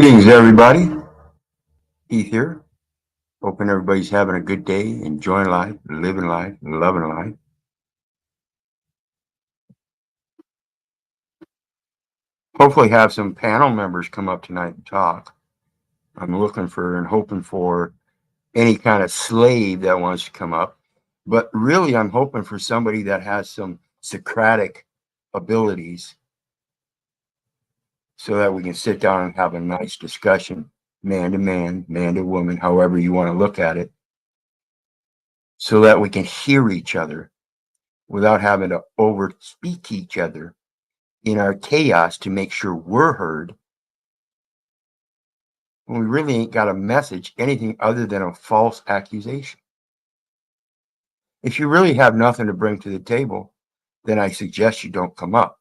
Greetings, everybody. Keith here. Hoping everybody's having a good day, enjoying life, living life, loving life. Hopefully have some panel members come up tonight and talk. I'm looking for and hoping for any kind of slave that wants to come up. But really, I'm hoping for somebody that has some Socratic abilities so that we can sit down and have a nice discussion, man to man, man to woman, however you want to look at it, so that we can hear each other without having to overspeak each other in our chaos to make sure we're heard when we really ain't got a message, anything other than a false accusation. If you really have nothing to bring to the table, then I suggest you don't come up.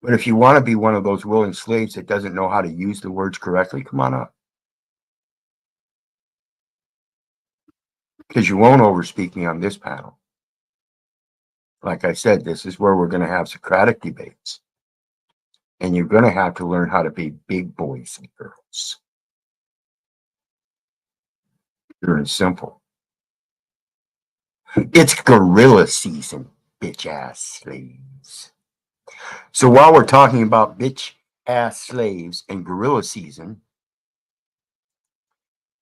But if you want to be one of those willing slaves that doesn't know how to use the words correctly, come on up. Because you won't overspeak me on this panel. Like I said, this is where we're going to have Socratic debates. And you're going to have to learn how to be big boys and girls. Pure and simple. It's gorilla season, bitch-ass slaves. So while we're talking about bitch-ass slaves and gorilla season,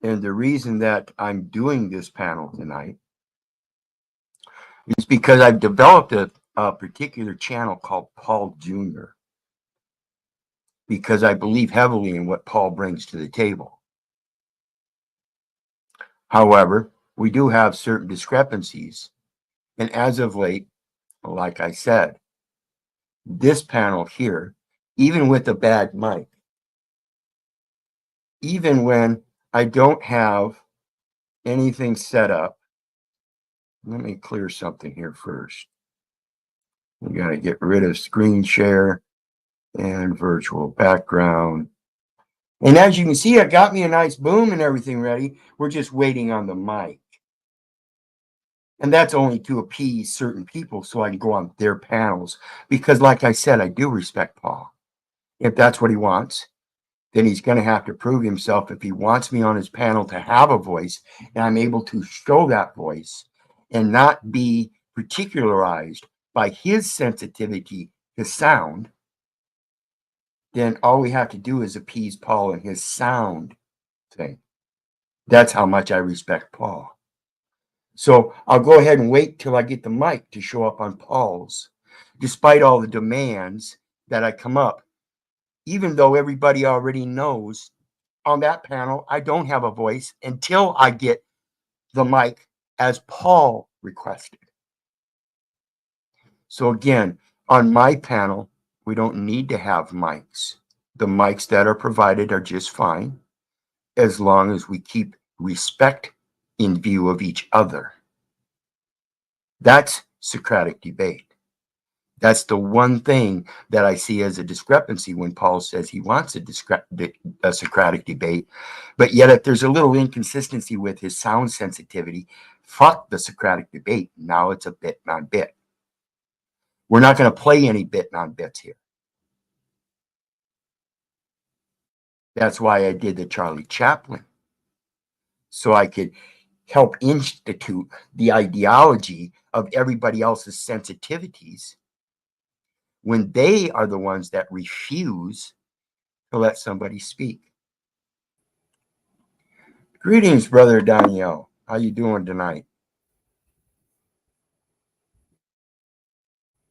and the reason that I'm doing this panel tonight is because I've developed a particular channel called Paul Jr. because I believe heavily in what Paul brings to the table. However, we do have certain discrepancies. And as of late, like I said, this panel here, even with a bad mic, even when I don't have anything set up, let me clear something here first. We got to get rid of screen share and virtual background. And as you can see, I got me a nice boom and everything ready. We're just waiting on the mic. And that's only to appease certain people so I can go on their panels. Because like I said, I do respect Paul. If that's what he wants, then he's going to have to prove himself if he wants me on his panel to have a voice and I'm able to show that voice and not be particularized by his sensitivity to sound, then all we have to do is appease Paul and his sound thing. That's how much I respect Paul. So I'll go ahead and wait till I get the mic to show up on Paul's, despite all the demands that I come up, even though everybody already knows on that panel, I don't have a voice until I get the mic as Paul requested. So again, on my panel, we don't need to have mics. The mics that are provided are just fine, as long as we keep respect in view of each other. That's Socratic debate. That's the one thing that I see as a discrepancy when Paul says he wants a Socratic debate. But yet, if there's a little inconsistency with his sound sensitivity, fuck the Socratic debate. Now it's a bit on bit. We're not going to play any bit on bits here. That's why I did the Charlie Chaplin. So I could help institute the ideology of everybody else's sensitivities when they are the ones that refuse to let somebody speak. Greetings, Brother Daniel. How you doing tonight?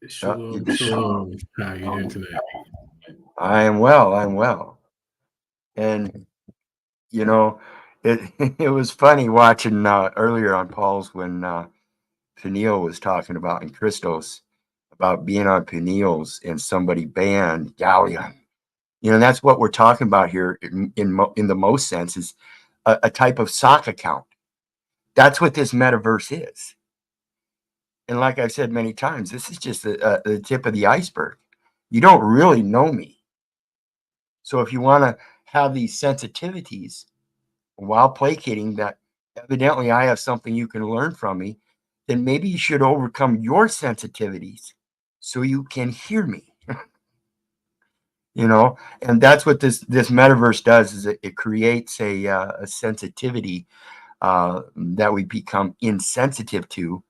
Shalom, shalom. How are you doing today? I am well. I'm well. And, you know, it it was funny watching earlier on Paul's when Peniel was talking about in Christos about being on Peniel's and somebody banned Galleon. You know, that's what we're talking about here in the most sense is a type of sock account. That's what this metaverse is. And like I've said many times, this is just the tip of the iceberg. You don't really know me. So if you want to have these sensitivities while placating that evidently I have something you can learn from me, then maybe you should overcome your sensitivities so you can hear me. you know, and that's what this metaverse does, is it creates a sensitivity that we become insensitive to.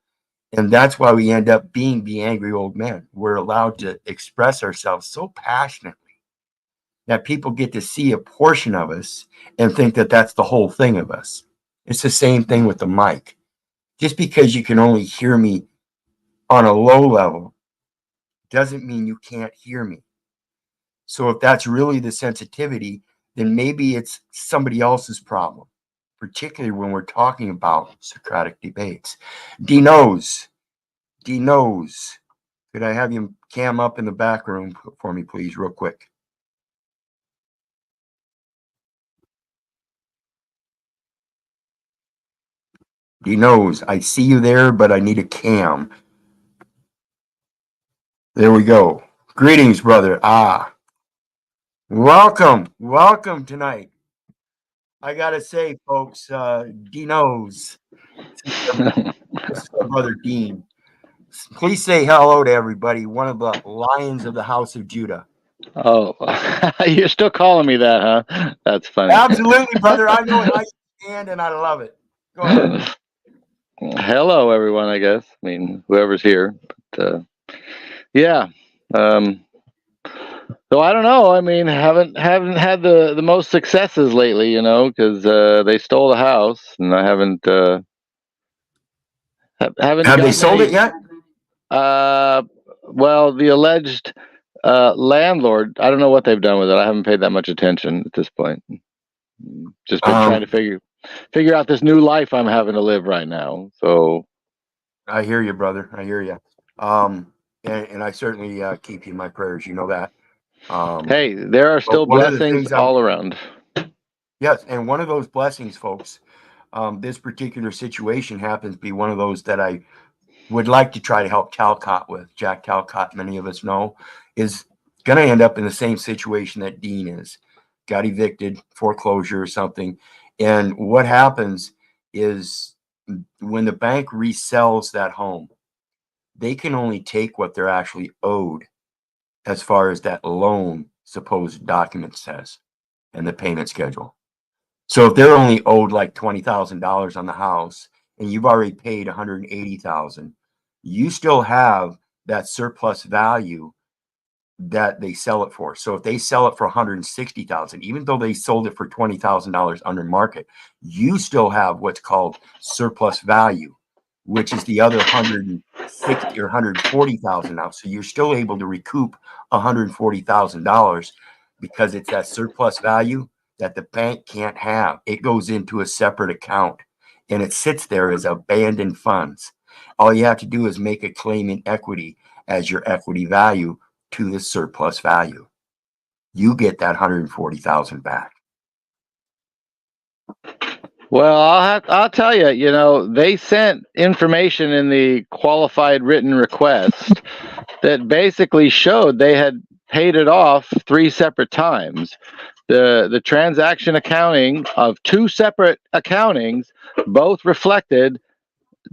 And that's why we end up being the angry old men. We're allowed to express ourselves so passionately that people get to see a portion of us and think that that's the whole thing of us. It's the same thing with the mic. Just because you can only hear me on a low level doesn't mean you can't hear me. So if that's really the sensitivity, then maybe it's somebody else's problem, particularly when we're talking about Socratic debates. D knows. Could I have you cam up in the back room for me, please, real quick? D knows. I see you there, but I need a cam. There we go. Greetings, brother. Welcome tonight. I gotta say, folks, D knows. This is our brother Dean. Please say hello to everybody. One of the lions of the house of Judah. Oh, you're still calling me that, huh? That's funny. Absolutely, brother. I know it. I stand and I love it. Go ahead. Hello, everyone. I guess. I mean, whoever's here. But yeah. So I don't know. I mean, haven't had the most successes lately, you know, because they stole the house, and I haven't haven't. Have they sold it yet? Well, the alleged landlord. I don't know what they've done with it. I haven't paid that much attention at this point. Just been trying to figure out this new life I'm having to live right now. So I hear you, brother. I hear you. And I certainly keep you in my prayers. You know that. Hey, there are still blessings all around. Yes, and one of those blessings, folks, this particular situation happens to be one of those that I would like to try to help Talcott with. Jack Talcott, many of us know, is going to end up in the same situation that Dean is. Got evicted, foreclosure or something. And what happens is when the bank resells that home, they can only take what they're actually owed as far as that loan supposed document says and the payment schedule. So if they're only owed like $20,000 on the house and you've already paid $180,000, you still have that surplus value that they sell it for. So if they sell it for $160,000, even though they sold it for $20,000 under market, you still have what's called surplus value, which is the other $160,000 or $140,000 now. So you're still able to recoup $140,000 because it's that surplus value that the bank can't have. It goes into a separate account and it sits there as abandoned funds. All you have to do is make a claim in equity as your equity value to the surplus value. You get that 140,000 back. Well, I'll tell you, you know, they sent information in the qualified written request that basically showed they had paid it off 3 separate times. The transaction accounting of 2 separate accountings both reflected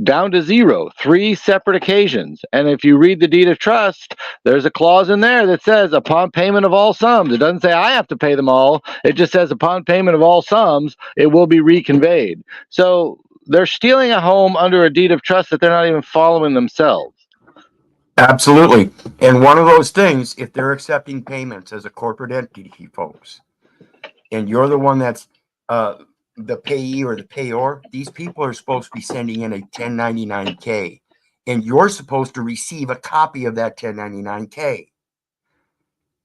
down to 0, 3 separate occasions. And if you read the deed of trust, there's a clause in there that says upon payment of all sums. It doesn't say I have to pay them all. It just says upon payment of all sums, it will be reconveyed. So they're stealing a home under a deed of trust that they're not even following themselves. Absolutely. And one of those things, if they're accepting payments as a corporate entity, folks, and you're the one that's the payee or the payor, these people are supposed to be sending in a 1099K, and you're supposed to receive a copy of that 1099K.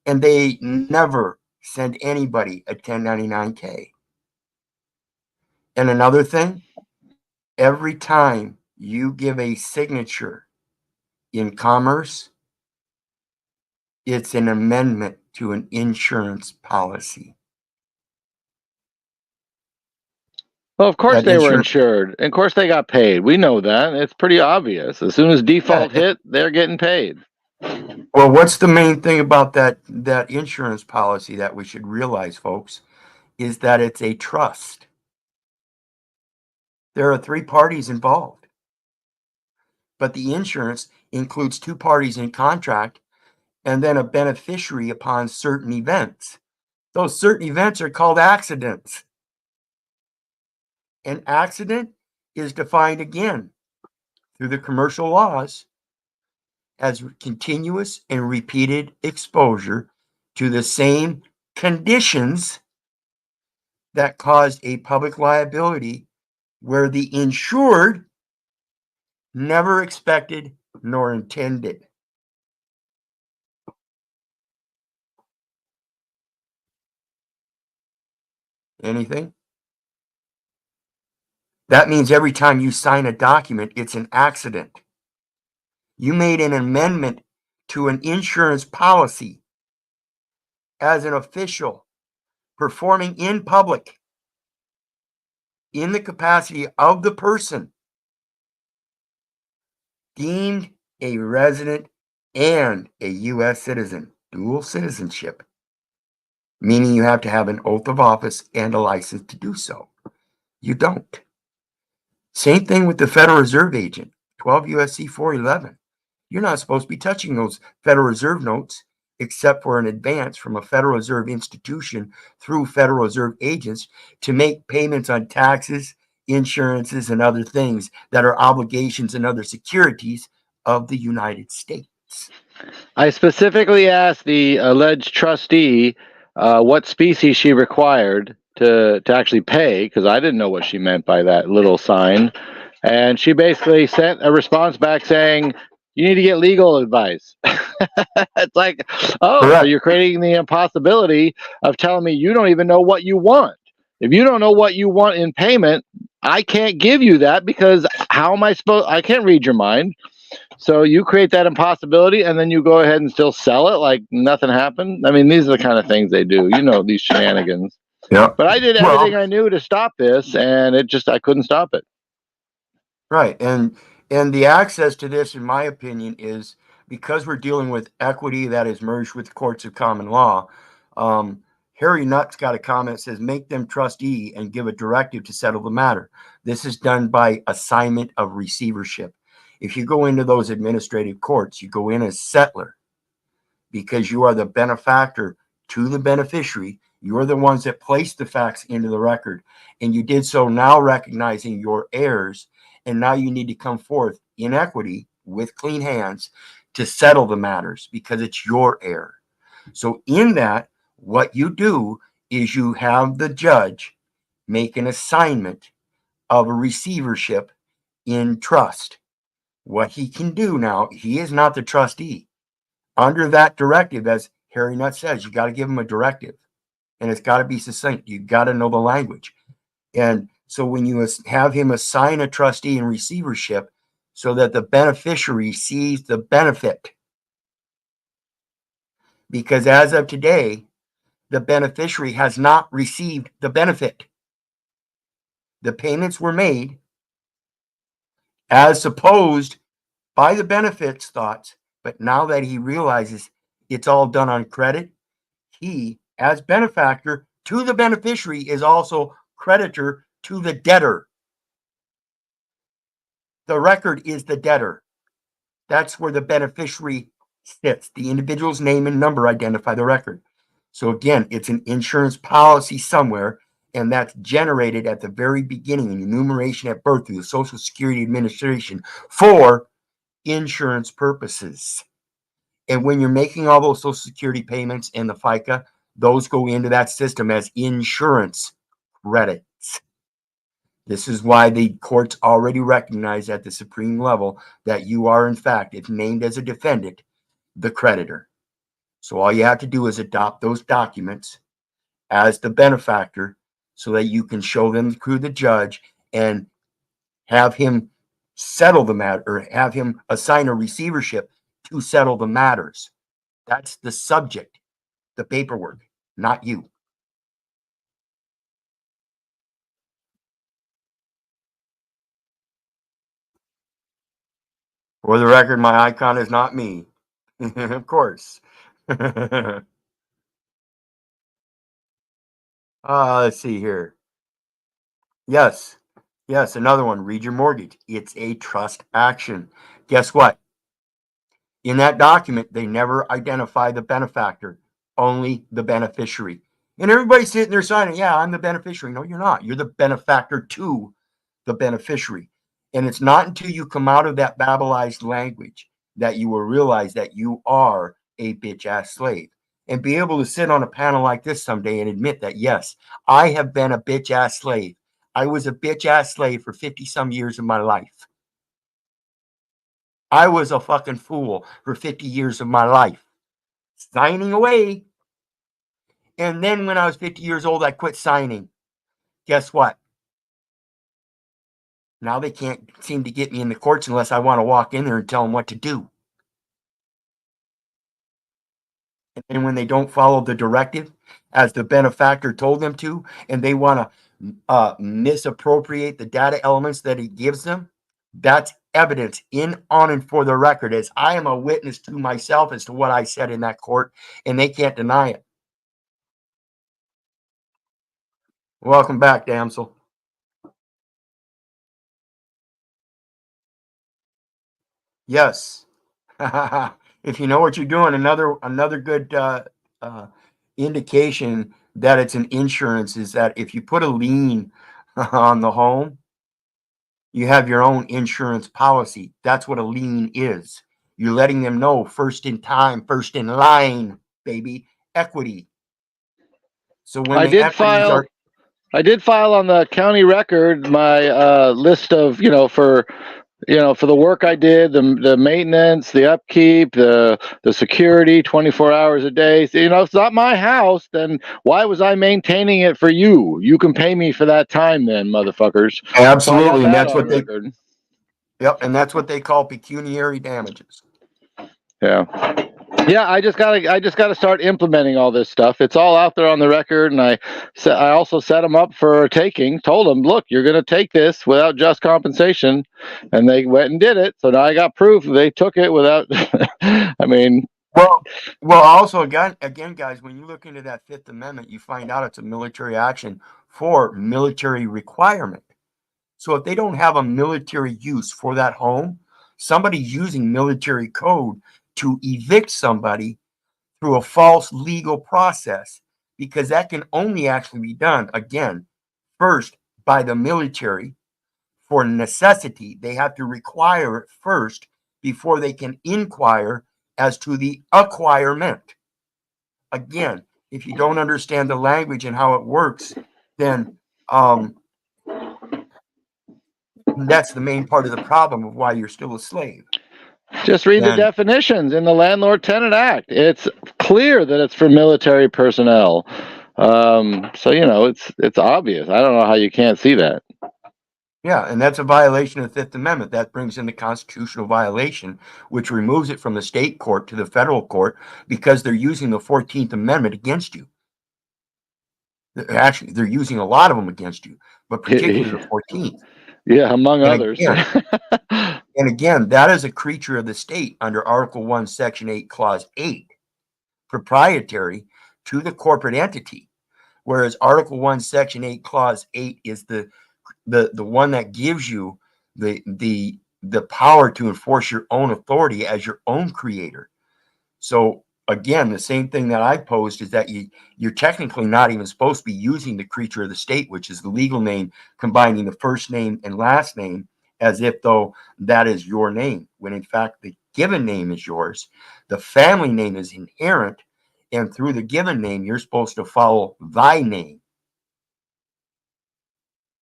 And they never send anybody a 1099K. And another thing, every time you give a signature in commerce, it's an amendment to an insurance policy. Well, of course they were insured. And of course they got paid. We know that. It's pretty obvious. As soon as default hit, they're getting paid. Well, what's the main thing about that insurance policy that we should realize, folks, is that it's a trust. There are 3 parties involved. But the insurance includes 2 parties in contract, and then a beneficiary upon certain events. Those certain events are called accidents. An accident is defined again through the commercial laws as continuous and repeated exposure to the same conditions that caused a public liability where the insured never expected nor intended. Anything? That means every time you sign a document, it's an accident. You made an amendment to an insurance policy as an official performing in public in the capacity of the person deemed a resident and a U.S. citizen, dual citizenship, meaning you have to have an oath of office and a license to do so. You don't. Same thing with the Federal Reserve agent, 12 U.S.C. 411. You're not supposed to be touching those Federal Reserve notes except for an advance from a Federal Reserve institution through Federal Reserve agents to make payments on taxes, insurances, and other things that are obligations and other securities of the United States. I specifically asked the alleged trustee what species she required to actually pay, because I didn't know what she meant by that little sign. And she basically sent a response back saying, you need to get legal advice. It's like, oh, Correct. so you're creating the impossibility of telling me you don't even know what you want. If you don't know what you want in payment, I can't give you that, because how am I supposed? I can't read your mind. So you create that impossibility, and then you go ahead and still sell it like nothing happened. I mean, these are the kind of things they do. You know, these shenanigans. Yeah. But I did everything I knew to stop this, and I couldn't stop it. Right. And the access to this, in my opinion, is because we're dealing with equity that is merged with courts of common law. Harry Nutt's got a comment that says, make them trustee and give a directive to settle the matter. This is done by assignment of receivership. If you go into those administrative courts, you go in as settler because you are the benefactor to the beneficiary. You're the ones that placed the facts into the record, and you did so now recognizing your heirs, and now you need to come forth in equity with clean hands to settle the matters because it's your heir. So in that, what you do is you have the judge make an assignment of a receivership in trust. What he can do now, he is not the trustee. Under that directive, as Harry Nutt says, you got to give him a directive, and it's got to be succinct. You got to know the language. And so when you have him assign a trustee in receivership so that the beneficiary sees the benefit, because as of today, the beneficiary has not received the benefit. The payments were made as supposed by the benefits thoughts, but now that he realizes it's all done on credit, he, as benefactor to the beneficiary, is also creditor to the debtor. The record is the debtor. That's where the beneficiary sits. The individual's name and number identify the record. So again, it's an insurance policy somewhere, and that's generated at the very beginning, an enumeration at birth through the Social Security Administration for insurance purposes. And when you're making all those Social Security payments and the FICA, those go into that system as insurance credits. This is why the courts already recognize at the supreme level that you are, in fact, if named as a defendant, the creditor. So all you have to do is adopt those documents as the benefactor so that you can show them to the judge and have him settle the matter, or have him assign a receivership to settle the matters. That's the subject, the paperwork, not you. For the record, my icon is not me. Of course. Let's see here. Yes. Yes, another one. Read your mortgage. It's a trust action. Guess what? In that document, they never identify the benefactor, only the beneficiary. And everybody's sitting there signing, yeah, I'm the beneficiary. No, you're not. You're the benefactor to the beneficiary. And it's not until you come out of that Babylized language that you will realize that you are a bitch-ass slave. And be able to sit on a panel like this someday and admit that, yes, I have been a bitch-ass slave. I was a bitch-ass slave for 50-some years of my life. I was a fucking fool for 50 years of my life, signing away. And then when I was 50 years old, I quit signing. Guess what? Now they can't seem to get me in the courts unless I want to walk in there and tell them what to do. And when they don't follow the directive as the benefactor told them to, and they want to misappropriate the data elements that he gives them, that's evidence in, on, and for the record, as I am a witness to myself as to what I said in that court, and they can't deny it. Welcome back, damsel. Yes. If you know what you're doing, another good indication that it's an insurance is that if you put a lien on the home, you have your own insurance policy. That's what a lien is. You're letting them know first in time, first in line, baby. Equity. So when I the did equities file. are I did file on the county record my list of for the work I did, the maintenance, the upkeep, the security, 24 hours a day. So, if it's not my house, then why was I maintaining it for you? You can pay me for that time, then, motherfuckers. absolutely, So and that's what record. and that's what they call pecuniary damages. Yeah. Yeah, I just gotta start implementing all this stuff. It's all out there on the record, and I also set them up for taking. Told them, look, you're gonna take this without just compensation, and they went and did it. So now I got proof they took it without. I mean, well, also again, guys, when you look into that Fifth Amendment, you find out it's a military action for military requirement. So if they don't have a military use for that home, somebody using military code to evict somebody through a false legal process, because that can only actually be done, again, first by the military for necessity. They have to require it first before they can inquire as to the acquirement. Again, if you don't understand the language and how it works, then that's the main part of the problem of why you're still a slave. just read the definitions in the Landlord-Tenant Act. It's clear that it's for military personnel. So it's obvious. I don't know how you can't see that. Yeah, and that's a violation of the Fifth Amendment. That brings in the constitutional violation, which removes it from the state court to the federal court because they're using the 14th Amendment against you. Actually, they're using a lot of them against you, but particularly the 14th. Yeah, among and others. Again, and again, that is a creature of the state under Article 1, Section 8, Clause 8, proprietary to the corporate entity, whereas Article 1, Section 8, Clause 8 is the one that gives you the power to enforce your own authority as your own creator. So again, the same thing that I posed is that you're technically not even supposed to be using the creature of the state, which is the legal name, combining the first name and last name as if though that is your name, when in fact the given name is yours. The family name is inherent, and through the given name, you're supposed to follow thy name.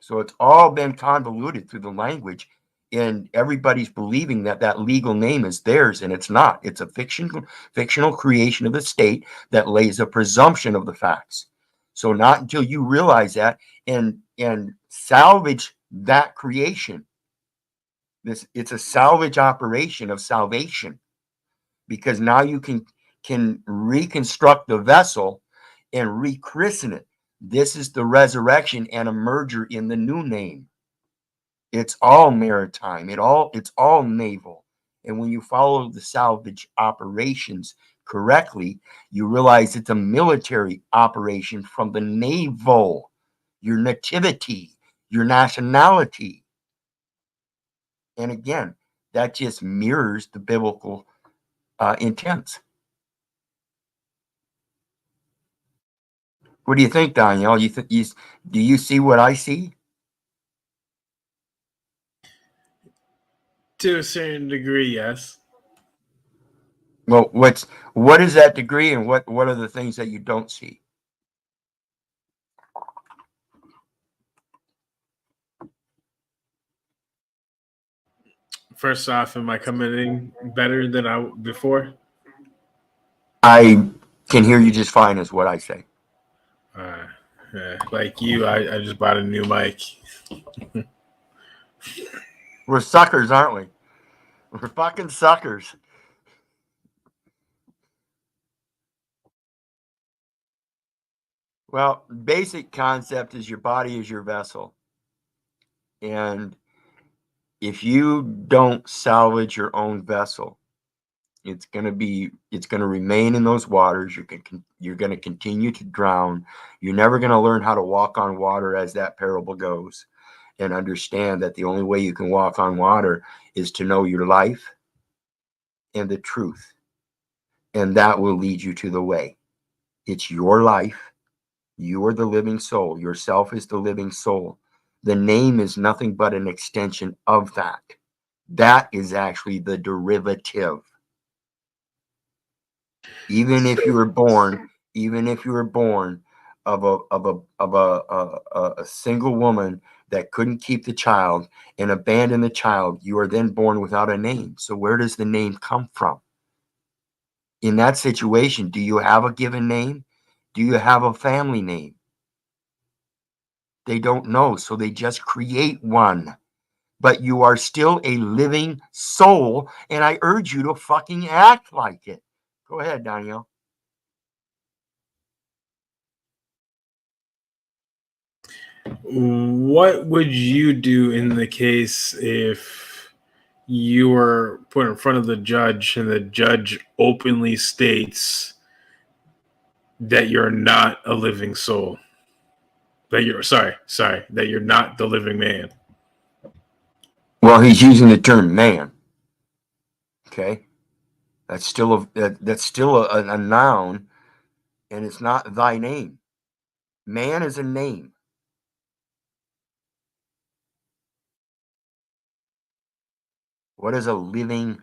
So it's all been convoluted through the language, and everybody's believing that that legal name is theirs, and it's not. It's a fictional creation of the state that lays a presumption of the facts. So not until you realize that and salvage that creation. It's a salvage operation of salvation, because now you can reconstruct the vessel and rechristen it. This is the resurrection and a merger in the new name. It's all maritime. It's all naval. And when you follow the salvage operations correctly, you realize it's a military operation from the naval, your nativity, your nationality. And again, that just mirrors the biblical intense. What do you think, Danielle? Do you see what I see? To a certain degree, yes. Well, what is that degree, and what are the things that you don't see? First off, am I coming in better than I before? I can hear you just fine, is what I say. Like you, I just bought a new mic. We're suckers, aren't we? We're fucking suckers. Well, basic concept is your body is your vessel. And if you don't salvage your own vessel, it's going to remain in those waters. You're going to continue to drown. You're never going to learn how to walk on water, as that parable goes, and understand that the only way you can walk on water is to know your life and the truth. And that will lead you to the way. It's your life. You are the living soul. Yourself is the living soul. The name is nothing but an extension of that. That is actually the derivative. Even if you were born of a single woman that couldn't keep the child and abandoned the child, you are then born without a name. So where does the name come from? In that situation, do you have a given name? Do you have a family name? They don't know, so they just create one. But you are still a living soul, and I urge you to fucking act like it. Go ahead, Danielle. What would you do in the case if you were put in front of the judge and the judge openly states that you're not a living soul? That you're that you're not the living man. Well, he's using the term man. Okay, that's still a noun, and it's not thy name. Man is a name. What is a living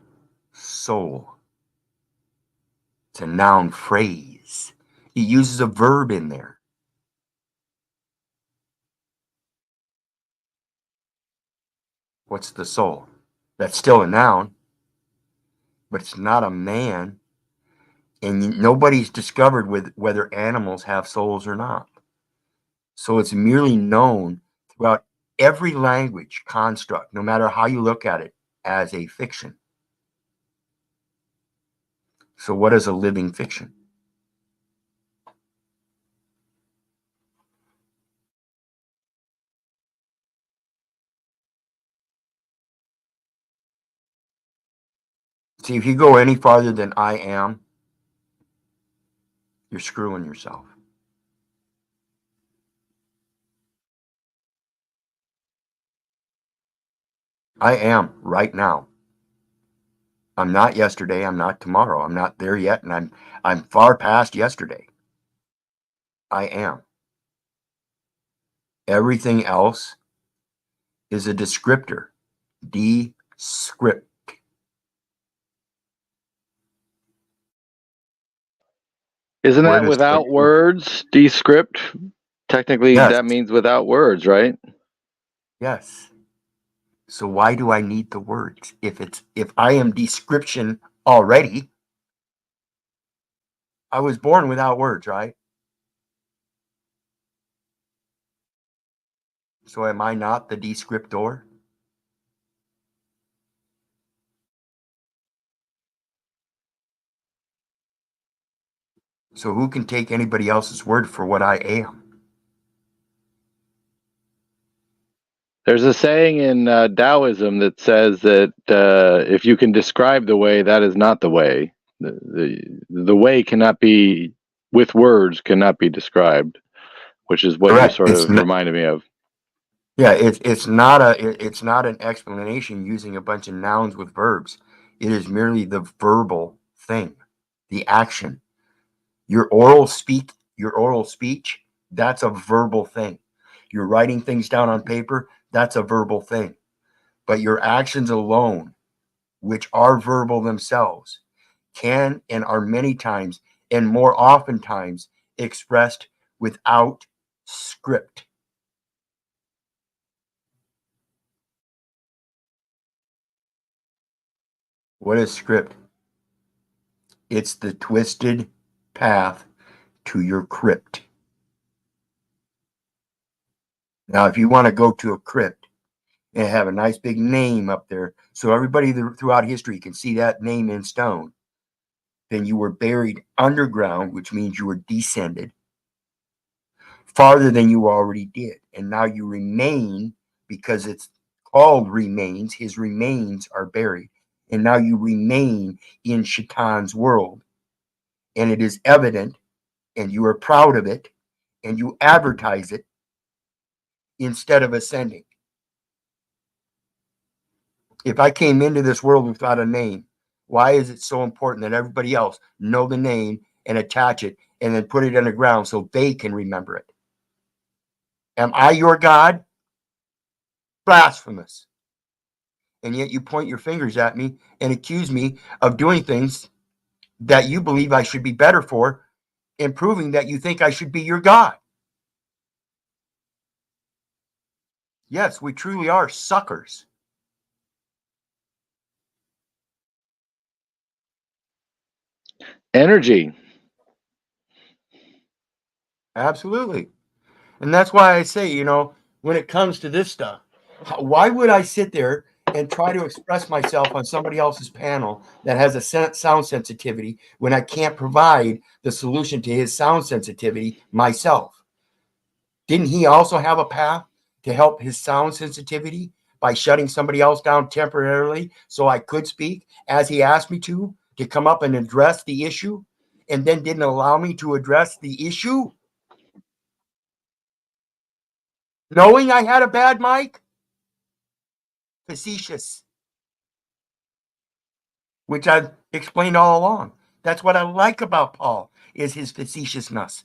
soul? It's a noun phrase. He uses a verb in there. What's the soul? That's still a noun, but it's not a man. And nobody's discovered whether animals have souls or not. So it's merely known throughout every language construct, no matter how you look at it, as a fiction. So what is a living fiction? See, if you go any farther than I am, you're screwing yourself. I am right now. I'm not yesterday. I'm not tomorrow. I'm not there yet, and I'm far past yesterday. I am. Everything else is a descriptor. Descript. Isn't Word that is without like- words? Descript? Technically, Yes. that means without words, right? Yes. So why do I need the words? If I am description already, I was born without words, right? So am I not the descriptor? So who can take anybody else's word for what I am? There's a saying in Taoism that says that if you can describe the way, that is not the way. The way cannot be, with words, cannot be described, which is what Correct. you sort of reminded me of. Yeah, it's not an explanation using a bunch of nouns with verbs. It is merely the verbal thing, the action. Your oral speech, that's a verbal thing. You're writing things down on paper, that's a verbal thing. But your actions alone, which are verbal themselves, can and are many times and more oftentimes expressed without script. What is script? It's the twisted path to your crypt. Now, if you want to go to a crypt and have a nice big name up there so everybody throughout history can see that name in stone, then you were buried underground, which means you were descended farther than you already did. And now you remain, because it's called remains, his remains are buried. And now you remain in Shaitan's world. And it is evident, and you are proud of it, and you advertise it instead of ascending. If I came into this world without a name, why is it so important that everybody else know the name and attach it and then put it in the ground so they can remember it? Am I your God? Blasphemous. And yet you point your fingers at me and accuse me of doing things that you believe I should be better for, and proving that you think I should be your God. Yes, we truly are suckers. Energy. Absolutely. And that's why I say, when it comes to this stuff, why would I sit there and try to express myself on somebody else's panel that has a sound sensitivity when I can't provide the solution to his sound sensitivity myself? Didn't he also have a path to help his sound sensitivity by shutting somebody else down temporarily so I could speak as he asked me to come up and address the issue, and then didn't allow me to address the issue? Knowing I had a bad mic? Facetious. Which I've explained all along. That's what I like about Paul, is his facetiousness.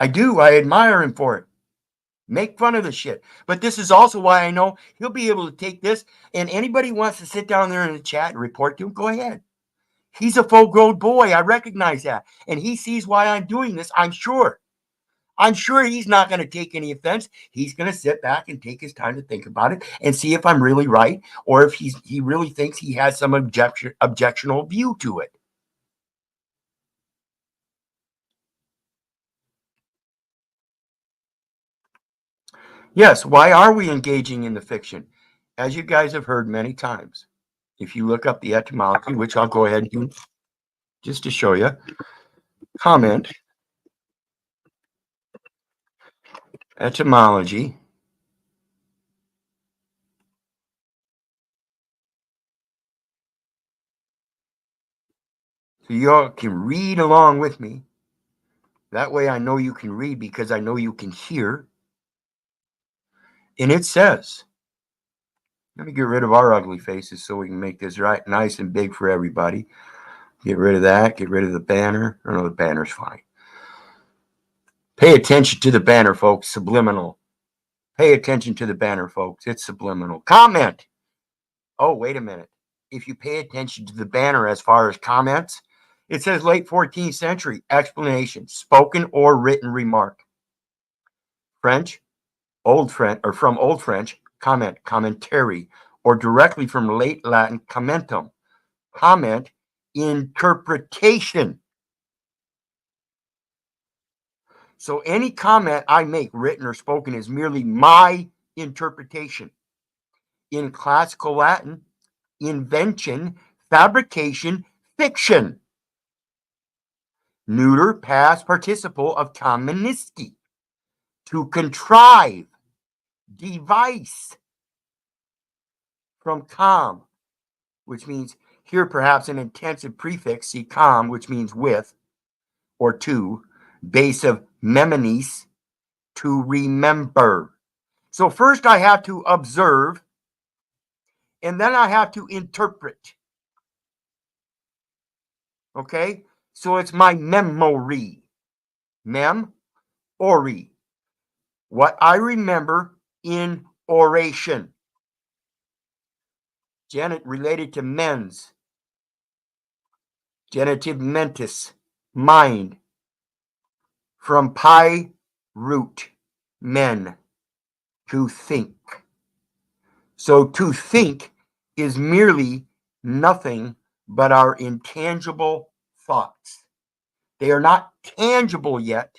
I do. I admire him for it. Make fun of the shit. But this is also why I know he'll be able to take this, and anybody wants to sit down there in the chat and report to him, go ahead. He's a full-grown boy. I recognize that. And he sees why I'm doing this, I'm sure. I'm sure he's not going to take any offense. He's going to sit back and take his time to think about it and see if I'm really right, or if he really thinks he has some objectionable view to it. Yes, why are we engaging in the fiction? As you guys have heard many times, if you look up the etymology, which I'll go ahead and do just to show you, comment, etymology, so you all can read along with me. That way I know you can read, because I know you can hear. And it says, let me get rid of our ugly faces so we can make this right nice and big for everybody. Get rid of that. Get rid of the banner. Oh, no, the banner's fine. Pay attention to the banner, folks. Subliminal. Pay attention to the banner, folks. It's subliminal. Comment. Oh, wait a minute. If you pay attention to the banner as far as comments, it says late 14th century, explanation, spoken or written remark. French, Old French, or from Old French, comment, commentary, or directly from late Latin, commentum, comment, interpretation. So any comment I make, written or spoken, is merely my interpretation. In classical Latin, invention, fabrication, fiction. Neuter past participle of communisti, to contrive, device. From com, which means here perhaps an intensive prefix, see com, which means with or to, base of memonis, to remember. So first I have to observe, and then I have to interpret. Okay? So it's my memory. Mem-ori. What I remember in oration. Related to mens. Genitive mentis. Mind. From pi root. Men. To think. So to think is merely nothing but our intangible thoughts. They are not tangible yet,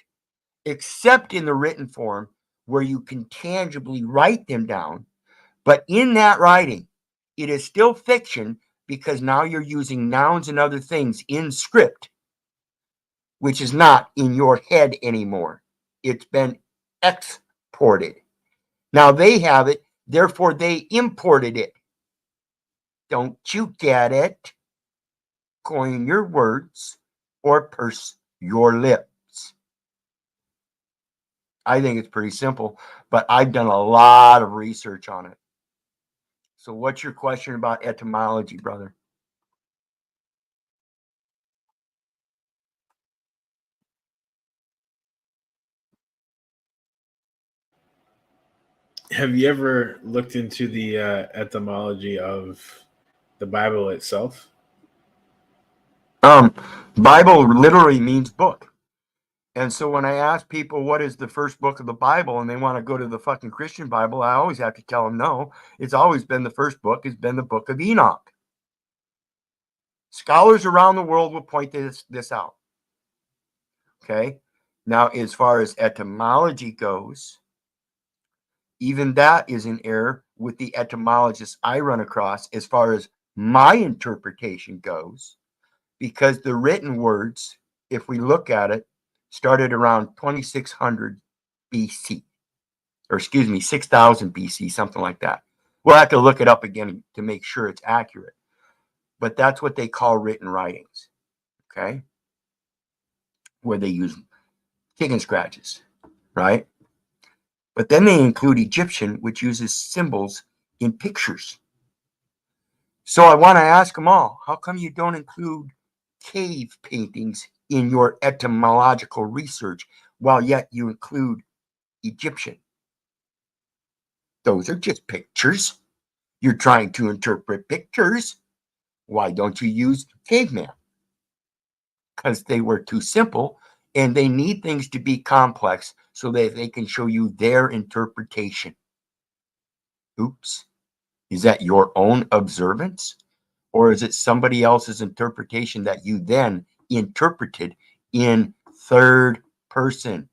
except in the written form where you can tangibly write them down. But in that writing, it is still fiction because now you're using nouns and other things in script, which is not in your head anymore. It's been exported. Now they have it, therefore they imported it. Don't you get it? Coin your words or purse your lips. I think it's pretty simple, but I've done a lot of research on it. So what's your question about etymology, brother? Have you ever looked into the etymology of the Bible itself? Bible literally means book. And so when I ask people what is the first book of the Bible and they want to go to the fucking Christian Bible, I always have to tell them no. It's always been the first book. It's been the book of Enoch. Scholars around the world will point this out. Okay. Now, as far as etymology goes, even that is in error with the etymologists I run across as far as my interpretation goes, because the written words, if we look at it, started around 2600 BC, or excuse me, 6000 BC, something like that. We'll have to look it up again to make sure it's accurate. But that's what they call written writings, okay? Where they use chicken scratches, right? But then they include Egyptian, which uses symbols in pictures. So I want to ask them all, how come you don't include cave paintings in your etymological research, while yet you include Egyptian? Those are just pictures. You're trying to interpret pictures. Why don't you use caveman? Because they were too simple, and they need things to be complex so that they can show you their interpretation. Oops. Is that your own observance? Or is it somebody else's interpretation that you then interpreted in third person?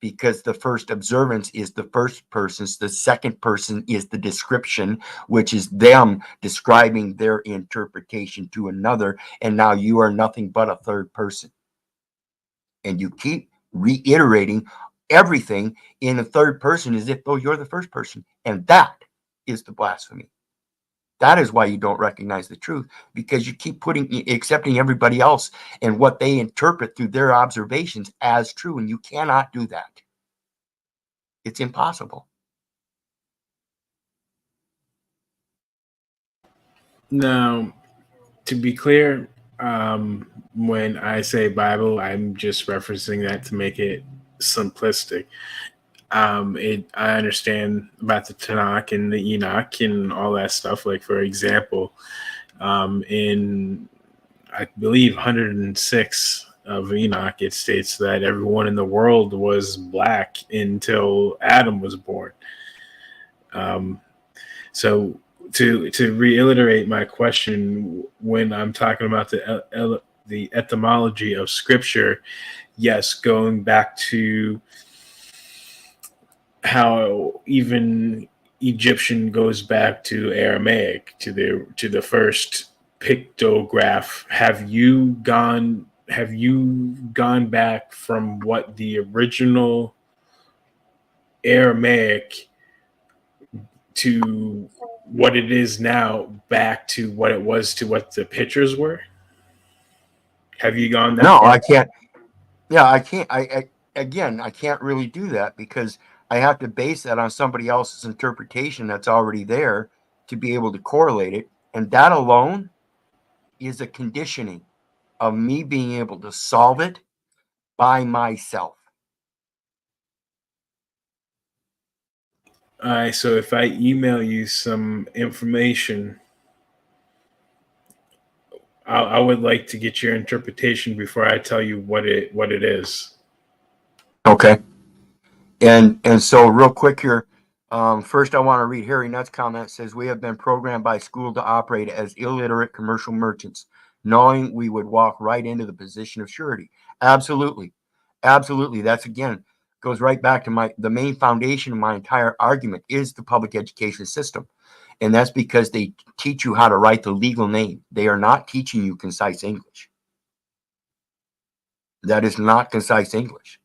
Because the first observance is the first person's, the second person is the description, which is them describing their interpretation to another, and now you are nothing but a third person. And you keep reiterating everything in the third person as if though you're the first person, and that is the blasphemy. That is why you don't recognize the truth, because you keep accepting everybody else and what they interpret through their observations as true, and you cannot do that. It's impossible. Now, to be clear, when I say Bible, I'm just referencing that to make it simplistic. I understand about the Tanakh and the Enoch and all that stuff. Like, for example, in I believe 106 of Enoch, it states that everyone in the world was black until Adam was born. So to reiterate my question, when I'm talking about the etymology of Scripture, yes, going back to how even Egyptian goes back to Aramaic, to the first pictograph. Have you gone back from what the original Aramaic to what it is now, back to what it was to what the pictures were? Have you gone that No, far? I can't. Yeah, I can't. Again, I can't really do that because I have to base that on somebody else's interpretation that's already there to be able to correlate it. And that alone is a conditioning of me being able to solve it by myself. All right, so if I email you some information, I would like to get your interpretation before I tell you what it is. Okay. And so real quick here, first I want to read Harry Nutt's comment. It says, we have been programmed by school to operate as illiterate commercial merchants, knowing we would walk right into the position of surety. Absolutely. Absolutely. That's, again, goes right back to the main foundation of my entire argument is the public education system. And that's because they teach you how to write the legal name. They are not teaching you concise English. That is not concise English.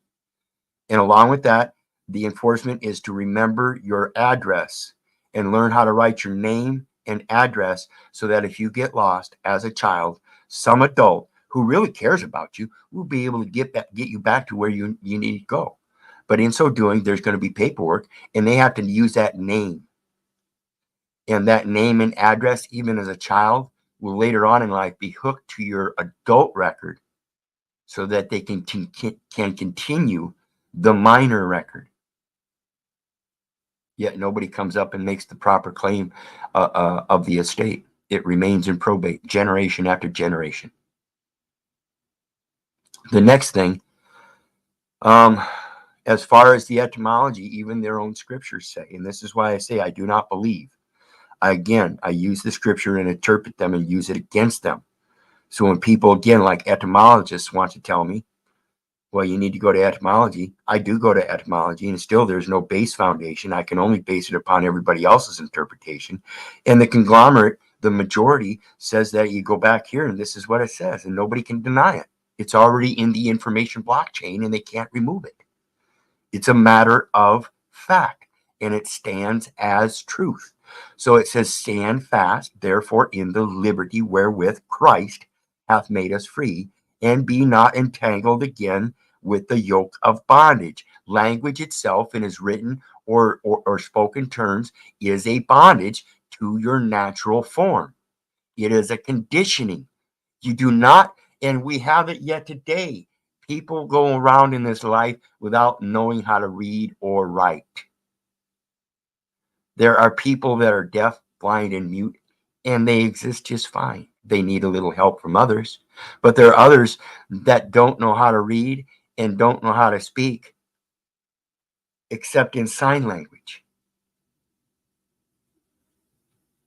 And along with that, the enforcement is to remember your address and learn how to write your name and address so that if you get lost as a child, some adult who really cares about you will be able to get you back to where you need to go. But in so doing, there's going to be paperwork, and they have to use that name. And that name and address, even as a child, will later on in life be hooked to your adult record so that they can continue the minor record. Yet nobody comes up and makes the proper claim of the estate. It remains in probate generation after generation. The next thing, as far as the etymology, even their own scriptures say, and this is why I say I do not believe. I use the scripture and interpret them and use it against them. So when people, again, like etymologists want to tell me, well, you need to go to etymology. I do go to etymology, and still there's no base foundation. I can only base it upon everybody else's interpretation. And the conglomerate, the majority, says that you go back here, and this is what it says, and nobody can deny it. It's already in the information blockchain, and they can't remove it. It's a matter of fact, and it stands as truth. So it says, stand fast, therefore, in the liberty wherewith Christ hath made us free, and be not entangled again with the yoke of bondage. Language itself, in its written or spoken terms, is a bondage to your natural form. It is a conditioning. You do not, and we have it yet today. People go around in this life without knowing how to read or write. There are people that are deaf, blind, and mute, and they exist just fine. They need a little help from others. But there are others that don't know how to read and don't know how to speak except in sign language.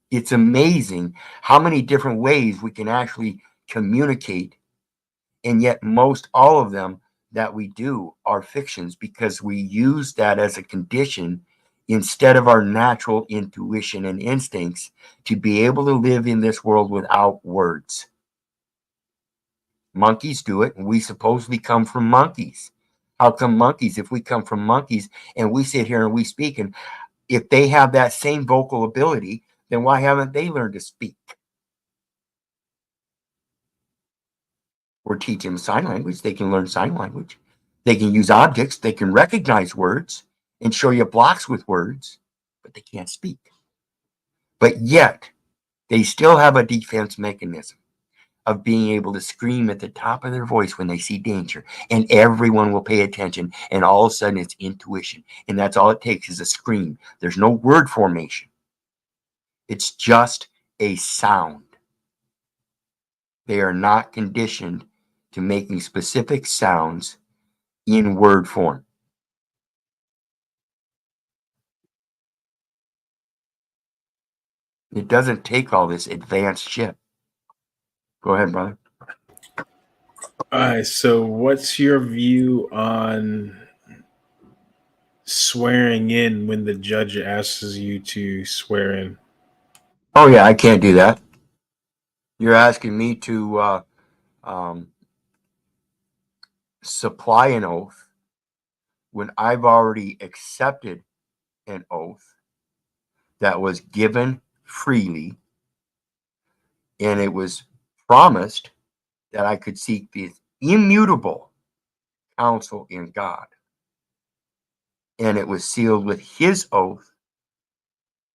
It's amazing how many different ways we can actually communicate, and yet most all of them that we do are fictions because we use that as a condition instead of our natural intuition and instincts to be able to live in this world without words. Monkeys do it, and we supposedly come from monkeys. How come monkeys, if we come from monkeys and we sit here and we speak, and if they have that same vocal ability, then why haven't they learned to speak? Or teach them sign language. They can learn sign language. They can use objects. They can recognize words and show you blocks with words, but they can't speak. But yet, they still have a defense mechanism of being able to scream at the top of their voice when they see danger, and everyone will pay attention, and all of a sudden it's intuition, and that's all it takes is a scream. There's no word formation. It's just a sound. They are not conditioned to making specific sounds in word form. It doesn't take all this advanced shit. Go ahead, brother. All right, so what's your view on swearing in when the judge asks you to swear in? Oh, yeah, I can't do that. You're asking me to supply an oath when I've already accepted an oath that was given freely, and it was promised that I could seek the immutable counsel in God. And it was sealed with his oath,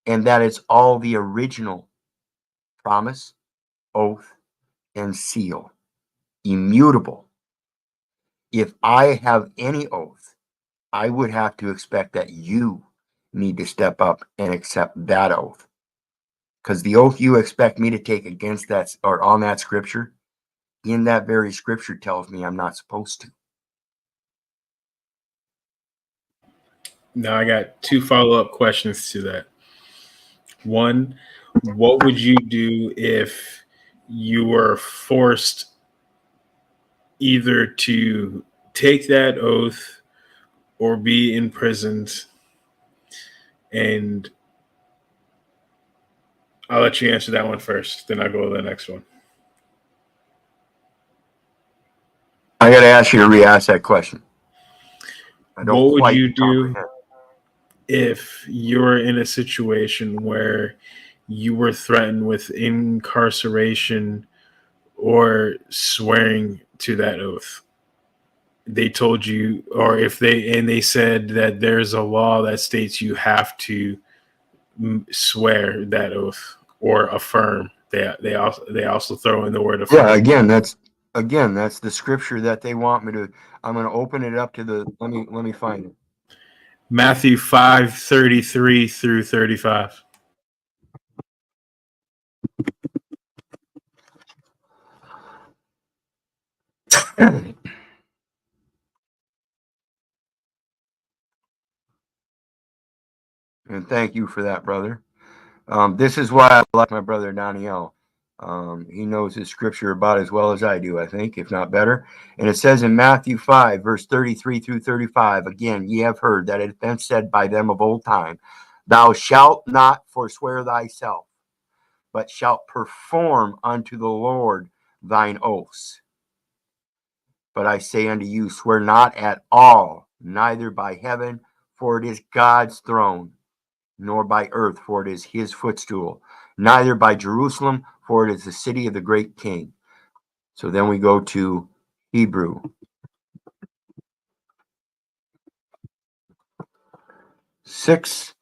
and that is all the original promise, oath, and seal immutable. If I have any oath, I would have to expect that you need to step up and accept that oath. Because the oath you expect me to take against that or on that scripture, in that very scripture tells me I'm not supposed to. Now I got 2 follow-up questions to that. One, what would you do if you were forced either to take that oath or be imprisoned? And I'll let you answer that one first, then I'll go to the next one. I got to ask you to re-ask that question. I don't What would quite you do comprehend. if you're in a situation where you were threatened with incarceration or swearing to that oath? They told you, or if they said that there's a law that states you have to swear that oath or affirm. They also throw in the word affirm. Yeah, again, that's the scripture that they want me to. I'm going to open it up to the. Let me find it. Matthew 5:33 through 35. And thank you for that, brother. This is why I like my brother Daniel. He knows his scripture about as well as I do, I think, if not better. And it says in Matthew 5, verse 33 through 35, again, ye have heard that it hath been said by them of old time, thou shalt not forswear thyself, but shalt perform unto the Lord thine oaths. But I say unto you, swear not at all, neither by heaven, for it is God's throne, nor by earth, for it is his footstool, neither by Jerusalem, for it is the city of the great king. So then we go to Hebrew 6,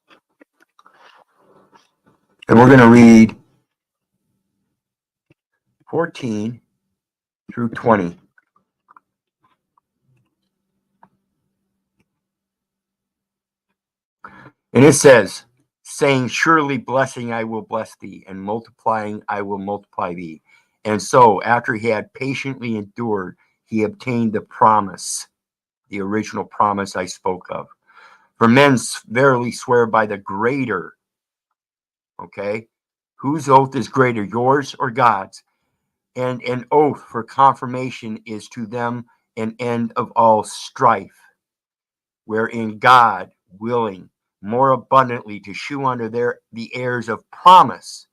and we're going to read 14 through 20. And it says, saying, surely blessing I will bless thee, and multiplying I will multiply thee. And so, after he had patiently endured, he obtained the promise, the original promise I spoke of. For men verily swear by the greater. Okay? Whose oath is greater, yours or God's? And an oath for confirmation is to them an end of all strife, wherein God, willing more abundantly to shew unto the heirs of promise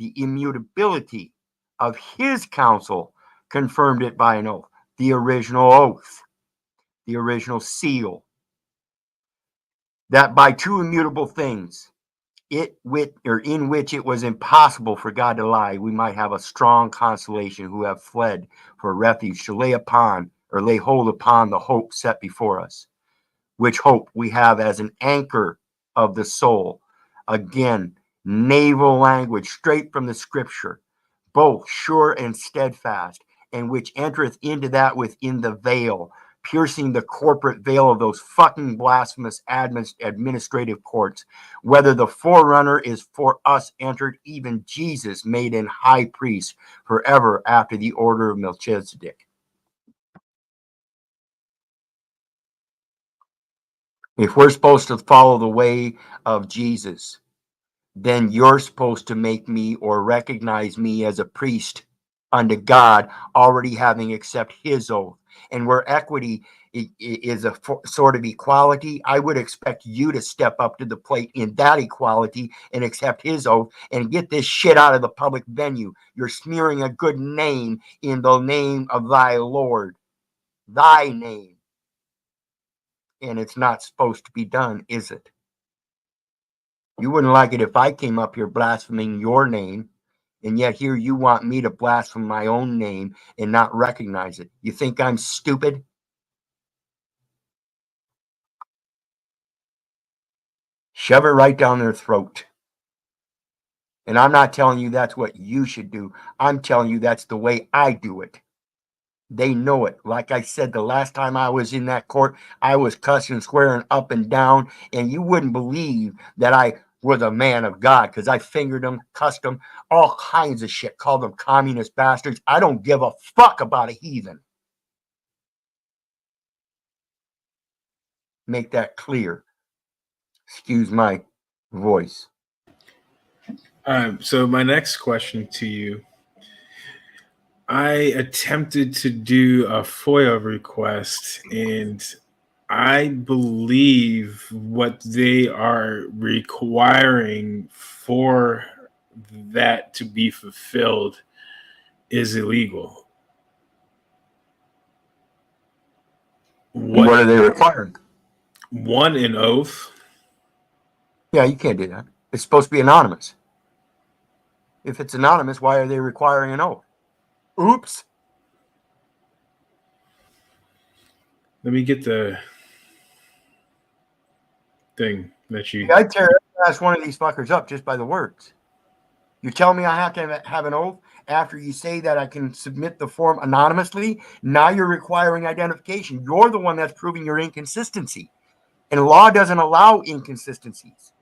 the immutability of his counsel, confirmed it by an oath, the original oath, the original seal, that by two immutable things, in which it was impossible for God to lie, we might have a strong consolation who have fled for refuge to lay hold upon the hope set before us, which hope we have as an anchor of the soul. Again, naval language straight from the scripture, both sure and steadfast, and which entereth into that within the veil, piercing the corporate veil of those fucking blasphemous administrative courts, whether the forerunner is for us entered, even Jesus made an high priest forever after the order of Melchizedek. If we're supposed to follow the way of Jesus, then you're supposed to make me or recognize me as a priest unto God, already having accepted his oath. And where equity is a sort of equality, I would expect you to step up to the plate in that equality and accept his oath and get this shit out of the public venue. You're smearing a good name in the name of thy Lord, thy name. And it's not supposed to be done, is it? You wouldn't like it if I came up here blaspheming your name, and yet here you want me to blaspheme my own name and not recognize it. You think I'm stupid? Shove it right down their throat. And I'm not telling you that's what you should do. I'm telling you that's the way I do it. They know it. Like I said, the last time I was in that court, I was cussing, swearing up and down, and you wouldn't believe that I was a man of God, because I fingered them, cussed them, all kinds of shit, called them communist bastards. I don't give a fuck about a heathen. Make that clear. Excuse my voice. So my next question to you, I attempted to do a FOIA request, and I believe what they are requiring for that to be fulfilled is illegal. What are they requiring? One, an oath. Yeah, you can't do that. It's supposed to be anonymous. If it's anonymous, why are they requiring an oath? Oops. Let me get the thing that you. I'd tear ass one of these fuckers up just by the words. You tell me I have to have an oath after you say that I can submit the form anonymously. Now you're requiring identification. You're the one that's proving your inconsistency. And law doesn't allow inconsistencies.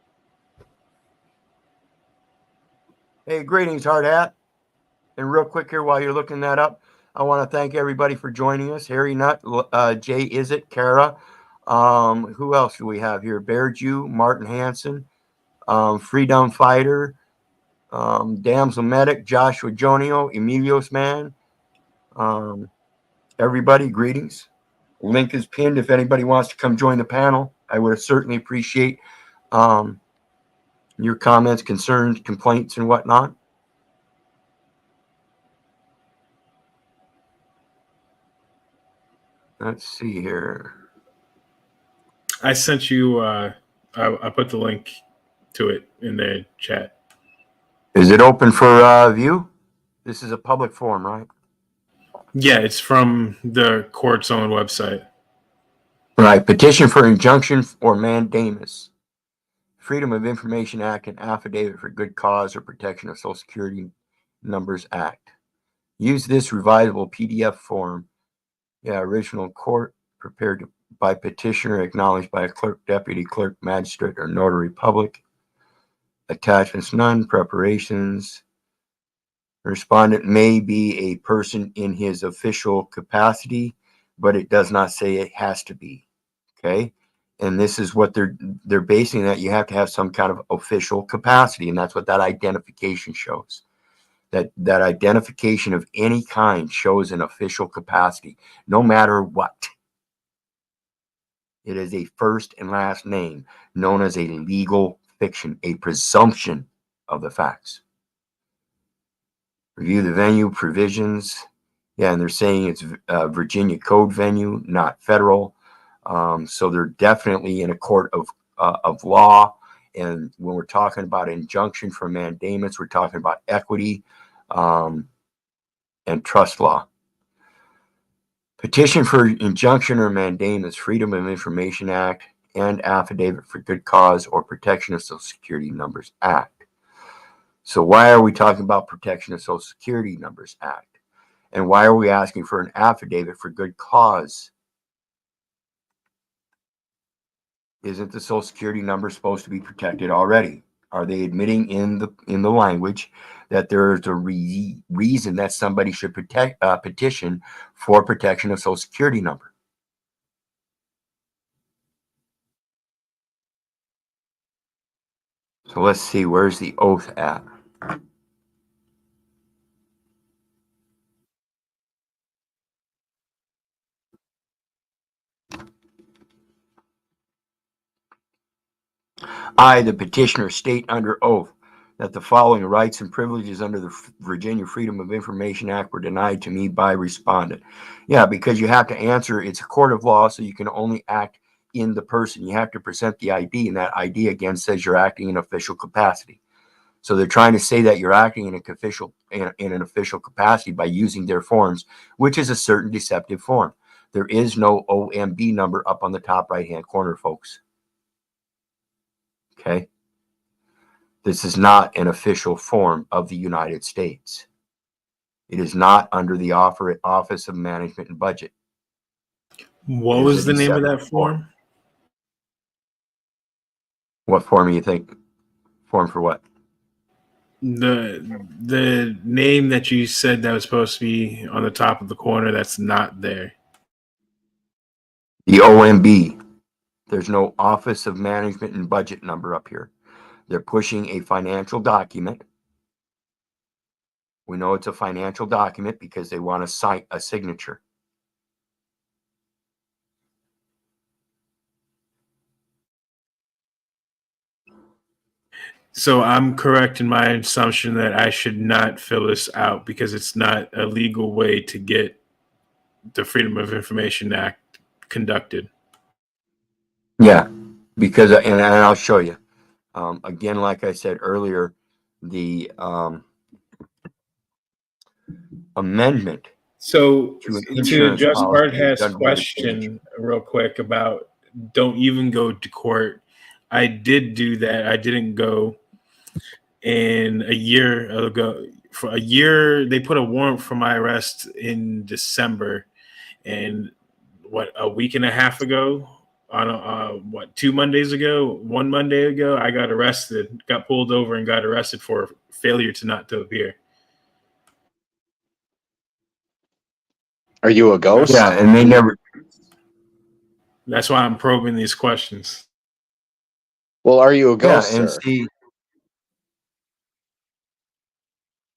Hey, greetings, hard hat. And real quick here, while you're looking that up, I want to thank everybody for joining us. Harry Nutt, Jay Izzet, Kara. Who else do we have here? Bear Jew, Martin Hanson, Freedom Fighter, Damsel Medic, Joshua Jonio, Emilios Man. Everybody, greetings. Link is pinned if anybody wants to come join the panel. I would certainly appreciate your comments, concerns, complaints, and whatnot. Let's see here. I sent you. I put the link to it in the chat. Is it open for view? This is a public forum, right? Yeah, it's from the court's own website. Right. Petition for injunction or mandamus. Freedom of Information Act and Affidavit for Good Cause or Protection of Social Security Numbers Act. Use this revisable PDF form. Yeah, original court prepared by petitioner, acknowledged by a clerk, deputy clerk, magistrate, or notary public. Attachments none. Preparations. The respondent may be a person in his official capacity, but it does not say it has to be. Okay. And this is what they're basing that. You have to have some kind of official capacity, and that's what that identification shows. That identification of any kind shows an official capacity, no matter what. It is a first and last name known as a legal fiction, a presumption of the facts. Review the venue provisions. Yeah, and they're saying it's Virginia code venue, not federal. So they're definitely in a court of law. And when we're talking about injunction for mandamus, we're talking about equity and trust law. Petition for injunction or mandamus, Freedom of Information Act, and Affidavit for Good Cause or Protection of Social Security Numbers Act. So why are we talking about Protection of Social Security Numbers Act? And why are we asking for an affidavit for good cause? Isn't the Social Security number supposed to be protected already? Are they admitting in the language that there's a reason that somebody should petition for protection of Social Security number? So let's see, where's the oath at? I, the petitioner, state under oath that the following rights and privileges under the Virginia Freedom of Information Act were denied to me by respondent. Yeah, because you have to answer, it's a court of law, so you can only act in the person. You have to present the ID, and that ID again says you're acting in official capacity. So they're trying to say that you're acting in an official capacity by using their forms, which is a certain deceptive form. There is no OMB number up on the top right-hand corner, folks. Okay. This is not an official form of the United States. It is not under the Office of Management and Budget. What It is was a the name of separate that form? What form do you think? Form for what? The name that you said that was supposed to be on the top of the corner that's not there. The OMB. There's no Office of Management and Budget number up here. They're pushing a financial document. We know it's a financial document because they want to cite a signature. So I'm correct in my assumption that I should not fill this out because it's not a legal way to get the Freedom of Information Act conducted. Yeah, because, and I'll show you. Again, like I said earlier, the amendment So to an to insurance address policy Bart is has done by the state. question real quick about don't even go to court. I did do that. I didn't go. And a year ago, for a year, they put a warrant for my arrest in December. And what, a week and a half ago, on two Mondays ago, one Monday ago, I got arrested, got pulled over, and got arrested for failure to not to appear. Are you a ghost? Yeah, and they never. That's why I'm probing these questions. Well, are you a Yeah, ghost, and sir? see,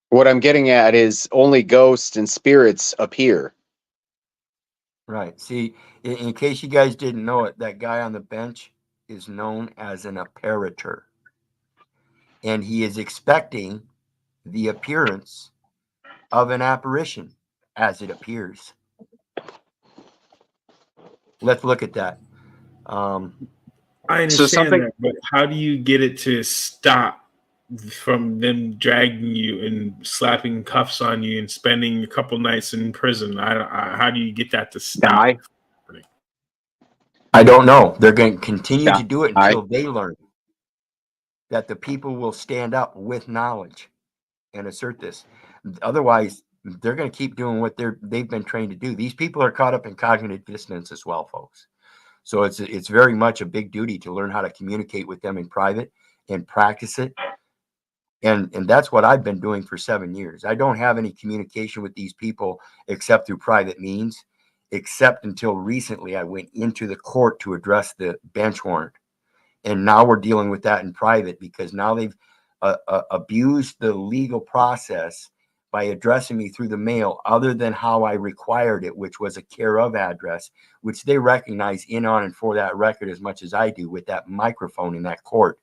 What I'm getting at is only ghosts and spirits appear. right. See, in case you guys didn't know it, that guy on the bench is known as an apparitor, and he is expecting the appearance of an apparition as it appears. Let's look at that. I So understand something- that, but how do you get it to stop from them dragging you and slapping cuffs on you and spending a couple nights in prison? How do you get that to stop? I don't know. They're going to continue Yeah, to do it until they learn that the people will stand up with knowledge and assert this. Otherwise, they're going to keep doing what they've been trained to do. These people are caught up in cognitive dissonance as well, folks. So it's very much a big duty to learn how to communicate with them in private and practice it. And that's what I've been doing for 7 years. I don't have any communication with these people except through private means, except until recently I went into the court to address the bench warrant. And now we're dealing with that in private because now they've abused the legal process by addressing me through the mail other than how I required it, which was a care of address, which they recognize in, on, and for that record as much as I do with that microphone in that court,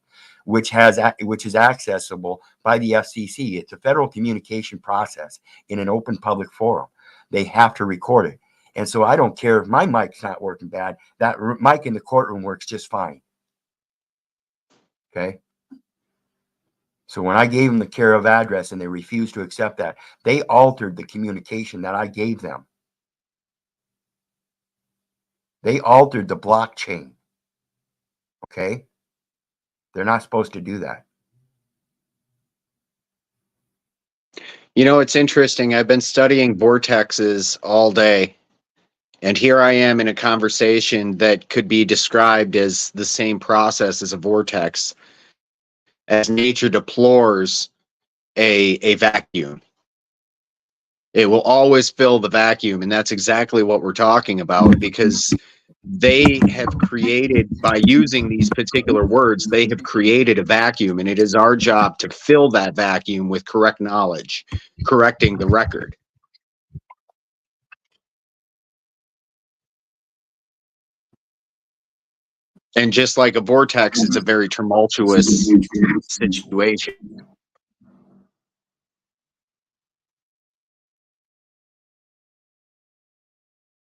which is accessible by the FCC. It's a federal communication process in an open public forum. They have to record it. And so I don't care if my mic's not working bad. That mic in the courtroom works just fine. Okay. So when I gave them the care of address and they refused to accept that, they altered the communication that I gave them. They altered the blockchain. Okay. They're not supposed to do that. You know, it's interesting. I've been studying vortexes all day, and here I am in a conversation that could be described as the same process as a vortex, as nature deplores a vacuum. It will always fill the vacuum, and that's exactly what we're talking about, because they have created, by using these particular words, they have created a vacuum, and it is our job to fill that vacuum with correct knowledge, correcting the record. And just like a vortex, it's a very tumultuous situation.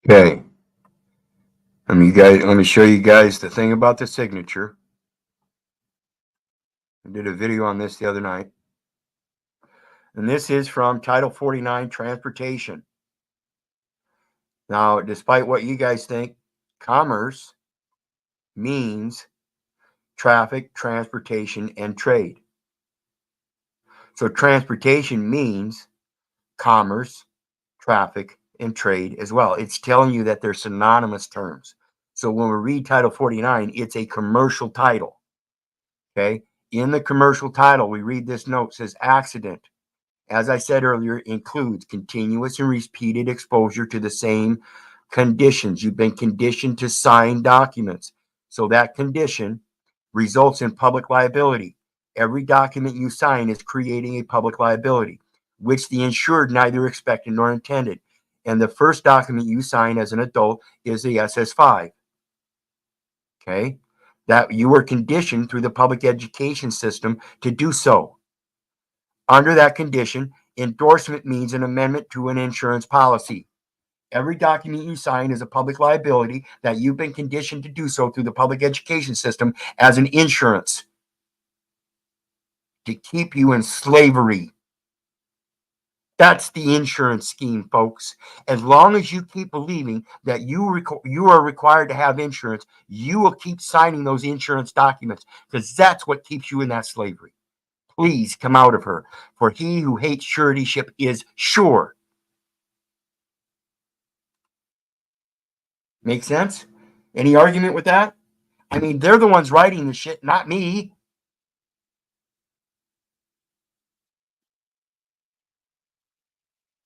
Okay. Let me show you guys the thing about the signature. I did a video on this the other night. And this is from Title 49 Transportation. Now, despite what you guys think, commerce means traffic, transportation, and trade. So transportation means commerce, traffic, and trade as well. It's telling you that they're synonymous terms. So when we read Title 49, it's a commercial title. Okay. In the commercial title, we read this note, says accident, as I said earlier, includes continuous and repeated exposure to the same conditions. You've been conditioned to sign documents. So that condition results in public liability. Every document you sign is creating a public liability, which the insured neither expected nor intended. And the first document you sign as an adult is the SS5. Okay? That you were conditioned through the public education system to do so. Under that condition, endorsement means an amendment to an insurance policy. Every document you sign is a public liability that you've been conditioned to do so through the public education system as an insurance to keep you in slavery. That's the insurance scheme, folks. As long as you keep believing that you are required to have insurance, you will keep signing those insurance documents because that's what keeps you in that slavery. Please come out of her, for he who hates suretyship is sure. Make sense? Any argument with that? I mean, they're the ones writing the shit, not me.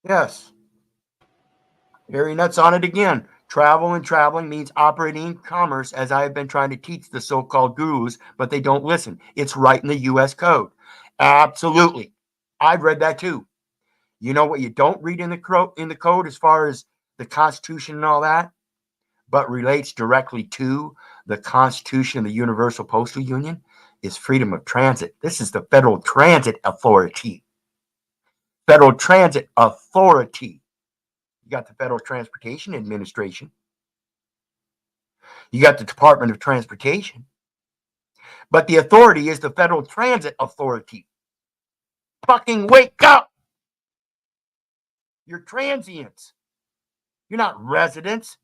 Yes. Harry Nuts on it again. Travel and traveling means operating in commerce, as I have been trying to teach the so-called gurus, but they don't listen. It's right in the U.S. code. Absolutely. I've read that too. You know what you don't read in the code as far as the Constitution and all that, but relates directly to the Constitution of the Universal Postal Union, is freedom of transit. This is the Federal Transit Authority. Federal Transit Authority. You got the Federal Transportation Administration. You got the Department of Transportation. But the authority is the Federal Transit Authority. Fucking wake up! You're transients. You're not residents.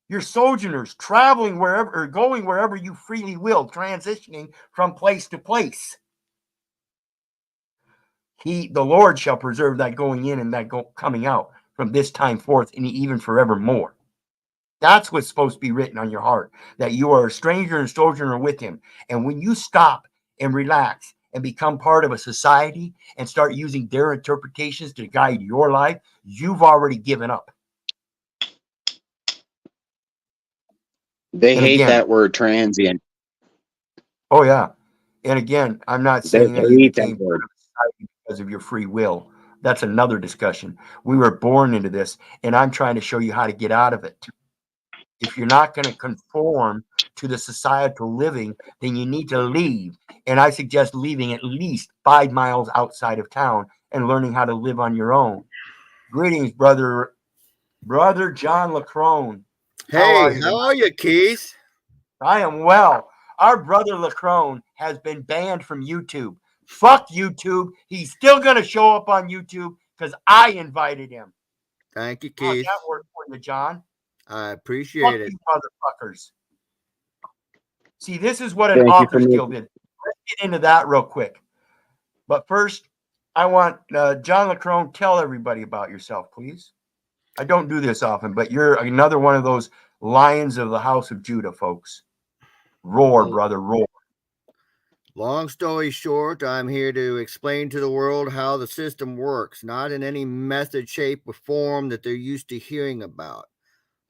You're sojourners traveling wherever or going wherever you freely will, transitioning from place to place. The Lord shall preserve that going in and that coming out from this time forth and even forevermore. That's what's supposed to be written on your heart, that you are a stranger and sojourner with him. And when you stop and relax and become part of a society and start using their interpretations to guide your life, you've already given up. They And hate again, that word transient. oh yeah. And again, I'm not They saying that you hate that became part word. of society because of your free will. That's another discussion. We were born into this, and I'm trying to show you how to get out of it. If you're not going to conform to the societal living, then you need to leave. And I suggest leaving at least 5 miles outside of town and learning how to live on your own. Greetings, brother John LaCrone. How are Hey, you how tonight? are you, Keith? I am well. Our brother LaCrone has been banned from YouTube. Fuck YouTube. He's still going to show up on YouTube because I invited him. Thank you, How's Keith. that work for you, John? I Fuck appreciate it. you motherfuckers. See, this is what an Thank you for author's guild is. Let's get into that real quick. But first, I want John LaCrone, tell everybody about yourself, please. I don't do this often, but you're another one of those lions of the house of Judah, folks. Roar, Well, brother, roar. long story short, I'm here to explain to the world how the system works, not in any method, shape, or form that they're used to hearing about.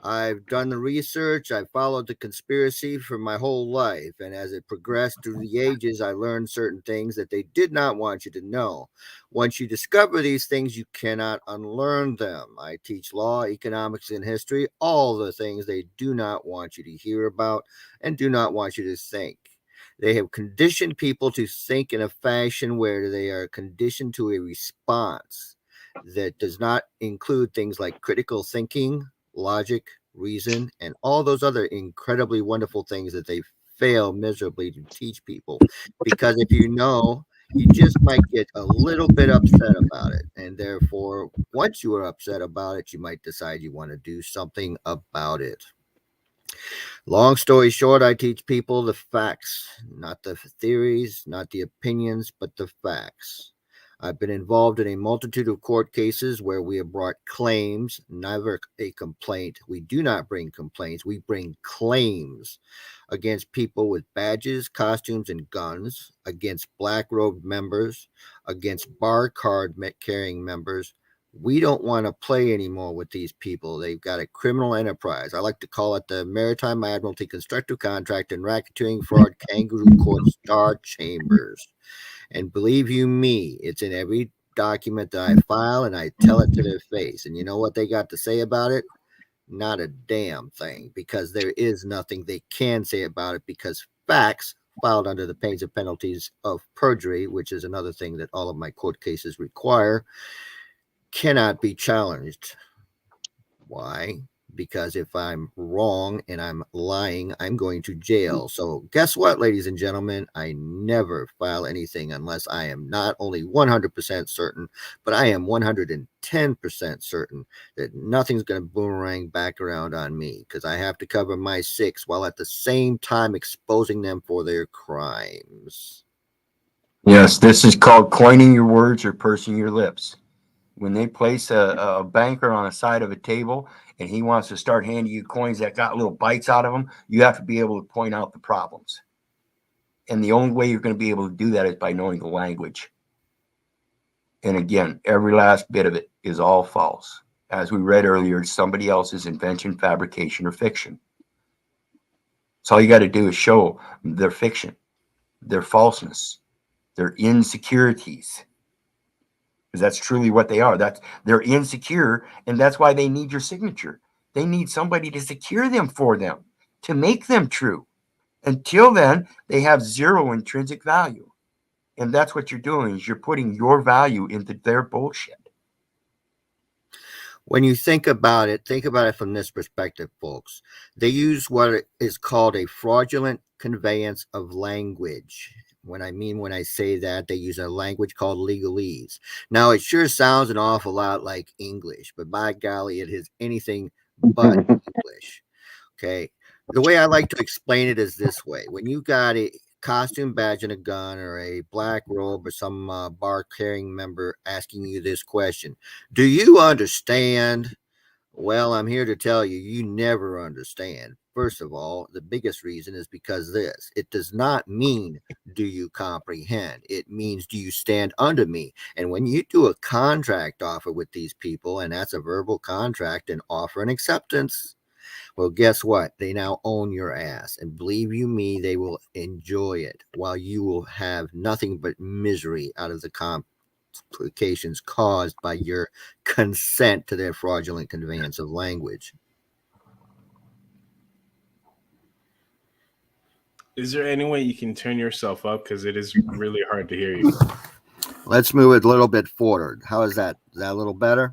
I've done the research, I've followed the conspiracy for my whole life, and as it progressed through the ages, I learned certain things that they did not want you to know. Once you discover these things, you cannot unlearn them. I teach law, economics, and history, all the things they do not want you to hear about and do not want you to think. They have conditioned people to think in a fashion where they are conditioned to a response that does not include things like critical thinking, logic, reason, and all those other incredibly wonderful things that they fail miserably to teach people. Because if you know, you just might get a little bit upset about it. And therefore, once you are upset about it, you might decide you want to do something about it. Long story short, I teach people the facts, not the theories, not the opinions, but the facts. I've been involved in a multitude of court cases where we have brought claims, never a complaint. We do not bring complaints. We bring claims against people with badges, costumes, and guns, against black robed members, against bar card carrying members. We don't want to play anymore with these people. They've got a criminal enterprise. I like to call it the Maritime Admiralty Constructive Contract and Racketeering Fraud Kangaroo Court Star Chambers. And believe you me, it's in every document that I file, and I tell it to their face. And you know what they got to say about it? Not a damn thing, because there is nothing they can say about it, because facts filed under the pains and penalties of perjury, which is another thing that all of my court cases require, cannot be challenged. Why? Because if I'm wrong and I'm lying, I'm going to jail. So guess what, ladies and gentlemen? I never file anything unless I am not only 100% certain, but I am 110% certain that nothing's going to boomerang back around on me, because I have to cover my 6 while at the same time exposing them for their crimes. Yes, this is called coining your words or pursing your lips. When they place a banker on the side of a table and he wants to start handing you coins that got little bites out of them, you have to be able to point out the problems. And the only way you're going to be able to do that is by knowing the language. And again, every last bit of it is all false. As we read earlier, it's somebody else's invention, fabrication, or fiction. So all you got to do is show their fiction, their falseness, their insecurities. Because that's truly what they are. They're insecure, and that's why they need your signature. They need somebody to secure them for them, to make them true. Until then, they have zero intrinsic value. And that's what you're doing, is you're putting your value into their bullshit. When you think about it from this perspective, folks. They use what is called a fraudulent conveyance of language. When I say that, they use a language called legalese. Now, it sure sounds an awful lot like English, but by golly, it is anything but English. Okay. The way I like to explain it is this way. When you got a costume badge and a gun, or a black robe, or some bar carrying member asking you this question, do you understand? Well, I'm here to tell you, you never understand. First of all, the biggest reason is because it does not mean, do you comprehend? It means, do you stand under me? And when you do a contract offer with these people, and that's a verbal contract, and offer and acceptance, well, guess what? They now own your ass. And believe you me, they will enjoy it, while you will have nothing but misery out of the complications caused by your consent to their fraudulent conveyance of language. Is there any way you can turn yourself up? Because it is really hard to hear you. Let's move it a little bit forward. How is that? Is that a little better?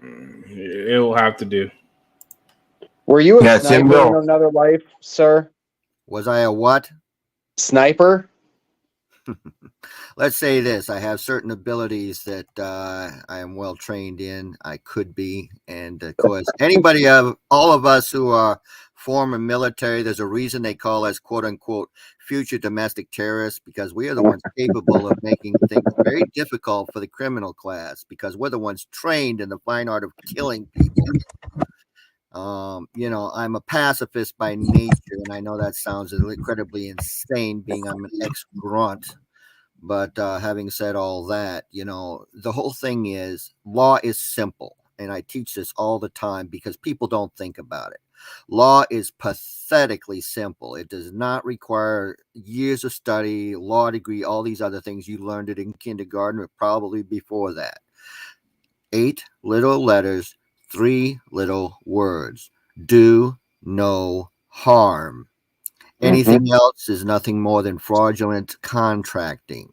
It will have to do. Were you a Yes, it sniper will. in another life, sir? Was I a what? Sniper? Let's say this. I have certain abilities that I am well trained in. I could be. And of course, all of us who are former military, there's a reason they call us, quote unquote, future domestic terrorists, because we are the ones capable of making things very difficult for the criminal class, because we're the ones trained in the fine art of killing people. I'm a pacifist by nature, and I know that sounds incredibly insane, being I'm an ex-grunt. But having said all that, the whole thing is, law is simple. And I teach this all the time because people don't think about it. Law is pathetically simple. It does not require years of study, law degree, all these other things. You learned it in kindergarten or probably before that. 8 little letters, 3 little words. Do no harm. Anything else is nothing more than fraudulent contracting.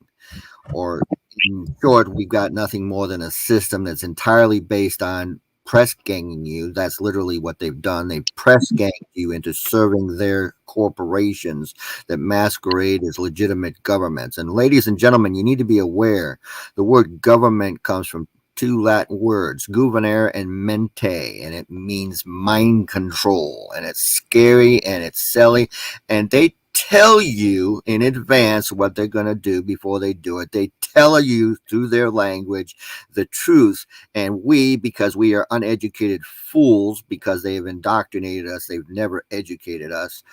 Or in short, we've got nothing more than a system that's entirely based on press ganging you. That's literally what they've done. They've press ganged you into serving their corporations that masquerade as legitimate governments. And ladies and gentlemen, you need to be aware the word government comes from 2 Latin words, gouvernere and mente, and it means mind control, and it's scary and it's silly, and they tell you in advance what they're going to do before they do it. They tell you through their language the truth. And we, because we are uneducated fools, because they have indoctrinated us, they've never educated us,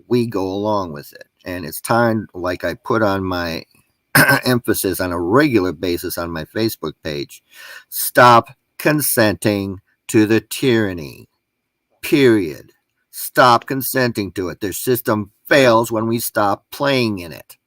we go along with it. And it's time, like I put on my emphasis on a regular basis on my Facebook page, stop consenting to the tyranny. Period. Stop consenting to it. Their system fails when we stop playing in it.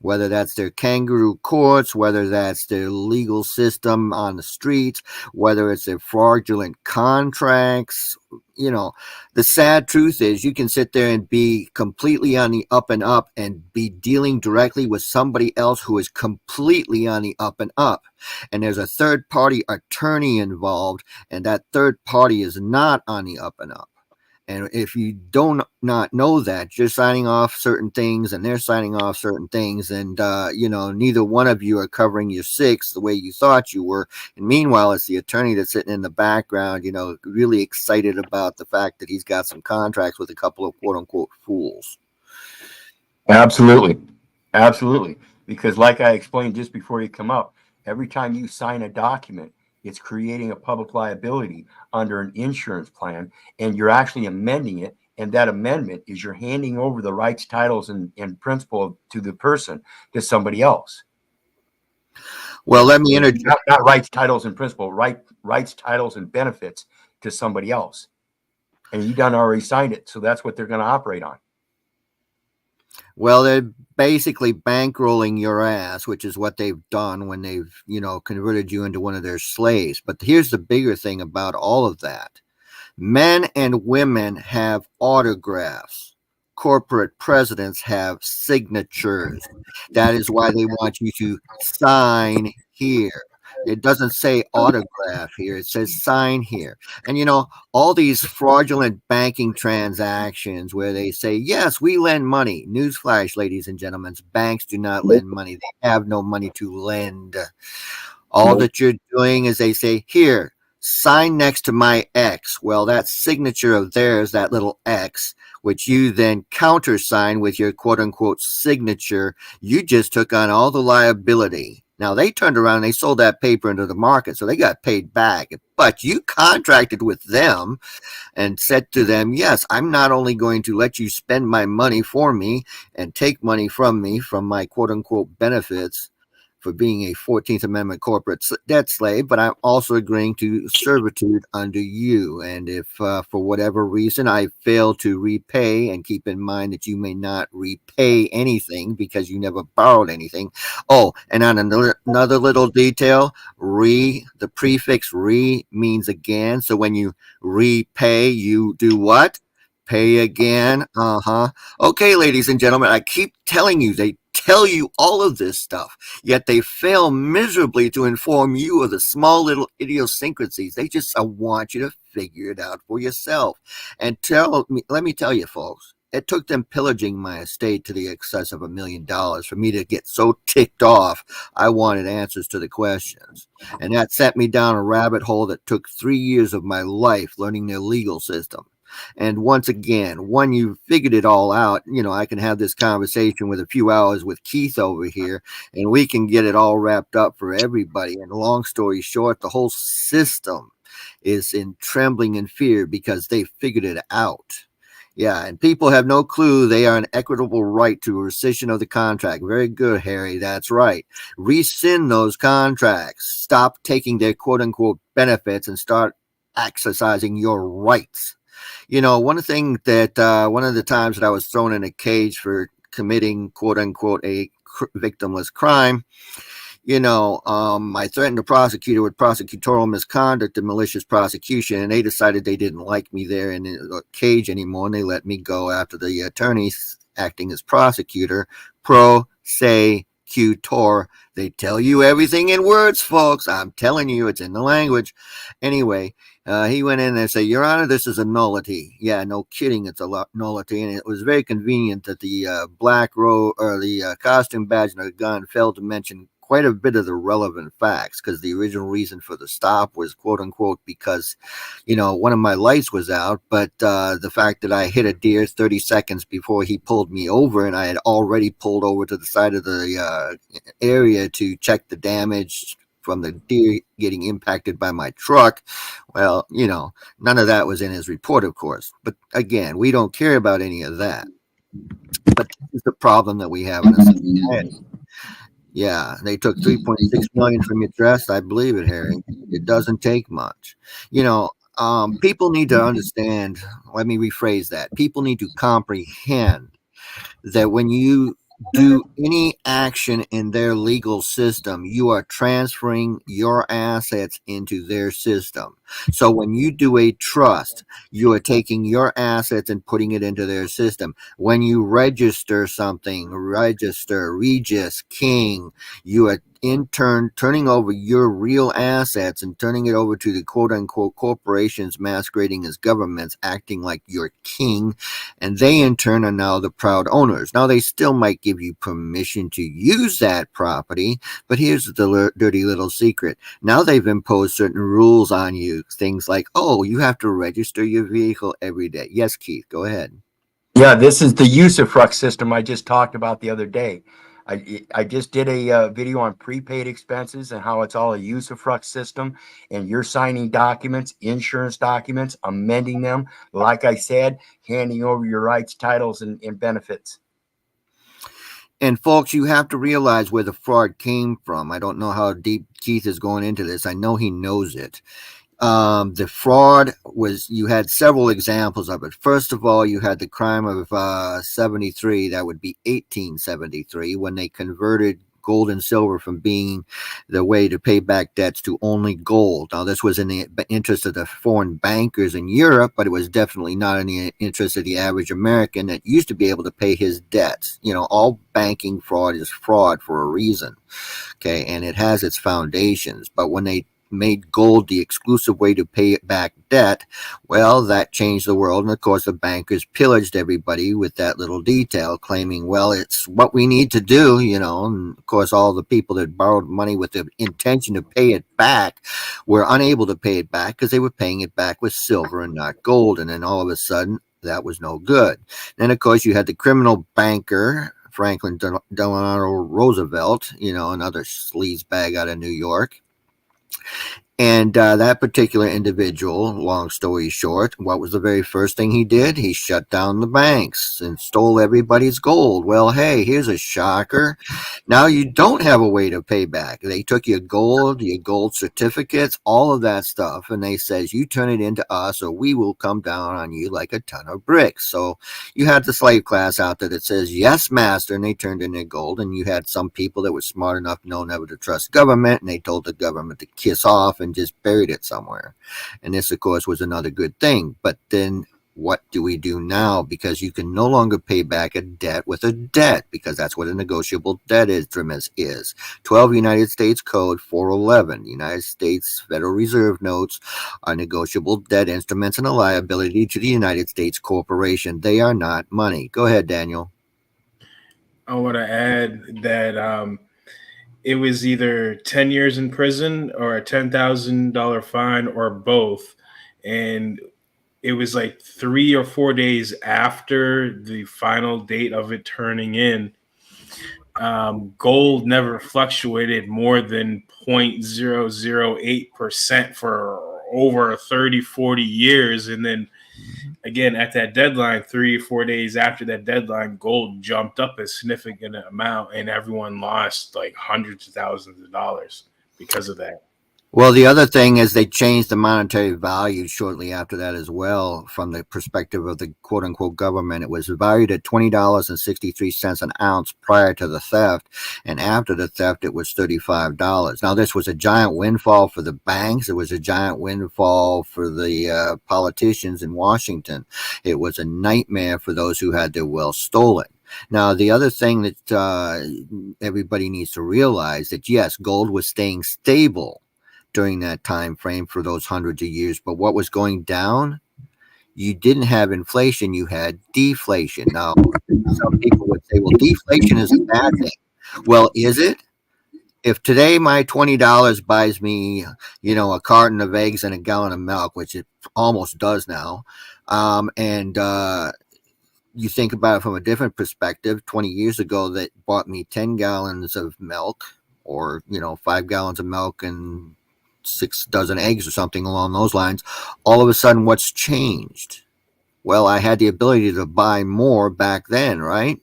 Whether that's their kangaroo courts, whether that's their legal system on the streets, whether it's their fraudulent contracts. You know, the sad truth is you can sit there and be completely on the up and up and be dealing directly with somebody else who is completely on the up and up. And there's a third party attorney involved, and that third party is not on the up and up. And if you don't not know that, you're signing off certain things and they're signing off certain things. And, neither one of you are covering your six the way you thought you were. And meanwhile, it's the attorney that's sitting in the background, really excited about the fact that he's got some contracts with a couple of quote unquote fools. Absolutely. Absolutely. Because like I explained just before you come up, every time you sign a document, it's creating a public liability under an insurance plan, and you're actually amending it. And that amendment is you're handing over the rights, titles, and principle to the person to somebody else. Well, let me interject. Not rights, titles, and principle, rights, titles, and benefits to somebody else. And you done already signed it. So that's what they're going to operate on. Well, they're basically bankrolling your ass, which is what they've done when they've, converted you into one of their slaves. But here's the bigger thing about all of that. Men and women have autographs. Corporate presidents have signatures. That is why they want you to sign here. It doesn't say autograph here. It says sign here. And, all these fraudulent banking transactions where they say, yes, we lend money. Newsflash, ladies and gentlemen, banks do not lend money. They have no money to lend. All that you're doing is they say, here, sign next to my X. Well, that signature of theirs, that little X, which you then countersign with your quote unquote signature, you just took on all the liability. Now, they turned around and they sold that paper into the market, so they got paid back. But you contracted with them and said to them, yes, I'm not only going to let you spend my money for me and take money from me from my quote unquote benefits for being a 14th Amendment corporate debt slave, but I'm also agreeing to servitude under you. And if for whatever reason I fail to repay, and keep in mind that you may not repay anything because you never borrowed anything. Oh, and on another little detail, the prefix re means again. So when you repay, you do what? Pay again. Okay, ladies and gentlemen, I keep telling you, they tell you all of this stuff, yet they fail miserably to inform you of the small little idiosyncrasies. They just want you to figure it out for yourself. And let me tell you, folks, it took them pillaging my estate to the excess of $1 million for me to get so ticked off I wanted answers to the questions. And that sent me down a rabbit hole that took 3 years of my life learning their legal system. And once again, when you figured it all out, I can have this conversation with a few hours with Keith over here, and we can get it all wrapped up for everybody. And long story short, the whole system is in trembling and fear because they figured it out. Yeah, and people have no clue they are an equitable right to a rescission of the contract. Very good, Harry. That's right. Rescind those contracts. Stop taking their quote-unquote benefits and start exercising your rights. One of the times that I was thrown in a cage for committing quote unquote a victimless crime, I threatened the prosecutor with prosecutorial misconduct and malicious prosecution, and they decided they didn't like me there in the cage anymore, and they let me go after the attorney acting as prosecutor, prosecutor. They tell you everything in words, folks. I'm telling you, it's in the language. Anyway, he went in and said, Your Honor, this is a nullity. Yeah, no kidding, it's a nullity. And it was very convenient that the black robe or the costume badge and the gun failed to mention quite a bit of the relevant facts, because the original reason for the stop was quote unquote because, one of my lights was out, but the fact that I hit a deer 30 seconds before he pulled me over, and I had already pulled over to the side of the area to check the damage from the deer getting impacted by my truck. Well, none of that was in his report, of course. But again, we don't care about any of that. But this is the problem that we have in a society. Yeah, they took 3.6 million from your dress. I believe it, Harry. It doesn't take much. People need to understand. Let me rephrase that. People need to comprehend that when you do any action in their legal system, you are transferring your assets into their system. So when you do a trust, you are taking your assets and putting it into their system. When you register something, Regis, King, you are in turn turning over your real assets and turning it over to the quote unquote corporations masquerading as governments, acting like your king, and they in turn are now the proud owners. Now they still might give you permission to use that property, but here's the dirty little secret. Now they've imposed certain rules on you, things like, oh, you have to register your vehicle every day. Yes, Keith, go ahead. Yeah, this is the usufruct system I just talked about the other day. I just did a video on prepaid expenses and how it's all a usufruct system, and you're signing documents, insurance documents, amending them, like I said, handing over your rights, titles, and benefits. And folks, you have to realize where the fraud came from. I don't know how deep Keith is going into this. I know he knows it. The fraud was, you had several examples of it. First of all, you had the crime of 73, that would be 1873, when they converted gold and silver from being the way to pay back debts to only gold. Now, this was in the interest of the foreign bankers in Europe, but it was definitely not in the interest of the average American that used to be able to pay his debts. All banking fraud is fraud for a reason, okay, and it has its foundations. But when they made gold the exclusive way to pay back debt, well, that changed the world. And of course, the bankers pillaged everybody with that little detail, claiming, well, it's what we need to do, and of course, all the people that borrowed money with the intention to pay it back were unable to pay it back because they were paying it back with silver and not gold. And then all of a sudden, that was no good. Then, of course, you had the criminal banker, Franklin Delano Roosevelt, another sleazebag out of New York. And that particular individual, long story short, what was the very first thing he did? He shut down the banks and stole everybody's gold. Well, hey, here's a shocker. Now you don't have a way to pay back. They took your gold certificates, all of that stuff, and they says, you turn it into us or we will come down on you like a ton of bricks. So you had the slave class out there that says, yes, master, and they turned in their gold. And you had some people that were smart enough to know never to trust government, and they told the government to kiss off and just buried it somewhere. And this, of course, was another good thing. But then what do we do now? Because you can no longer pay back a debt with a debt, because that's what a negotiable debt instrument is. 12 United States Code 411, United States Federal Reserve notes are negotiable debt instruments and a liability to the United States corporation. They are not money. Go ahead, Daniel. I want to add that it was either 10 years in prison or a $10,000 fine or both. And it was like 3 or 4 days after the final date of it turning in. Gold never fluctuated more than 0.008% for over 30, 40 years. And then again, at that deadline, 3 or 4 days after that deadline, gold jumped up a significant amount, and everyone lost like hundreds of thousands of dollars because of that. Well, the other thing is they changed the monetary value shortly after that as well. From the perspective of the quote unquote government, it was valued at $20.63 an ounce prior to the theft. And after the theft, it was $35. Now, this was a giant windfall for the banks. It was a giant windfall for the politicians in Washington. It was a nightmare for those who had their wealth stolen. Now, the other thing that everybody needs to realize that, yes, gold was staying stable during that time frame for those hundreds of years. But what was going down? You didn't have inflation, you had deflation. Now, some people would say, well, deflation is a bad thing. Well, is it? if today my $20 buys me, a carton of eggs and a gallon of milk, which it almost does now, and you think about it from a different perspective, 20 years ago that bought me 10 gallons of milk, or 5 gallons of milk and 6 dozen eggs or something along those lines. All of a sudden, what's changed? Well, I had the ability to buy more back then, right?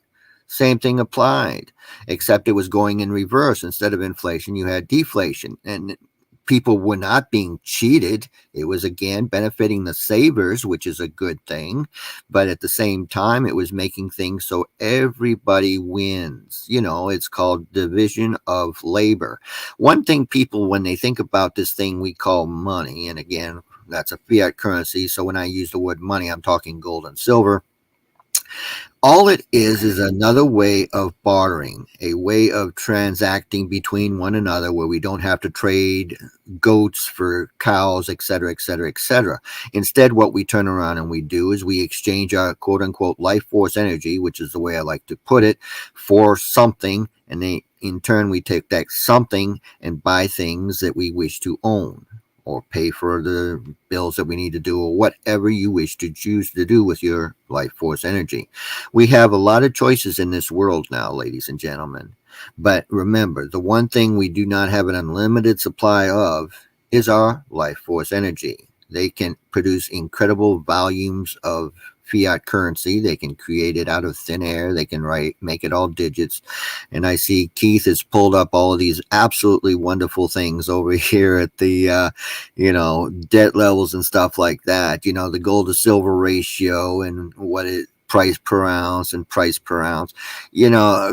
Same thing applied, except it was going in reverse. Instead of inflation, you had deflation, and people were not being cheated. It was, again, benefiting the savers, which is a good thing. But at the same time, it was making things so everybody wins. It's called division of labor. One thing people, when they think about this thing we call money, and again, that's a fiat currency. So when I use the word money, I'm talking gold and silver. All it is another way of bartering, a way of transacting between one another where we don't have to trade goats for cows, et cetera, et cetera, et cetera. Instead, what we turn around and we do is we exchange our quote unquote life force energy, which is the way I like to put it, for something. And then in turn, we take that something and buy things that we wish to own, or pay for the bills that we need to do, or whatever you wish to choose to do with your life force energy. We have a lot of choices in this world now, ladies and gentlemen. But remember, the one thing we do not have an unlimited supply of is our life force energy. They can produce incredible volumes of fiat currency. They can create it out of thin air. They can make it all digits. And I see Keith has pulled up all of these absolutely wonderful things over here at the, debt levels and stuff like that. The gold to silver ratio and what it price per ounce and price per ounce,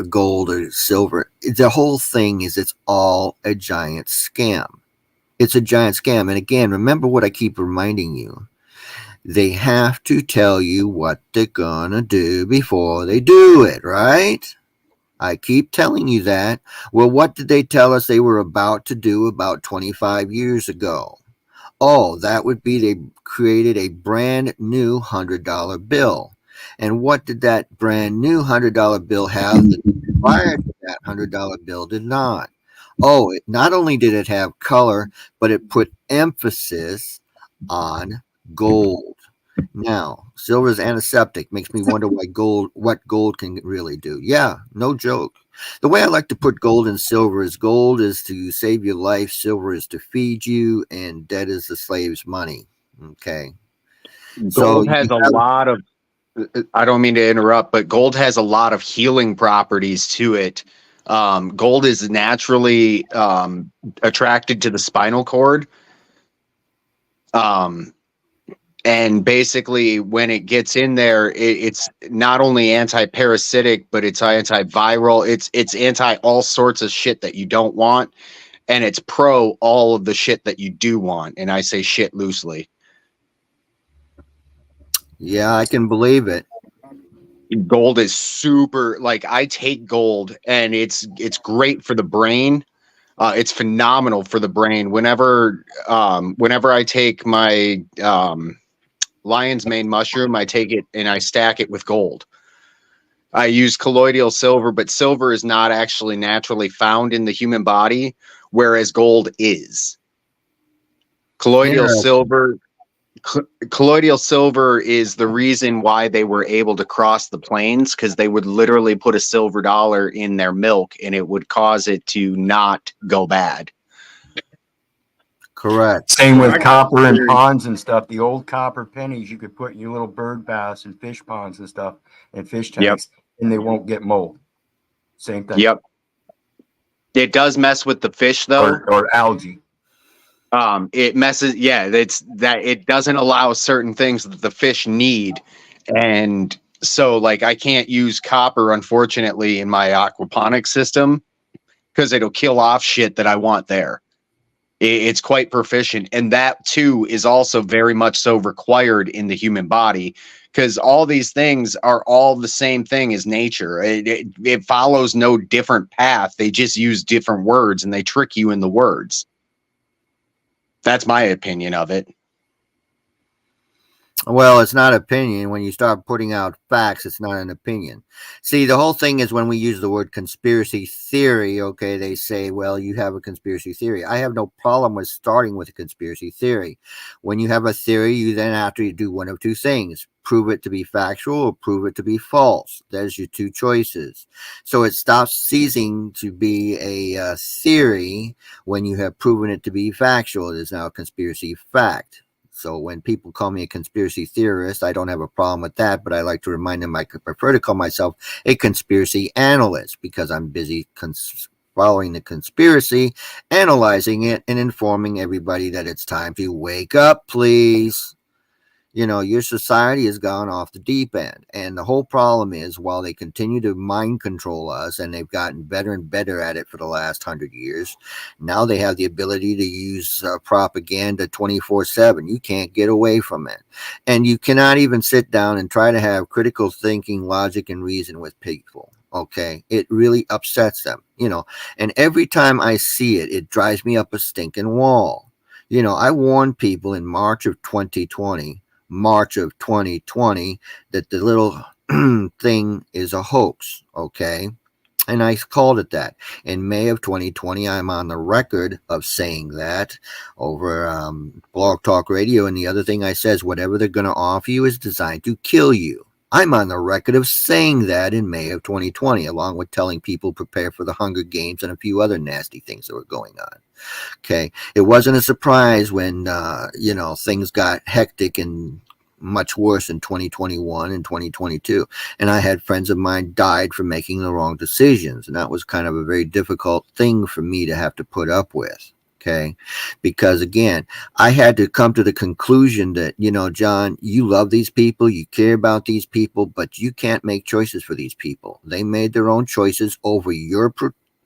gold or silver. The whole thing is it's all a giant scam. It's a giant scam. And again, remember what I keep reminding you. They have to tell you what they're gonna do before they do it, right? I keep telling you that. Well, what did they tell us they were about to do about 25 years ago? Oh, that would be they created a brand new $100 bill. And what did that brand new $100 bill have that prior to that $100 bill did not? Oh, not only did it have color, but it put emphasis on gold. Now, silver is antiseptic. Makes me wonder what gold can really do. Yeah, no joke. The way I like to put gold and silver is gold is to save your life, silver is to feed you, and debt is the slave's money. Okay. Gold has a lot of, I don't mean to interrupt, but gold has a lot of healing properties to it. Gold is naturally attracted to the spinal cord. And basically, when it gets in there, it's not only anti-parasitic, but it's antiviral. It's anti all sorts of shit that you don't want, and it's pro all of the shit that you do want. And I say shit loosely. Yeah, I can believe it. Gold is super. Like, I take gold, and it's great for the brain. It's phenomenal for the brain. Whenever I take my lion's mane mushroom, I take it and I stack it with gold. I use colloidal silver, but silver is not actually naturally found in the human body, whereas gold is. Colloidal silver is the reason why they were able to cross the plains, because they would literally put a silver dollar in their milk and it would cause it to not go bad. Correct. Same with copper and ponds and stuff. The old copper pennies you could put in your little bird baths and fish ponds and stuff and fish tanks, and they won't get mold. Same thing. Yep. It does mess with the fish though. Or algae. It messes. Yeah, it doesn't allow certain things that the fish need, and so like I can't use copper, unfortunately, in my aquaponics system because it'll kill off shit that I want there. It's quite proficient, and that too is also very much so required in the human body, because all these things are all the same thing as nature. It follows no different path. They just use different words and they trick you in the words. That's my opinion of it. Well, it's not opinion. When you start putting out facts, it's not an opinion. See, the whole thing is when we use the word conspiracy theory, okay, they say, well, you have a conspiracy theory. I have no problem with starting with a conspiracy theory. When you have a theory, you then have to do one of two things: prove it to be factual or prove it to be false. There's your two choices. So it stops ceasing to be a theory when you have proven it to be factual. It is now a conspiracy fact. So when people call me a conspiracy theorist, I don't have a problem with that, but I like to remind them I could prefer to call myself a conspiracy analyst because I'm busy following the conspiracy, analyzing it, and informing everybody that it's time to wake up, please. You know, your society has gone off the deep end. And the whole problem is, while they continue to mind control us, and they've gotten better and better at it for the last 100 years, now they have the ability to use propaganda 24/7. You can't get away from it. And you cannot even sit down and try to have critical thinking, logic, and reason with people. Okay. It really upsets them, you know. And every time I see it, it drives me up a stinking wall. You know, I warned people in March of 2020 that the little thing is a hoax, okay? And I called it that. In May of 2020, I'm on the record of saying that over Blog Talk Radio. And the other thing I said is whatever they're going to offer you is designed to kill you. I'm on the record of saying that in May of 2020, along with telling people prepare for the Hunger Games and a few other nasty things that were going on. Okay. It wasn't a surprise when, you know, things got hectic and much worse in 2021 and 2022. And I had friends of mine died for making the wrong decisions. And that was kind of a very difficult thing for me to have to put up with. Okay. Because again, I had to come to the conclusion that, you know, John, you love these people, you care about these people, but you can't make choices for these people. They made their own choices over your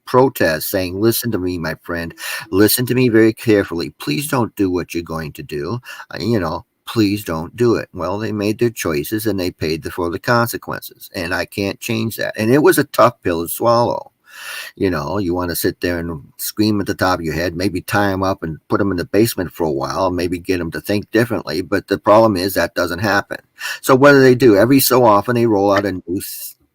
protest, saying, listen to me, my friend, listen to me very carefully. Please don't do what you're going to do. You know, please don't do it. Well, they made their choices and they paid for the consequences. And I can't change that. And it was a tough pill to swallow. You know, you want to sit there and scream at the top of your head, maybe tie them up and put them in the basement for a while, maybe get them to think differently. But the problem is that doesn't happen. So what do? Every so often they roll out a new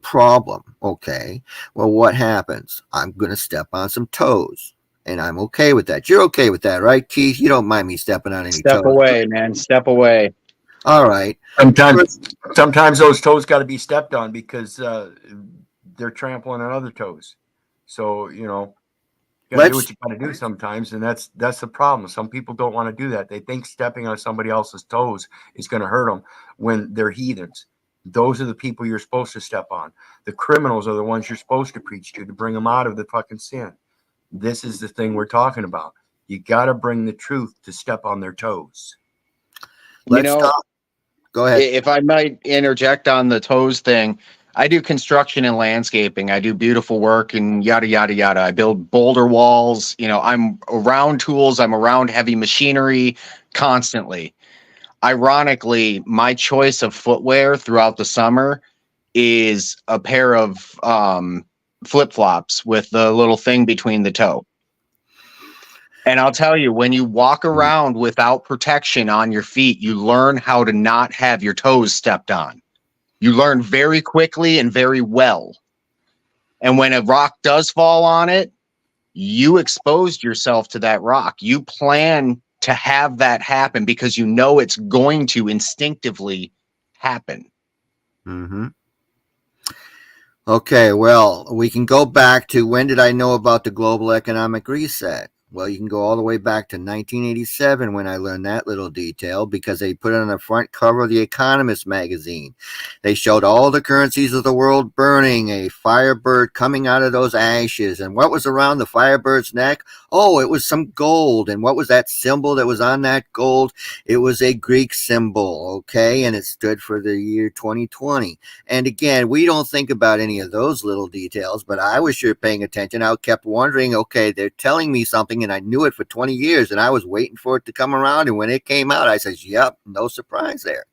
problem. Okay. Well, what happens? I'm going to step on some toes. And I'm okay with that. You're okay with that, right, Keith? You don't mind me stepping on any Step toes. away, man. Step away. All right. Sometimes those toes got to be stepped on because they're trampling on other toes. So, you know, you got to do what you got to do sometimes. And that's the problem. Some people don't want to do that. They think stepping on somebody else's toes is going to hurt them when they're heathens. Those are the people you're supposed to step on. The criminals are the ones you're supposed to preach to bring them out of the fucking sin. This is the thing we're talking about. You got to bring the truth to step on their toes. Let's stop. Go ahead. If I might interject on the toes thing, I do construction and landscaping. I do beautiful work and yada, yada, yada. I build boulder walls. You know, I'm around tools. I'm around heavy machinery constantly. Ironically, my choice of footwear throughout the summer is a pair of flip-flops with the little thing between the toe. And I'll tell you, when you walk around without protection on your feet, you learn how to not have your toes stepped on. You learn very quickly and very well. And when a rock does fall on it, you exposed yourself to that rock. You plan to have that happen because you know it's going to instinctively happen. Mm-hmm. Okay, well, we can go back to when did I know about the global economic reset? Well, you can go all the way back to 1987 when I learned that little detail because they put it on the front cover of the Economist magazine. They showed all the currencies of the world burning, a firebird coming out of those ashes. And what was around the firebird's neck? Oh, it was some gold. And what was that symbol that was on that gold? It was a Greek symbol, okay? And it stood for the year 2020. And again, we don't think about any of those little details, but I was sure paying attention. I kept wondering, okay, they're telling me something, and I knew it for 20 years, and I was waiting for it to come around. And when it came out, I said, yep, no surprise there.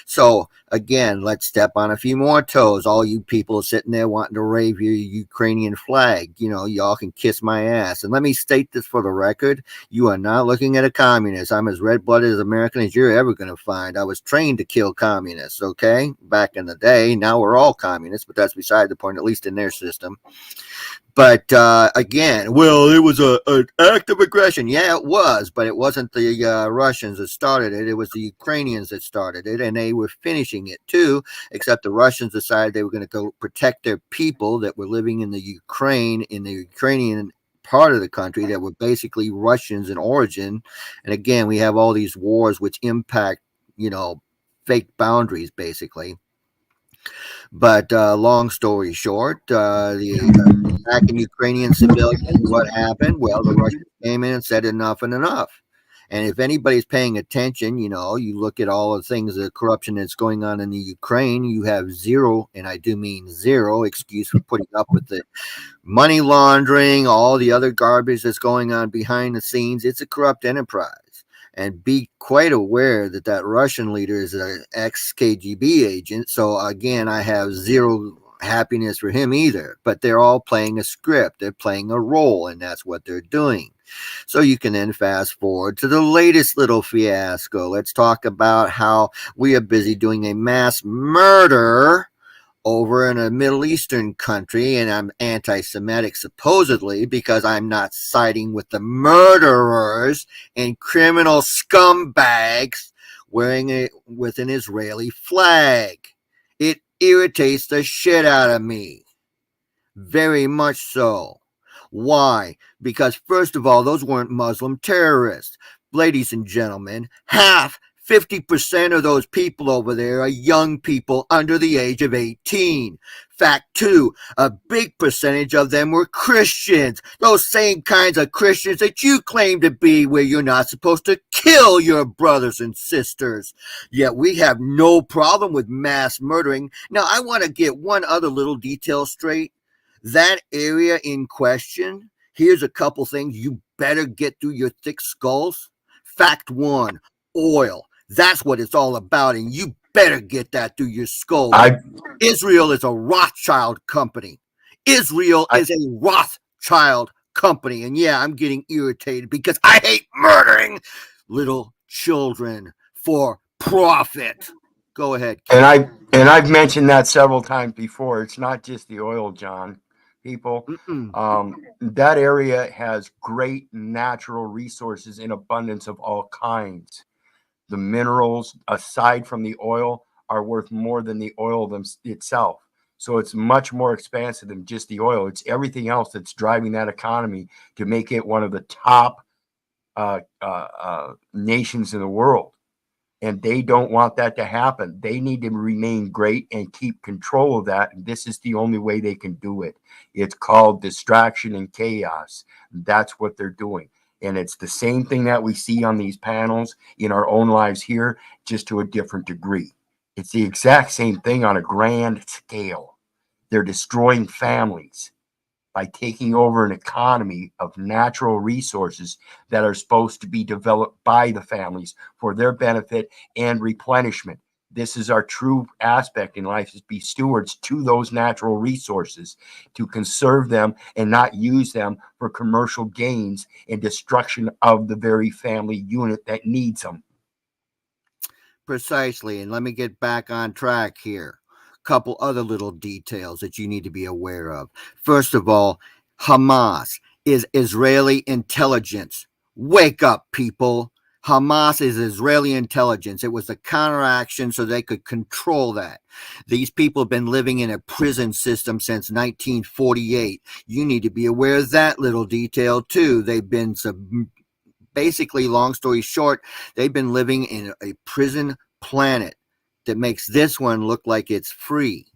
So Again, let's step on a few more toes. All you people sitting there wanting to wave your Ukrainian flag, y'all can kiss my ass. And let me state this for the record. You are not looking at a communist. I'm as red-blooded as American as you're ever going to find. I was trained to kill communists, okay? Back in the day. Now we're all communists, but that's beside the point, at least in their system. But again, well, it was an act of aggression. Yeah, it was, but it wasn't the Russians that started it. It was the Ukrainians that started it, and they were finishing it too, except the Russians decided they were going to go protect their people that were living in the Ukrainian part of the country that were basically Russians in origin. And again, we have all these wars which impact, fake boundaries, basically. But long story short, the attack in Ukrainian civilians, what happened? Well, the Russians came in and said enough and enough. And if anybody's paying attention, you look at all the things, the corruption that's going on in the Ukraine, you have zero, and I do mean zero, excuse for putting up with the money laundering, all the other garbage that's going on behind the scenes. It's a corrupt enterprise. And be quite aware that Russian leader is an ex-KGB agent. So again, I have zero happiness for him either. But they're all playing a script. They're playing a role, and that's what they're doing. So you can then fast forward to the latest little fiasco. Let's talk about how we are busy doing a mass murder over in a Middle Eastern country, and I'm anti-Semitic supposedly because I'm not siding with the murderers and criminal scumbags wearing it with an Israeli flag. It irritates the shit out of me. Very much so. Why? Because first of all, those weren't Muslim terrorists. Ladies and gentlemen, 50% of those people over there are young people under the age of 18. Fact 2, a big percentage of them were Christians. Those same kinds of Christians that you claim to be, where you're not supposed to kill your brothers and sisters. Yet we have no problem with mass murdering. Now, I want to get one other little detail straight. That area in question, here's a couple things you better get through your thick skulls. Fact 1, oil. That's what it's all about, and you better get that through your skull. Israel is a Rothschild company. Israel is a Rothschild company. And yeah, I'm getting irritated because I hate murdering little children for profit. Go ahead, Ken. And I've mentioned that several times before. It's not just the oil, John. People, that area has great natural resources in abundance of all kinds. The minerals, aside from the oil, are worth more than the oil itself. So it's much more expansive than just the oil. It's everything else that's driving that economy to make it one of the top nations in the world. And they don't want that to happen. They need to remain great and keep control of that. And this is the only way they can do it. It's called distraction and chaos. That's what they're doing. And it's the same thing that we see on these panels in our own lives here, just to a different degree. It's the exact same thing on a grand scale. They're destroying families by taking over an economy of natural resources that are supposed to be developed by the families for their benefit and replenishment. This is our true aspect in life, is be stewards to those natural resources, to conserve them and not use them for commercial gains and destruction of the very family unit that needs them. Precisely. And let me get back on track here. Couple other little details that you need to be aware of. First of all, Hamas is Israeli intelligence. Wake up, people. Hamas is Israeli intelligence. It was a counteraction so they could control that. These people have been living in a prison system since 1948. You need to be aware of that little detail too. They've been basically, long story short, they've been living in a prison planet that makes this one look like it's free.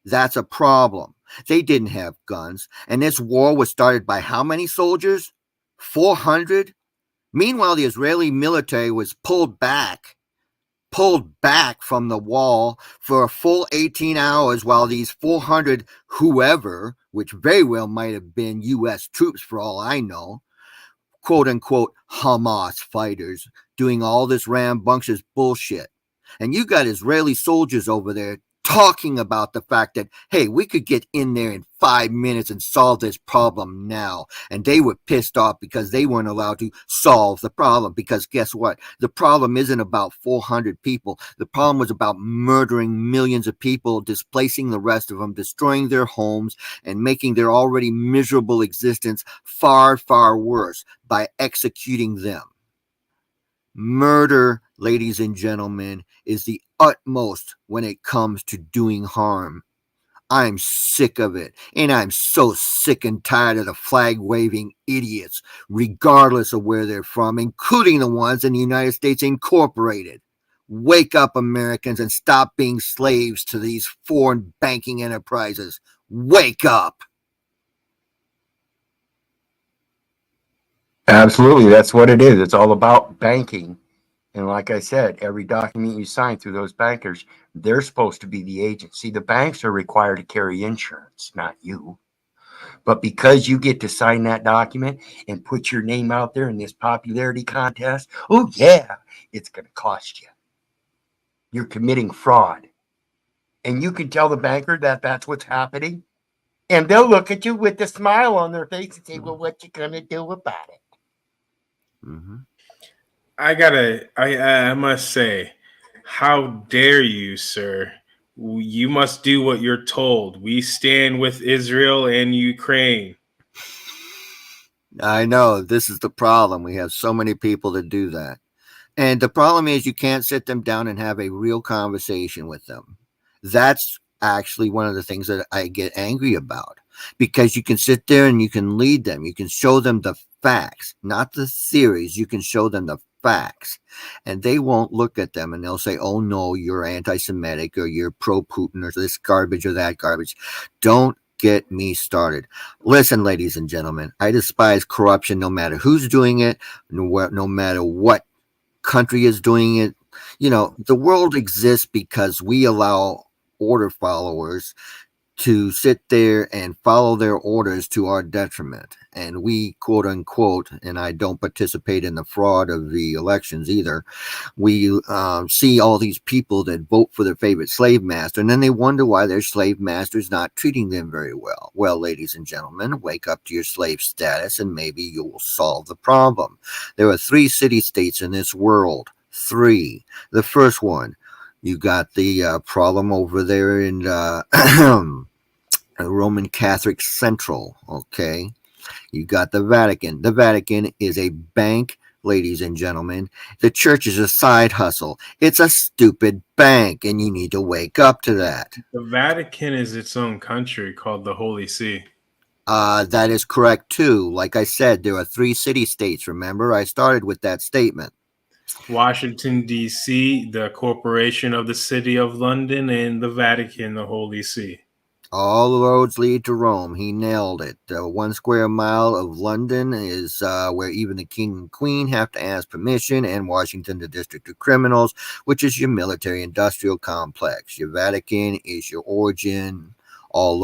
That's a problem. They didn't have guns. And this war was started by how many soldiers? 400? Meanwhile, the Israeli military was pulled back from the wall for a full 18 hours while these 400 whoever, which very well might have been U.S. troops for all I know, quote unquote Hamas fighters, doing all this rambunctious bullshit. And you got Israeli soldiers over there talking about the fact that, hey, we could get in there in 5 minutes and solve this problem now. And they were pissed off because they weren't allowed to solve the problem. Because guess what? The problem isn't about 400 people. The problem was about murdering millions of people, displacing the rest of them, destroying their homes, and making their already miserable existence far, far worse by executing them. Murder, ladies and gentlemen, is the utmost when it comes to doing harm. I'm sick of it, and I'm so sick and tired of the flag-waving idiots, regardless of where they're from, including the ones in the United States Incorporated. Wake up, Americans, and stop being slaves to these foreign banking enterprises. Wake up! Absolutely. That's what it is. It's all about banking. And like I said, every document you sign through those bankers, they're supposed to be the agent. See, the banks are required to carry insurance, not you. But because you get to sign that document and put your name out there in this popularity contest, oh, yeah, it's going to cost you. You're committing fraud. And you can tell the banker that that's what's happening. And they'll look at you with a smile on their face and say, well, what you going to do about it? Mm-hmm. I must say, how dare you, sir? You must do what you're told. We stand with Israel and Ukraine. I know, this is the problem. We have so many people that do that. And the problem is you can't sit them down and have a real conversation with them. That's actually one of the things that I get angry about, because you can sit there and you can lead them. You can show them the facts, not the theories. You can show them the facts, and they won't look at them, and they'll say, oh no, you're anti-Semitic, or you're pro-Putin, or this garbage or that garbage. Don't get me started. Listen, ladies and gentlemen, I despise corruption no matter who's doing it, no matter what country is doing it. You know, the world exists because we allow order followers to sit there and follow their orders to our detriment. And we, quote unquote, and I don't participate in the fraud of the elections either, we see all these people that vote for their favorite slave master, and then they wonder why their slave master's not treating them very well. Well, ladies and gentlemen, wake up to your slave status and maybe you will solve the problem. There are 3 city-states in this world. 3. The first one, you got the problem over there in Roman Catholic Central, okay? You got the Vatican. The Vatican is a bank, ladies and gentlemen. The church is a side hustle. It's a stupid bank, and you need to wake up to that. The Vatican is its own country called the Holy See. That is correct, too. Like I said, there are 3 city-states. Remember, I started with that statement. Washington, D.C., the Corporation of the City of London, and the Vatican, the Holy See. All the roads lead to Rome. He nailed it. 1 square mile of London is where even the king and queen have to ask permission, and Washington, the District of Criminals, which is your military-industrial complex. Your Vatican is your origin. All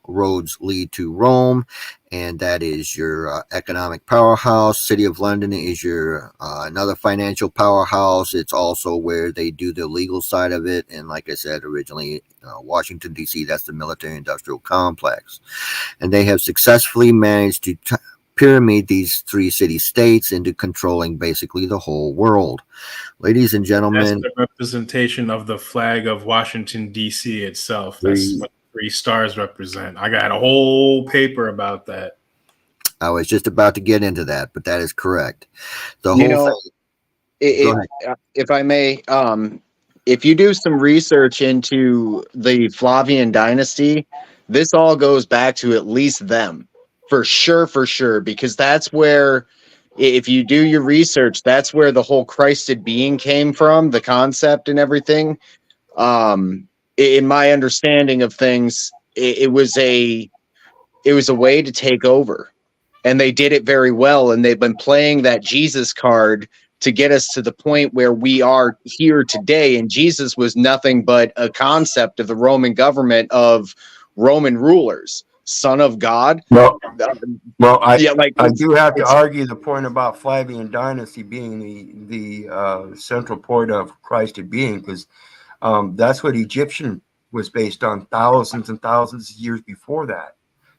roads lead to Rome, and that is your economic powerhouse. City of London is your another financial powerhouse. It's also where they do the legal side of it. And like I said originally, Washington, D.C., that's the military-industrial complex. And they have successfully managed to pyramid these 3 city-states into controlling basically the whole world. Ladies and gentlemen, that's the representation of the flag of Washington, D.C. itself. That's what 3 stars represent. I got a whole paper about that. I was just about to get into that, but that is correct. The You whole know, thing. if I may, if you do some research into the Flavian dynasty, this all goes back to at least them. For sure, because that's where, if you do your research, that's where the whole Christed being came from, the concept and everything. In my understanding of things, it was a way to take over, and they did it very well. And they've been playing that Jesus card to get us to the point where we are here today. And Jesus was nothing but a concept of the Roman government, of Roman rulers. son of God. Well, Yeah, like I do have to it's- argue the point about Flavian dynasty being the central point of Christed being, because that's what Egyptian was based on thousands and thousands of years before that.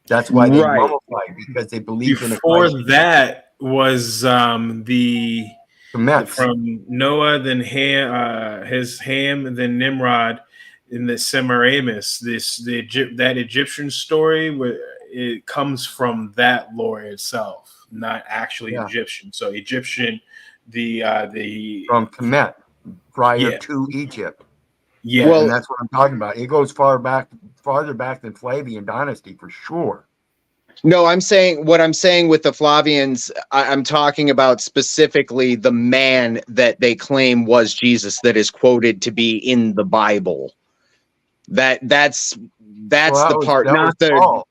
That's why they Right. mummified, because they believed in a Before Christ. that was the Kemet. from Noah, then Ham, and then Nimrod, in the Semiramis. That Egyptian story, it comes from that lore itself, not actually Yeah. Egyptian. So Egyptian, the From Kemet, prior Yeah. to Egypt. yeah. Well, And that's what I'm talking about. It goes farther back than Flavian dynasty for sure. no, what I'm saying with the Flavians, I'm talking about specifically the man that they claim was Jesus, that is quoted to be in the Bible. That's Well, the part, that was not the Paul.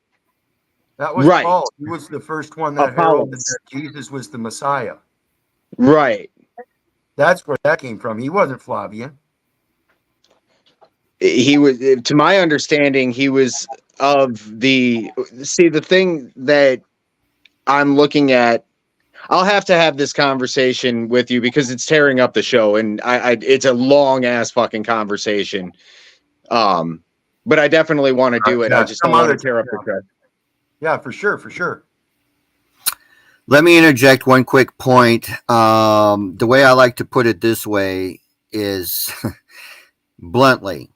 That was right, Paul. He was the first one that heralded Apollos. that Jesus was the Messiah. Right. That's where that came from. He wasn't Flavian. He was, to my understanding, he was of the thing that I'm looking at. I'll have to have this conversation with you because it's tearing up the show, and it's a long ass fucking conversation. But I definitely want to do it. Yeah, I just don't want to tear up the show. Yeah, for sure, for sure. Let me interject one quick point. The way I like to put it this way is bluntly,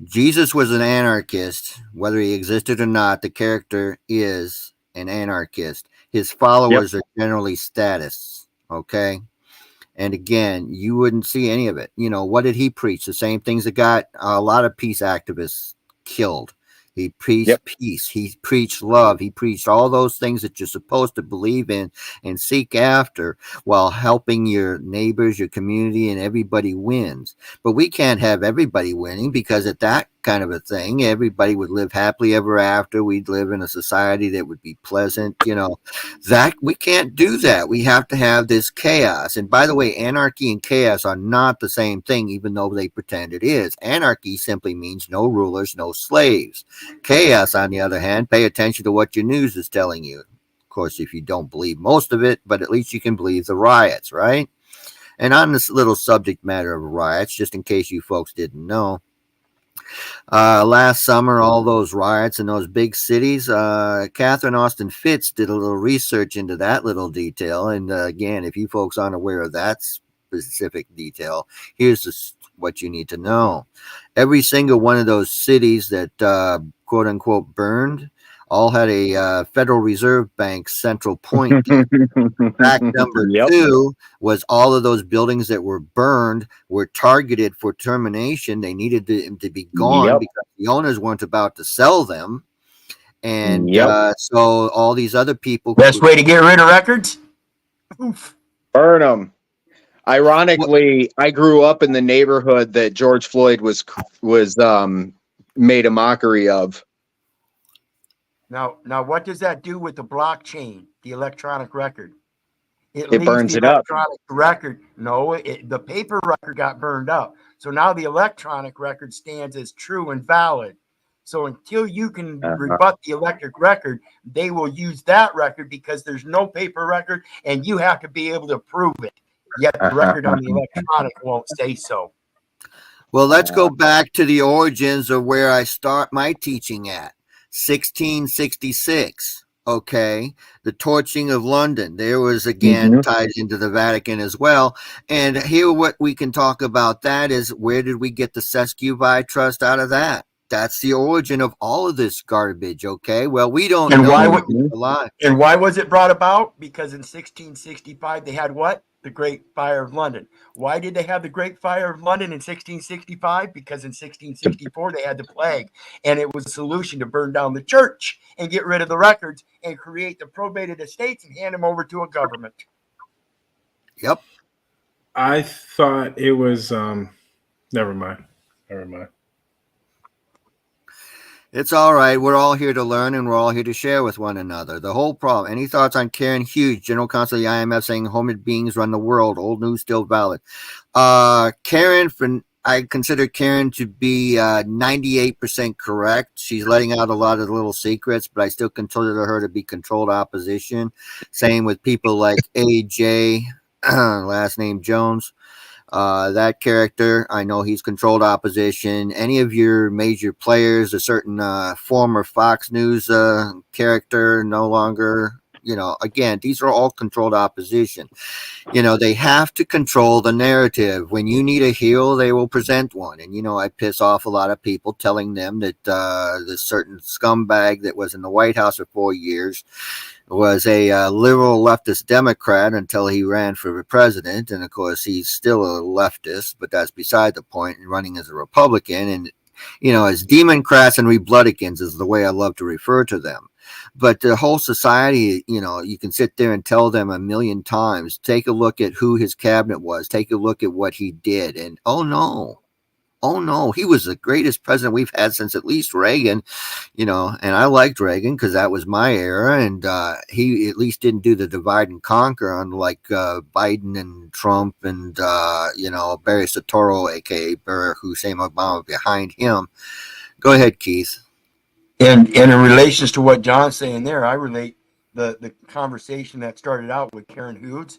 Jesus was an anarchist, whether he existed or not. The character is an anarchist. His followers are generally statists. Okay. And again, you wouldn't see any of it. You know, what did he preach? The same things that got a lot of peace activists killed. He preached peace. He preached love. He preached all those things that you're supposed to believe in and seek after while helping your neighbors, your community, and everybody wins. But we can't have everybody winning, because at that kind of a thing, everybody would live happily ever after. We'd live in a society that would be pleasant. You know, that we can't do that. We have to have this chaos. And by the way, anarchy and chaos are not the same thing, even though they pretend it is. Anarchy simply means no rulers, no slaves. Chaos, on the other hand, pay attention to what your news is telling you. Of course, if you don't believe most of it, but at least you can believe the riots, right? And on this little subject matter of riots, just in case you folks didn't know, last summer, all those riots in those big cities, Catherine Austin Fitts did a little research into that little detail. And again, if you folks aren't aware of that specific detail, here's what you need to know. Every single one of those cities that quote unquote burned all had a Federal Reserve Bank central point. Fact number two was all of those buildings that were burned were targeted for termination. They needed them to be gone because the owners weren't about to sell them. And so all these other people. Best way to get rid of records? Oof. Burn them. Ironically, I grew up in the neighborhood that George Floyd was made a mockery of. Now, what does that do with the blockchain, the electronic record? It leaves burns the it up. electronic record. No, the paper record got burned up. So now the electronic record stands as true and valid. So until you can rebut the electric record, they will use that record because there's no paper record and you have to be able to prove it. Yet the record on the electronic won't say so. Well, let's go back to the origins of where I start my teaching at. 1666. Okay, the torching of London. There was again tied into the Vatican as well. And here, what we can talk about that is, where did we get the P.I.G.S.C.U.N.T.S trust out of that? That's the origin of all of this garbage. Okay, well, we don't know. Why was it brought about? Because in 1665 they had what? The Great Fire of London. Why did they have the Great Fire of London in 1665? Because in 1664 they had the plague, and it was a solution to burn down the church and get rid of the records and create the probated estates and hand them over to a government. Yep. I thought it was never mind. It's all right. We're all here to learn, and we're all here to share with one another. The whole problem. Any thoughts on Karen Hughes, General Counsel of the IMF, saying hominid beings run the world? Old news still valid. Karen, I consider Karen to be 98% correct. She's letting out a lot of little secrets, but I still consider her to be controlled opposition. Same with people like AJ, last name Jones. That character, I know he's controlled opposition. Any of your major players, a certain former Fox News character, no longer, again, these are all controlled opposition. They have to control the narrative. When you need a hero, they will present one. And, I piss off a lot of people telling them that this certain scumbag that was in the White House for 4 years was a liberal leftist Democrat until he ran for president. And of course, he's still a leftist, but that's beside the point, running as a Republican. And, as Democrats and Republicans is the way I love to refer to them. But the whole society, you can sit there and tell them a million times, take a look at who his cabinet was, take a look at what he did. And oh no, he was the greatest president we've had since at least Reagan, and I liked Reagan because that was my era. And he at least didn't do the divide and conquer, unlike Biden and Trump and, Barry Soetoro, aka Barack Hussein Obama behind him. Go ahead, Keith. And in relations to what John's saying there, I relate the conversation that started out with Karen Hoods.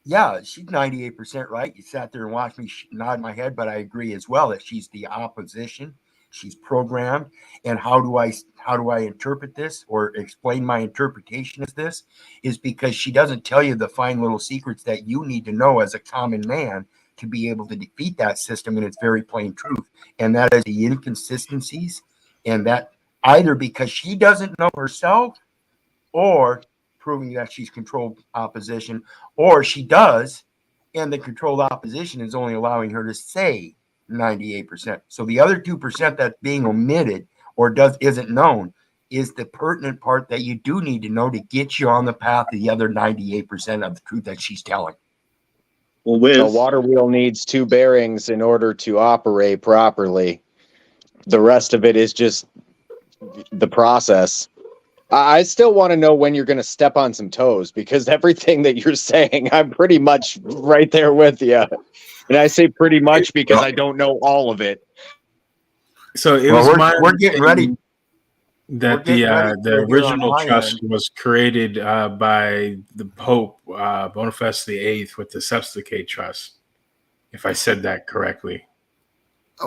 Yeah, she's 98% right. You sat there and watched me nod my head, but I agree as well that she's the opposition. She's programmed. And how do I interpret this or explain my interpretation of this is because she doesn't tell you the fine little secrets that you need to know as a common man to be able to defeat that system in its very plain truth. And that is the inconsistencies. And that either because she doesn't know herself or proving that she's controlled opposition, or she does, and the controlled opposition is only allowing her to say 98%. So the other 2% that's being omitted or isn't known is the pertinent part that you do need to know to get you on the path of the other 98% of the truth that she's telling. Well, a water wheel needs 2 bearings in order to operate properly. The rest of it is just the process. I still want to know when you're going to step on some toes, because everything that you're saying, I'm pretty much right there with you. And I say pretty much because I don't know all of it. So we're getting ready. That the original trust was created by the Pope Boniface VIII with the Septicate Trust, if I said that correctly.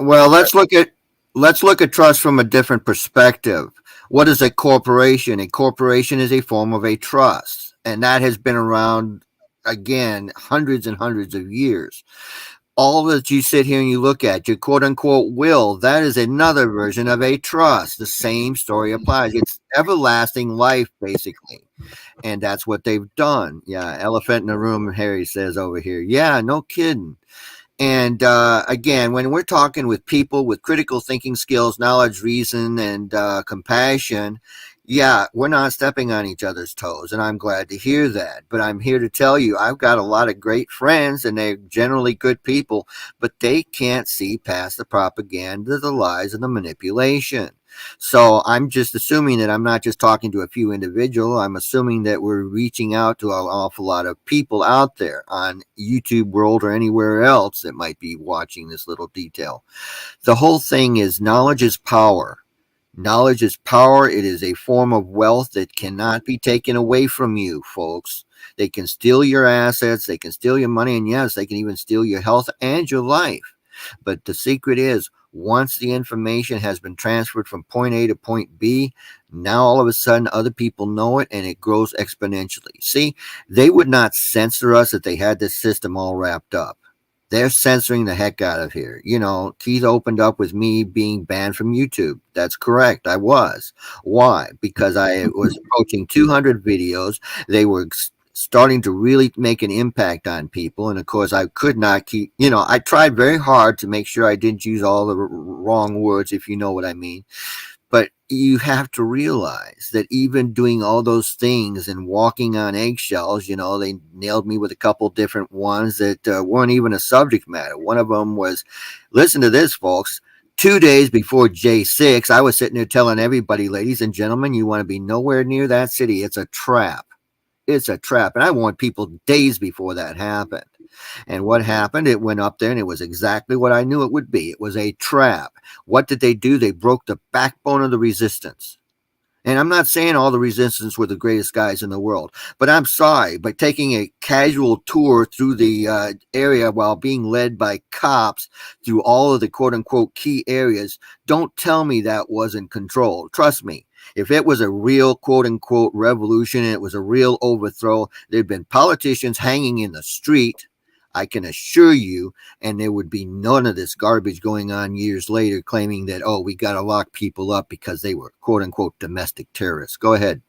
Well, let's look at trust from a different perspective. What is a corporation? A corporation is a form of a trust, and that has been around, again, hundreds and hundreds of years. All that you sit here and you look at, your quote-unquote will, that is another version of a trust. The same story applies. It's everlasting life, basically, and that's what they've done. Yeah, elephant in the room, Harry says over here. Yeah, no kidding. And again, when we're talking with people with critical thinking skills, knowledge, reason, and compassion, yeah, we're not stepping on each other's toes, and I'm glad to hear that. But I'm here to tell you, I've got a lot of great friends, and they're generally good people, but they can't see past the propaganda, the lies, and the manipulation. So I'm just assuming that I'm not just talking to a few individuals. I'm assuming that we're reaching out to an awful lot of people out there on YouTube world or anywhere else that might be watching this little detail. The whole thing is knowledge is power. Knowledge is power. It is a form of wealth that cannot be taken away from you, folks. They can steal your assets. They can steal your money. And yes, they can even steal your health and your life. But the secret is, once the information has been transferred from point A to point B, now all of a sudden other people know it and it grows exponentially. See, they would not censor us if they had this system all wrapped up. They're censoring the heck out of here. Keith opened up with me being banned from YouTube. That's correct. I was. Why? Because I was approaching 200 videos. They were starting to really make an impact on people. And of course, I could not keep, I tried very hard to make sure I didn't use all the wrong words, if you know what I mean. But you have to realize that even doing all those things and walking on eggshells, they nailed me with a couple different ones that weren't even a subject matter. One of them was, listen to this, folks. 2 days before J6, I was sitting there telling everybody, ladies and gentlemen, you want to be nowhere near that city. It's a trap. It's a trap. And I warned people days before that happened. And what happened? It went up there and it was exactly what I knew it would be. It was a trap. What did they do? They broke the backbone of the resistance. And I'm not saying all the resistance were the greatest guys in the world, but I'm sorry, by taking a casual tour through the area while being led by cops through all of the quote unquote key areas, don't tell me that wasn't controlled. Trust me, if it was a real quote unquote revolution and it was a real overthrow, there'd been politicians hanging in the street. I can assure you, and there would be none of this garbage going on years later claiming that, oh, we got to lock people up because they were quote unquote domestic terrorists. Go ahead.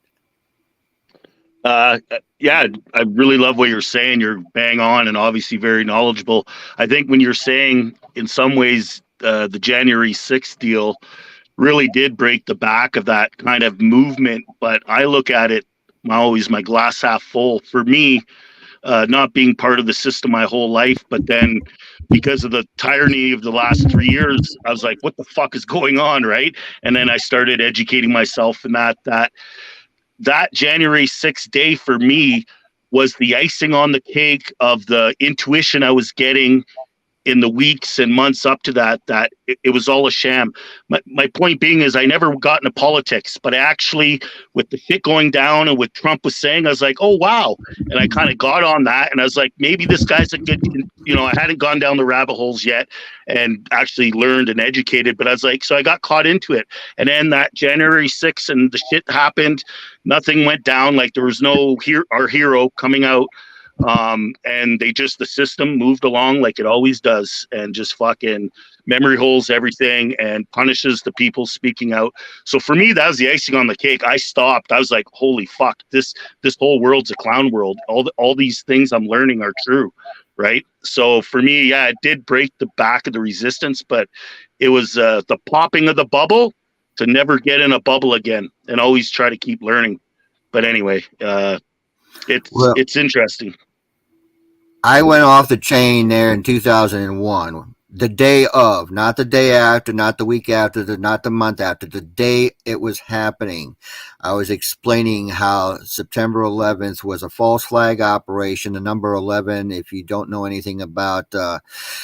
Yeah, I really love what you're saying. You're bang on and obviously very knowledgeable. I think when you're saying in some ways the January 6th deal really did break the back of that kind of movement, but I look at it always my glass half full. For me, not being part of the system my whole life, but then because of the tyranny of the last 3 years, I was like, what the fuck is going on, right? And then I started educating myself in that January 6th day for me was the icing on the cake of the intuition I was getting in the weeks and months up to that it was all a sham. My point being is I never got into politics, but actually with the shit going down and what Trump was saying, I was like, oh wow. And I kind of got on that and I was like, maybe this guy's a good, I hadn't gone down the rabbit holes yet and actually learned and educated, but I was like, so I got caught into it. And then that January 6th and the shit happened, nothing went down. Like there was no our hero coming out. And the system moved along like it always does and just fucking memory holes everything and punishes the people speaking out. So for me, that was the icing on the cake. I stopped. I was like, holy fuck, this whole world's a clown world. All these things I'm learning are true. Right. So for me, yeah, it did break the back of the resistance, but it was the popping of the bubble to never get in a bubble again and always try to keep learning. But anyway, it's interesting. I went off the chain there in 2001, the day of, not the day after, not the week after, not the month after, the day it was happening. I was explaining how September 11th was a false flag operation. The number 11, if you don't know anything about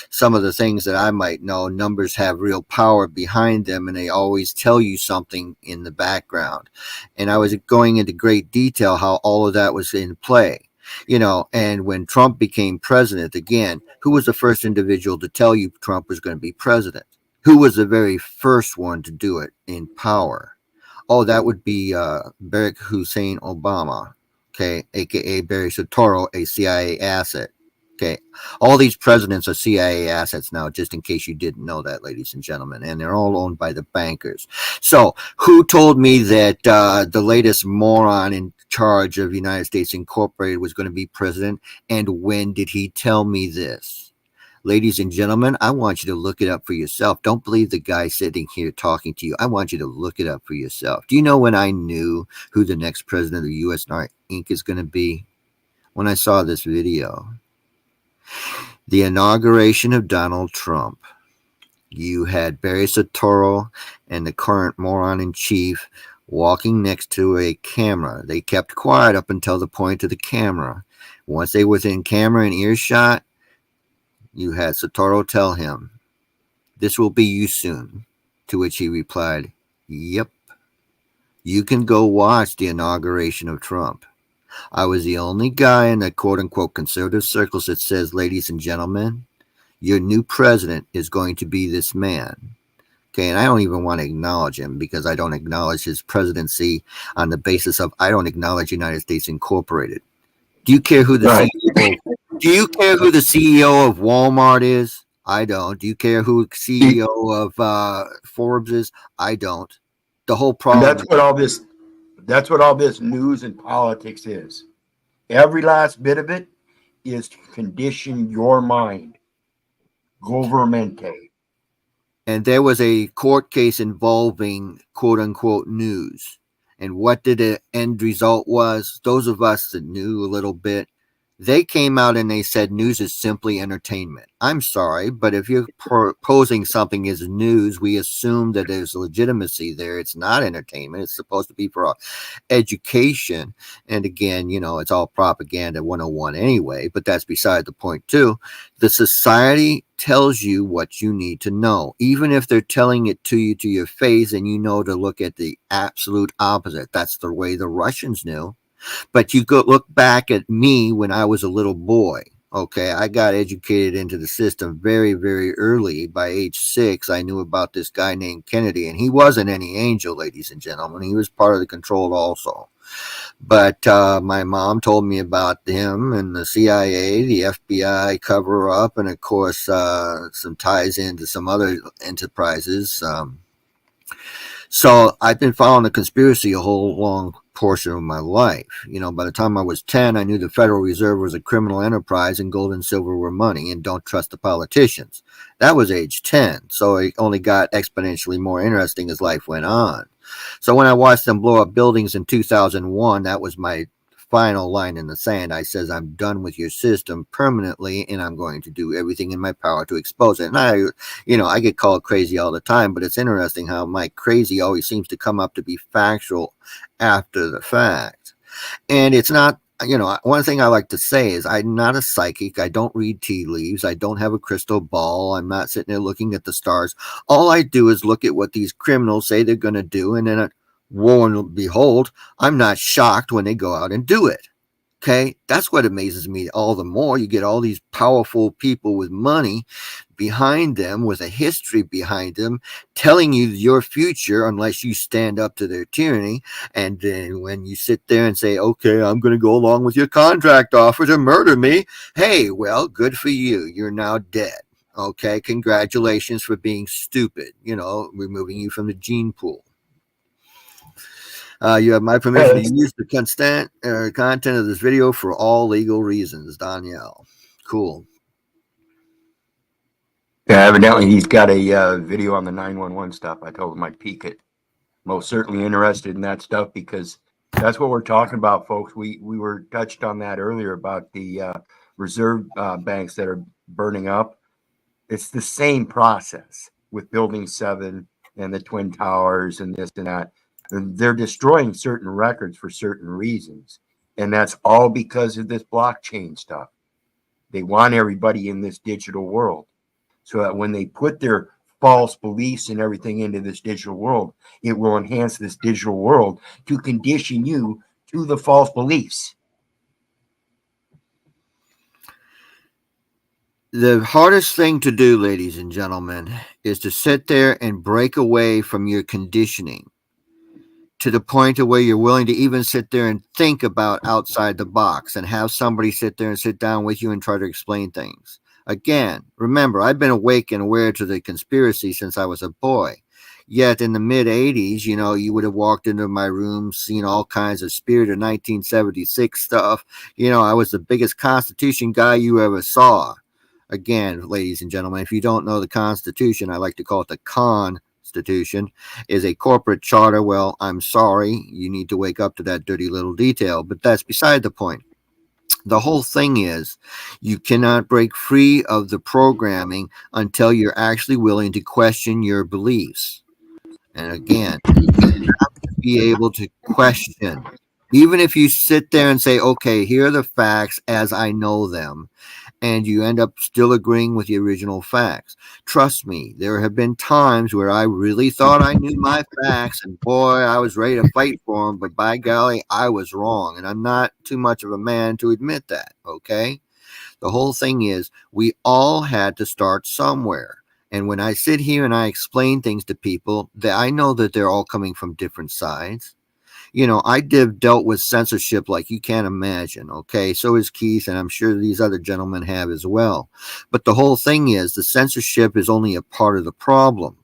some of the things that I might know, numbers have real power behind them and they always tell you something in the background. And I was going into great detail how all of that was in play. And when Trump became president, again, who was the first individual to tell you Trump was going to be president? Who was the very first one to do it in power? Oh, that would be Barack Hussein Obama, okay, aka Barry Soetoro, a CIA asset. Okay, all these presidents are CIA assets now, just in case you didn't know that, ladies and gentlemen, and they're all owned by the bankers. So who told me that the latest moron in charge of United States Incorporated was going to be president, and when did he tell me this? Ladies and gentlemen, I want you to look it up for yourself. Don't believe the guy sitting here talking to you. I want you to look it up for yourself. Do you know when I knew who the next president of the U.S. Inc. is going to be? When I saw this video. The inauguration of Donald Trump. You had Barry Soetoro and the current moron in chief walking next to a camera. They kept quiet up until the point of the camera. Once they were within camera and earshot, you had Soetoro tell him, "This will be you soon." To which he replied, "Yep. You can go watch the inauguration of Trump." I was the only guy in the quote-unquote conservative circles that says, ladies and gentlemen, your new president is going to be this man. Okay, and I don't even want to acknowledge him because I don't acknowledge his presidency on the basis of I don't acknowledge United States Incorporated. Do you care who the CEO? Do you care who the CEO of Walmart is? I don't. Do you care who CEO of Forbes is? I don't. The whole problem. And that's what all this news and politics is. Every last bit of it is to condition your mind. Governmente. And there was a court case involving quote unquote news. And what did the end result was? Those of us that knew a little bit, They came out and they said news is simply entertainment. I'm sorry, but if you're posing something as news, we assume that there's legitimacy there. It's not entertainment. It's supposed to be for education. And again, it's all propaganda 101 anyway, but that's beside the point too. The society tells you what you need to know, even if they're telling it to you to your face, and to look at the absolute opposite. That's the way the Russians knew. But you go look back at me when I was a little boy. Okay, I got educated into the system very, very early. By age 6, I knew about this guy named Kennedy, and he wasn't any angel, ladies and gentlemen. He was part of the control also. But my mom told me about him and the CIA, the FBI cover-up, and of course some ties into some other enterprises. So I've been following the conspiracy a whole long portion of my life. By the time I was 10, I knew the Federal Reserve was a criminal enterprise and gold and silver were money, and don't trust the politicians. That was age 10. So it only got exponentially more interesting as life went on. So when I watched them blow up buildings in 2001, that was my final line in the sand. I says, I'm done with your system permanently, and I'm going to do everything in my power to expose it. And I get called crazy all the time, but it's interesting how my crazy always seems to come up to be factual after the fact. And it's not, one thing I like to say is I'm not a psychic. I don't read tea leaves. I don't have a crystal ball. I'm not sitting there looking at the stars. All I do is look at what these criminals say they're going to do, and then lo and behold, I'm not shocked when they go out and do it. Okay, that's what amazes me all the more. You get all these powerful people with money behind them, with a history behind them, telling you your future unless you stand up to their tyranny. And then when you sit there and say, okay, I'm going to go along with your contract offer to murder me. Hey, well, good for you. You're now dead. Okay, congratulations for being stupid. Removing you from the gene pool. You have my permission to use the content of this video for all legal reasons, Danielle. Cool. Yeah, evidently he's got a video on the 911 stuff. I told him I'd peek it. Most certainly interested in that stuff, because that's what we're talking about, folks. We were touched on that earlier about the reserve banks that are burning up. It's the same process with Building 7 and the Twin Towers and this and that. And they're destroying certain records for certain reasons. And that's all because of this blockchain stuff. They want everybody in this digital world, so that when they put their false beliefs and everything into this digital world, it will enhance this digital world to condition you to the false beliefs. The hardest thing to do, ladies and gentlemen, is to sit there and break away from your conditioning to the point of where you're willing to even sit there and think about outside the box and have somebody sit there and sit down with you and try to explain things. Again, remember, I've been awake and aware to the conspiracy since I was a boy. Yet in the mid 80s, you would have walked into my room, seen all kinds of Spirit of 1976 stuff. I was the biggest Constitution guy you ever saw. Again, ladies and gentlemen, if you don't know the Constitution, I like to call it the Constitution, is a corporate charter. Well, I'm sorry, you need to wake up to that dirty little detail, but that's beside the point. The whole thing is you cannot break free of the programming until you're actually willing to question your beliefs. And again, you have to be able to question. Even if you sit there and say, okay, here are the facts as I know them, and you end up still agreeing with the original facts. Trust me, there have been times where I really thought I knew my facts, and boy, I was ready to fight for them, but by golly, I was wrong, and I'm not too much of a man to admit that, okay? The whole thing is we all had to start somewhere. And when I sit here and I explain things to people, that I know that they're all coming from different sides. I dealt with censorship like you can't imagine, okay? So is Keith, and I'm sure these other gentlemen have as well. But the whole thing is the censorship is only a part of the problem.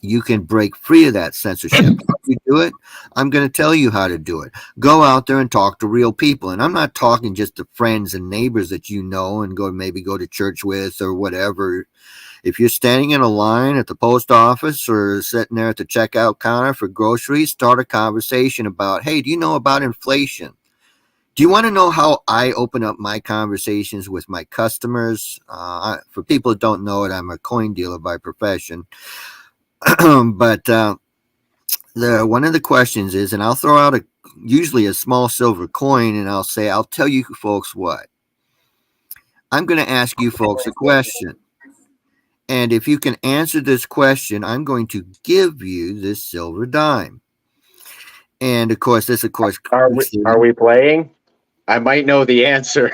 You can break free of that censorship. How do you do it? I'm going to tell you how to do it. Go out there and talk to real people. And I'm not talking just to friends and neighbors that you know and maybe go to church with or whatever. If you're standing in a line at the post office or sitting there at the checkout counter for groceries, start a conversation about, hey, do you know about inflation? Do you want to know how I open up my conversations with my customers? For people that don't know it, I'm a coin dealer by profession. But one of the questions is, and I'll throw out usually a small silver coin, and I'll say, I'll tell you folks what. I'm going to ask you folks a question. And if you can answer this question, I'm going to give you this silver dime. And of course, Are we playing? I might know the answer.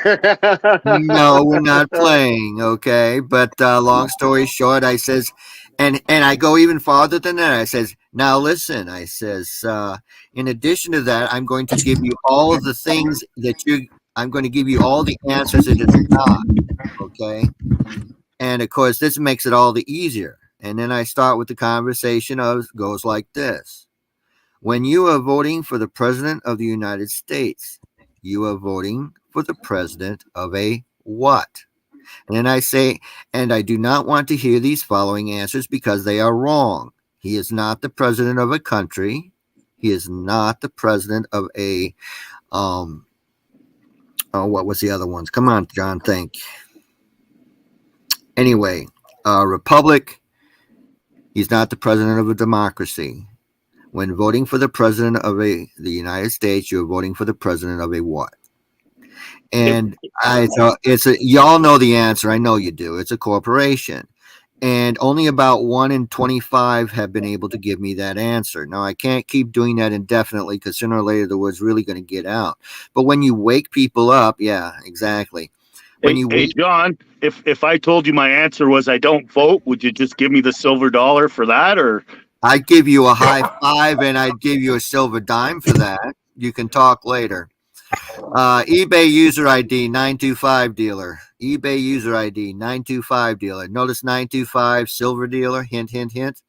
no, we're not playing, okay? But long story short, I says, and I go even farther than that. I says, now listen, I says, in addition to that, I'm going to give you all of the things I'm going to give you all the answers it is not, okay? And of course, this makes it all the easier. And then I start with the conversation goes like this. When you are voting for the President of the United States, you are voting for the President of a what? And then I say, and I do not want to hear these following answers because they are wrong. He is not the President of a country. He is not the President of a, what was the other ones? Come on, John, think. Anyway, republic. He's not the president of a democracy. When voting for the president of the United States, you're voting for the president of a what? And y'all know the answer. I know you do. It's a corporation. And only about 1 in 25 have been able to give me that answer. Now, I can't keep doing that indefinitely because sooner or later the word's really going to get out. But when you wake people up, yeah, exactly. Hey, John, if I told you my answer was I don't vote, would you just give me the silver dollar for that, or? I'd give you a high five and I'd give you a silver dime for that. You can talk later. eBay user ID 925 dealer. eBay user ID 925 dealer. Notice 925 silver dealer. Hint, hint, hint.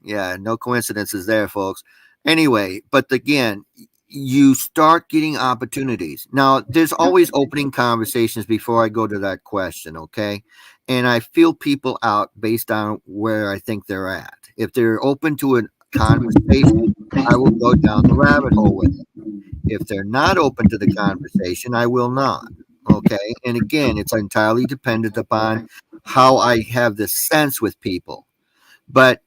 Yeah, no coincidences there, folks. Anyway, but again, you start getting opportunities. Now, there's always opening conversations before I go to that question, okay? And I feel people out based on where I think they're at. If they're open to a conversation, I will go down the rabbit hole with them. If they're not open to the conversation, I will not, okay? And again, it's entirely dependent upon how I have the sense with people. But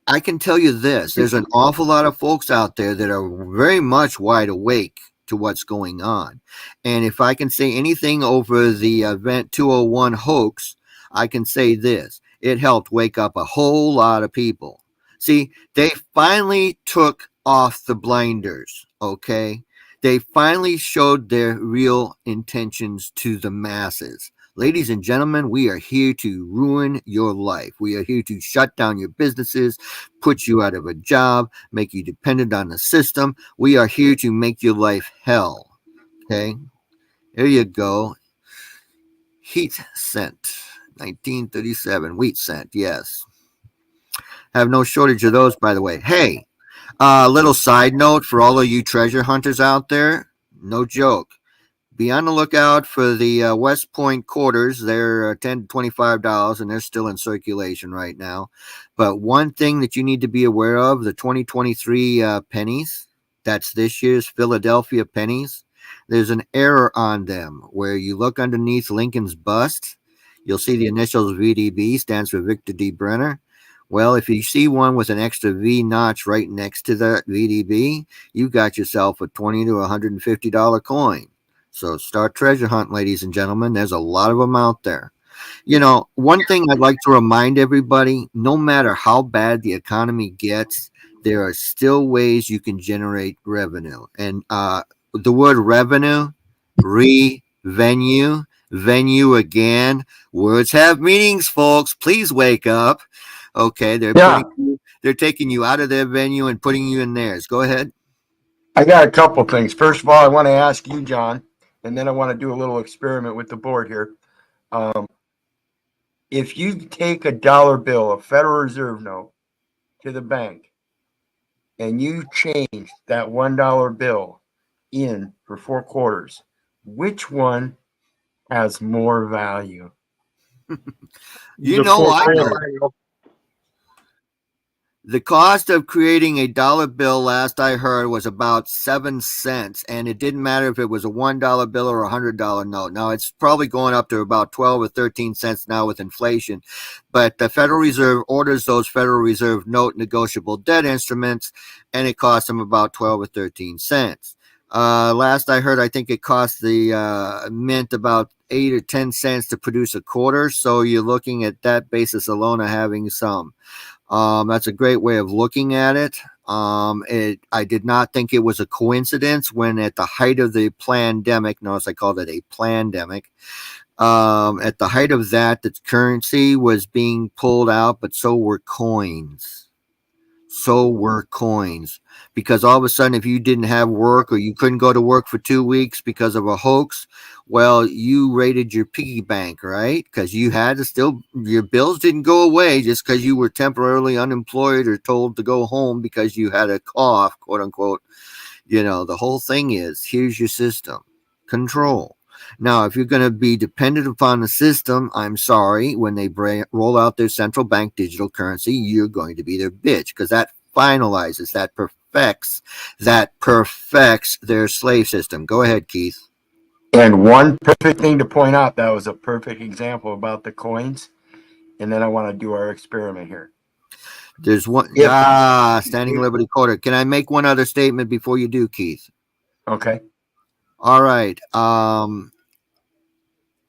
I can tell you this, there's an awful lot of folks out there that are very much wide awake to what's going on. And if I can say anything over the Event 201 hoax, I can say this. It helped wake up a whole lot of people. See, they finally took off the blinders, okay? They finally showed their real intentions to the masses. Ladies and gentlemen, we are here to ruin your life. We are here to shut down your businesses, put you out of a job, make you dependent on the system. We are here to make your life hell. Okay? There you go. Heat scent. 1937. Wheat scent. Yes. Have no shortage of those, by the way. Hey, little side note for all of you treasure hunters out there. No joke. Be on the lookout for the West Point quarters. They're $10 to $25, and they're still in circulation right now. But one thing that you need to be aware of, the 2023 pennies, that's this year's Philadelphia pennies, there's an error on them where you look underneath Lincoln's bust, you'll see the initials VDB, stands for Victor D. Brenner. Well, if you see one with an extra V notch right next to the VDB, you got yourself a $20 to $150 coin. So start treasure hunt, ladies and gentlemen. There's a lot of them out there. You know, one thing I'd like to remind everybody, no matter how bad the economy gets, there are still ways you can generate revenue. And the word revenue, venue again. Words have meanings, folks. Please wake up. Okay, they're taking you out of their venue and putting you in theirs. Go ahead. I got a couple things. First of all, I want to ask you, John, and then I want to do a little experiment with the board here. If you take a dollar bill, a Federal Reserve note, to the bank, and you change that $1 bill in for 4 quarters, which one has more value? You know, I know. The cost of creating a dollar bill, last I heard, was about 7 cents, and it didn't matter if it was a $1 bill or a $100 note. Now it's probably going up to about 12 or 13 cents now with inflation, but the Federal Reserve orders those Federal Reserve note negotiable debt instruments, and it costs them about 12 or 13 cents. Last I heard, I think it cost the mint about 8 or 10 cents to produce a quarter. So you're looking at that basis alone of having some. That's a great way of looking at it. I did not think it was a coincidence when at the height of the pandemic, notice I called it a pandemic, at the height of that, the currency was being pulled out, but so were coins. So were coins. Because all of a sudden, if you didn't have work or you couldn't go to work for 2 weeks because of a hoax, well, you raided your piggy bank, right? Because you had to still, your bills didn't go away just because you were temporarily unemployed or told to go home because you had a cough, quote unquote. The whole thing is, here's your system. Control. Now, if you're going to be dependent upon the system, I'm sorry, when they roll out their central bank digital currency, you're going to be their bitch, because that finalizes, that perfects their slave system. Go ahead, Keith. And one perfect thing to point out, that was a perfect example about the coins. And then I want to do our experiment here. There's one, standing Liberty Quarter. Can I make one other statement before you do, Keith? Okay. All right.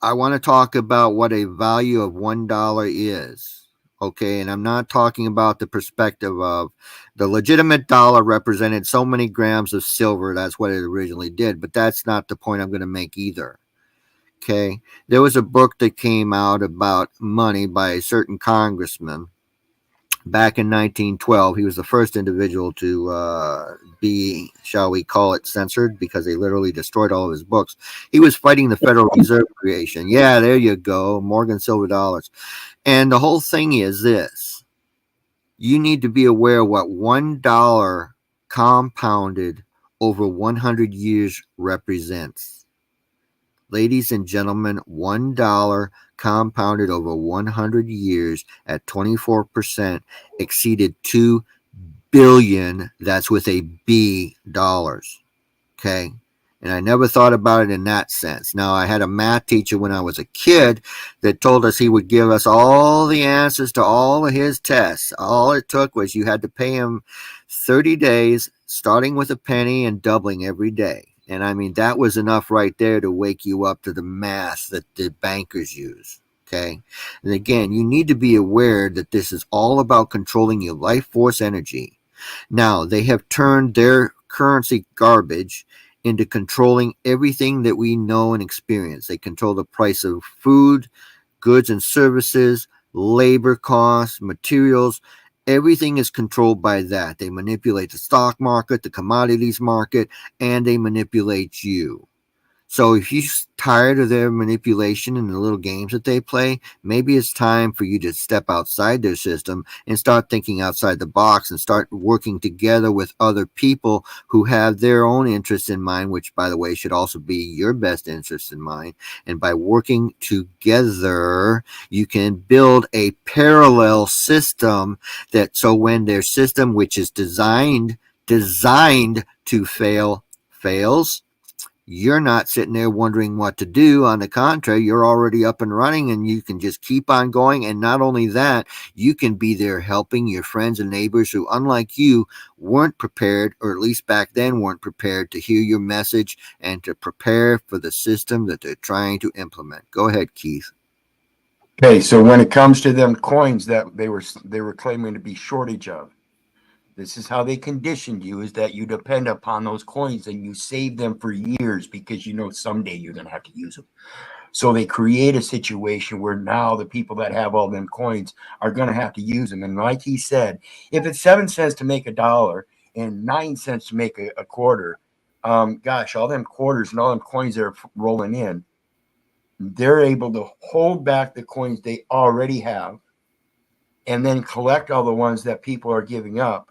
I want to talk about what a value of $1 is. Okay, and I'm not talking about the perspective of the legitimate dollar represented so many grams of silver. That's what it originally did, but that's not the point I'm going to make either. Okay, there was a book that came out about money by a certain congressman back in 1912. He was the first individual to be, shall we call it, censored, because they literally destroyed all of his books. He was fighting the Federal Reserve creation. Yeah, there you go, Morgan silver dollars. And the whole thing is this. You need to be aware of what $1 compounded over 100 years represents. Ladies and gentlemen, $1 compounded over 100 years at 24% exceeded 2 billion, that's with a B, dollars. Okay. And I never thought about it in that sense. Now, I had a math teacher when I was a kid that told us he would give us all the answers to all of his tests. All it took was you had to pay him 30 days, starting with a penny and doubling every day. And I mean, that was enough right there to wake you up to the math that the bankers use. Okay. And again, you need to be aware that this is all about controlling your life force energy. Now, they have turned their currency garbage into controlling everything that we know and experience. They control the price of food, goods and services, labor costs, materials. Everything is controlled by that. They manipulate the stock market, the commodities market, and they manipulate you. So if you're tired of their manipulation and the little games that they play, maybe it's time for you to step outside their system and start thinking outside the box and start working together with other people who have their own interests in mind, which, by the way, should also be your best interest in mind. And by working together, you can build a parallel system that, so when their system, which is designed to fail, fails, you're not sitting there wondering what to do. On the contrary, you're already up and running and you can just keep on going. And not only that, you can be there helping your friends and neighbors who, unlike you, weren't prepared, or at least back then weren't prepared to hear your message and to prepare for the system that they're trying to implement. Go ahead, Keith. Okay, so when it comes to them coins that they were claiming to be shortage of, this is how they conditioned you, is that you depend upon those coins and you save them for years because you know someday you're going to have to use them. So they create a situation where now the people that have all them coins are going to have to use them. And like he said, if it's 7 cents to make $1 and 9 cents to make a quarter, gosh, all them quarters and all them coins that are rolling in, they're able to hold back the coins they already have and then collect all the ones that people are giving up.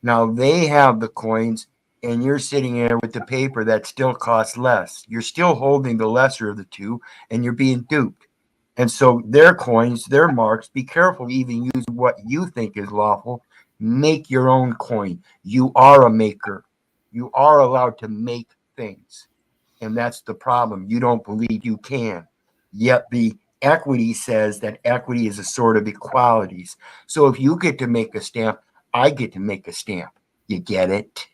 Now they have the coins and you're sitting there with the paper that still costs less. You're still holding the lesser of the two and you're being duped. And so their coins, their marks, be careful to even use what you think is lawful Make your own coin. You are a maker. You are allowed to make things. And that's the problem. You don't believe you can. Yet the equity says that equity is a sort of equalities. So if you get to make a stamp, I get to make a stamp. You get it?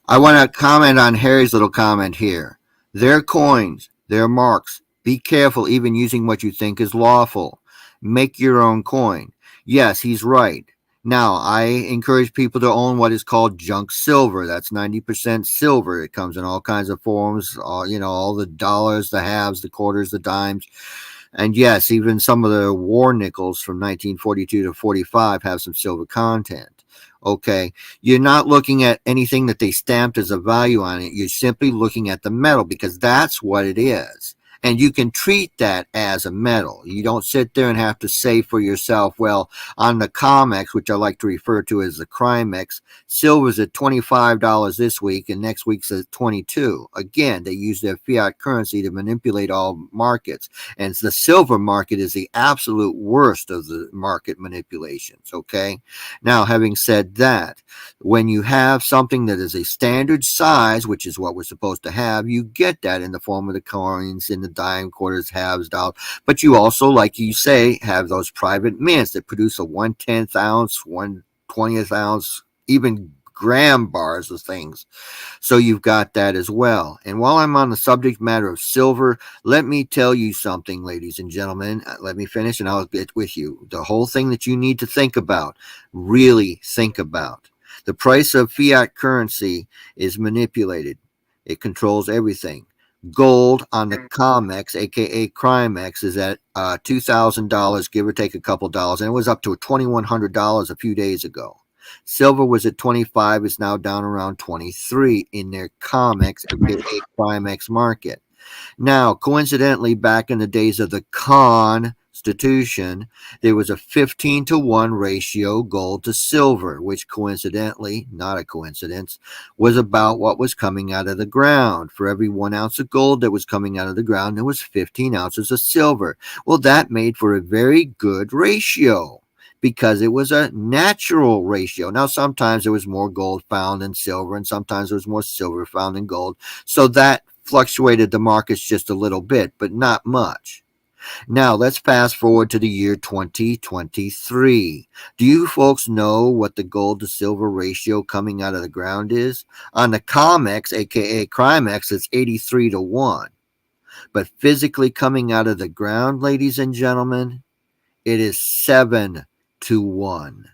I want to comment on Harry's little comment here. Their coins, their marks. Be careful even using what you think is lawful. Make your own coin. Yes, he's right. Now, I encourage people to own what is called junk silver. That's 90% silver. It comes in all kinds of forms, all the dollars, the halves, the quarters, the dimes. And yes, even some of the war nickels from 1942 to 45 have some silver content. Okay, you're not looking at anything that they stamped as a value on it. You're simply looking at the metal because that's what it is. And you can treat that as a metal. You don't sit there and have to say for yourself, well, on the COMEX, which I like to refer to as the CRIMEX, silver's at $25 this week and next week's at $22. Again, they use their fiat currency to manipulate all markets. And the silver market is the absolute worst of the market manipulations, okay? Now, having said that, when you have something that is a standard size, which is what we're supposed to have, you get that in the form of the coins, in the dime, quarters, halves, dollars. But you also, like you say, have those private mints that produce a 1/10 ounce, 1/20th ounce, even gram bars of things. So you've got that as well. And while I'm on the subject matter of silver, let me tell you something, ladies and gentlemen. Let me finish and I'll get with you. The whole thing that you need to think about, really think about. The price of fiat currency is manipulated. It controls everything. Gold on the COMEX, aka CRIMEX, is at $2,000, give or take a couple dollars, and it was up to $2,100 a few days ago. Silver was at 25, it's now down around 23 in their COMEX, aka CRIMEX market. Now, coincidentally, back in the days of the Constitution, there was a 15-to-1 ratio gold to silver, which coincidentally, not a coincidence, was about what was coming out of the ground. For every 1 ounce of gold that was coming out of the ground, there was 15 ounces of silver. Well, that made for a very good ratio, because it was a natural ratio. Now, sometimes there was more gold found than silver, and sometimes there was more silver found than gold. So that fluctuated the markets just a little bit, but not much. Now, let's fast forward to the year 2023. Do you folks know what the gold to silver ratio coming out of the ground is? On the COMEX, aka CRIMEX, it's 83-to-1. But physically coming out of the ground, ladies and gentlemen, it is 7-to-1.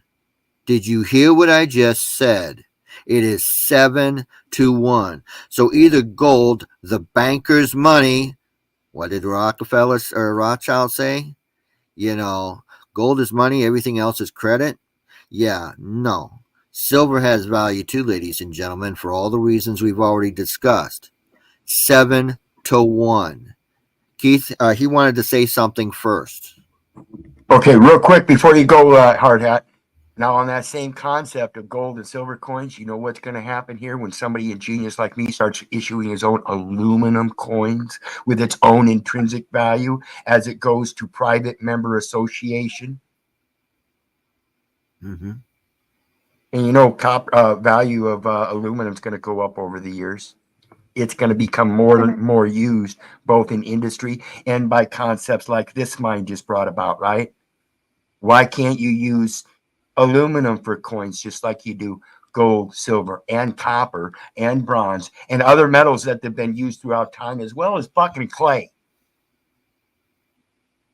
Did you hear what I just said? It is 7-to-1. So either gold, the banker's money, what did Rockefeller or Rothschild say? Gold is money, everything else is credit. Yeah, no. Silver has value too, ladies and gentlemen, for all the reasons we've already discussed. 7-to-1. Keith, he wanted to say something first. Okay, real quick before you go, Hard Hat. Now, on that same concept of gold and silver coins, you know what's going to happen here when somebody ingenious like me starts issuing his own aluminum coins with its own intrinsic value as it goes to private member association? Mm-hmm. And value of aluminum is going to go up over the years. It's going to become more and more used both in industry and by concepts like this mine just brought about, right? Why can't you use aluminum for coins just like you do gold, silver, and copper, and bronze, and other metals that have been used throughout time, as well as fucking clay?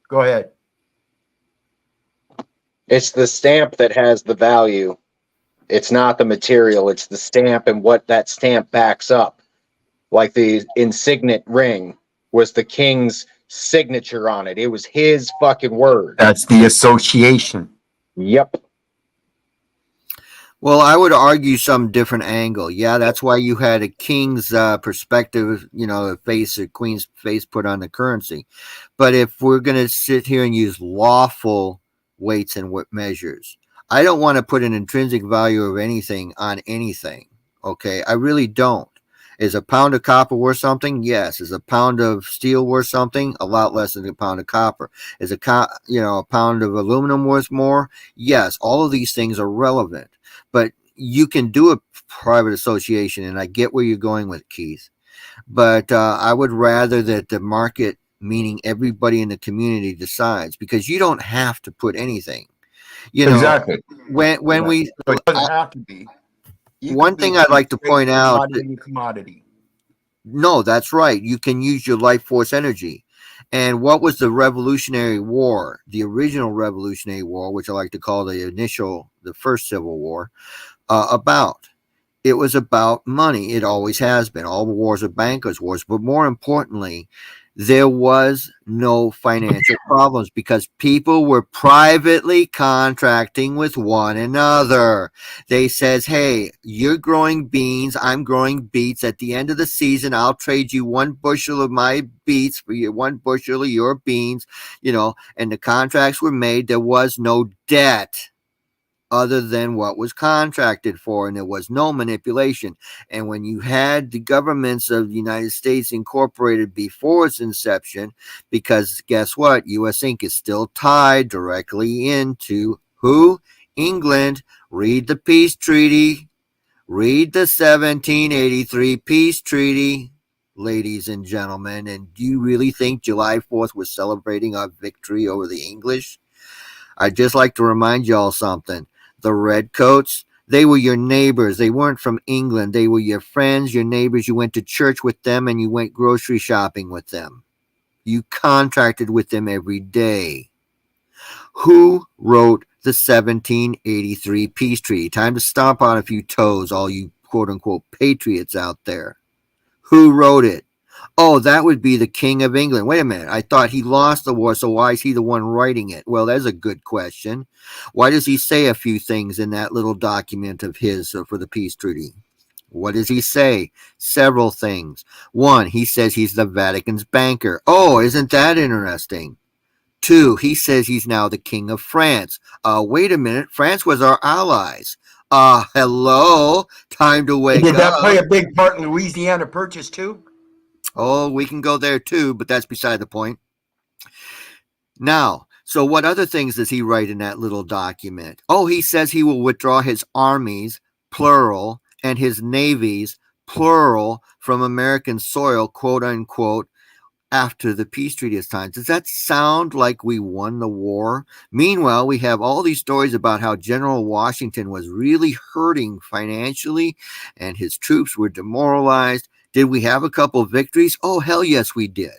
Go ahead. It's the stamp that has the value. It's not the material. It's the stamp and what that stamp backs up. Like the insignet ring was the king's signature on it. It was his fucking word. That's the association. Yep. Well, I would argue some different angle. Yeah, that's why you had a king's perspective, the face, a queen's face put on the currency. But if we're going to sit here and use lawful weights and measures, I don't want to put an intrinsic value of anything on anything. Okay, I really don't. Is a pound of copper worth something? Yes. Is a pound of steel worth something? A lot less than a pound of copper. Is a pound of aluminum worth more? Yes. All of these things are relevant, but you can do a private association, and I get where you're going with, Keith. But I would rather that the market, meaning everybody in the community, decides, because you don't have to put anything. Exactly. When we So it doesn't have to be. You one can thing be I'd like to straight point out commodity. no, that's right. You can use your life force energy. And what was the Revolutionary War, the original Revolutionary War, which I like to call the first Civil War, about? It was about money. It always has been. All the wars are bankers' wars. But more importantly, there was no financial problems because people were privately contracting with one another. They says, hey, you're growing beans, I'm growing beets. At the end of the season, I'll trade you 1 bushel of my beets for your 1 bushel of your beans, and the contracts were made. There was no debt other than what was contracted for, and there was no manipulation. And when you had the governments of the United States incorporated before its inception, because guess what? U.S. Inc. is still tied directly into who? England. Read the peace treaty. Read the 1783 peace treaty, ladies and gentlemen. And do you really think July 4th was celebrating our victory over the English? I'd just like to remind y'all something. The redcoats, they were your neighbors. They weren't from England. They were your friends, your neighbors. You went to church with them and you went grocery shopping with them. You contracted with them every day. Who wrote the 1783 peace treaty? Time to stomp on a few toes, all you quote unquote patriots out there. Who wrote it? Oh, that would be the King of England. Wait a minute. I thought he lost the war, so why is he the one writing it? Well, that's a good question. Why does he say a few things in that little document of his for the peace treaty? What does he say? Several things. One, he says he's the Vatican's banker. Oh, isn't that interesting? Two, he says he's now the King of France. Wait a minute. France was our allies. Hello. Time to wake Did that up. play a big part in Louisiana Purchase too? Oh, we can go there too, but that's beside the point. Now, so what other things does he write in that little document? Oh, he says he will withdraw his armies, plural, and his navies, plural, from American soil, quote unquote, after the peace treaty is signed. Does that sound like we won the war? Meanwhile, we have all these stories about how General Washington was really hurting financially and his troops were demoralized. Did we have a couple of victories? Oh, hell yes, we did.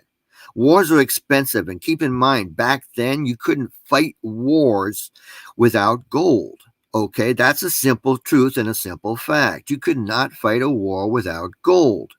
Wars are expensive, and keep in mind, back then you couldn't fight wars without gold. Okay, that's a simple truth and a simple fact. You could not fight a war without gold.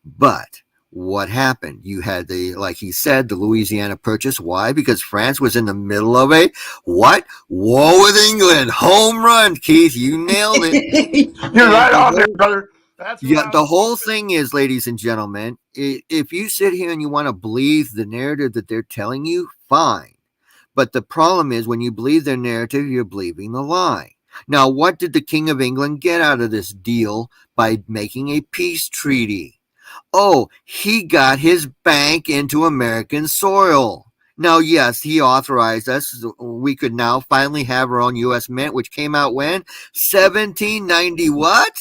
But what happened? You had like he said, the Louisiana Purchase. Why? Because France was in the middle of a what? War with England. Home run, Keith. You nailed it. You're right on there, brother. That's the whole thing is, ladies and gentlemen, if you sit here and you want to believe the narrative that they're telling you, fine. But the problem is when you believe their narrative, you're believing the lie. Now, what did the King of England get out of this deal by making a peace treaty? Oh, he got his bank into American soil. Now, yes, he authorized us. We could now finally have our own U.S. Mint, which came out when? 1790 what?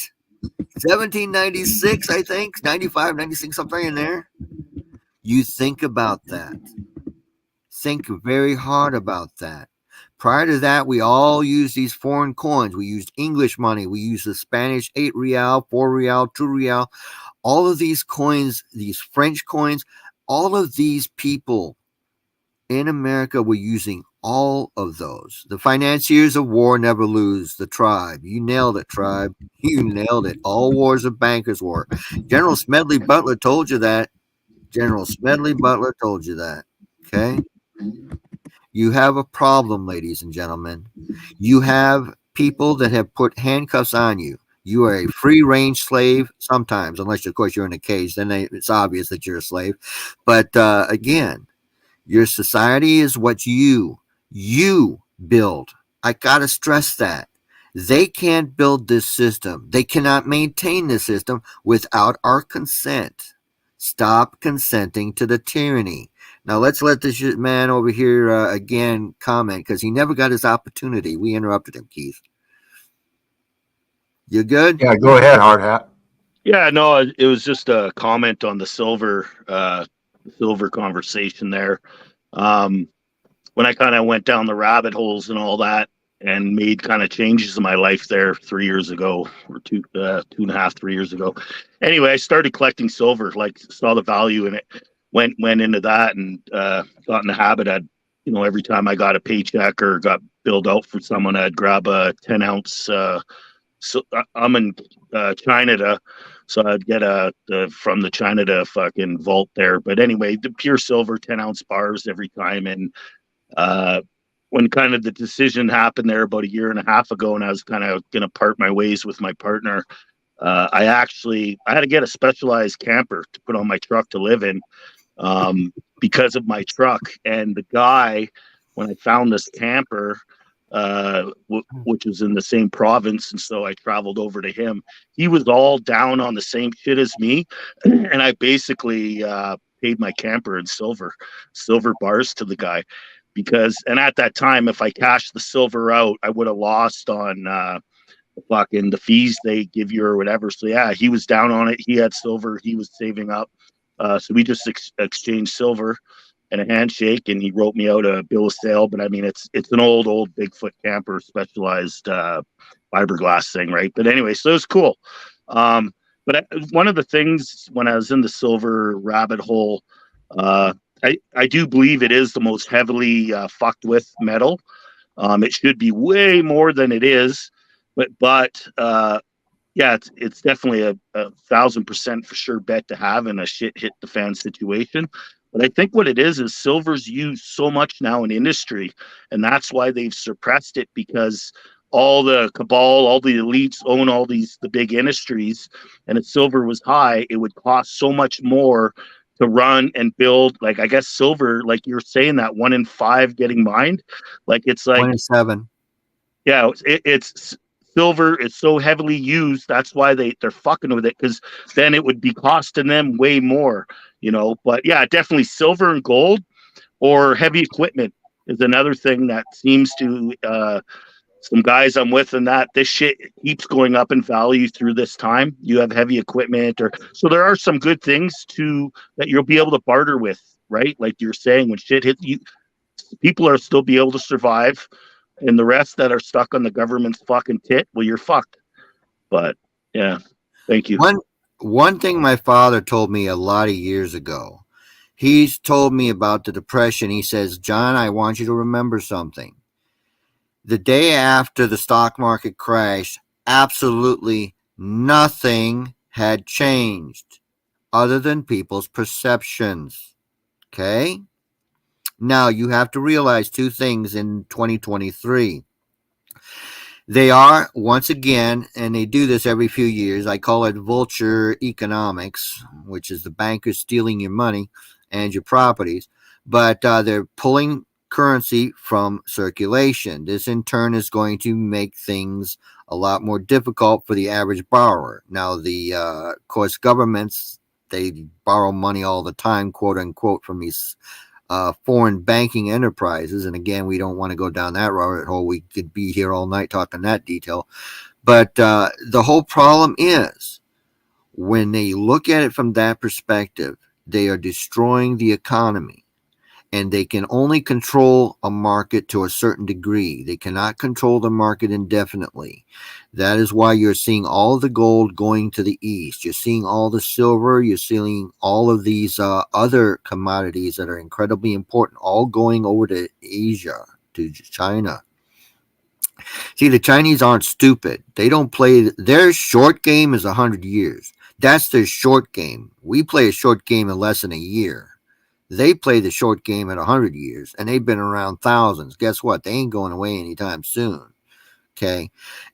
1796, I think. 95, 96, something in there. You think about that. Think very hard about that. Prior to that, we all used these foreign coins. We used English money. We used the Spanish 8 real, 4 real, 2 real. All of these coins, these French coins, all of these people in America were using all of those. The financiers of war never lose. The tribe. You nailed it, tribe. You nailed it. All wars are bankers' war. General Smedley Butler told you that. General Smedley Butler told you that. Okay? You have a problem, ladies and gentlemen. You have people that have put handcuffs on you. You are a free-range slave sometimes, unless, of course, you're in a cage. Then it's obvious that you're a slave. But again, your society is what you build. I got to stress that. They can't build this system. They cannot maintain this system without our consent. Stop consenting to the tyranny. Now let's let this man over here again comment, because he never got his opportunity. We interrupted him, Keith. You good? Yeah, go ahead, hard hat. Yeah, no, it was just a comment on the silver conversation there. When I kind of went down the rabbit holes and all that and made kind of changes in my life there 3 years ago, or 2.5, 3 years ago. Anyway, I started collecting silver, like saw the value in it, went into that, and got in the habit. I'd, every time I got a paycheck or got billed out for someone, I'd grab a 10-ounce. So I'm in China, so I'd get from the China fucking vault there. But anyway, the pure silver 10-ounce bars every time. And when kind of the decision happened there about a year and a half ago, and I was kind of going to part my ways with my partner, I had to get a specialized camper to put on my truck to live in, because of my truck. And the guy, when I found this camper, which was in the same province, and so I traveled over to him, he was all down on the same shit as me. And I basically paid my camper in silver bars to the guy, and at that time, if I cashed the silver out, I would have lost on fucking the fees they give you or whatever. So yeah, he was down on it. He had silver, he was saving up, so we just exchanged silver and a handshake, and he wrote me out a bill of sale. But I mean, it's an old Bigfoot camper, specialized fiberglass thing, right? But anyway, so it's cool. But one of the things when I was in the silver rabbit hole, I do believe it is the most heavily fucked with metal. It should be way more than it is, but yeah, it's definitely a 1,000% for sure bet to have in a shit hit the fan situation. But I think what it is silver's used so much now in industry, and that's why they've suppressed it, because all the cabal, all the elites own all the big industries, and if silver was high, it would cost so much more to run and build. Like, I guess silver, like you're saying, that 1 in 5 getting mined, like it's like 1 in 7. Yeah, it's silver is so heavily used. That's why they're fucking with it, because then it would be costing them way more, But yeah, definitely silver and gold or heavy equipment is another thing that seems to some guys I'm with, and that this shit keeps going up in value through this time. You have heavy equipment, so there are some good things that you'll be able to barter with, right? Like you're saying, when shit hits you, people are still be able to survive. And the rest that are stuck on the government's fucking tit, well, you're fucked. But yeah, thank you. One thing my father told me a lot of years ago, he's told me about the Depression. He says, John, I want you to remember something. The day after the stock market crashed, absolutely nothing had changed other than people's perceptions. Okay? Now, you have to realize 2 things in 2023. They are, once again, and they do this every few years, I call it vulture economics, which is the bankers stealing your money and your properties, but they're pulling currency from circulation. This, in turn, is going to make things a lot more difficult for the average borrower. Now, of course, governments, they borrow money all the time, quote unquote, from these foreign banking enterprises. And again, we don't want to go down that rabbit hole. We could be here all night talking that detail. But the whole problem is, when they look at it from that perspective, they are destroying the economy. And they can only control a market to a certain degree. They cannot control the market indefinitely. That is why you're seeing all the gold going to the east. You're seeing all the silver. You're seeing all of these other commodities that are incredibly important, all going over to Asia, to China. See, the Chinese aren't stupid. They don't play. Their short game is 100 years. That's their short game. We play a short game in less than a year. They play the short game at 100 years, and they've been around thousands. Guess what? They ain't going away anytime soon. Okay.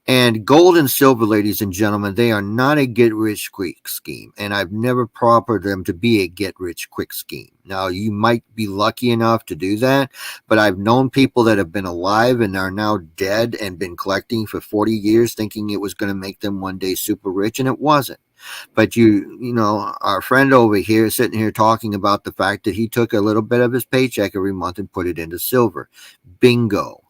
And gold and silver, ladies and gentlemen, they are not a get rich quick scheme. And I've never proffered them to be a get rich quick scheme. Now, you might be lucky enough to do that, but I've known people that have been alive and are now dead and been collecting for 40 years thinking it was going to make them one day super rich, and it wasn't. But you know, our friend over here is sitting here talking about the fact that he took a little bit of his paycheck every month and put it into silver. Bingo.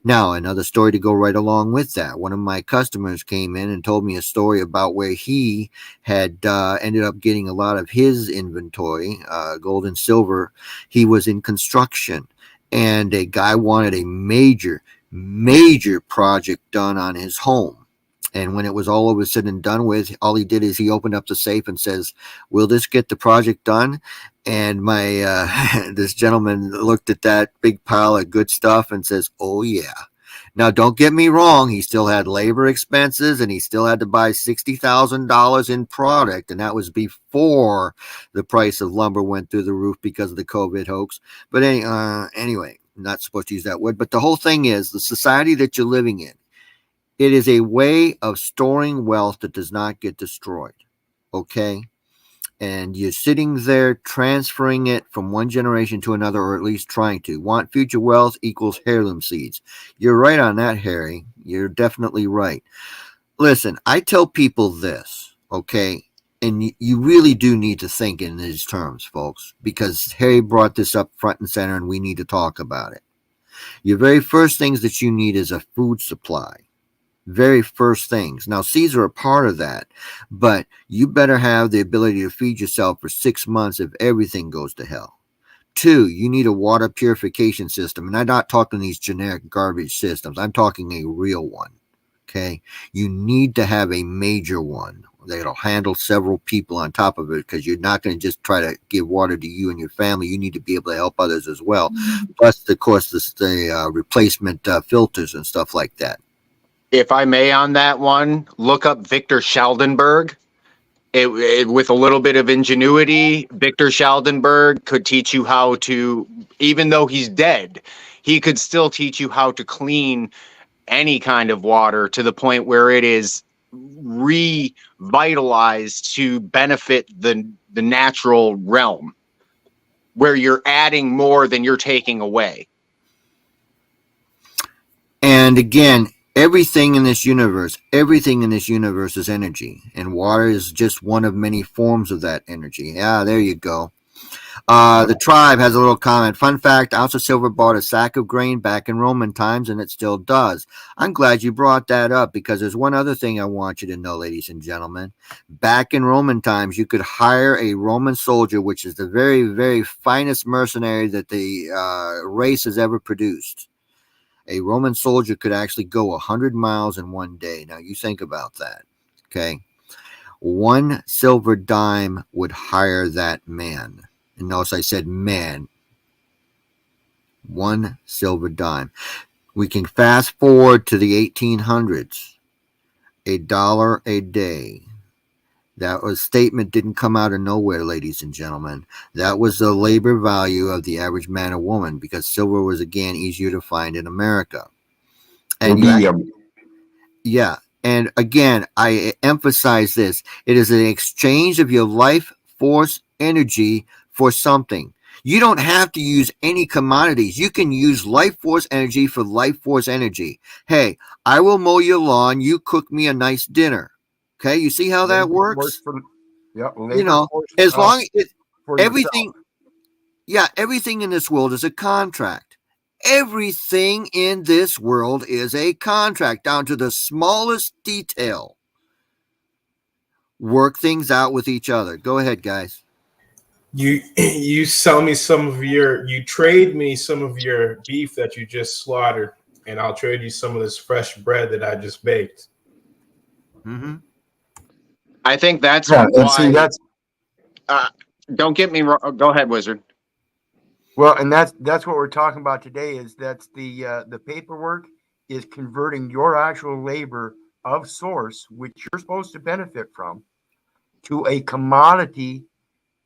Now, another story to go right along with that. One of my customers came in and told me a story about where he had ended up getting a lot of his inventory, gold and silver. He was in construction, and a guy wanted a major, major project done on his home. And when it was all over said and done with, all he did is he opened up the safe and says, "Will this get the project done?" And my this gentleman looked at that big pile of good stuff and says, "Oh yeah." Now, don't get me wrong. He still had labor expenses, and he still had to buy $60,000 in product, and that was before the price of lumber went through the roof because of the COVID hoax. But anyway, not supposed to use that word. But the whole thing is the society that you're living in. It is a way of storing wealth that does not get destroyed. Okay? And you're sitting there transferring it from one generation to another, or at least trying to. Want future wealth equals heirloom seeds. You're right on that, Harry. You're definitely right. Listen, I tell people this, okay? And you really do need to think in these terms, folks, because Harry brought this up front and center, and we need to talk about it. Your very first things that you need is a food supply. Very first things. Now, seeds are a part of that, but you better have the ability to feed yourself for 6 months if everything goes to hell. 2, you need a water purification system. And I'm not talking these generic garbage systems. I'm talking a real one. Okay. You need to have a major one that'll handle several people on top of it, because you're not going to just try to give water to you and your family. You need to be able to help others as well. Plus, of course, the replacement filters and stuff like that. If I may, on that one, look up Victor Scheldenberg. With a little bit of ingenuity, Victor Scheldenberg could teach you how to, even though he's dead, he could still teach you how to clean any kind of water to the point where it is revitalized to benefit the natural realm, where you're adding more than you're taking away. And again, everything in this universe is energy, and water is just one of many forms of that energy. Yeah, there you go. The tribe has a little comment. Fun fact, ounce of silver bought a sack of grain back in Roman times, and it still does. I'm glad you brought that up, because there's one other thing I want you to know, ladies and gentlemen. Back in Roman times, you could hire a Roman soldier, which is the very, very finest mercenary that the race has ever produced. A Roman soldier could actually go 100 miles in one day. Now, you think about that, okay? 1 silver dime would hire that man. And notice I said man. 1 silver dime. We can fast forward to the 1800s. $1 a day. That statement didn't come out of nowhere, ladies and gentlemen. That was the labor value of the average man or woman, because silver was, again, easier to find in America. And yeah. And again, I emphasize this. It is an exchange of your life force energy for something. You don't have to use any commodities. You can use life force energy for life force energy. Hey, I will mow your lawn. You cook me a nice dinner. Okay, you see how that works? You know, as long as everything, everything in this world is a contract. Everything in this world is a contract, down to the smallest detail. Work things out with each other. Go ahead, guys. You sell me you trade me some of your beef that you just slaughtered, and I'll trade you some of this fresh bread that I just baked. Mm-hmm. I think that's why. See, that's don't get me wrong. Go ahead, Wizard. well, and that's what we're talking about today. Is that's the paperwork is converting your actual labor of source, which you're supposed to benefit from, to a commodity,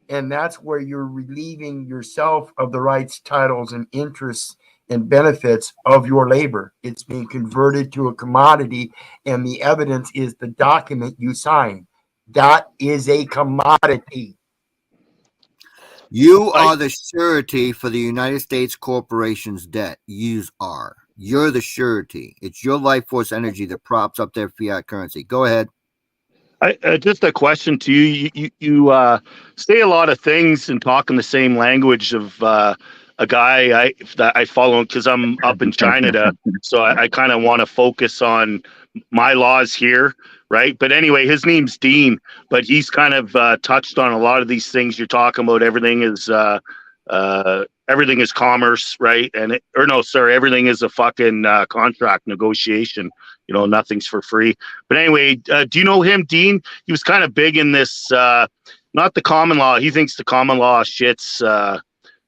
and that's where you're relieving yourself of the rights, titles, and interests and benefits of your labor. It's being converted to a commodity, and the evidence is the document you sign. That is a commodity. You are the surety for the United States corporation's debt. You are. You're the surety. It's your life force energy that props up their fiat currency. Go ahead. Just a question to you. You say a lot of things and talk in the same language of a guy that I follow because I'm up in China, so I kind of want to focus on my laws here, right? But anyway, his name's Dean, but he's kind of touched on a lot of these things you're talking about. Everything is commerce, right? Everything is a fucking contract negotiation. You know, nothing's for free. But anyway, do you know him, Dean? He was kind of big in this, not the common law. He thinks the common law shit's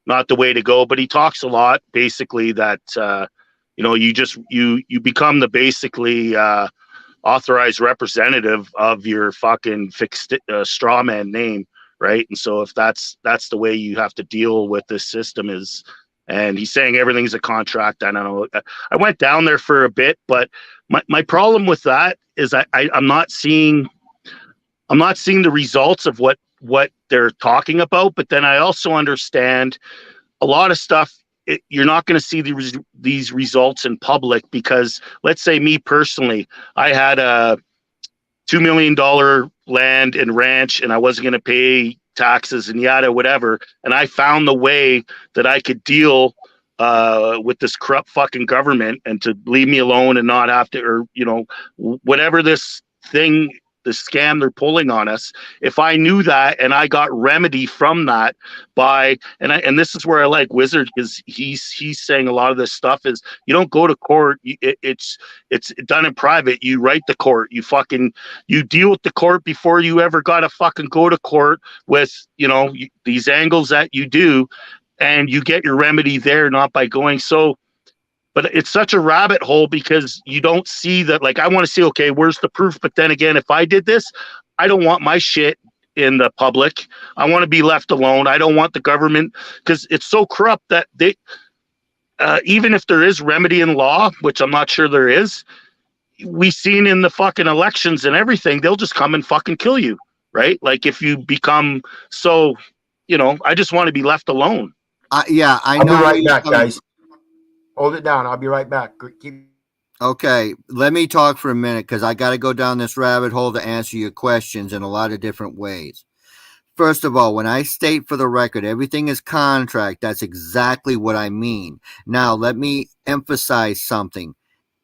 not the way to go. But he talks a lot, basically, that you become the basically authorized representative of your fucking fixed straw man name, right? And so if that's the way you have to deal with this system is. And he's saying everything's a contract. I don't know. I went down there for a bit, but my problem with that is I'm not seeing the results of what they're talking about. But then I also understand a lot of stuff. You're not going to see these results in public because, let's say, me personally, I had a $2 million land and ranch, and I wasn't going to pay taxes and yada whatever, and I found the way that I could deal with this corrupt fucking government and to leave me alone and not have to, or whatever this thing, the scam they're pulling on us. If I knew that and I got remedy from that and this is where I like Wyzard, because he's saying a lot of this stuff is you don't go to court. It's done in private. You write the court. You deal with the court before you ever got to fucking go to court with these angles that you do, and you get your remedy there, not by going so. But it's such a rabbit hole because you don't see that. Like, I want to see, okay, where's the proof? But then again, if I did this, I don't want my shit in the public. I want to be left alone. I don't want the government, because it's so corrupt that they, even if there is remedy in law, which I'm not sure there is, we've seen in the fucking elections and everything, they'll just come and fucking kill you, right? Like if you become so, I just want to be left alone. I I'll know. be right back, guys. Hold it down. I'll be right back. Okay, let me talk for a minute because I got to go down this rabbit hole to answer your questions in a lot of different ways. First of all, when I state for the record, everything is contract, that's exactly what I mean. Now, let me emphasize something.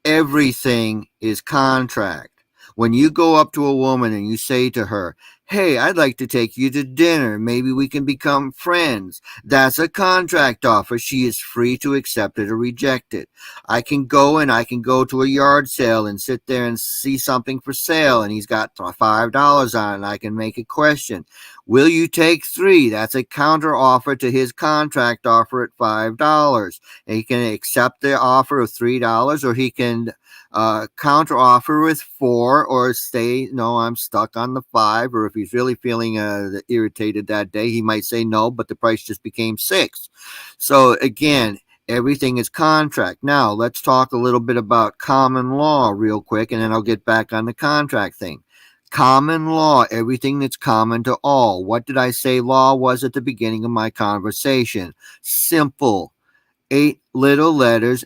Everything is contract. When you go up to a woman and you say to her, hey, I'd like to take you to dinner. Maybe we can become friends. That's a contract offer. She is free to accept it or reject it. I can go to a yard sale and sit there and see something for sale, and he's got $5 on it, and I can make a question. Will you take 3? That's a counter offer to his contract offer at $5. And he can accept the offer of $3, or he can counter offer with 4, or say, no, I'm stuck on the 5. Or if he's really feeling irritated that day, he might say no, but the price just became 6. So again, everything is contract. Now let's talk a little bit about common law real quick, and then I'll get back on the contract thing. Common law, everything that's common to all. What did I say law was at the beginning of my conversation? Simple. 8 little letters,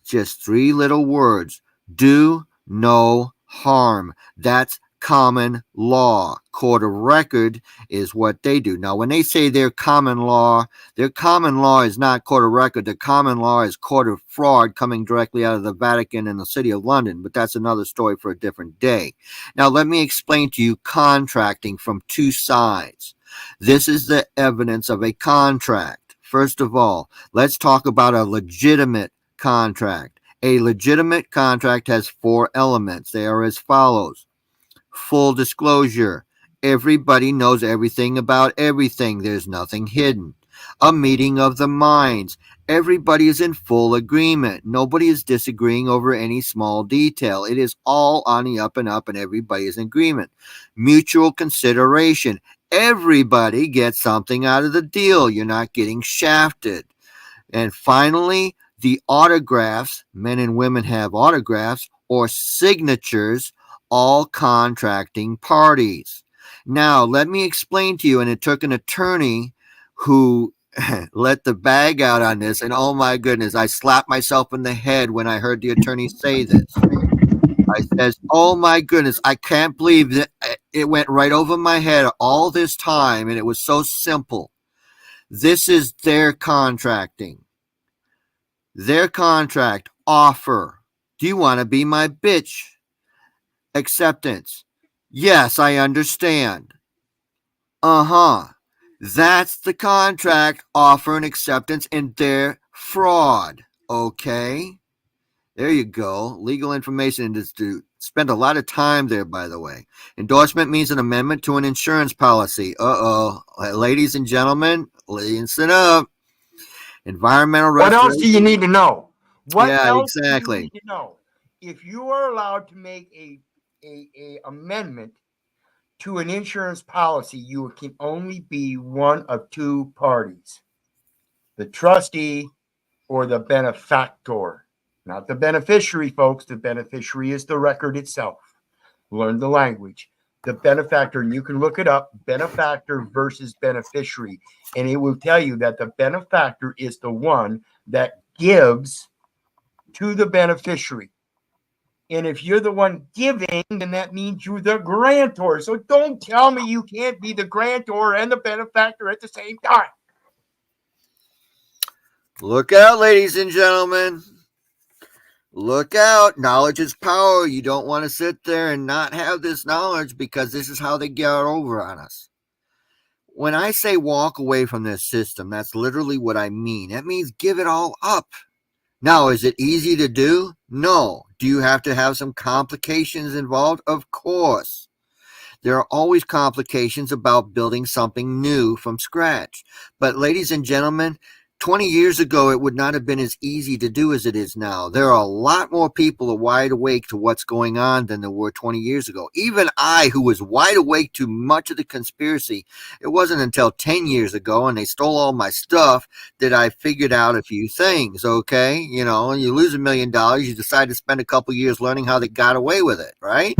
just 3 little words. Do no harm. That's common law. Court of record is what they do. Now, when they say their common law is not court of record. The common law is court of fraud coming directly out of the Vatican and the City of London, but that's another story for a different day. Now, let me explain to you contracting from 2 sides. This is the evidence of a contract. First of all, let's talk about a legitimate contract. A legitimate contract has 4 elements. They are as follows. Full disclosure. Everybody knows everything about everything. There's nothing hidden. A meeting of the minds. Everybody is in full agreement. Nobody is disagreeing over any small detail. It is all on the up and up, and everybody is in agreement. Mutual consideration. Everybody gets something out of the deal. You're not getting shafted. And finally, the autographs, men and women have autographs, or signatures, all contracting parties. Now, let me explain to you, and it took an attorney who let the bag out on this, and oh my goodness, I slapped myself in the head when I heard the attorney say this. I says, oh my goodness, I can't believe that it went right over my head all this time, and it was so simple. This is their contracting. Their contract offer. Do you want to be my bitch? Acceptance. Yes, I understand. Uh-huh. That's the contract offer and acceptance, and their fraud. Okay? There you go. Legal Information Institute. Spent a lot of time there, by the way. Endorsement means an amendment to an insurance policy. Uh-oh. Ladies and gentlemen, listen up. Environmental What else do you restoration. need to know? What Yeah, else do exactly. you need to know? If you are allowed to make a amendment to an insurance policy, you can only be one of two parties: the trustee or the benefactor. Not the beneficiary, folks. The beneficiary is the record itself. Learn the language. The benefactor, and you can look it up, benefactor versus beneficiary, and it will tell you that the benefactor is the one that gives to the beneficiary. And if you're the one giving, then that means you're the grantor. So don't tell me you can't be the grantor and the benefactor at the same time. Look out, ladies and gentlemen. Look out. Knowledge is power. You don't want to sit there and not have this knowledge, because this is how they get over on us. When I say walk away from this system, that's literally what I mean. That means give it all up. Now, is it easy to do? No. Do you have to have some complications involved? Of course. There are always complications about building something new from scratch. But ladies and gentlemen, 20 years ago, it would not have been as easy to do as it is now. There are a lot more people wide awake to what's going on than there were 20 years ago. Even I, who was wide awake to much of the conspiracy, it wasn't until 10 years ago, and they stole all my stuff, that I figured out a few things, okay? You know, you lose $1 million, you decide to spend a couple years learning how they got away with it, right?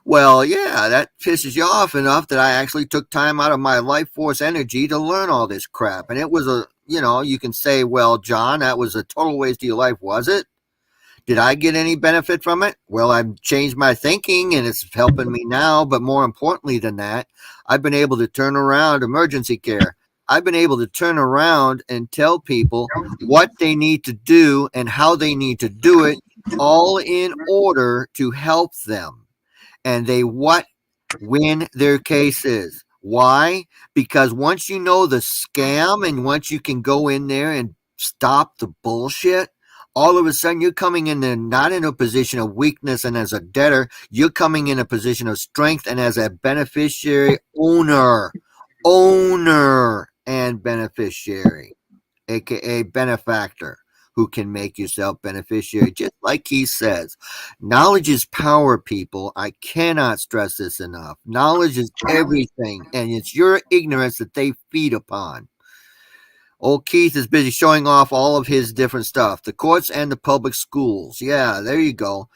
Well, yeah, that pisses you off enough that I actually took time out of my life force energy to learn all this crap. And it was you can say, well, John, that was a total waste of your life, was it? Did I get any benefit from it? Well, I've changed my thinking and it's helping me now. But more importantly than that, I've been able to turn around emergency care. I've been able to turn around and tell people what they need to do and how they need to do it, all in order to help them. And they win their cases. Why? Because once you know the scam and once you can go in there and stop the bullshit, all of a sudden you're coming in there not in a position of weakness and as a debtor, you're coming in a position of strength and as a beneficiary owner and beneficiary, aka benefactor, who can make yourself beneficiary. Just like he says, knowledge is power, people. I cannot stress this enough. Knowledge is everything, and it's your ignorance that they feed upon. Old Keith is busy showing off all of his different stuff. The courts and the public schools. Yeah, there you go.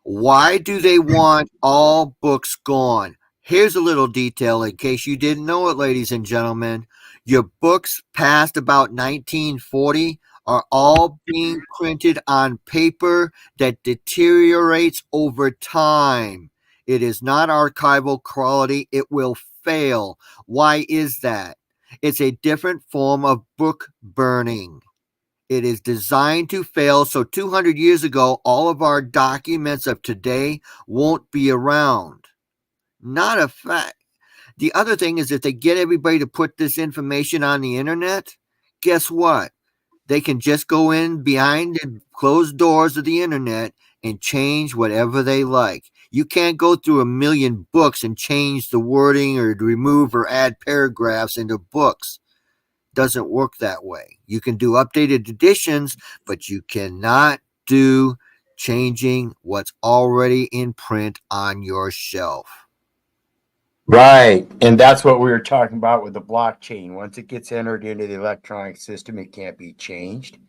Why do they want all books gone? Here's a little detail in case you didn't know it, ladies and gentlemen. Your books past about 1940 are all being printed on paper that deteriorates over time. It is not archival quality. It will fail. Why is that? It's a different form of book burning. It is designed to fail. So 200 years ago, all of our documents of today won't be around. Not a fact. The other thing is, if they get everybody to put this information on the internet, guess what? They can just go in behind the closed doors of the internet and change whatever they like. You can't go through 1 million books and change the wording or remove or add paragraphs into books. Doesn't work that way. You can do updated editions, but you cannot do changing what's already in print on your shelf. Right. And that's what we were talking about with the blockchain. Once it gets entered into the electronic system, it can't be changed.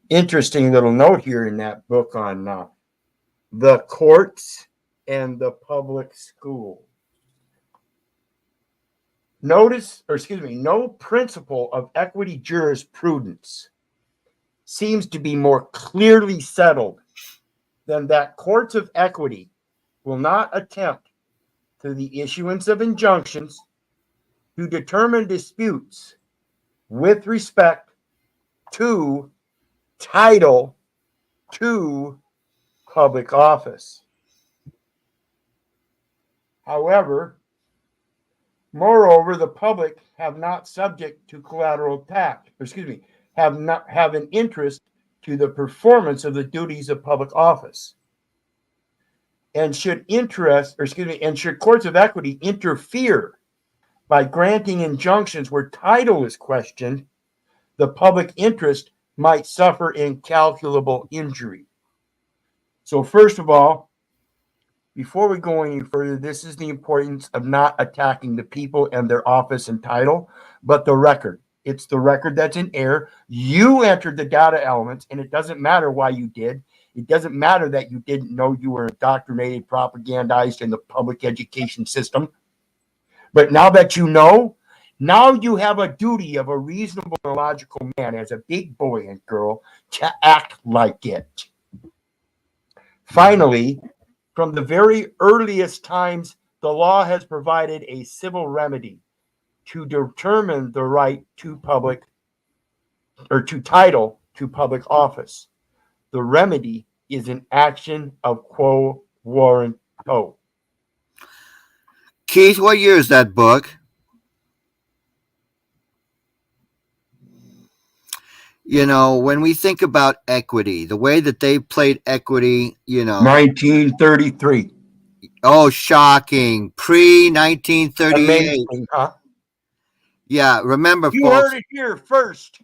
interesting little note here in that book on the courts and the public school. No principle of equity jurisprudence seems to be more clearly settled than that courts of equity will not attempt, through the issuance of injunctions, to determine disputes with respect to title to public office. However, moreover, the public have not subject to collateral tax, have an interest to the performance of the duties of public office. And should courts of equity interfere by granting injunctions where title is questioned, the public interest might suffer incalculable injury. So first of all, before we go any further, this is the importance of not attacking the people and their office and title, but the record. It's the record that's in error. You entered the data elements, and it doesn't matter why you did. It doesn't matter that you didn't know you were indoctrinated, propagandized in the public education system. But now that you know, now you have a duty of a reasonable and logical man as a big boy and girl to act like it. Finally, from the very earliest times, the law has provided a civil remedy to determine the right to public or to title to public office. The remedy is an action of quo warranto. Keith, what year is that book? You know, when we think about equity, the way that they played equity, 1933. Oh, shocking. Pre-1938. Amazing, huh? Yeah, remember, you folks. Heard it here first.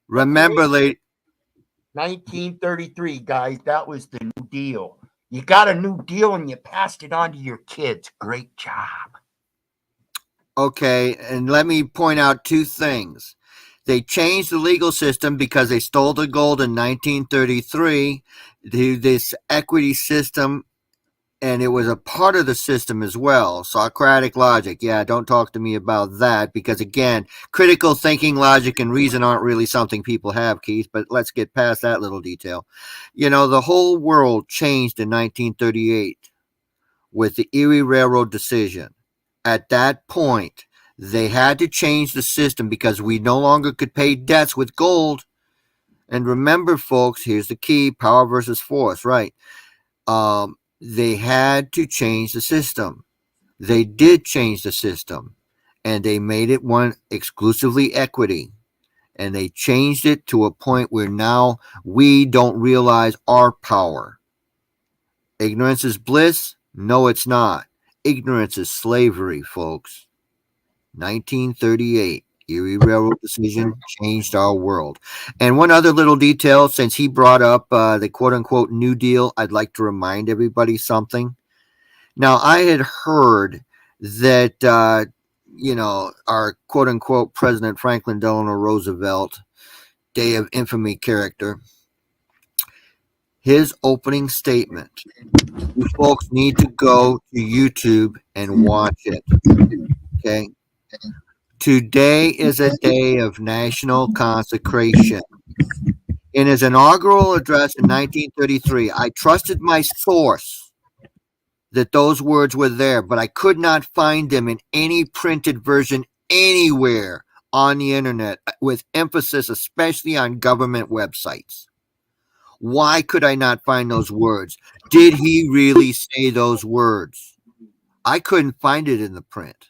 Remember, late 1933, guys. That was the New Deal. You got a New Deal and you passed it on to your kids. Great job. Okay, and let me point out two things. They changed the legal system because they stole the gold in 1933 to this equity system, and it was a part of the system as well. Socratic logic. Yeah, don't talk to me about that because, again, critical thinking, logic, and reason aren't really something people have, Keith, but let's get past that little detail. The whole world changed in 1938 with the Erie Railroad decision. At that point, they had to change the system because we no longer could pay debts with gold. And remember, folks, here's the key: power versus force, right? They had to change the system. They did change the system, and they made it one exclusively equity. And they changed it to a point where now we don't realize our power. Ignorance is bliss? No, it's not. Ignorance is slavery, folks. 1938, Erie Railroad decision changed our world. And one other little detail, since he brought up the quote-unquote New Deal, I'd like to remind everybody something. Now, I had heard that, our quote-unquote President Franklin Delano Roosevelt, day of infamy character, his opening statement, you folks need to go to YouTube and watch it, okay? Today is a day of national consecration. In his inaugural address in 1933, I trusted my source that those words were there, but I could not find them in any printed version anywhere on the internet, with emphasis especially on government websites. Why could I not find those words? Did he really say those words? I couldn't find it in the print.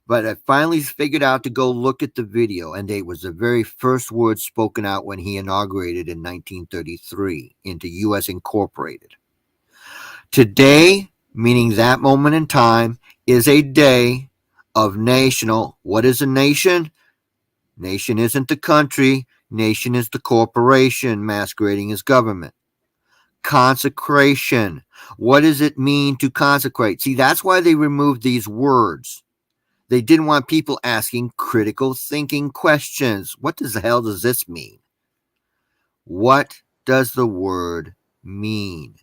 But I finally figured out to go look at the video, and it was the very first words spoken out when he inaugurated in 1933 into U.S. Incorporated. Today, meaning that moment in time, is a day of national. What is a nation? Nation isn't the country. Nation is the corporation masquerading as government. Consecration. What does it mean to consecrate? See, that's why they removed these words. They didn't want people asking critical thinking questions. What the hell does this mean? What does the word mean?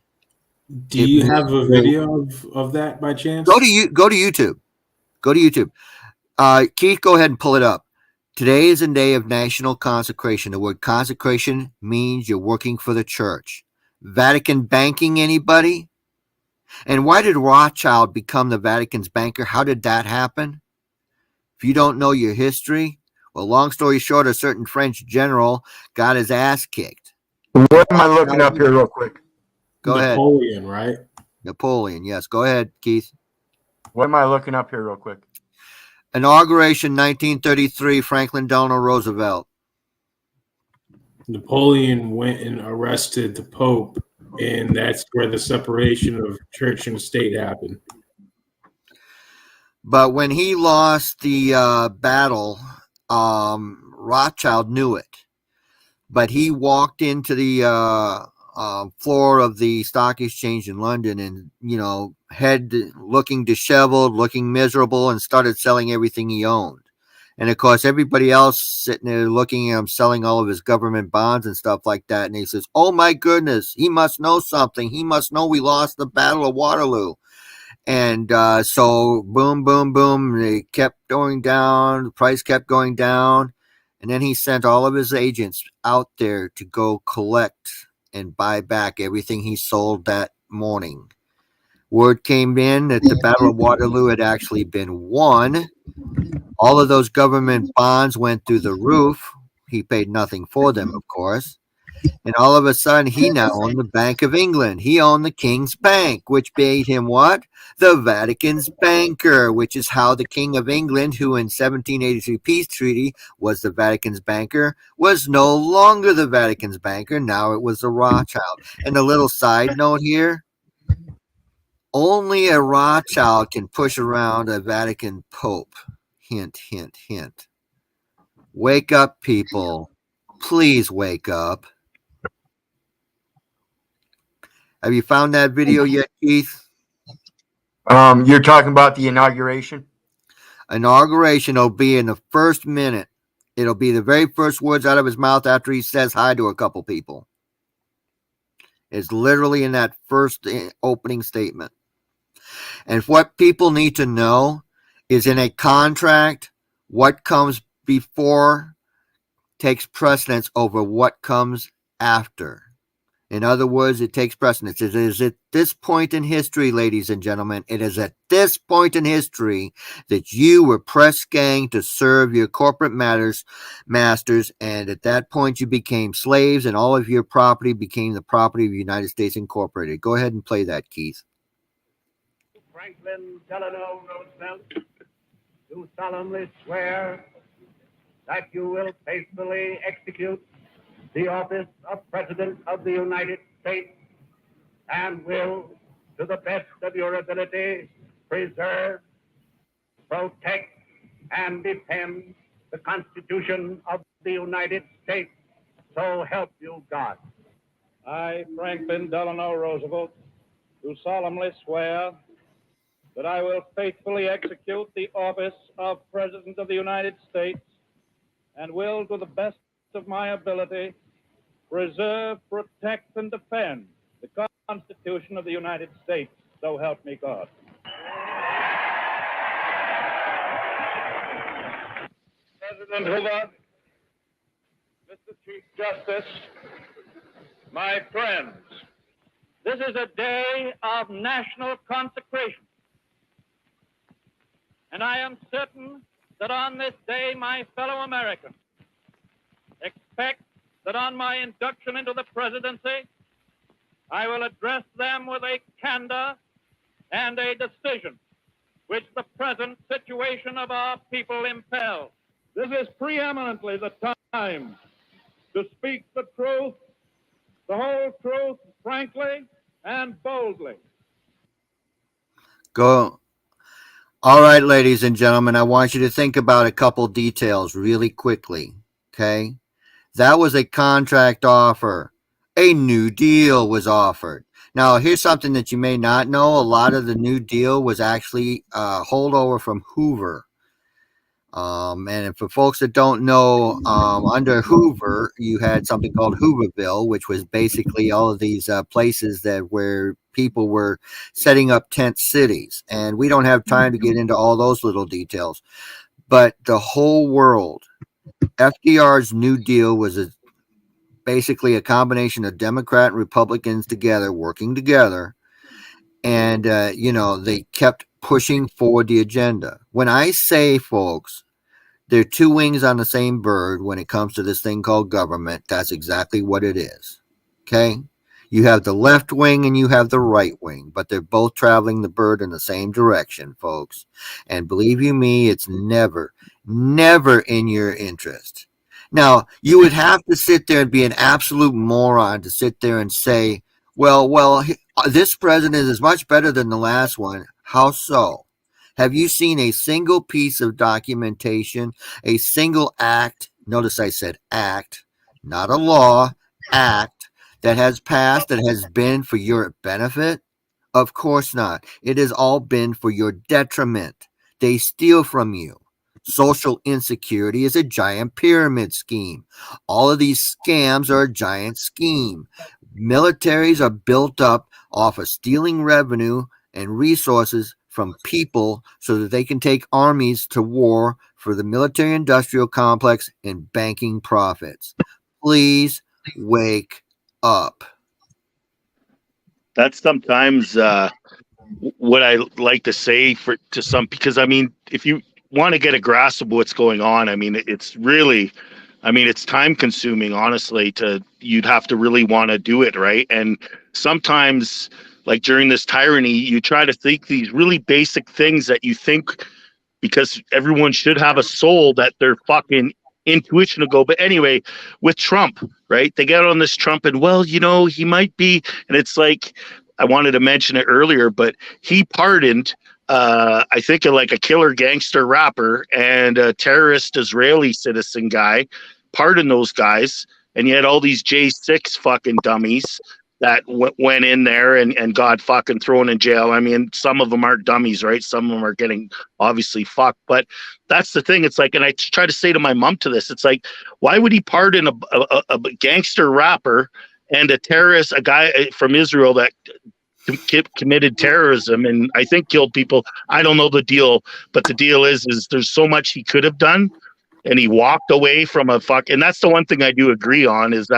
Do It you means have a video of that by chance? go to YouTube. Go to YouTube. Keith, go ahead and pull it up. Today is a day of national consecration. The word consecration means you're working for the church. Vatican banking, anybody? And why did Rothschild become the Vatican's banker? How did that happen? If you don't know your history, well, long story short, a certain French general got his ass kicked. What am I looking up here real quick? Go ahead. Napoleon, right? Napoleon, yes. Go ahead, Keith. What am I looking up here real quick? Inauguration 1933, Franklin Delano Roosevelt. Napoleon went and arrested the Pope, and that's where the separation of church and state happened. But when he lost the battle, Rothschild knew it. But he walked into the floor of the stock exchange in London and, head looking disheveled, looking miserable, and started selling everything he owned. And of course, everybody else sitting there looking at him selling all of his government bonds and stuff like that. And he says, "Oh my goodness, he must know something. He must know we lost the Battle of Waterloo." And so boom, boom, boom, they kept going down. The price kept going down. And then he sent all of his agents out there to go collect and buy back everything he sold that morning. Word came in that the Battle of Waterloo had actually been won. All of those government bonds went through the roof. He paid nothing for them, of course. And all of a sudden, he now owned the Bank of England. He owned the King's Bank, which made him what? The Vatican's banker, which is how the King of England, who in 1783 peace treaty was the Vatican's banker, was no longer the Vatican's banker. Now it was the Rothschild. And a little side note here, only a Rothschild can push around a Vatican Pope. Hint, hint, hint. Wake up, people. Please wake up. Have you found that video yet, Keith? You're talking about the inauguration? Inauguration will be in the first minute. It'll be the very first words out of his mouth after he says hi to a couple people. It's literally in that first opening statement. And what people need to know is in a contract, what comes before takes precedence over what comes after. In other words, it takes precedence. It is at this point in history, ladies and gentlemen, it is at this point in history that you were press gang to serve your corporate masters, and at that point you became slaves, and all of your property became the property of the United States Incorporated. Go ahead and play that, Keith. Franklin Delano Roosevelt, do solemnly swear that you will faithfully execute the office of President of the United States and will, to the best of your ability, preserve, protect, and defend the Constitution of the United States. So help you God. I, Franklin Delano Roosevelt, do solemnly swear that I will faithfully execute the office of President of the United States and will, to the best of my ability, preserve, protect, and defend the Constitution of the United States. So help me God. President Hoover, Mr. Chief Justice, my friends, this is a day of national consecration. And I am certain that on this day, my fellow Americans expect that on my induction into the presidency, I will address them with a candor and a decision which the present situation of our people impels. This is preeminently the time to speak the truth, the whole truth, frankly and boldly. Go. All right, ladies and gentlemen, I want you to think about a couple details really quickly, okay? That was a contract offer. A New Deal was offered. Now, here's something that you may not know. A lot of the New Deal was actually holdover from Hoover. And for folks that don't know, under Hoover, you had something called Hooverville, which was basically all of these places that where people were setting up tent cities. And we don't have time to get into all those little details. But the whole world, FDR's New Deal was basically a combination of Democrat and Republicans together, working together. And, they kept pushing forward the agenda. When I say, folks, there are two wings on the same bird when it comes to this thing called government, that's exactly what it is. Okay? You have the left wing and you have the right wing, but they're both traveling the bird in the same direction, folks. And believe you me, it's never in your interest. Now, you would have to sit there and be an absolute moron to sit there and say, well, this president is much better than the last one. How so? Have you seen a single piece of documentation, a single act? Notice I said act, not a law, act that has passed that has been for your benefit? Of course not. It has all been for your detriment. They steal from you. Social insecurity is a giant pyramid scheme. All of these scams are a giant scheme. Militaries are built up off of stealing revenue and resources from people so that they can take armies to war for the military industrial complex and banking profits. Please wake up. That's sometimes what I like to say to some, because I mean, if you want to get a grasp of what's going on, I mean, it's really, I mean, it's time consuming, honestly, you'd have to really want to do it, right? And sometimes, like during this tyranny, you try to think these really basic things that you think, because everyone should have a soul, that their fucking intuition will go. But anyway, with Trump, right? They get on this Trump and, well, he might be, and it's like, I wanted to mention it earlier, but he pardoned, I think, like a killer gangster rapper and a terrorist Israeli citizen guy, pardoned those guys. And you had all these J6 fucking dummies that went in there and got fucking thrown in jail. I mean, some of them aren't dummies, right? Some of them are getting obviously fucked. But that's the thing. It's like, and I try to say to my mom to this, it's like, why would he pardon a gangster rapper and a terrorist, a guy from Israel that committed terrorism and I think killed people? I don't know the deal, but the deal is there's so much he could have done, and he walked away from and that's the one thing I do agree on, is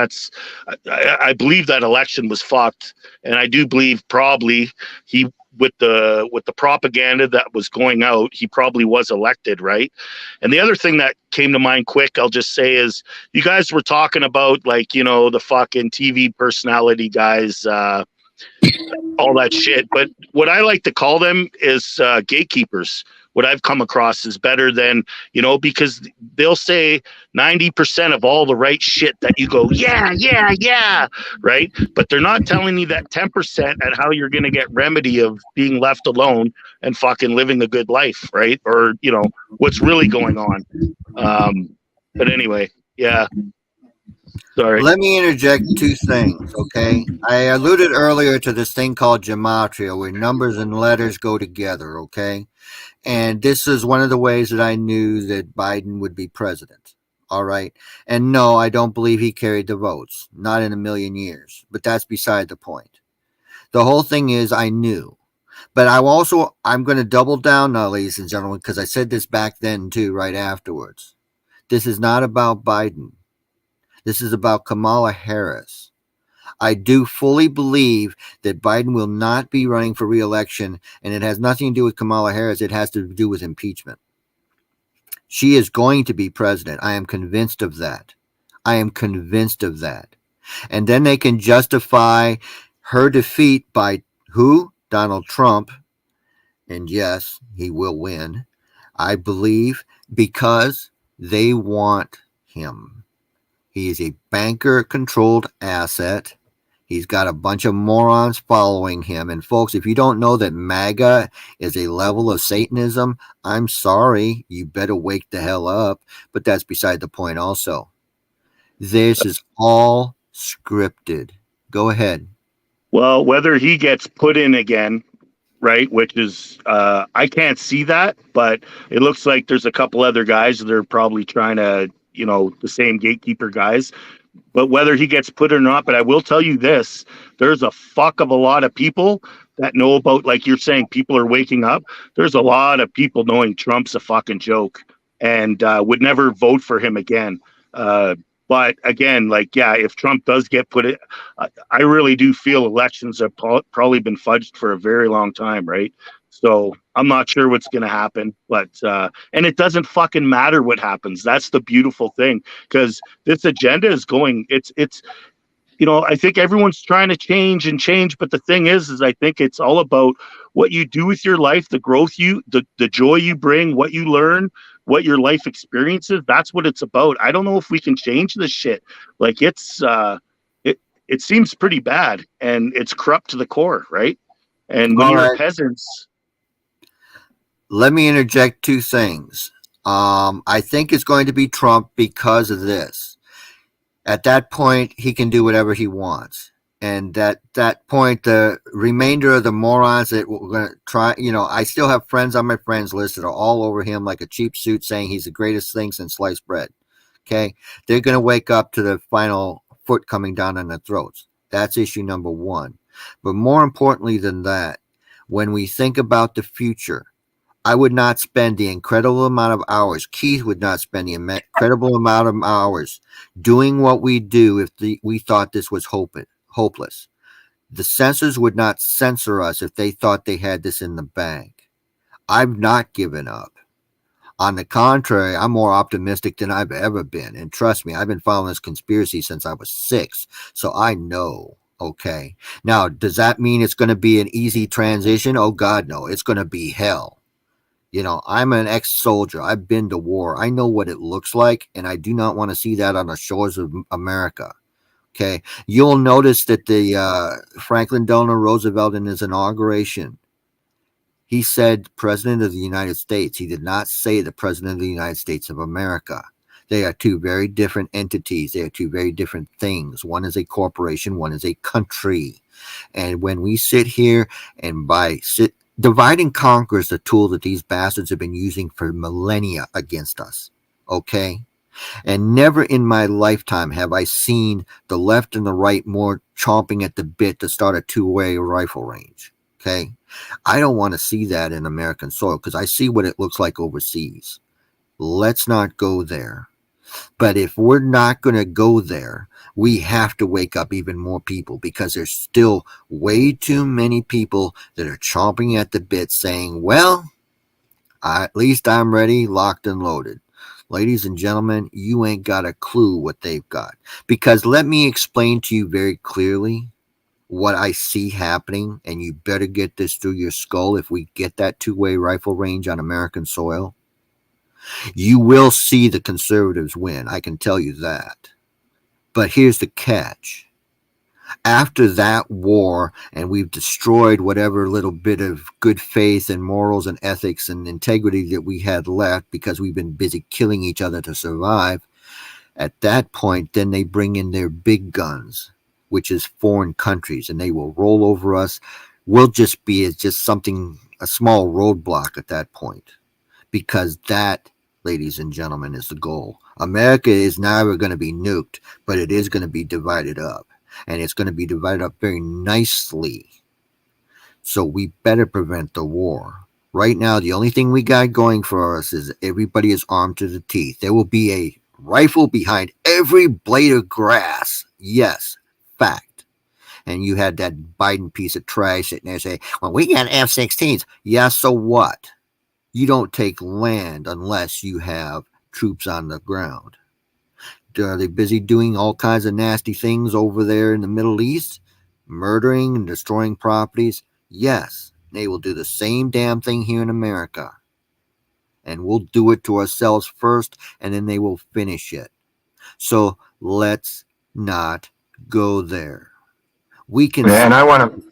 I believe that election was fucked, and I do believe probably he, with the propaganda that was going out, he probably was elected, right? And the other thing that came to mind quick, I'll just say, is you guys were talking about, like, the fucking TV personality guys, all that shit. But what I like to call them is gatekeepers. What I've come across is better than, because they'll say 90% of all the right shit that you go, yeah, right? But they're not telling you that 10% and how you're going to get remedy of being left alone and fucking living a good life, right? Or, what's really going on. But anyway, yeah. Sorry. Let me interject two things, okay? I alluded earlier to this thing called gematria, where numbers and letters go together, okay? And this is one of the ways that I knew that Biden would be president, all right? And no, I don't believe he carried the votes, not in a million years, but that's beside the point. The whole thing is I knew. But I'm going to double down now, ladies and gentlemen, because I said this back then too, right afterwards. This is not about Biden. This is about Kamala Harris. I do fully believe that Biden will not be running for re-election, and it has nothing to do with Kamala Harris. It has to do with impeachment. She is going to be president. I am convinced of that. And then they can justify her defeat by who? Donald Trump. And yes, he will win, I believe, because they want him. He is a banker-controlled asset. He's got a bunch of morons following him. And folks, if you don't know that MAGA is a level of Satanism, I'm sorry. You better wake the hell up. But that's beside the point also. This is all scripted. Go ahead. Well, whether he gets put in again, right? Which is I can't see that, but it looks like there's a couple other guys that are probably trying to, you know, the same gatekeeper guys. But whether he gets put or not, but I will tell you this: there's a fuck of a lot of people that know about, like you're saying, people are waking up. There's a lot of people knowing Trump's a fucking joke and would never vote for him again. But again, like, yeah, if Trump does get put it, I really do feel elections have probably been fudged for a very long time, right? So I'm not sure what's going to happen, but and it doesn't fucking matter what happens. That's the beautiful thing, because this agenda is going. It's you know, I think everyone's trying to change, but the thing is I think it's all about what you do with your life, the growth the joy you bring, what you learn, what your life experiences. That's what it's about. I don't know if we can change this shit. Like it seems pretty bad, and it's corrupt to the core, right? And when All you're right. peasants, Let me interject two things. I think it's going to be Trump because of this. At that point, he can do whatever he wants. And at that point, the remainder of the morons that we're going to try, you know, I still have friends on my friends list that are all over him like a cheap suit saying he's the greatest thing since sliced bread. Okay. They're going to wake up to the final foot coming down on their throats. That's issue number one. But more importantly than that, when we think about the future, I would not spend the incredible amount of hours. Keith would not spend the incredible amount of hours doing what we do if we thought this was hopeless. The censors would not censor us if they thought they had this in the bag. I've not given up. On the contrary, I'm more optimistic than I've ever been. And trust me, I've been following this conspiracy since I was 6. So I know. Okay. Now, does that mean it's going to be an easy transition? Oh, God, no. It's going to be hell. You know, I'm an ex-soldier. I've been to war. I know what it looks like, and I do not want to see that on the shores of America. Okay. You'll notice that the Franklin Delano Roosevelt in his inauguration, he said President of the United States. He did not say the President of the United States of America. They are two very different entities. They are two very different things. One is a corporation, one is a country. And when we sit here and divide and conquer is the tool that these bastards have been using for millennia against us. Okay? And never in my lifetime have I seen the left and the right more chomping at the bit to start a two-way rifle range. Okay? I don't want to see that in American soil because I see what it looks like overseas. Let's not go there. But if we're not going to go there, we have to wake up even more people because there's still way too many people that are chomping at the bit saying, well, at least I'm ready, locked and loaded. Ladies and gentlemen, you ain't got a clue what they've got. Because let me explain to you very clearly what I see happening, and you better get this through your skull if we get that two-way rifle range on American soil. You will see the conservatives win. I can tell you that. But here's the catch. After that war, and we've destroyed whatever little bit of good faith and morals and ethics and integrity that we had left because we've been busy killing each other to survive, at that point, then they bring in their big guns, which is foreign countries, and they will roll over us. We'll just be just something, a small roadblock at that point. Because that, ladies and gentlemen, is the goal. America is never going to be nuked, but it is going to be divided up. And it's going to be divided up very nicely. So we better prevent the war. Right now, the only thing we got going for us is everybody is armed to the teeth. There will be a rifle behind every blade of grass. Yes, fact. And you had that Biden piece of trash sitting there saying, well, we got F-16s. Yeah, so what? You don't take land unless you have troops on the ground. Are they busy doing all kinds of nasty things over there in the Middle East? Murdering and destroying properties? Yes, they will do the same damn thing here in America. And we'll do it to ourselves first, and then they will finish it. So let's not go there. We can. And I want to.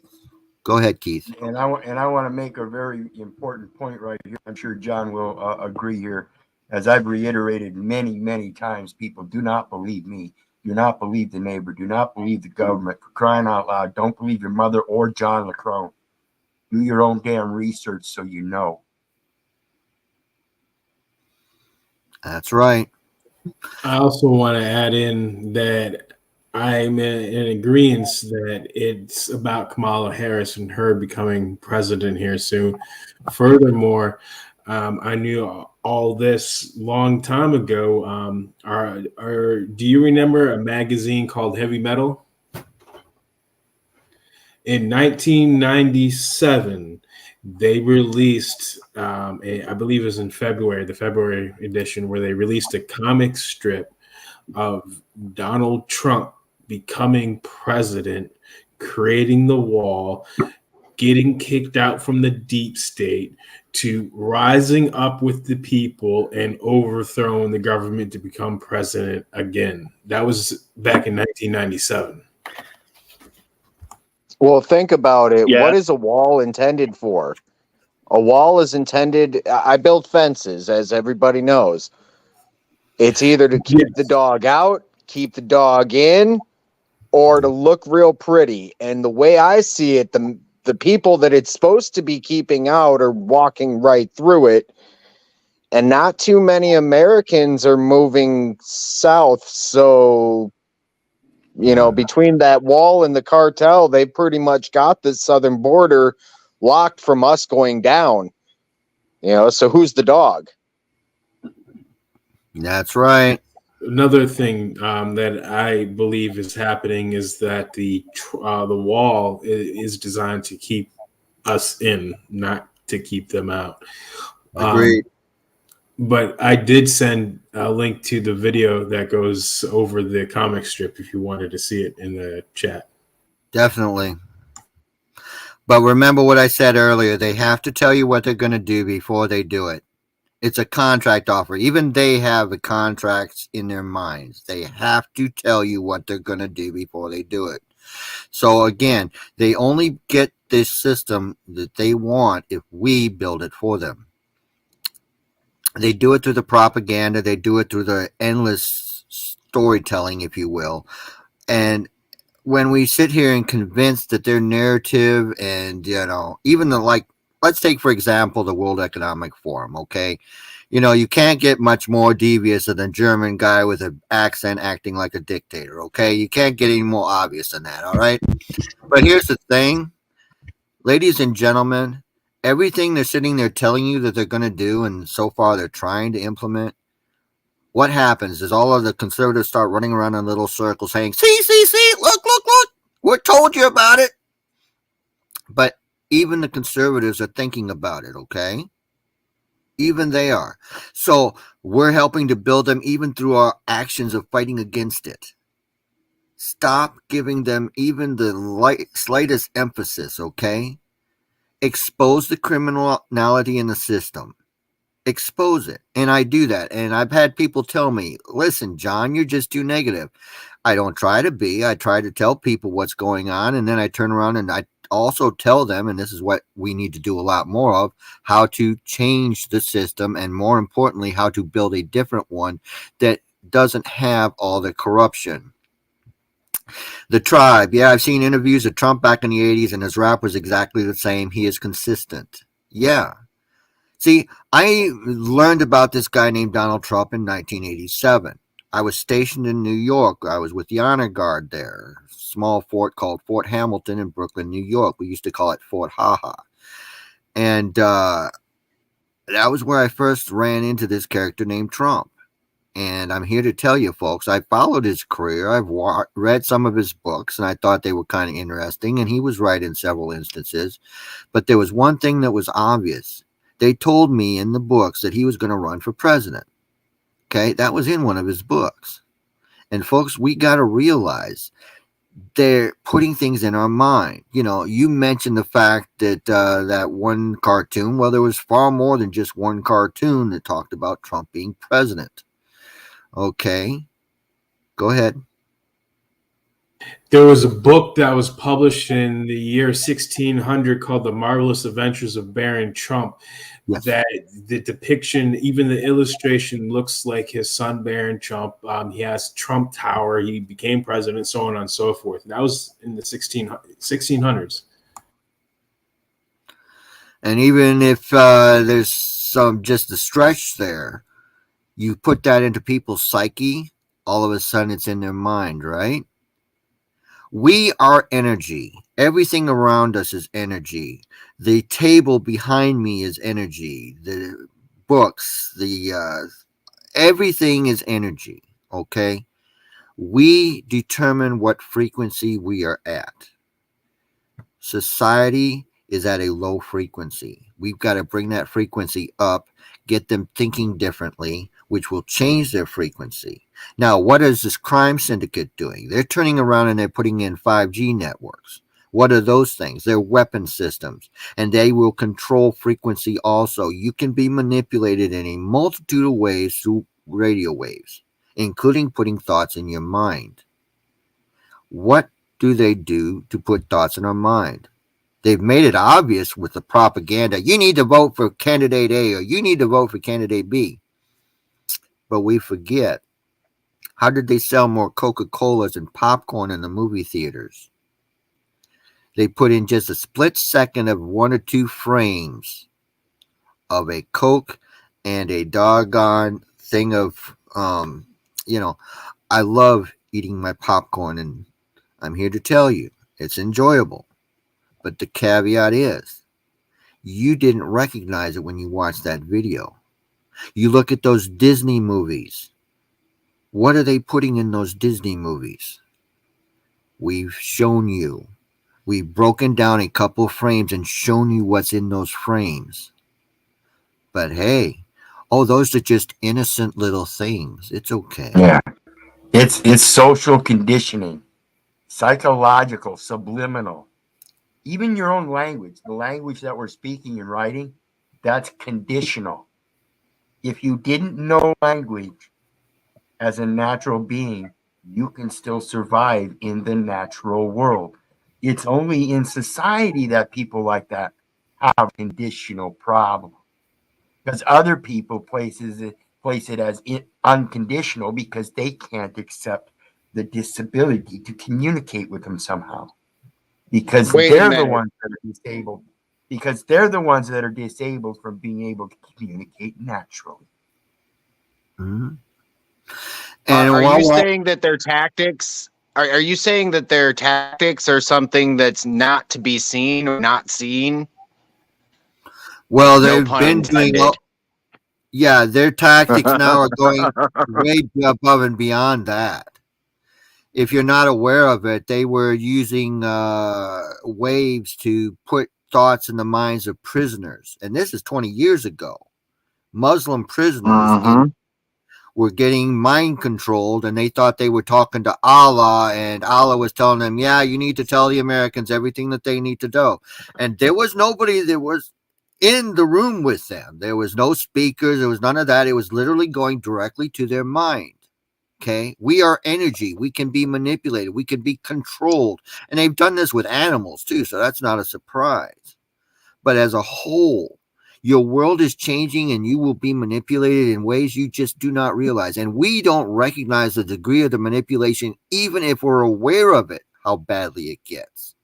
Go ahead, Keith. And I want to make a very important point right here. I'm sure John will agree here. As I've reiterated many, many times, people do not believe me. Do not believe the neighbor. Do not believe the government. For crying out loud, don't believe your mother or John LaCrone. Do your own damn research so you know. That's right. I also want to add in that I'm in agreement that it's about Kamala Harris and her becoming president here soon. Furthermore, I knew all this long time ago. Do you remember a magazine called Heavy Metal? In 1997, they released, I believe it was in February, the February edition, where they released a comic strip of Donald Trump becoming president, creating the wall, getting kicked out from the deep state, to rising up with the people and overthrowing the government to become president again. That was back in 1997. Well, think about it. Yeah. What is a wall intended for? A wall is intended. I build fences, as everybody knows. It's either to keep the dog out, keep the dog in, or to look real pretty. And the way I see it, the people that it's supposed to be keeping out are walking right through it. And not too many Americans are moving south. So, between that wall and the cartel, they pretty much got the southern border locked from us going down. So who's the dog? That's right. Another thing that I believe is happening is that the wall is designed to keep us in, not to keep them out. Agreed. But I did send a link to the video that goes over the comic strip if you wanted to see it in the chat. Definitely. But remember what I said earlier. They have to tell you what they're going to do before they do it. It's a contract offer. Even they have the contracts in their minds. They have to tell you what they're going to do before they do it. So again, they only get this system that they want if we build it for them. They do it through the propaganda. They do it through the endless storytelling, if you will. And when we sit here and convince that their narrative and, even let's take, for example, the World Economic Forum, okay? You can't get much more devious than a German guy with an accent acting like a dictator, okay? You can't get any more obvious than that, all right? But here's the thing, ladies and gentlemen, everything they're sitting there telling you that they're going to do, and so far they're trying to implement, what happens is all of the conservatives start running around in little circles saying, see, look, we told you about it. But even the conservatives are thinking about it, okay? Even they are. So we're helping to build them even through our actions of fighting against it. Stop giving them even the slightest emphasis, okay? Expose the criminality in the system. Expose it. And I do that. And I've had people tell me, listen, John, you're just too negative. I don't try to be. I try to tell people what's going on. And then I turn around and I also tell them, and this is what we need to do a lot more of, how to change the system. And more importantly, how to build a different one that doesn't have all the corruption. The Tribe. Yeah, I've seen interviews of Trump back in the 80s, and his rap was exactly the same. He is consistent. Yeah. See, I learned about this guy named Donald Trump in 1987. I was stationed in New York. I was with the Honor Guard there. Small fort called Fort Hamilton in Brooklyn, New York. We used to call it Fort Ha-Ha. And that was where I first ran into this character named Trump. And I'm here to tell you, folks, I followed his career. I've read some of his books, and I thought they were kind of interesting. And he was right in several instances. But there was one thing that was obvious. They told me in the books that he was going to run for president. Okay, that was in one of his books. And folks, we got to realize they're putting things in our mind. You mentioned the fact that that one cartoon, well, there was far more than just one cartoon that talked about Trump being president. Okay, go ahead. There was a book that was published in the year 1600 called The Marvelous Adventures of Baron Trump. Yes. That the depiction, even the illustration, looks like his son Baron Trump. He has Trump Tower. He became president, so on and so forth. And that was in the 1600s. And even if there's some just a stretch there, you put that into people's psyche, all of a sudden it's in their mind, right? We are energy. Everything around us is energy. The table behind me is energy. The books, everything is energy. Okay, we determine what frequency we are at. Society is at a low frequency. We've got to bring that frequency up, get them thinking differently, which will change their frequency. Now, what is this crime syndicate doing? They're turning around and they're putting in 5G networks. What are those things? They're weapon systems, and they will control frequency also. You can be manipulated in a multitude of ways through radio waves, including putting thoughts in your mind. What do they do to put thoughts in our mind? They've made it obvious with the propaganda. You need to vote for candidate A or you need to vote for candidate B. But we forget, how did they sell more Coca-Colas and popcorn in the movie theaters? They put in just a split second of 1 or 2 frames of a Coke and a doggone thing of, I love eating my popcorn, and I'm here to tell you, it's enjoyable. But the caveat is, you didn't recognize it when you watched that video. You look at those Disney movies. What are they putting in those Disney movies? We've shown you. We've broken down a couple of frames and shown you what's in those frames. But hey, those are just innocent little things. It's okay. Yeah. It's social conditioning, psychological, subliminal. Even your own language, the language that we're speaking and writing, that's conditional. If you didn't know language as a natural being, you can still survive in the natural world. It's only in society that people like that have conditional problem, because other people place it as unconditional because they can't accept the disability to communicate with them somehow, because Wait a they're the minute. ones that are disabled. Because they're the ones that are disabled from being able to communicate naturally. Mm-hmm. And Are you saying that their tactics? Are you saying that their tactics are something that's not to be seen or not seen? Well, No they've pun been doing intended. yeah, their tactics now are going way above and beyond that. If you're not aware of it, they were using waves to put thoughts in the minds of prisoners. And this is 20 years ago. Muslim prisoners were getting mind controlled, and they thought they were talking to Allah, and Allah was telling them, yeah, you need to tell the Americans everything that they need to know. And there was nobody that was in the room with them. There was no speakers. There was none of that. It was literally going directly to their mind. Okay. We are energy. We can be manipulated. We can be controlled. And they've done this with animals too. So that's not a surprise. But as a whole, your world is changing and you will be manipulated in ways you just do not realize. And we don't recognize the degree of the manipulation, even if we're aware of it, how badly it gets.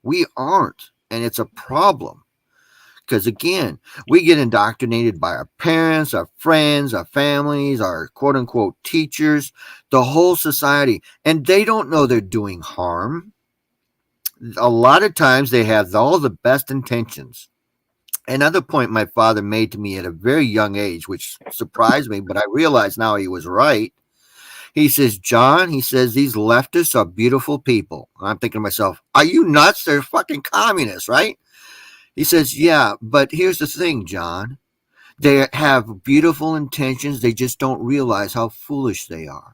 We aren't. And it's a problem. Because again, we get indoctrinated by our parents, our friends, our families, our quote unquote teachers, the whole society, and they don't know they're doing harm. A lot of times they have all the best intentions. Another point my father made to me at a very young age, which surprised me, but I realize now he was right. He says, John, he says, these leftists are beautiful people. And I'm thinking to myself, are you nuts? They're fucking communists, right? He says, yeah, but here's the thing, John. They have beautiful intentions. They just don't realize how foolish they are.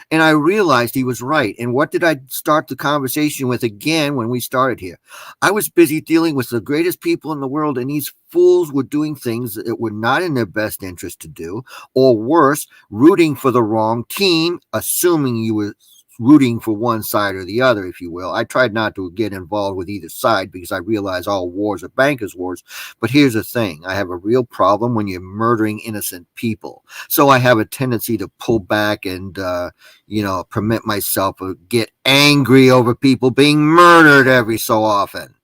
And I realized he was right. And what did I start the conversation with again when we started here? I was busy dealing with the greatest people in the world, and these fools were doing things that were not in their best interest to do, or worse, rooting for the wrong team, assuming you were rooting for one side or the other, if you will. I tried not to get involved with either side because I realize all wars are bankers' wars. But here's the thing. I have a real problem when you're murdering innocent people. So I have a tendency to pull back and, permit myself to get angry over people being murdered every so often.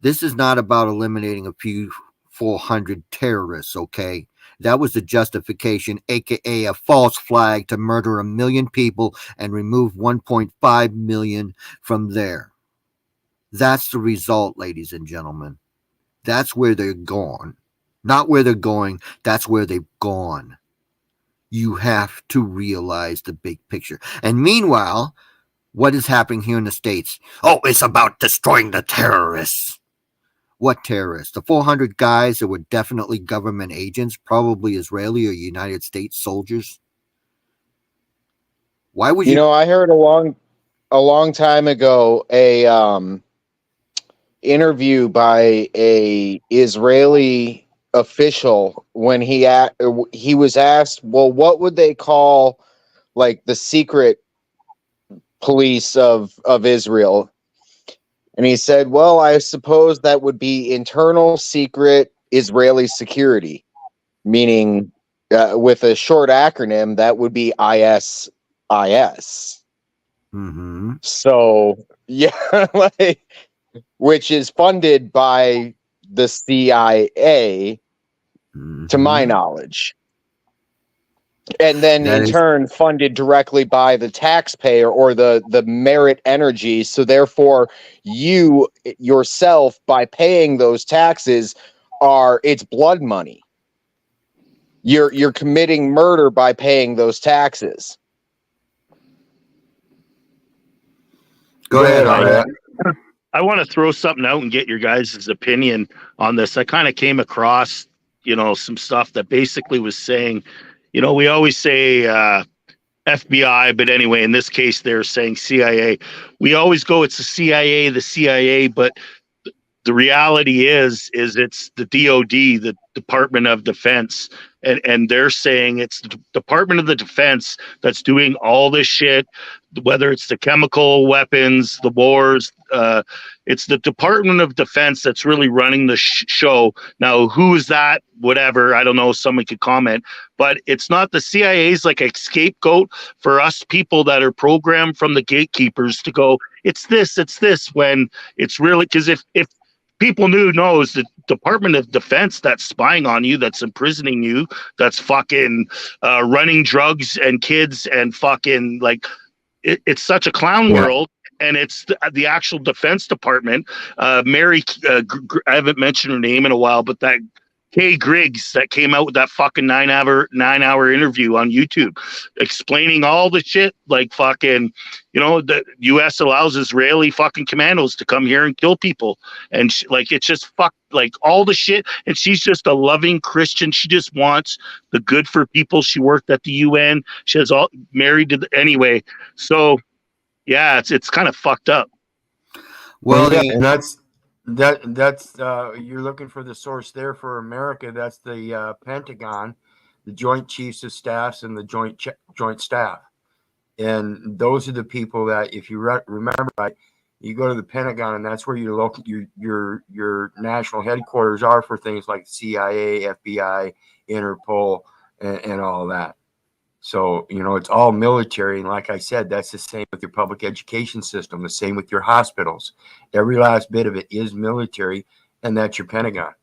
This is not about eliminating a few 400 terrorists, okay? That was the justification, aka a false flag to murder 1 million people and remove 1.5 million from there. That's the result, ladies and gentlemen. That's where they're gone. Not where they're going, that's where they've gone. You have to realize the big picture. And meanwhile, what is happening here in the States? Oh, it's about destroying the terrorists. What terrorists? The 400 guys that were definitely government agents, probably Israeli or United States soldiers. Why would you? I heard a long time ago a interview by a Israeli official when he was asked, well, what would they call like the secret police of Israel? And he said, well, I suppose that would be internal secret Israeli security, meaning with a short acronym, that would be ISIS. Mm-hmm. So, yeah, which is funded by the CIA, to my knowledge. And then in turn funded directly by the taxpayer or the merit energy. So therefore you yourself, by paying those taxes, it's blood money. You're committing murder by paying those taxes. Go ahead, Arad. I want to throw something out and get your guys' opinion on this. I kind of came across, some stuff that basically was saying, we always say FBI, but anyway, in this case, they're saying CIA. We always go, it's the CIA, but the reality is it's the DOD, the Department of Defense, and they're saying it's the Department of the Defense that's doing all this shit, whether it's the chemical weapons, the wars. It's the Department of Defense that's really running the show. Now, who is that? Whatever, I don't know. Someone could comment, but it's not the CIA's like a scapegoat for us people that are programmed from the gatekeepers to go, it's this, when it's really, because if people knows the Department of Defense that's spying on you, that's imprisoning you, that's fucking running drugs and kids and fucking it's such a clown world. And it's the actual Defense Department. Mary, I haven't mentioned her name in a while, but that Kay Griggs that came out with that fucking 9-hour interview on YouTube explaining all the shit, like fucking, the U.S. allows Israeli fucking commandos to come here and kill people. And it's just all the shit. And she's just a loving Christian. She just wants the good for people. She worked at the UN. She has all married to anyway. So yeah, it's kind of fucked up. Well, yeah, and that's you're looking for the source there for America. That's the Pentagon, the Joint Chiefs of Staffs, and the Joint Staff, and those are the people that, if you remember, you go to the Pentagon, and that's where your national headquarters are for things like CIA, FBI, Interpol, and all that. So, it's all military. And like I said, that's the same with your public education system, the same with your hospitals. Every last bit of it is military, and that's your Pentagon.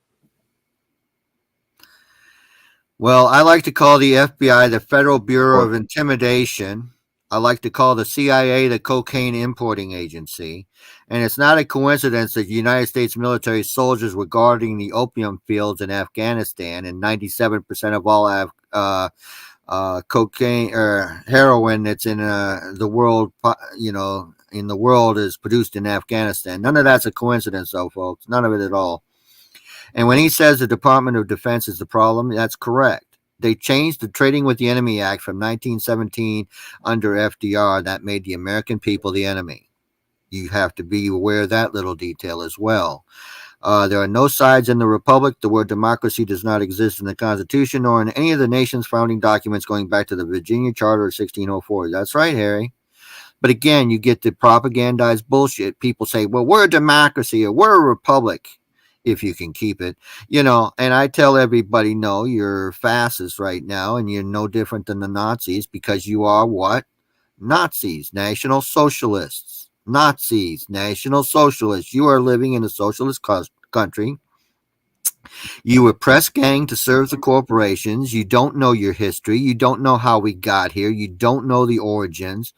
Well, I like to call the FBI the Federal Bureau of Intimidation. I like to call the CIA the Cocaine Importing Agency. And it's not a coincidence that United States military soldiers were guarding the opium fields in Afghanistan, and 97% of all cocaine or heroin that's in the world, in the world is produced in Afghanistan. None of that's a coincidence, though, folks. None of it at all. And when he says the Department of Defense is the problem, that's correct. They changed the Trading with the Enemy Act from 1917 under FDR. That made the American people the enemy. You have to be aware of that little detail as well. There are no sides in the Republic. The word democracy does not exist in the Constitution or in any of the nation's founding documents going back to the Virginia Charter of 1604. That's right, Harry. But again, you get the propagandized bullshit. People say, well, we're a democracy or we're a republic, if you can keep it. And I tell everybody, no, you're fascist right now, and you're no different than the Nazis, because you are what? Nazis, National Socialists. Nazis, National Socialists. You are living in a socialist country. You were press gang to serve the corporations. You don't know your history. You don't know how we got here. You don't know the origins.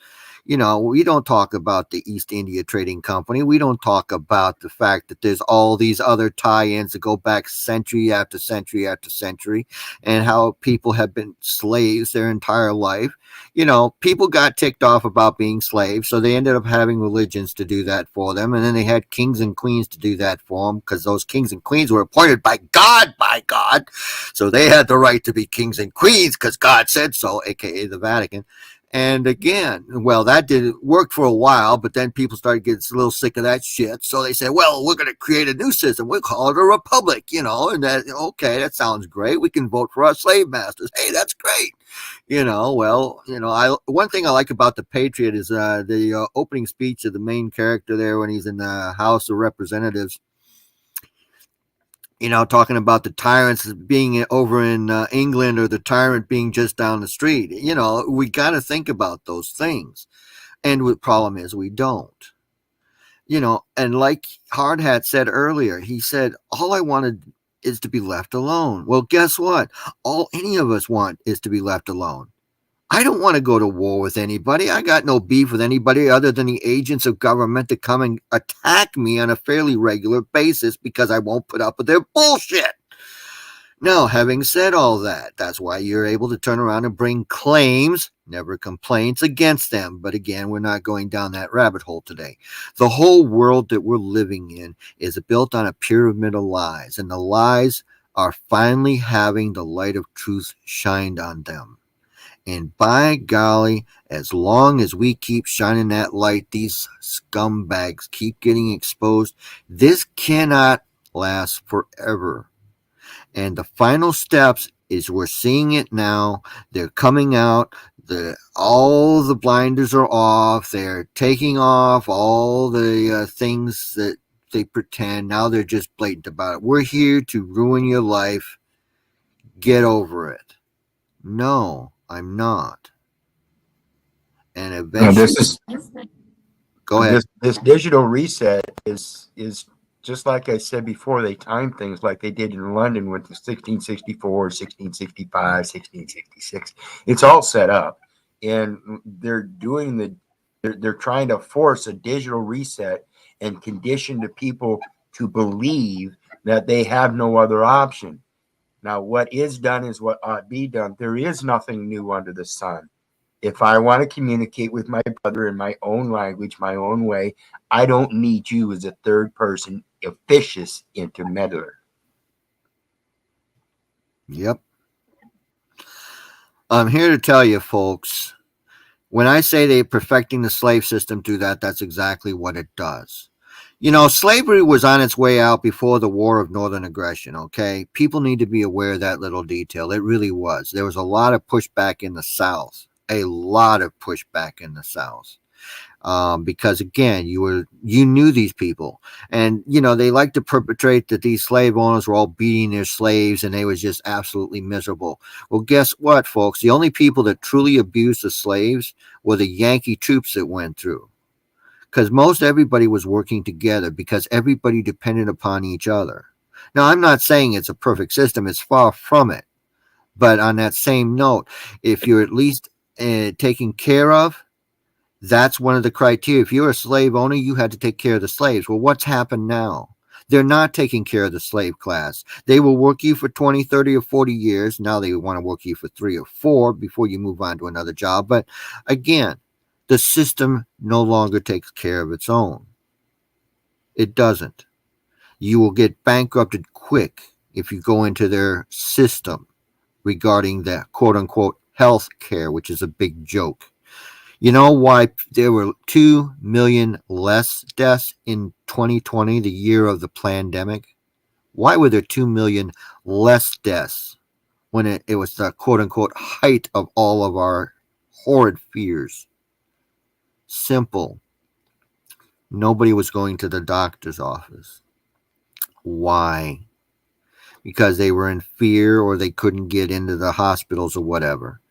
You know, we don't talk about the East India Trading Company. We don't talk about the fact that there's all these other tie-ins that go back century after century after century, and how people have been slaves their entire life. You know, people got ticked off about being slaves, so they ended up having religions to do that for them, and then they had kings and queens to do that for them, because those kings and queens were appointed by God, so they had the right to be kings and queens because God said so, aka the Vatican. And again, well, that didn't work for a while, but then people started getting a little sick of that shit. So they said, well, we're going to create a new system. We'll call it a republic, you know, and that, okay, that sounds great. We can vote for our slave masters. Hey, that's great. You know, well, you know, one thing I like about The Patriot is the opening speech of the main character there when he's in the House of Representatives. You know, talking about the tyrants being over in England or the tyrant being just down the street. You know, we got to think about those things. And the problem is we don't. You know, and like Hardhat said earlier, he said, all I wanted is to be left alone. Well, guess what? All any of us want is to be left alone. I don't want to go to war with anybody. I got no beef with anybody other than the agents of government that come and attack me on a fairly regular basis because I won't put up with their bullshit. Now, having said all that, that's why you're able to turn around and bring claims, never complaints, against them. But again, we're not going down that rabbit hole today. The whole world that we're living in is built on a pyramid of lies, and the lies are finally having the light of truth shined on them. And by golly, as long as we keep shining that light, these scumbags keep getting exposed. This cannot last forever. And the final steps is we're seeing it now. They're coming out. All the blinders are off. They're taking off all the things that they pretend. Now they're just blatant about it. We're here to ruin your life. Get over it. No, I'm not. And eventually, go ahead. This digital reset is just like I said before. They time things like they did in London with the 1664, 1665, 1666. It's all set up, and they're trying to force a digital reset and condition the people to believe that they have no other option. Now, what is done is what ought to be done. There is nothing new under the sun. If I want to communicate with my brother in my own language, my own way, I don't need you as a third person, officious intermeddler. Yep. I'm here to tell you, folks, when I say they're perfecting the slave system through that, that's exactly what it does. You know, slavery was on its way out before the War of Northern Aggression, okay? People need to be aware of that little detail. It really was. There was a lot of pushback in the South. A lot of pushback in the South, because again, you knew these people, and you know they like to perpetrate that these slave owners were all beating their slaves, and they was just absolutely miserable. Well, guess what, folks? The only people that truly abused the slaves were the Yankee troops that went through, because most everybody was working together because everybody depended upon each other. Now, I'm not saying it's a perfect system; it's far from it. But on that same note, if you're at least taken care of, that's one of the criteria. If you're a slave owner, you had to take care of the slaves. Well, what's happened now? They're not taking care of the slave class. They will work you for 20, 30, or 40 years. Now they want to work you for 3 or 4 before you move on to another job. But again, the system no longer takes care of its own. It doesn't. You will get bankrupted quick if you go into their system regarding the quote-unquote health care, which is a big joke. You know why there were 2 million less deaths in 2020, the year of the pandemic? Why were there 2 million less deaths when it was the quote-unquote height of all of our horrid fears? Simple. Nobody was going to the doctor's office. Why? Because they were in fear or they couldn't get into the hospitals or whatever.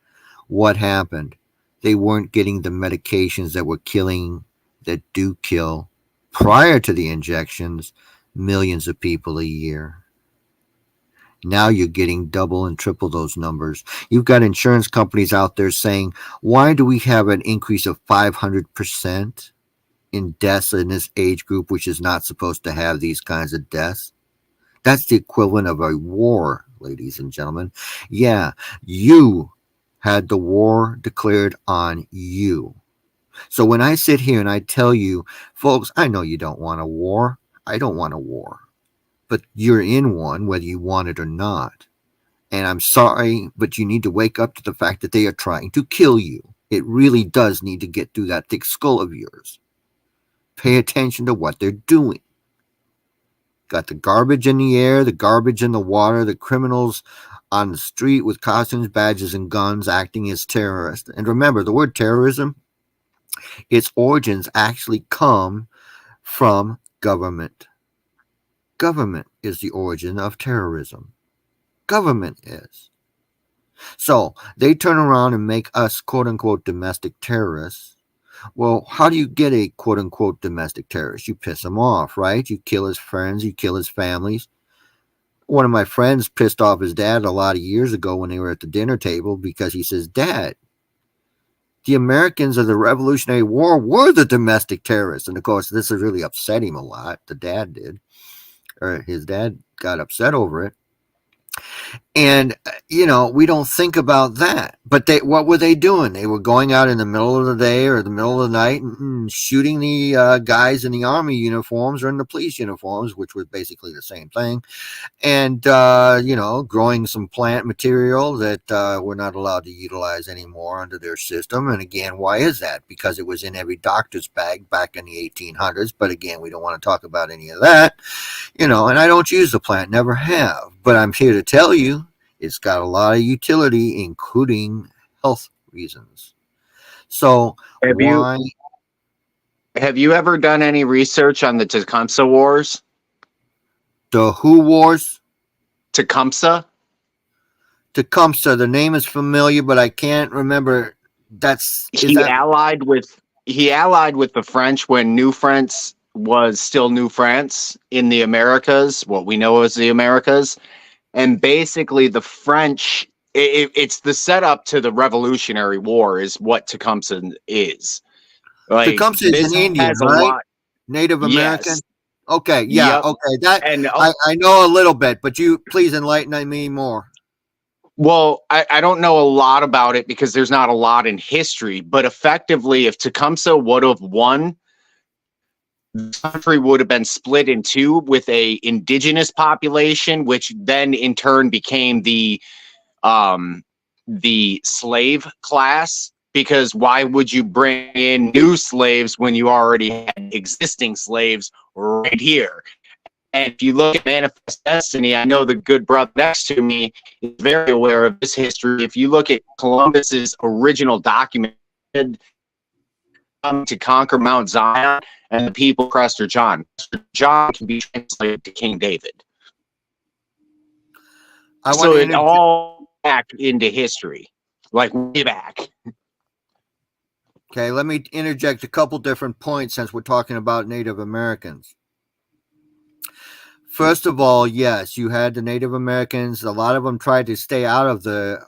What happened? They weren't getting the medications that were killing that do kill, prior to the injections, millions of people a year. Now you're getting double and triple those numbers. You've got insurance companies out there saying, why do we have an increase of 500% in deaths in this age group, which is not supposed to have these kinds of deaths? That's the equivalent of a war, ladies and gentlemen. Yeah, you had the war declared on you. So when I sit here and I tell you, folks, I know you don't want a war. I don't want a war. But you're in one, whether you want it or not. And I'm sorry, but you need to wake up to the fact that they are trying to kill you. It really does need to get through that thick skull of yours. Pay attention to what they're doing. Got the garbage in the air, the garbage in the water, the criminals on the street with costumes, badges, and guns acting as terrorists. And remember, the word terrorism, its origins actually come from government. Government is the origin of terrorism. Government is. So they turn around and make us quote-unquote domestic terrorists. Well, how do you get a quote-unquote domestic terrorist? You piss him off, right? You kill his friends, you kill his families. One of my friends pissed off his dad a lot of years ago when they were at the dinner table because he says, Dad, the Americans of the Revolutionary War were the domestic terrorists. And of course, this has really upset him a lot. The dad did. Or his dad got upset over it. And, you know, we don't think about that. But what were they doing? They were going out in the middle of the day or the middle of the night and shooting the guys in the army uniforms or in the police uniforms, which was basically the same thing. And, you know, growing some plant material that we're not allowed to utilize anymore under their system. And again, why is that? Because it was in every doctor's bag back in the 1800s. But again, we don't want to talk about any of that. You know, and I don't use the plant, never have. But I'm here to tell you, it's got a lot of utility, including health reasons. So have you ever done any research on the Tecumseh Wars? The who wars? Tecumseh? Tecumseh. The name is familiar, but I can't remember. He allied with the French when New France was still New France in the Americas, what we know as the Americas. And basically the French, it's the setup to the Revolutionary War is what Tecumseh is. Like, Tecumseh is an Indian, right? Native American? Yes. Okay, yeah, yep. Okay. That and I know a little bit, but you please enlighten me more. Well, I don't know a lot about it because there's not a lot in history, but effectively if Tecumseh would have won, the country would have been split in two with a indigenous population, which then in turn became the slave class. Because why would you bring in new slaves when you already had existing slaves right here? And if you look at Manifest Destiny, I know the good brother next to me is very aware of this history. If you look at Columbus's original document, to conquer Mount Zion, and the people Prester John. John can be translated to King David. So it all back into history, like way back. Okay, let me interject a couple different points since we're talking about Native Americans. First of all, yes, you had the Native Americans. A lot of them tried to stay out of the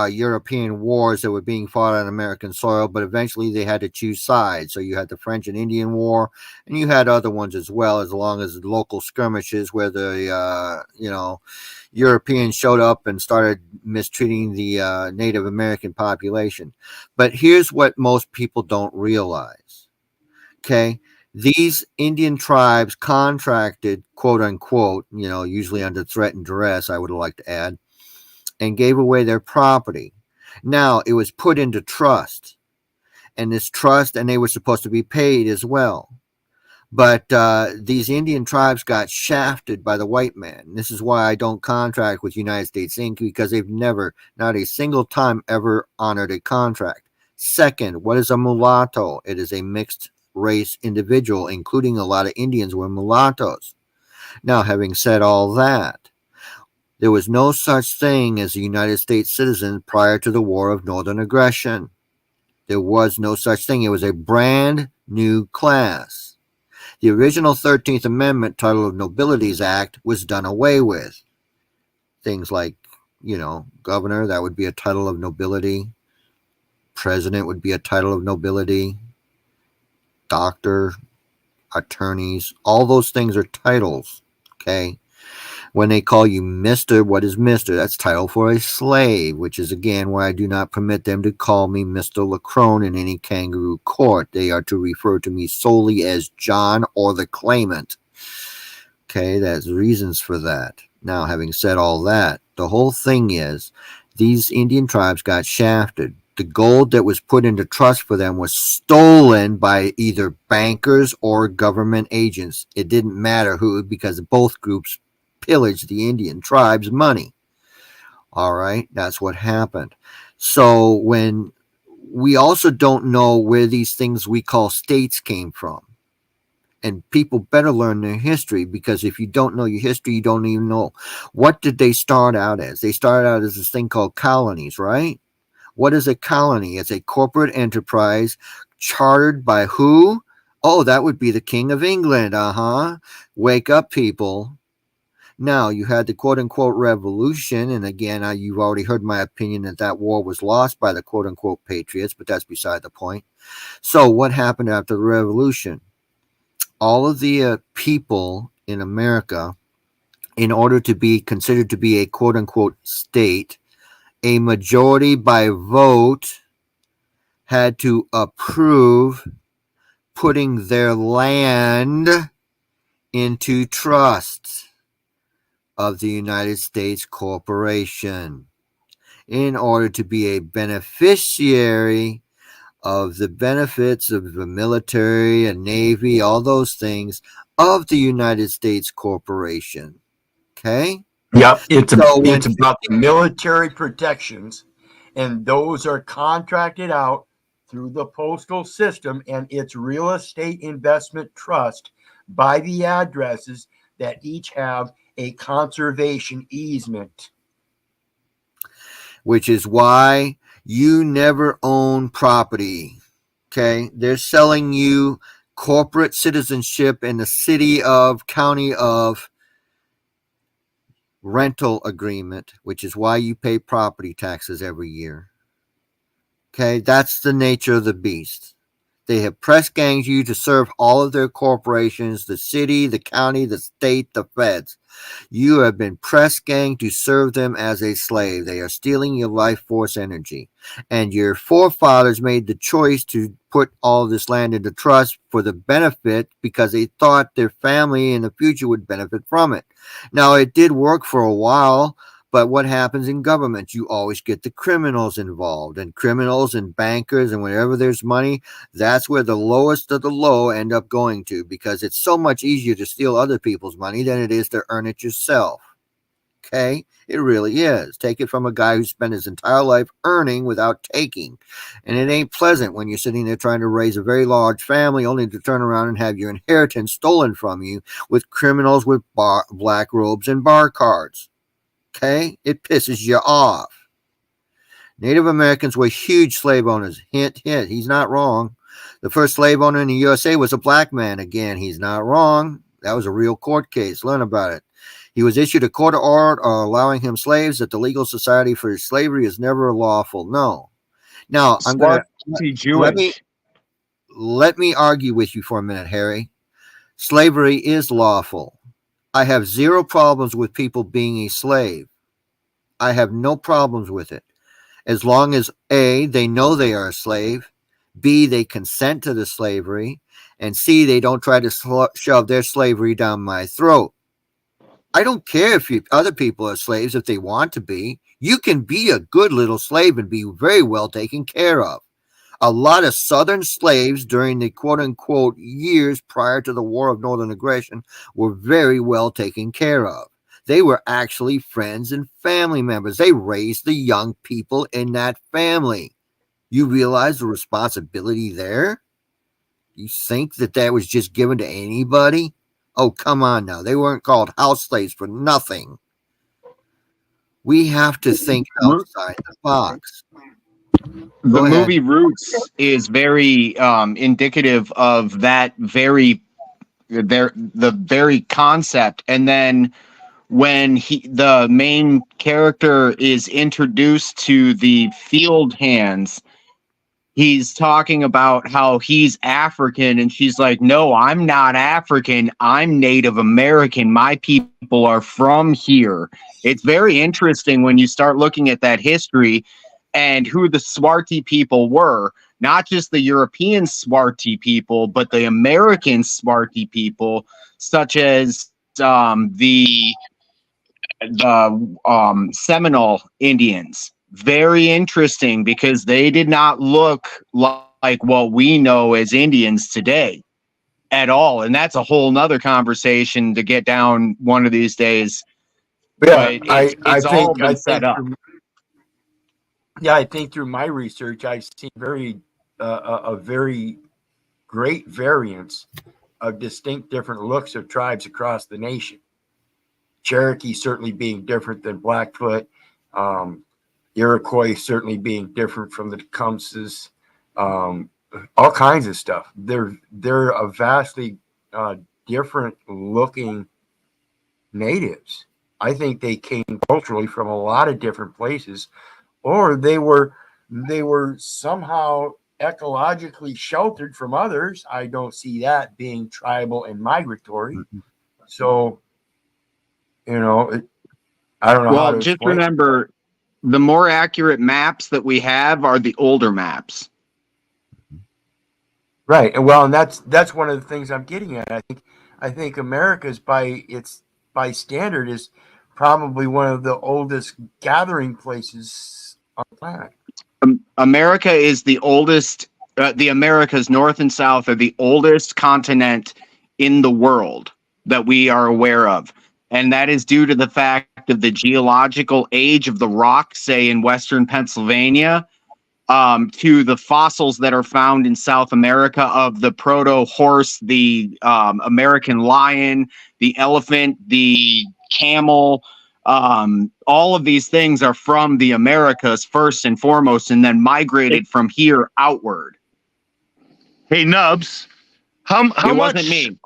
European wars that were being fought on American soil, but eventually they had to choose sides. So you had the French and Indian War, and you had other ones as well, as long as local skirmishes where the Europeans showed up and started mistreating the Native American population. But here's what most people don't realize. Okay, these Indian tribes contracted, quote unquote, usually under threat and duress, I would like to add, and gave away their property. Now, it was put into trust, and they were supposed to be paid as well. But these Indian tribes got shafted by the white man. This is why I don't contract with United States Inc., because they've never, not a single time, ever honored a contract. Second, what is a mulatto? It is a mixed race individual, including a lot of Indians were mulattoes. Now, having said all that, there was no such thing as a United States citizen prior to the War of Northern Aggression. There was no such thing. It was a brand new class. The original 13th Amendment title of Nobilities Act was done away with. Things like, governor, that would be a title of nobility. President would be a title of nobility. Doctor, attorneys, all those things are titles. Okay. When they call you Mr., what is Mr.? That's title for a slave, which is again why I do not permit them to call me Mr. Lacrone in any kangaroo court. They are to refer to me solely as John or the claimant. Okay, there's reasons for that. Now, having said all that, the whole thing is these Indian tribes got shafted. The gold that was put into trust for them was stolen by either bankers or government agents. It didn't matter who, because both groups pillaged the Indian tribes' money. All right, that's what happened. So when we also don't know where these things we call states came from. And people better learn their history, because if you don't know your history, you don't even know what did they start out as. They started out as this thing called colonies, right? What is a colony? It's a corporate enterprise chartered by who? Oh, that would be the King of England. Wake up, people. Now, you had the quote-unquote revolution, and again, you've already heard my opinion that war was lost by the quote-unquote patriots, but that's beside the point. So what happened after the revolution? All of the people in America, in order to be considered to be a quote-unquote state, a majority by vote had to approve putting their land into trust of the United States Corporation in order to be a beneficiary of the benefits of the military and Navy, all those things of the United States Corporation. Okay? Yep, it's about the military protections, and those are contracted out through the postal system and its real estate investment trust by the addresses that each have a conservation easement. Which is why you never own property. Okay? They're selling you corporate citizenship in the city of, county of, rental agreement, which is why you pay property taxes every year. Okay? That's the nature of the beast. They have press ganged you to serve all of their corporations, the city, the county, the state, the feds. You have been press ganged to serve them as a slave. They are stealing your life force energy. And your forefathers made the choice to put all this land into trust for the benefit, because they thought their family in the future would benefit from it. Now, it did work for a while. But what happens in government? You always get the criminals involved, and criminals and bankers, and wherever there's money, that's where the lowest of the low end up going to, because it's so much easier to steal other people's money than it is to earn it yourself. Okay? It really is. Take it from a guy who spent his entire life earning without taking. And it ain't pleasant when you're sitting there trying to raise a very large family only to turn around and have your inheritance stolen from you with criminals with black robes and bar cards. Okay? It pisses you off. Native Americans were huge slave owners. Hint, hint. He's not wrong. The first slave owner in the USA was a black man. Again, he's not wrong. That was a real court case. Learn about it. He was issued a court order allowing him slaves. That the legal society for slavery is never lawful. No. Now, I'm going to let me argue with you for a minute, Harry. Slavery is lawful. I have zero problems with people being a slave. I have no problems with it. As long as A, they know they are a slave, B, they consent to the slavery, and C, they don't try to shove their slavery down my throat. I don't care if other people are slaves if they want to be. You can be a good little slave and be very well taken care of. A lot of Southern slaves during the quote-unquote years prior to the War of Northern Aggression were very well taken care of. They were actually friends and family members. They raised the young people in that family. You realize the responsibility there? You think that was just given to anybody? Oh, come on now. They weren't called house slaves for nothing. We have to think outside the box. The Go ahead. movie Roots is very indicative of that very the very concept. And then when the main character is introduced to the field hands, he's talking about how he's African, and she's like, no, I'm not African, I'm Native American, my people are from here. It's very interesting when you start looking at that history and who the Swarty people were, not just the European Swarty people, but the American Swarty people, such as the Seminole Indians. Very interesting, because they did not look like what we know as Indians today at all. And that's a whole nother conversation to get down one of these days. Yeah, But it's all been set up. I think through my research, I've seen a very great variance of distinct different looks of tribes across the nation. Cherokee certainly being different than Blackfoot, Iroquois certainly being different from the Tecumsehs, all kinds of stuff. They're a vastly different looking natives. I think they came culturally from a lot of different places, or they were somehow ecologically sheltered from others. I don't see that being tribal and migratory. So, I don't know. Well, just remember, the more accurate maps that we have are the older maps. Right. And that's one of the things I'm getting at. I think America's by standard is probably one of the oldest gathering places on the planet. America is the oldest. The Americas, North and South, are the oldest continent in the world that we are aware of. And that is due to the fact of the geological age of the rock, say in Western Pennsylvania, to the fossils that are found in South America of the proto-horse, the American lion, the elephant, the camel. All of these things are from the Americas first and foremost, and then migrated from here outward. Hey, Nubs, how It much? wasn't me.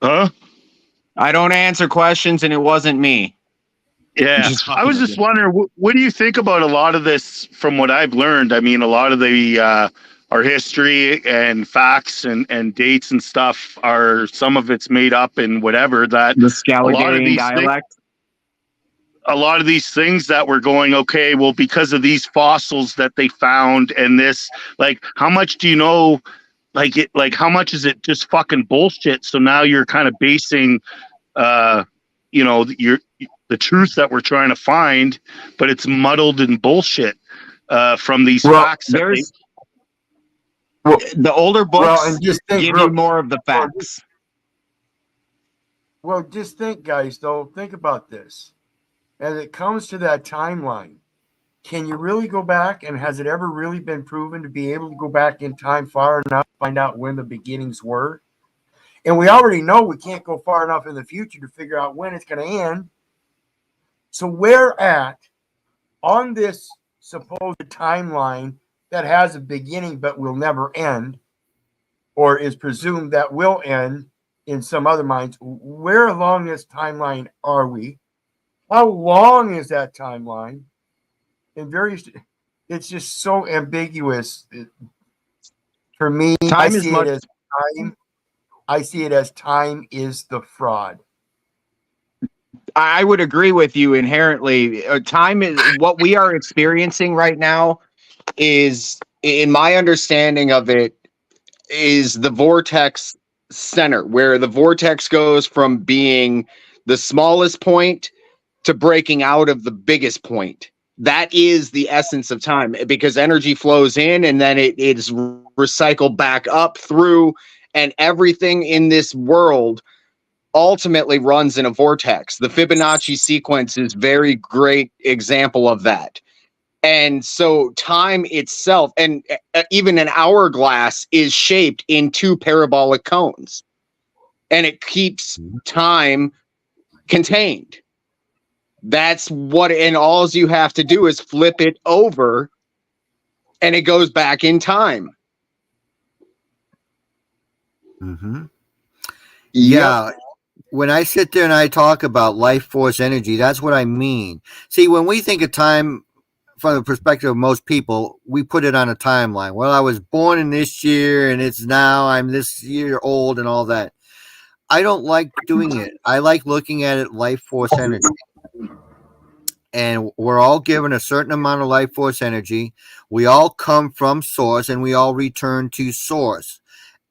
Huh? I don't answer questions, and it wasn't me. Yeah, I was just wondering, what do you think about a lot of this? From what I've learned, I mean, a lot of the our history and facts and dates and stuff are, some of it's made up and whatever. That The Scalagarian dialect. A lot of these things that we're going, okay, well, because of these fossils that they found and this, like, how much do you know? Like how much is it just fucking bullshit? So now you're kind of basing, the truth that we're trying to find, but it's muddled in bullshit from these facts. The older books give you more of the facts. Well, just think, guys, though. Think about this. As it comes to that timeline, can you really go back, and has it ever really been proven to be able to go back in time far enough to find out when the beginnings were? And we already know we can't go far enough in the future to figure out when it's going to end. So where at on this supposed timeline that has a beginning but will never end, or is presumed that will end in some other minds, where along this timeline are we? How long is that timeline? It's just so ambiguous. For me, I see it as time is the fraud. I would agree with you inherently. Time is what we are experiencing right now. Is, in my understanding of it, is the vortex center, where the vortex goes from being the smallest point to breaking out of the biggest point. That is the essence of time, because energy flows in and then it is recycled back up through, and everything in this world ultimately runs in a vortex. The Fibonacci sequence is a very great example of that. And so time itself, and even an hourglass, is shaped in two parabolic cones, and it keeps time contained. That's what, and all you have to do is flip it over and it goes back in time. Mm-hmm. Yep. Yeah. When I sit there and I talk about life force energy, that's what I mean. See, when we think of time from the perspective of most people, we put it on a timeline. Well, I was born in this year and it's now I'm this year old and all that. I don't like doing it. I like looking at it life force energy. And we're all given a certain amount of life force energy. We all come from source and we all return to source.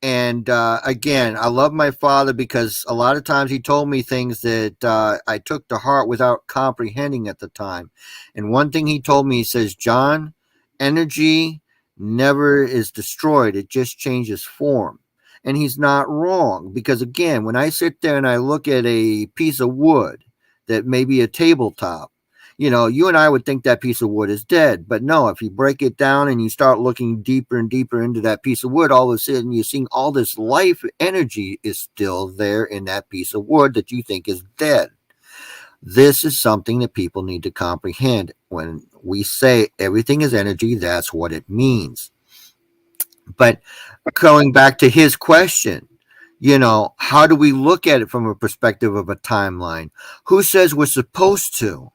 And again, I love my father because a lot of times he told me things that I took to heart without comprehending at the time. And one thing he told me, he says, John, energy never is destroyed, it just changes form. And he's not wrong because, again, when I sit there and I look at a piece of wood that may be a tabletop, you know, you and I would think that piece of wood is dead, but no, if you break it down and you start looking deeper and deeper into that piece of wood, all of a sudden you're seeing all this life energy is still there in that piece of wood that you think is dead. This is something that people need to comprehend. When we say everything is energy, that's what it means. But going back to his question, you know, how do we look at it from a perspective of a timeline? Who says we're supposed to?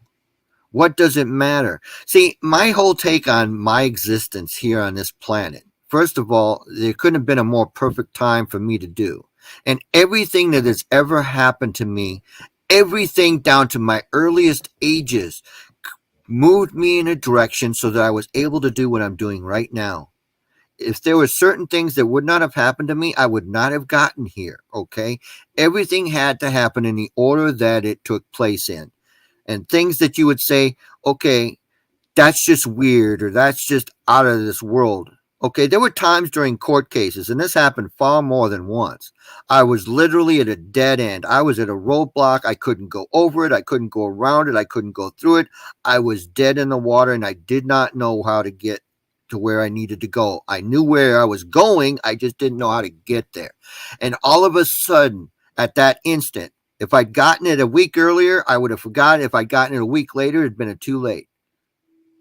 What does it matter? See, my whole take on my existence here on this planet, first of all, there couldn't have been a more perfect time for me to do. And everything that has ever happened to me, everything down to my earliest ages, moved me in a direction so that I was able to do what I'm doing right now. If there were certain things that would not have happened to me, I would not have gotten here, okay? Everything had to happen in the order that it took place in. And things that you would say, okay, that's just weird or that's just out of this world. Okay, there were times during court cases, and this happened far more than once. I was literally at a dead end. I was at a roadblock. I couldn't go over it. I couldn't go around it. I couldn't go through it. I was dead in the water, and I did not know how to get to where I needed to go. I knew where I was going. I just didn't know how to get there. And all of a sudden, at that instant, if I'd gotten it a week earlier, I would have forgotten. If I'd gotten it a week later, it'd been too late.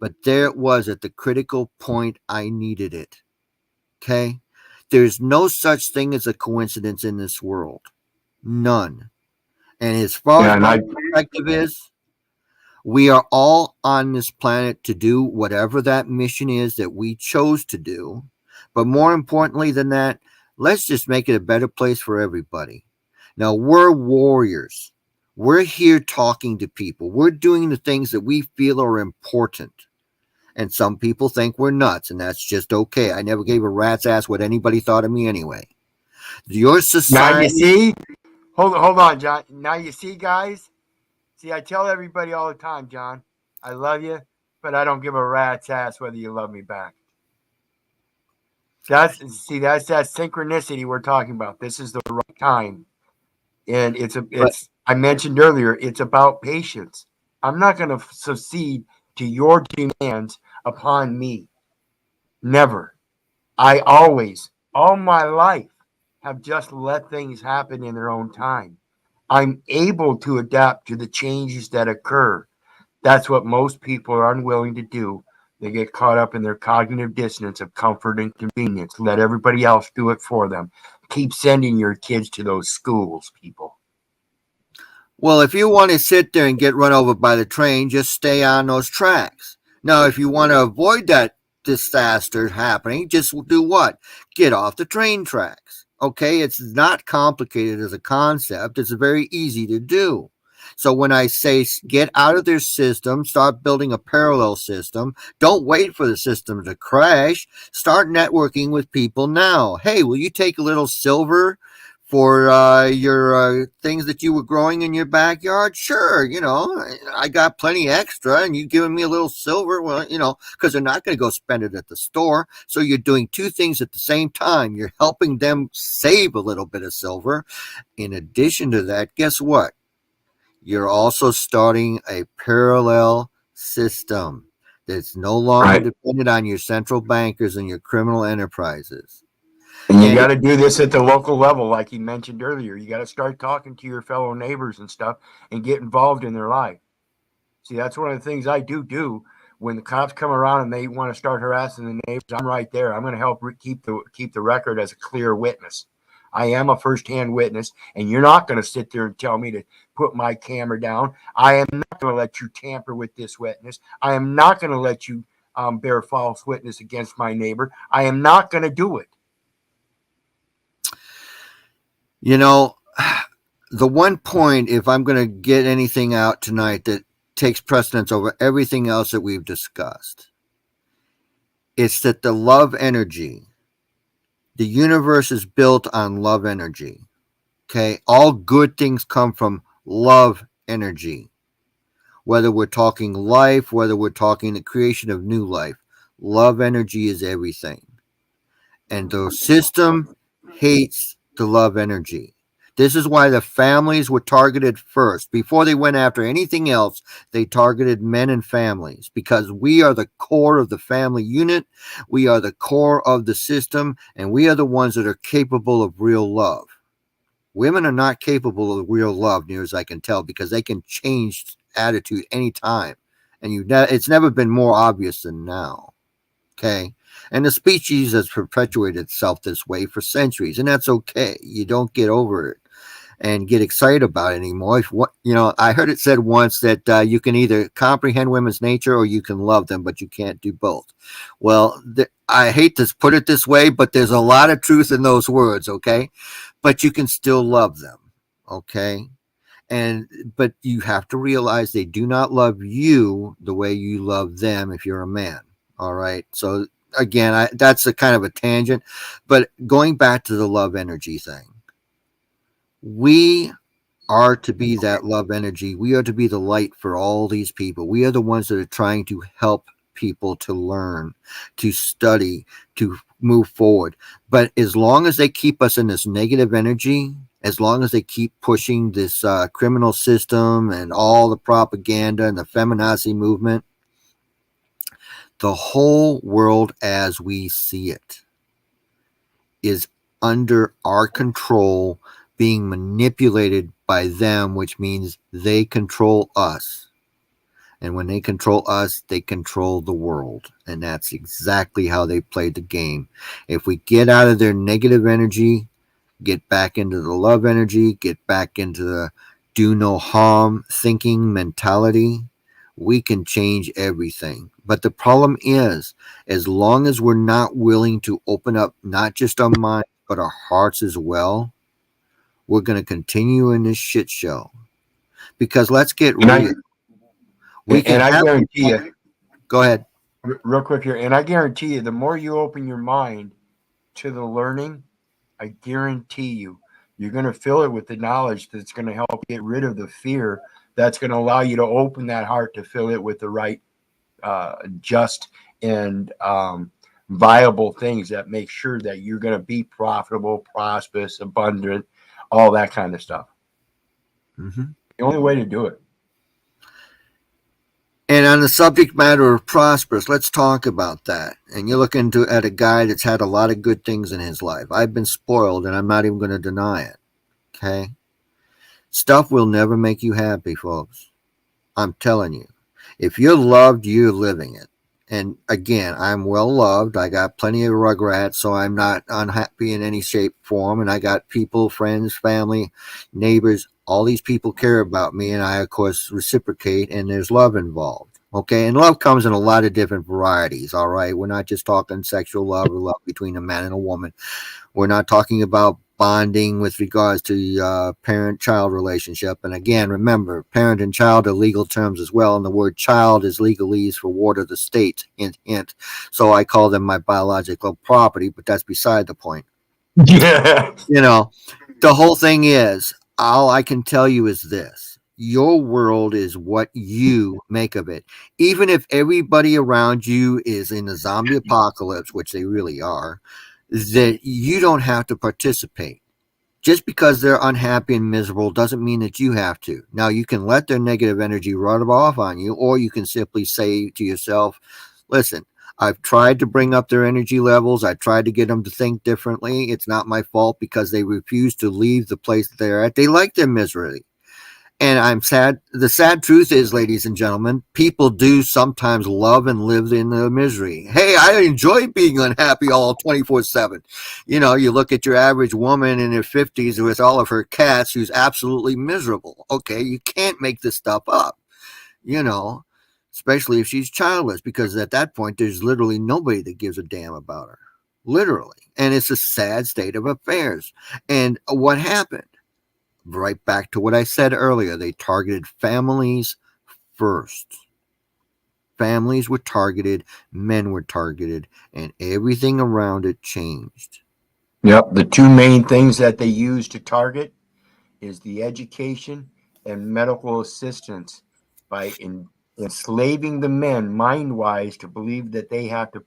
But there it was at the critical point I needed it. Okay? There's no such thing as a coincidence in this world. None. And as far as my perspective is, we are all on this planet to do whatever that mission is that we chose to do. But more importantly than that, let's just make it a better place for everybody. Now, we're warriors. We're here talking to people. We're doing the things that we feel are important. And some people think we're nuts, and that's just okay. I never gave a rat's ass what anybody thought of me anyway. Your society. Now you see, hold on, John. Now you see, guys. See, I tell everybody all the time, John, I love you, but I don't give a rat's ass whether you love me back. That's that synchronicity we're talking about. This is the right time. And I mentioned earlier, it's about patience. I'm not going to succeed to your demands upon me. Never. I always, all my life, have just let things happen in their own time. I'm able to adapt to the changes that occur. That's what most people are unwilling to do. They get caught up in their cognitive dissonance of comfort and convenience. Let everybody else do it for them. Keep sending your kids to those schools, people. Well, if you want to sit there and get run over by the train, just stay on those tracks. Now, if you want to avoid that disaster happening, just do what? Get off the train tracks. Okay, it's not complicated as a concept. It's very easy to do. So when I say get out of their system, start building a parallel system, don't wait for the system to crash. Start networking with people now. Hey, will you take a little silver for your things that you were growing in your backyard? Sure, you know, I got plenty extra and you giving me a little silver, well, you know, because they're not going to go spend it at the store. So you're doing two things at the same time. You're helping them save a little bit of silver. In addition to that, guess what? You're also starting a parallel system that's no longer dependent on your central bankers and your criminal enterprises. And you got to do this at the local level, like you mentioned earlier. You got to start talking to your fellow neighbors and stuff and get involved in their life. See, that's one of the things I do. When the cops come around and they want to start harassing the neighbors, I'm right there. I'm going to help keep the record as a clear witness. I am a first-hand witness, and you're not going to sit there and tell me to put my camera down. I am not going to let you tamper with this witness. I am not going to let you bear false witness against my neighbor. I am not going to do it. You know, the one point, if I'm going to get anything out tonight that takes precedence over everything else that we've discussed, it's that the love energy, the universe is built on love energy. Okay. All good things come from love energy. Whether we're talking life, whether we're talking the creation of new life, love energy is everything. And the system hates the love energy. This is why the families were targeted first. Before they went after anything else, they targeted men and families, because we are the core of the family unit. We are the core of the system, and we are the ones that are capable of real love. Women are not capable of real love, near as I can tell, because they can change attitude anytime. And it's never been more obvious than now. Okay. And the species has perpetuated itself this way for centuries, and that's okay. You don't get over it and get excited about it anymore. I heard it said once that you can either comprehend women's nature or you can love them, but you can't do both. Well, I hate to put it this way, but there's a lot of truth in those words, okay? But you can still love them, okay? But you have to realize they do not love you the way you love them if you're a man, all right? So again, that's a kind of a tangent, but going back to the love energy thing, we are to be that love energy. We are to be the light for all these people. We are the ones that are trying to help people to learn, to study, to move forward. But as long as they keep us in this negative energy, as long as they keep pushing this criminal system and all the propaganda and the feminazi movement, the whole world as we see it is under our control, being manipulated by them, which means they control us. And when they control us, they control the world. And that's exactly how they played the game. If we get out of their negative energy, get back into the love energy, get back into the do no harm thinking mentality, we can change everything. But the problem is, as long as we're not willing to open up not just our minds, but our hearts as well, we're going to continue in this shit show. Because let's get real. I guarantee you. Go ahead. Real quick here. And I guarantee you, the more you open your mind to the learning, I guarantee you're going to fill it with the knowledge that's going to help get rid of the fear. That's going to allow you to open that heart to fill it with the right, just and viable things that make sure that you're going to be profitable, prosperous, abundant, all that kind of stuff. Mm-hmm. The only way to do it. And on the subject matter of prosperous, let's talk about that. And you're looking at a guy that's had a lot of good things in his life. I've been spoiled, and I'm not even going to deny it. Okay? Stuff will never make you happy, folks. I'm telling you. If you're loved, you're living it. And again, I'm well loved. I got plenty of rugrats, so I'm not unhappy in any shape, form. And I got people, friends, family, neighbors. All these people care about me, and I, of course, reciprocate, and there's love involved. Okay? And love comes in a lot of different varieties, all right? We're not just talking sexual love or love between a man and a woman. We're not talking about bonding with regards to parent-child relationship. And again, remember, parent and child are legal terms as well, and the word child is legalese for ward of the state, hint, hint. So I call them my biological property, but that's beside the point. Yeah. You know, the whole thing is, all I can tell you is this. Your world is what you make of it. Even if everybody around you is in a zombie apocalypse, which they really are, that you don't have to participate. Just because they're unhappy and miserable doesn't mean that you have to. Now, you can let their negative energy rub off on you, or you can simply say to yourself, listen, I've tried to bring up their energy levels. I tried to get them to think differently. It's not my fault because they refuse to leave the place that they're at. They like their misery. And I'm sad. The sad truth is, ladies and gentlemen, people do sometimes love and live in the misery. Hey, I enjoy being unhappy all 24/7. You know, you look at your average woman in her 50s with all of her cats who's absolutely miserable. Okay, you can't make this stuff up, you know, especially if she's childless, because at that point, there's literally nobody that gives a damn about her. Literally. And it's a sad state of affairs. And what happened? Right back to what I said earlier. They targeted families first. Families were targeted, men were targeted, and everything around it changed. Yep. The two main things that they use to target is the education and medical assistance by enslaving the men mind-wise to believe that they have to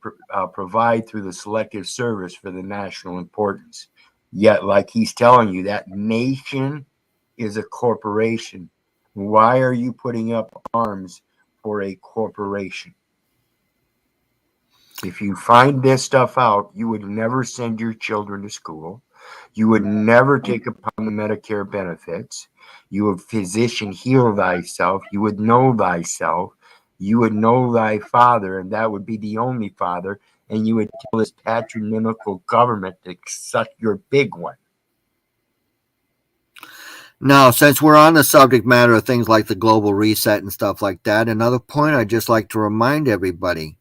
provide through the selective service for the national importance. Yet, like he's telling you, that nation is a corporation. Why are you putting up arms for a corporation? If you find this stuff out, you would never send your children to school. You would never take upon the Medicare benefits. You would physician heal thyself. You would know thyself. You would know thy father, and that would be the only father. And you would tell this patriarchal government to suck your big one. Now, since we're on the subject matter of things like the global reset and stuff like that, another point I'd just like to remind everybody,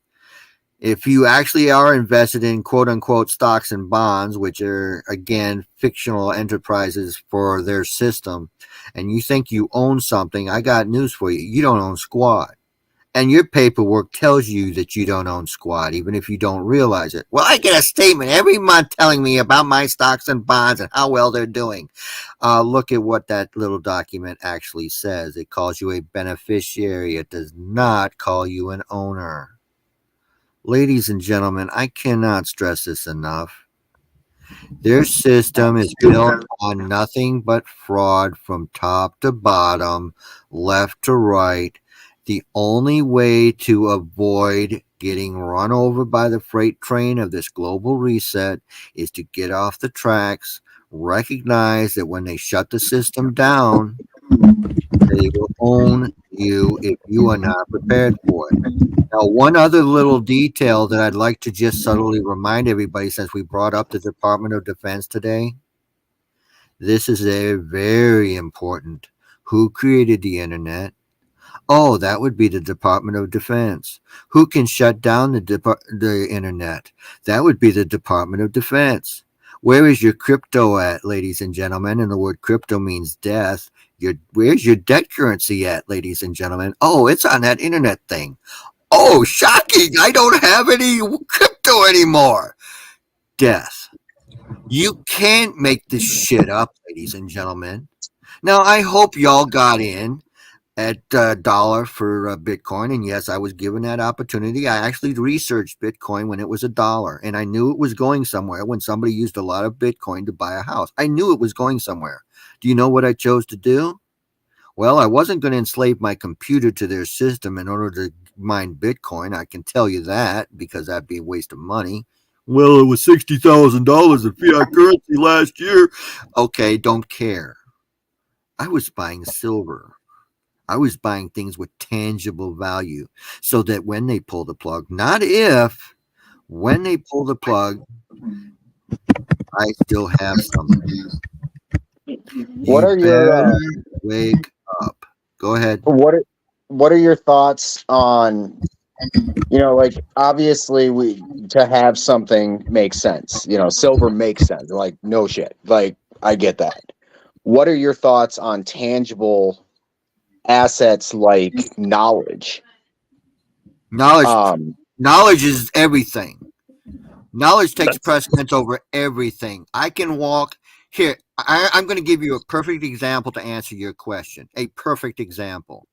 if you actually are invested in quote unquote stocks and bonds, which are again fictional enterprises for their system, and you think you own something, I got news for you. You don't own squat. And your paperwork tells you that you don't own squat, even if you don't realize it. Well, I get a statement every month telling me about my stocks and bonds and how well they're doing. Look at what that little document actually says. It calls you a beneficiary. It does not call you an owner. Ladies and gentlemen, I cannot stress this enough. Their system is built on nothing but fraud from top to bottom, left to right. The only way to avoid getting run over by the freight train of this global reset is to get off the tracks, recognize that when they shut the system down, they will own you if you are not prepared for it. Now, one other little detail that I'd like to just subtly remind everybody, since we brought up the Department of Defense today, this is a very important. Who created the internet? Oh, that would be the Department of Defense. Who can shut down the internet? That would be the Department of Defense. Where is your crypto at, ladies and gentlemen? And the word crypto means death. Where's your debt currency at, ladies and gentlemen? Oh, it's on that internet thing. Oh, shocking. I don't have any crypto anymore. Death. You can't make this shit up, ladies and gentlemen. Now, I hope y'all got in at $1 for Bitcoin. And yes, I was given that opportunity. I actually researched Bitcoin when it was $1, and I knew it was going somewhere when somebody used a lot of Bitcoin to buy a house. I knew it was going somewhere. Do you know what I chose to do? Well, I wasn't going to enslave my computer to their system in order to mine Bitcoin. I can tell you that, because that'd be a waste of money. Well, it was $60,000 in fiat currency last year. Okay, don't care. I was buying silver. I was buying things with tangible value, so that when they pull the plug, not if, when they pull the plug, I still have something. What are your wake up? Go ahead. What are your thoughts on, like, obviously to have something makes sense. Silver makes sense. Like, no shit. Like, I get that. What are your thoughts on tangible assets like knowledge? Knowledge is everything. Knowledge takes precedence over everything. I can walk here. I'm going to give you a perfect example to answer your question. A perfect example.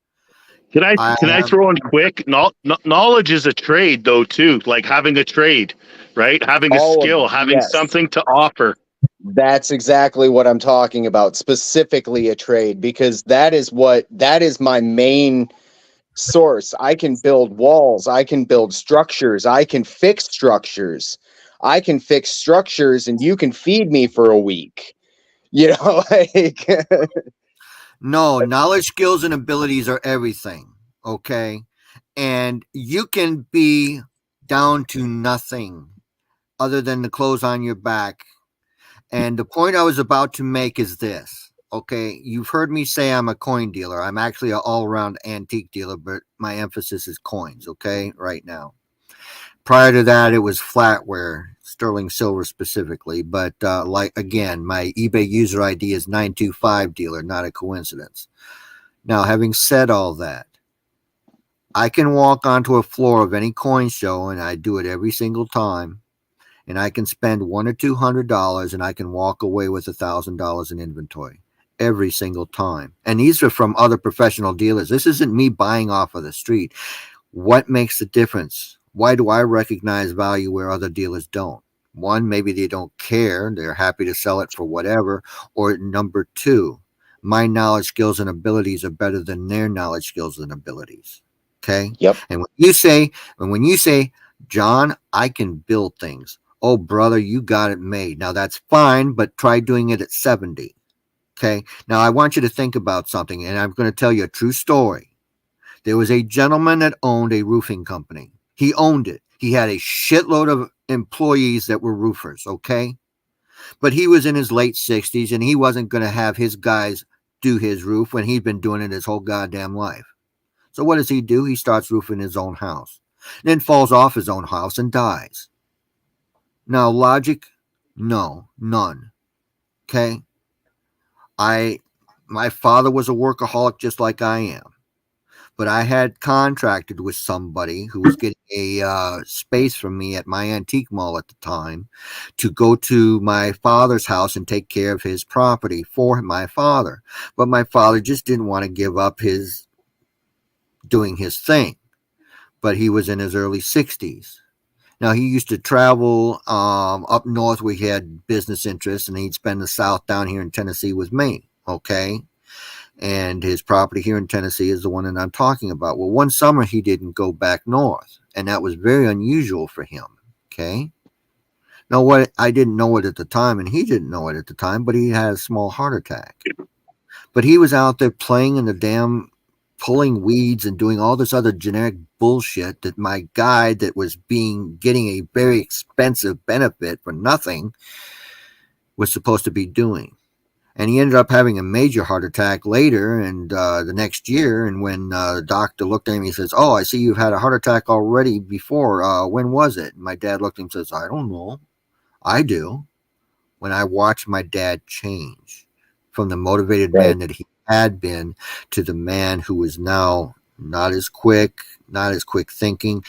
Can I throw in quick? Knowledge is a trade, though, too. Like having a trade, right? Having a skill, having something to offer. That's exactly what I'm talking about. Specifically a trade, because that is my main source. I can build walls. I can build structures. I can fix structures. And you can feed me for a week. Like. No, knowledge, skills, and abilities are everything. Okay. And you can be down to nothing other than the clothes on your back. And the point I was about to make is this. Okay. You've heard me say I'm a coin dealer. I'm actually an all around antique dealer, but my emphasis is coins. Okay. Right now. Prior to that, it was flatware, sterling silver specifically. But like again, my eBay user ID is 925 dealer, not a coincidence. Now, having said all that, I can walk onto a floor of any coin show, and I do it every single time. And I can spend $100 or $200, and I can walk away with $1,000 in inventory every single time. And these are from other professional dealers. This isn't me buying off of the street. What makes the difference? Why do I recognize value where other dealers don't? One, maybe they don't care. They're happy to sell it for whatever. Or number two, my knowledge, skills, and abilities are better than their knowledge, skills, and abilities. Okay. Yep. And when you say, John, I can build things. Oh, brother, you got it made. Now that's fine, but try doing it at 70. Okay. Now I want you to think about something, and I'm going to tell you a true story. There was a gentleman that owned a roofing company. He owned it. He had a shitload of employees that were roofers, okay? But he was in his late 60s, and he wasn't going to have his guys do his roof when he'd been doing it his whole goddamn life. So what does he do? He starts roofing his own house, then falls off his own house and dies. Now, logic? No, none. Okay? My father was a workaholic just like I am. But I had contracted with somebody who was getting a space from me at my antique mall at the time to go to my father's house and take care of his property for my father. But my father just didn't want to give up his doing his thing. But he was in his early 60s. Now, he used to travel up north where he had business interests, and he'd spend the South down here in Tennessee with me, okay? And his property here in Tennessee is the one that I'm talking about. Well, one summer he didn't go back north, and that was very unusual for him. Okay. Now, what I didn't know it at the time, and he didn't know it at the time, but he had a small heart attack. But he was out there playing in the damn, pulling weeds and doing all this other generic bullshit that my guy that was getting a very expensive benefit for nothing was supposed to be doing. And he ended up having a major heart attack later and the next year. And when the doctor looked at him, he says, "Oh, I see you've had a heart attack already before. When was it?" And my dad looked at him and says, "I don't know." I do. When I watched my dad change from the motivated man that he had been to the man who is now not as quick thinking.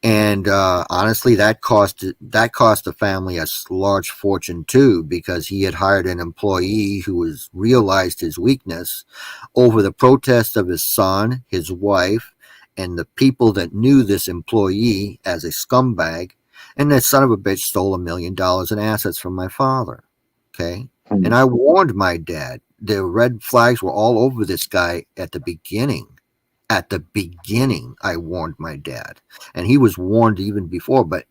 And honestly, that cost the family a large fortune too, because he had hired an employee who realized his weakness over the protest of his son, his wife, and the people that knew this employee as a scumbag. And that son of a bitch stole $1 million in assets from my father. Okay. And I warned my dad. The red flags were all over this guy at the beginning. At the beginning, I warned my dad, and he was warned even before, but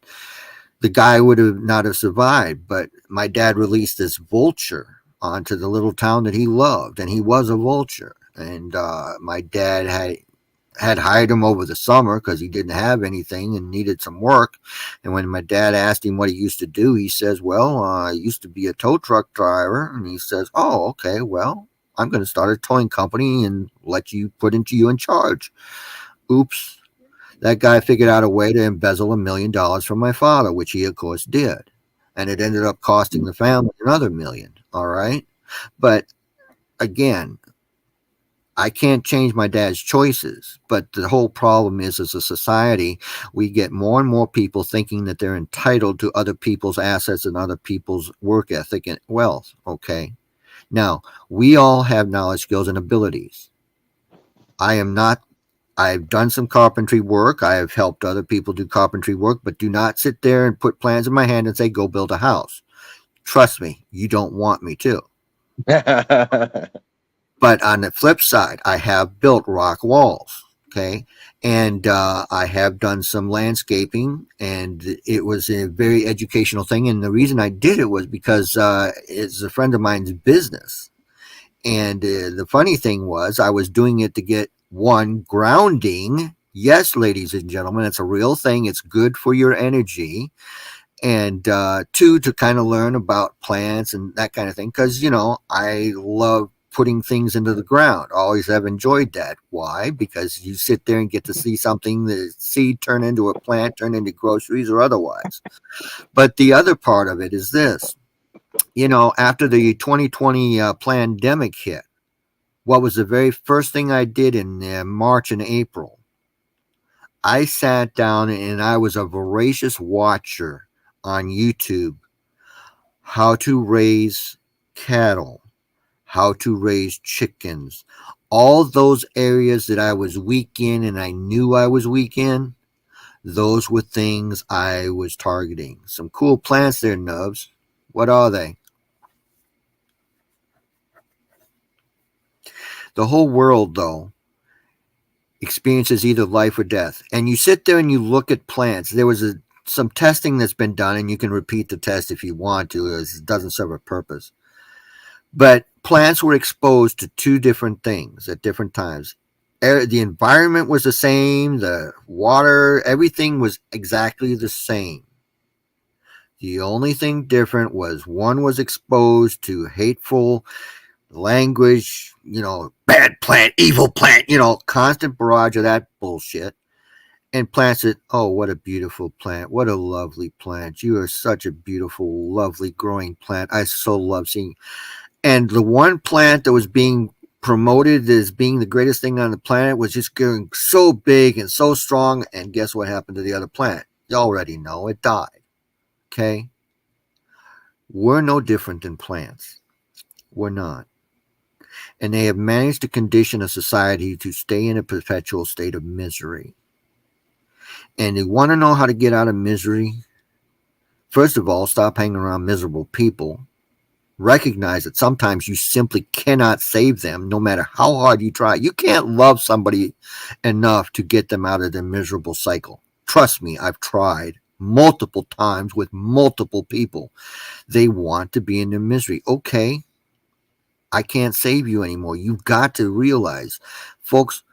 the guy would have not have survived. But my dad released this vulture onto the little town that he loved, and he was a vulture. And my dad had hired him over the summer because he didn't have anything and needed some work. And when my dad asked him what he used to do, he says, "Well, I used to be a tow truck driver." And he says, "Oh, okay, well, I'm going to start a towing company and put you in charge." Oops. That guy figured out a way to embezzle $1 million from my father, which he, of course, did. And it ended up costing the family another $1 million. All right. But again, I can't change my dad's choices. But the whole problem is, as a society, we get more and more people thinking that they're entitled to other people's assets and other people's work ethic and wealth. Okay. Now, we all have knowledge, skills, and abilities. I've done some carpentry work. I have helped other people do carpentry work, but do not sit there and put plans in my hand and say, "Go build a house." Trust me, you don't want me to. But on the flip side, I have built rock walls. Okay. And I have done some landscaping, and it was a very educational thing. And the reason I did it was because it's a friend of mine's business. And the funny thing was, I was doing it to get one, grounding. Yes, ladies and gentlemen, it's a real thing. It's good for your energy. And two, to kind of learn about plants and that kind of thing. Because, you know, I love putting things into the ground. Always have enjoyed that. Why? Because you sit there and get to see something, the seed turn into a plant, turn into groceries or otherwise. But the other part of it is this. You know, after the 2020 pandemic hit, what was the very first thing I did in March and April? I sat down and I was a voracious watcher on YouTube. How to raise cattle, how to raise chickens, all those areas that I was weak in and I knew I was weak in, those were things I was targeting. Some cool plants there, Nubs. What are they? The whole world, though, experiences either life or death. And you sit there and you look at plants. There was some testing that's been done, and you can repeat the test if you want to. It doesn't serve a purpose. But plants were exposed to two different things at different times. The environment was the same, the water, everything was exactly the same. The only thing different was one was exposed to hateful language, you know, bad plant, evil plant, you know, constant barrage of that bullshit. And plants that, oh, what a beautiful plant. What a lovely plant. You are such a beautiful, lovely growing plant. I so love seeing. And the one plant that was being promoted as being the greatest thing on the planet was just getting so big and so strong. And guess what happened to the other plant? You already know, it died. Okay? We're no different than plants. We're not. And they have managed to condition a society to stay in a perpetual state of misery. And you want to know how to get out of misery? First of all, stop hanging around miserable people. Recognize that sometimes you simply cannot save them no matter how hard you try. You can't love somebody enough to get them out of their miserable cycle. Trust me, I've tried multiple times with multiple people. They want to be in their misery. Okay, I can't save you anymore. You've got to realize, folks,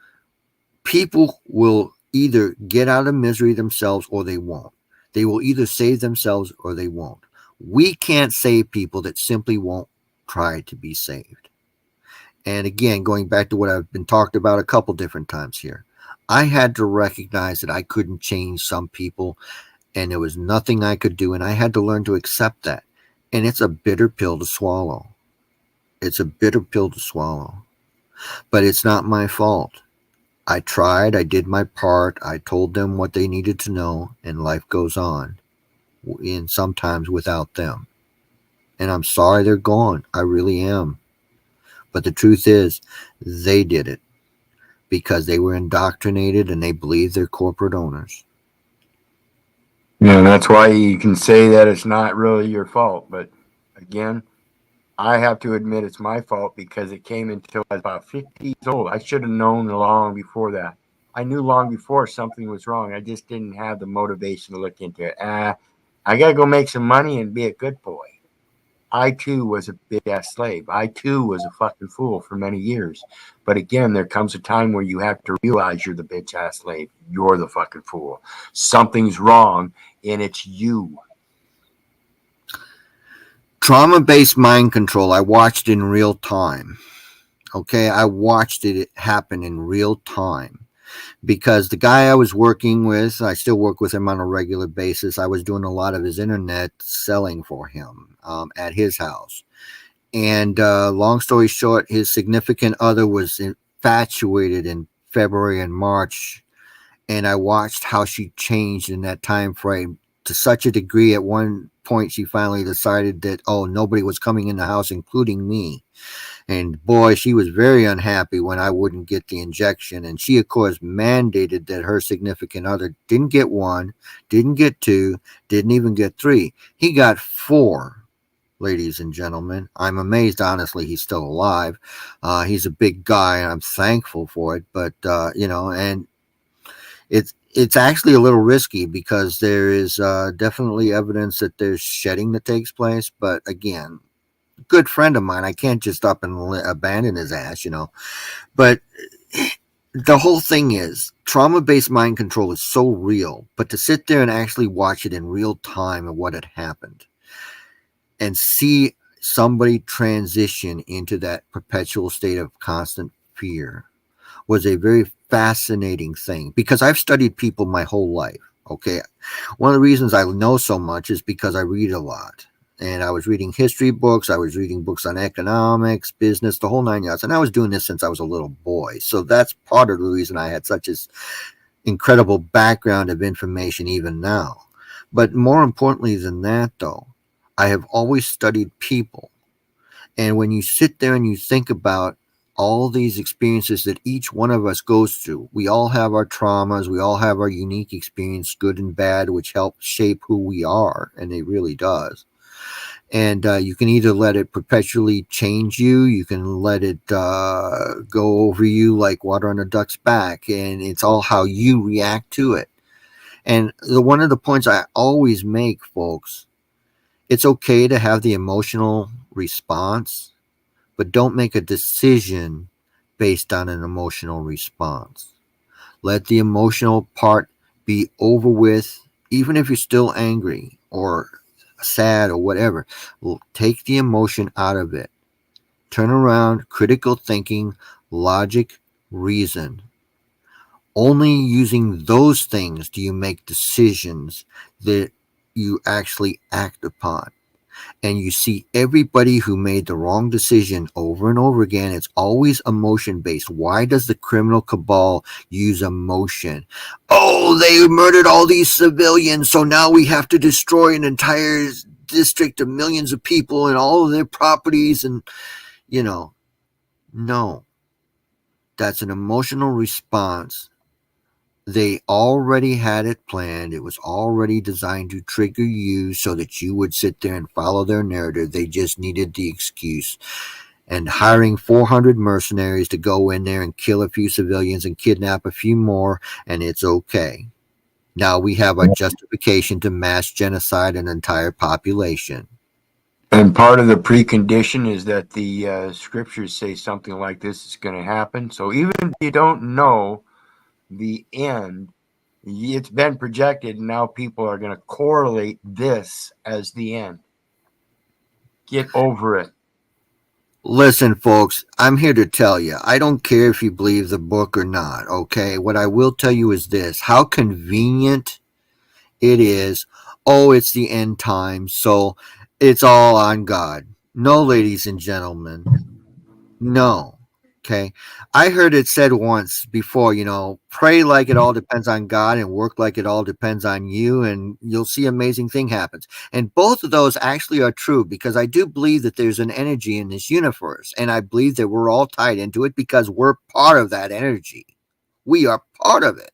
people will either get out of misery themselves or they won't. They will either save themselves or they won't. We can't save people that simply won't try to be saved. And again, going back to what I've been talked about a couple different times here, I had to recognize that I couldn't change some people and there was nothing I could do. And I had to learn to accept that. And it's a bitter pill to swallow. It's a bitter pill to swallow. But it's not my fault. I tried. I did my part. I told them what they needed to know. And life goes on. And sometimes without them. And I'm sorry they're gone. I really am. But the truth is, they did it because they were indoctrinated and they believe they're corporate owners. Yeah, and that's why you can say that it's not really your fault. But again, I have to admit it's my fault because it came until I was about 50 years old. I should have known long before that. I knew long before something was wrong. I just didn't have the motivation to look into it. I got to go make some money and be a good boy. I, too, was a big-ass slave. I, too, was a fucking fool for many years. But again, there comes a time where you have to realize you're the bitch-ass slave. You're the fucking fool. Something's wrong, and it's you. Trauma-based mind control, I watched in real time. Okay, I watched it happen in real time. Because the guy I was working with, I still work with him on a regular basis. I was doing a lot of his internet selling for him at his house. And long story short, his significant other was infatuated in February and March. And I watched how she changed in that time frame to such a degree. At one point, she finally decided that, oh, nobody was coming in the house, including me. And boy, she was very unhappy when I wouldn't get the injection. And she, of course, mandated that her significant other didn't get one, didn't get two, didn't even get three. He got 4, ladies and gentlemen. I'm amazed, honestly, he's still alive. He's a big guy, and I'm thankful for it. But, you know, and it's actually a little risky because there is definitely evidence that there's shedding that takes place. But again, good friend of mine. I can't just up and abandon his ass, But the whole thing is trauma-based mind control is so real, but to sit there and actually watch it in real time of what had happened and see somebody transition into that perpetual state of constant fear was a very fascinating thing, because I've studied people my whole life. Okay. One of the reasons I know so much is because I read a lot. And I was reading history books. I was reading books on economics, business, the whole 9 yards. And I was doing this since I was a little boy. So that's part of the reason I had such an incredible background of information even now. But more importantly than that, though, I have always studied people. And when you sit there and you think about all these experiences that each one of us goes through, we all have our traumas, we all have our unique experience, good and bad, which help shape who we are. And it really does. And you can either let it perpetually change you, you can let it go over you like water on a duck's back, and it's all how you react to it. And one of the points I always make, folks, it's okay to have the emotional response, but don't make a decision based on an emotional response. Let the emotional part be over with, even if you're still angry or sad or whatever. Take the emotion out of it. Turn around, critical thinking, logic, reason. Only using those things do you make decisions that you actually act upon. And you see everybody who made the wrong decision over and over again. It's always emotion based. Why does the criminal cabal use emotion? Oh, they murdered all these civilians, so now we have to destroy an entire district of millions of people and all of their properties. And, no, that's an emotional response. They already had it planned. It was already designed to trigger you so that you would sit there and follow their narrative. They just needed the excuse. And hiring 400 mercenaries to go in there and kill a few civilians and kidnap a few more, and it's okay. Now we have a justification to mass genocide an entire population. And part of the precondition is that the scriptures say something like this is going to happen. So even if you don't know the end, it's been projected, and now people are going to correlate this as the end. Get over it. Listen, folks, I'm here to tell you, I don't care if you believe the book or not, okay? What I will tell you is this: how convenient it is. Oh, it's the end time, so it's all on God. No, ladies and gentlemen, no. Okay. I heard it said once before, pray like it all depends on God and work like it all depends on you, and you'll see amazing thing happens. And both of those actually are true, because I do believe that there's an energy in this universe, and I believe that we're all tied into it because we're part of that energy. We are part of it.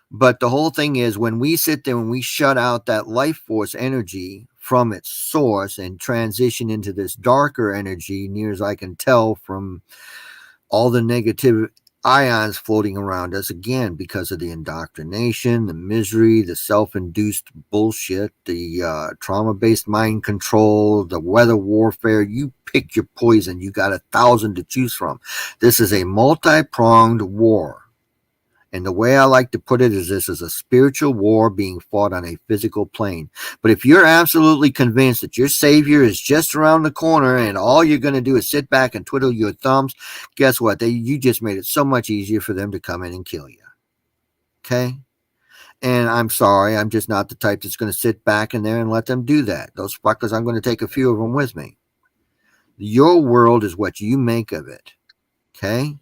But the whole thing is, when we sit there and we shut out that life force energy from its source and transition into this darker energy, near as I can tell from all the negative ions floating around us, again, because of the indoctrination, the misery, the self-induced bullshit, the trauma-based mind control, the weather warfare, you pick your poison. You got 1,000 to choose from. This is a multi-pronged war. And the way I like to put it is, this is a spiritual war being fought on a physical plane. But if you're absolutely convinced that your savior is just around the corner and all you're going to do is sit back and twiddle your thumbs, guess what? You just made it so much easier for them to come in and kill you. Okay? And I'm sorry, I'm just not the type that's going to sit back in there and let them do that. Those fuckers, I'm going to take a few of them with me. Your world is what you make of it. Okay?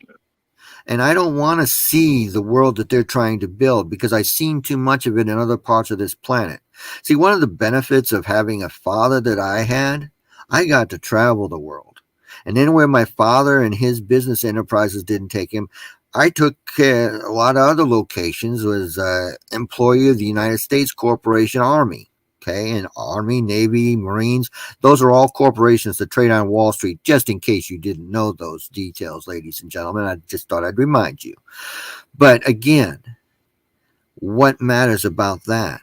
And I don't want to see the world that they're trying to build, because I've seen too much of it in other parts of this planet. See, one of the benefits of having a father that I had, I got to travel the world. And then where my father and his business enterprises didn't take him, I took a lot of other locations, was employee of the United States Corporation Army. Okay, and Army, Navy, Marines, those are all corporations that trade on Wall Street, just in case you didn't know those details, ladies and gentlemen. I just thought I'd remind you. But again, what matters about that?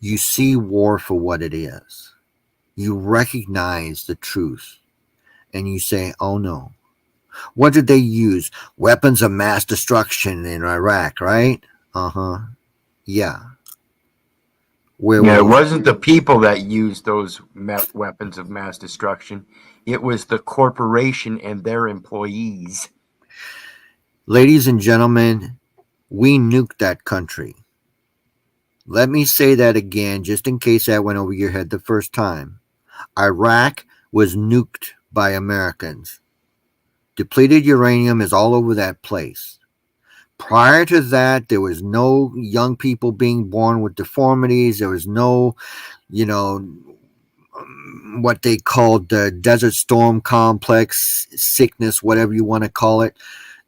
You see war for what it is. you recognize the truth and you say, oh no. What did they use? Weapons of mass destruction in Iraq, right? Uh-huh. Yeah. Where Yeah, were it you? wasn't the people that used those weapons of mass destruction. It was the corporation and their employees. Ladies and gentlemen, we nuked that country. Let me say that again, just in case that went over your head the first time. Iraq was nuked by Americans. Depleted uranium is all over that place. Prior to that, there was no young people being born with deformities. There was no, what they called the Desert Storm Complex sickness, whatever you want to call it.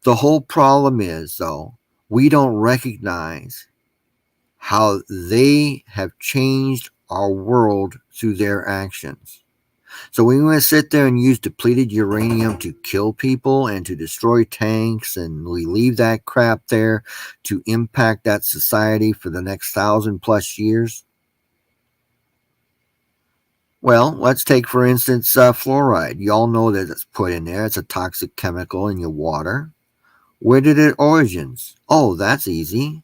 The whole problem is, though, we don't recognize how they have changed our world through their actions. So we want to sit there and use depleted uranium to kill people and to destroy tanks, and we leave that crap there to impact that society for the next 1,000+ years. Well, let's take, for instance, fluoride. You all know that it's put in there. It's a toxic chemical in your water. Where did it origins? Oh, that's easy.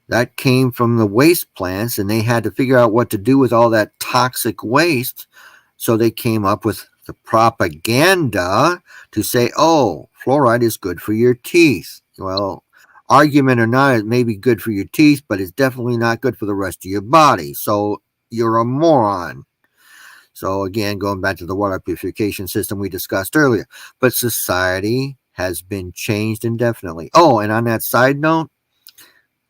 That came from the waste plants, and they had to figure out what to do with all that toxic waste. So they came up with the propaganda to say, oh, fluoride is good for your teeth. Well, argument or not, it may be good for your teeth, but it's definitely not good for the rest of your body. So you're a moron. So again, going back to the water purification system we discussed earlier. But society has been changed indefinitely. Oh, and on that side note,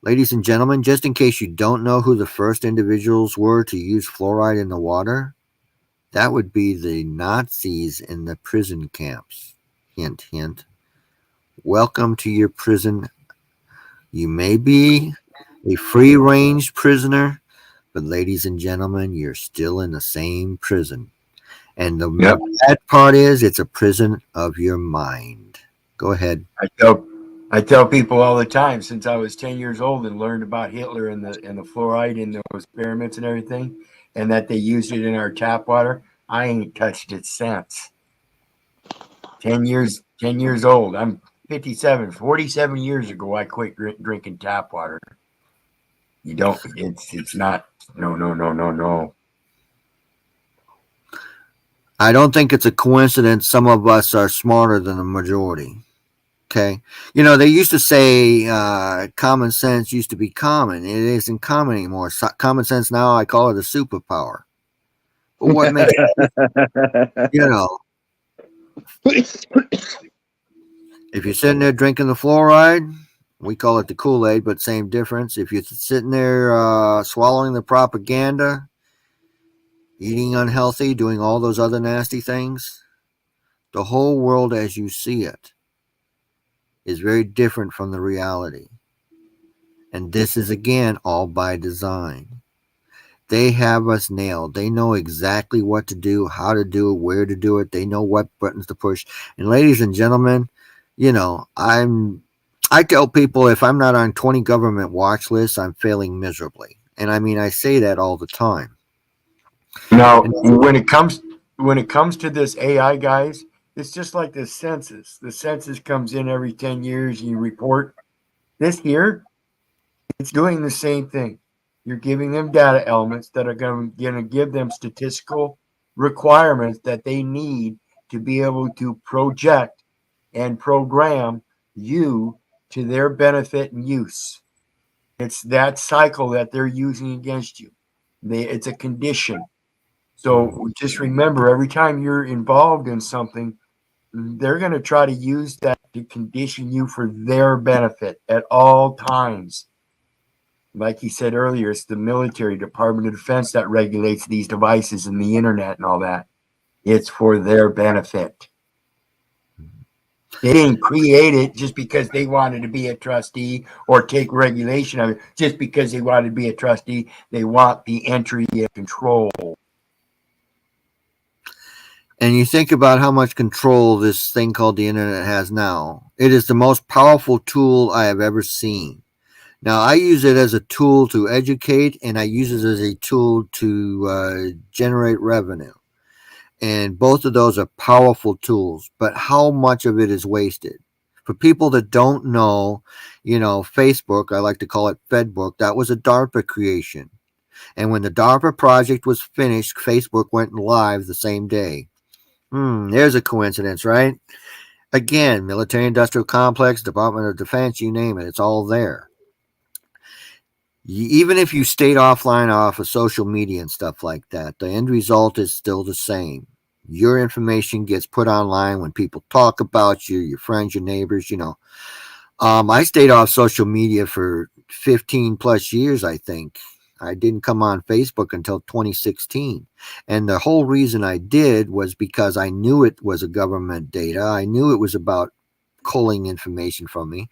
ladies and gentlemen, just in case you don't know who the first individuals were to use fluoride in the water, that would be the Nazis in the prison camps. Hint, hint. Welcome to your prison. You may be a free-range prisoner, but ladies and gentlemen, you're still in the same prison. And the bad part is it's a prison of your mind. Go ahead. I tell people all the time, since I was 10 years old and learned about Hitler and the fluoride in those experiments and everything, and that they used it in our tap water, I ain't touched it since. 10 years old. I'm 57. 47 years ago, I quit drinking tap water. You don't. It's not. No. I don't think it's a coincidence some of us are smarter than the majority. Okay. They used to say common sense used to be common. It isn't common anymore. Common sense now, I call it a superpower. But what makes if you're sitting there drinking the fluoride, we call it the Kool-Aid, but same difference. If you're sitting there swallowing the propaganda, eating unhealthy, doing all those other nasty things, the whole world as you see it is very different from the reality. And this is, again, all by design. They have us nailed. They know exactly what to do, how to do it, where to do it. They know what buttons to push. And ladies and gentlemen, I tell people if I'm not on 20 government watch lists, I'm failing miserably. And I mean, I say that all the time. Now, when it comes to this AI, guys, it's just like the census. The census comes in every 10 years and you report. This year, it's doing the same thing. You're giving them data elements that are going to give them statistical requirements that they need to be able to project and program you to their benefit and use. It's that cycle that they're using against you. It's a condition. So just remember, every time you're involved in something, they're going to try to use that to condition you for their benefit at all times. Like he said earlier, it's the military, Department of Defense that regulates these devices and the internet and all that. It's for their benefit. They didn't create it just because they wanted to be a trustee or take regulation of it. Just because they wanted to be a trustee, they want the entry and control. And you think about how much control this thing called the internet has now. It is the most powerful tool I have ever seen. Now, I use it as a tool to educate, and I use it as a tool to generate revenue. And both of those are powerful tools, but how much of it is wasted? For people that don't know, Facebook, I like to call it Fedbook, that was a DARPA creation. And when the DARPA project was finished, Facebook went live the same day. There's a coincidence, right? Again, military industrial complex, Department of Defense, you name it, it's all there. Even if you stayed offline off of social media and stuff like that, the end result is still the same. Your information gets put online when people talk about you, your friends, your neighbors, I stayed off social media for 15 plus years, I think. I didn't come on Facebook until 2016. And the whole reason I did was because I knew it was a government data. I knew it was about culling information from me.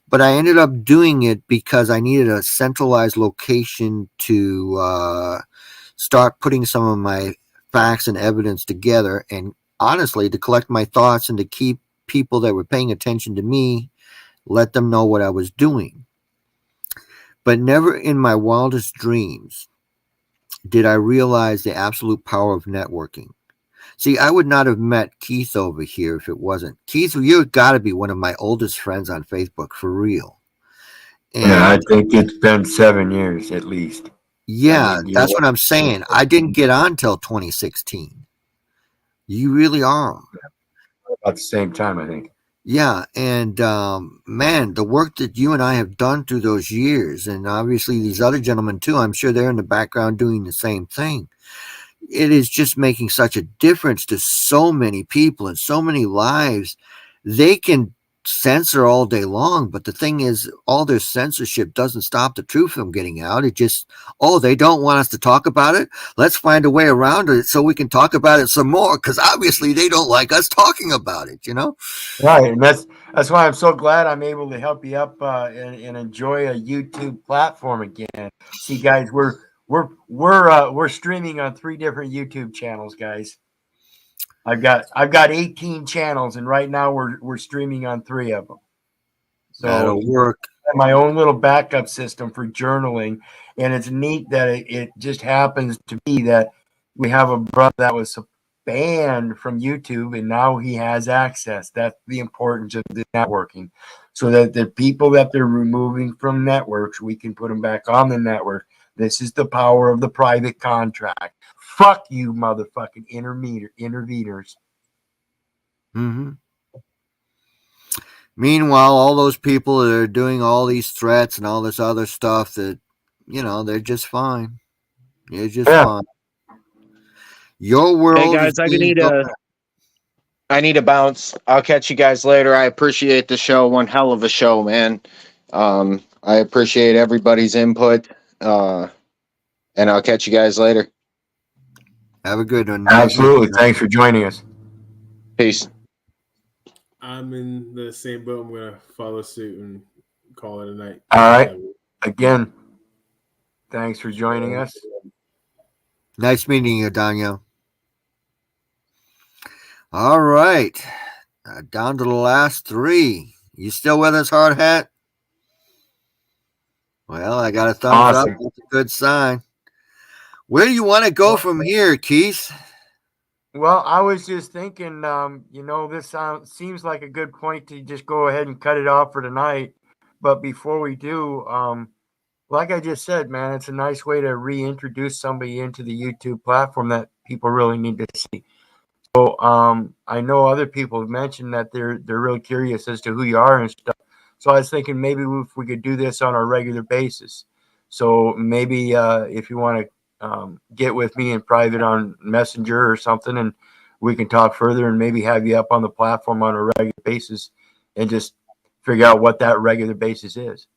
But I ended up doing it because I needed a centralized location to start putting some of my facts and evidence together, and honestly, to collect my thoughts and to keep people that were paying attention to me, let them know what I was doing. But never in my wildest dreams did I realize the absolute power of networking. See, I would not have met Keith over here if it wasn't. Keith, you've got to be one of my oldest friends on Facebook, for real. And Yeah, I think it's been 7 years at least. yeah, that's what I'm saying. I didn't get on till 2016. You really are. About the same time, I think. Yeah, and man, the work that you and I have done through those years, and obviously these other gentlemen too, I'm sure they're in the background doing the same thing. It is just making such a difference to so many people and so many lives. They can censor all day long, but the thing is, all their censorship doesn't stop the truth from getting out. It just, they don't want us to talk about it. Let's find a way around it so we can talk about it some more, because obviously they don't like us talking about it, Right, and that's why I'm so glad I'm able to help you up and enjoy a YouTube platform again. See, guys, we're streaming on 3 different YouTube channels, guys. I've got 18 channels, and right now we're streaming on 3 of them. So that'll work. I have my own little backup system for journaling, and it's neat that it just happens to be that we have a brother that was banned from YouTube, and now he has access. That's the importance of the networking, so that the people that they're removing from networks, we can put them back on the network. This is the power of the private contract. Fuck you, motherfucking interveners. Mm-hmm. Meanwhile, all those people that are doing all these threats and all this other stuff, that they're just fine. They're just fine. Your world. Hey guys, I need a bounce. I'll catch you guys later. I appreciate the show. One hell of a show, man. I appreciate everybody's input. And I'll catch you guys later. Have a good one. Absolutely. Thanks for joining us. Peace. I'm in the same boat. I'm going to follow suit and call it a night. All right. Again, thanks for joining us. Nice meeting you, Daniel. All right. Down to the last 3. You still with us, Hard Hat? Well, I got a thumbs up. That's a good sign. Where do you want to go from here, Keith? Well, I was just thinking, this seems like a good point to just go ahead and cut it off for tonight. But before we do, like I just said, man, it's a nice way to reintroduce somebody into the YouTube platform that people really need to see. So I know other people have mentioned that they're really curious as to who you are and stuff. So I was thinking maybe if we could do this on a regular basis. So maybe if you want to get with me in private on Messenger or something, and we can talk further and maybe have you up on the platform on a regular basis and just figure out what that regular basis is.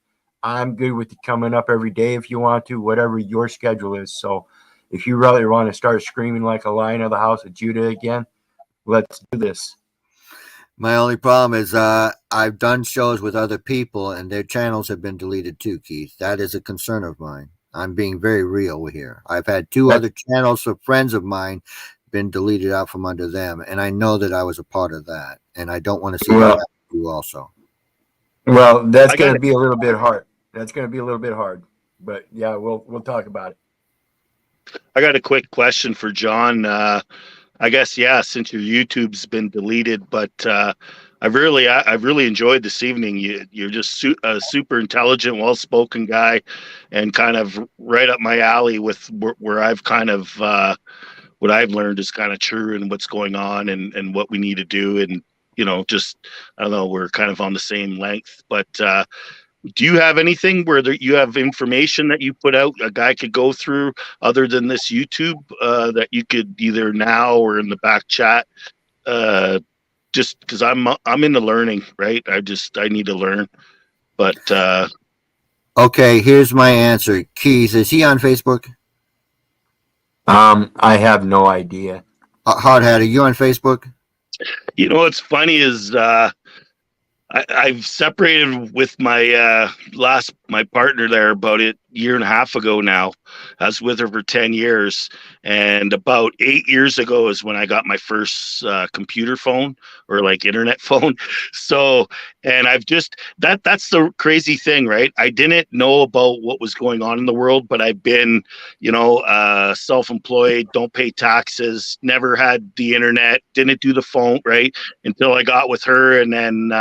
I'm good with you coming up every day if you want to, whatever your schedule is. So if you really want to start screaming like a lion of the house of Judah again, let's do this. My only problem is I've done shows with other people and their channels have been deleted too, Keith. That is a concern of mine. I'm being very real here. I've had 2 other channels of friends of mine been deleted out from under them, and I know that I was a part of that, and I don't want to see that happen to you also. Well, that's going to be a little bit hard. That's going to be a little bit hard, but yeah, we'll talk about it. I got a quick question for John. I guess, yeah, since your YouTube's been deleted, but I've really enjoyed this evening. You're just a super intelligent, well-spoken guy, and kind of right up my alley with where I've kind of what I've learned is kind of true and what's going on and what we need to do. And just I don't know, we're kind of on the same length. But do you have anything where you have information that you put out a guy could go through other than this YouTube that you could either now or in the back chat? Just because I'm into learning, right? I need to learn. But Okay, here's my answer. Keys, is he on Facebook? I have no idea. Hard Hat, are you on Facebook? what's funny is I've separated with my my partner there about a year and a half ago now. I was with her for 10 years, and about 8 years ago is when I got my first computer phone or like internet phone. So, and I've just that's the crazy thing, right? I didn't know about what was going on in the world, but I've been, self-employed, don't pay taxes, never had the internet, didn't do the phone, right? Until I got with her, and then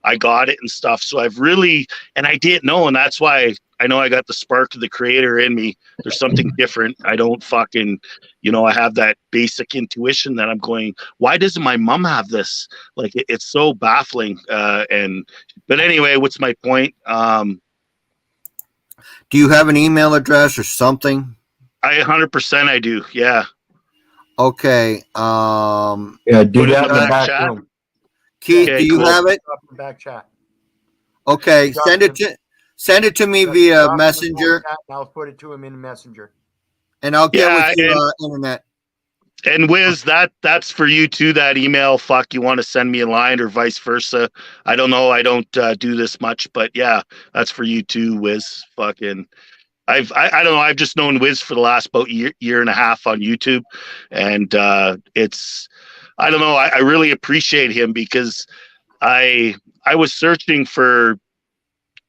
I got it and stuff. So I've really, and I didn't know, and that's why I know I got the spark of the creator in me. There's something different. I don't fucking, I have that basic intuition that I'm going, why doesn't my mom have this? Like, it's so baffling. But anyway, what's my point? Do you have an email address or something? 100% I do. Yeah. Okay. Yeah, do Put it that in in the the back back chat. room. Keith, Okay, do you cool. have it? Drop in the back chat. Okay, send it to me via Drop in the back Messenger, chat, and I'll put it to him in Messenger. and I'll get Yeah, with you internet. And Wiz, that's for you too. That email, fuck, you want to send me a line or vice versa? I don't know. I don't do this much, but yeah, that's for you too, Wiz. Fucking, I don't know. I've just known Wiz for the last about year and a half on YouTube, and it's I don't know. I really appreciate him because I was searching for,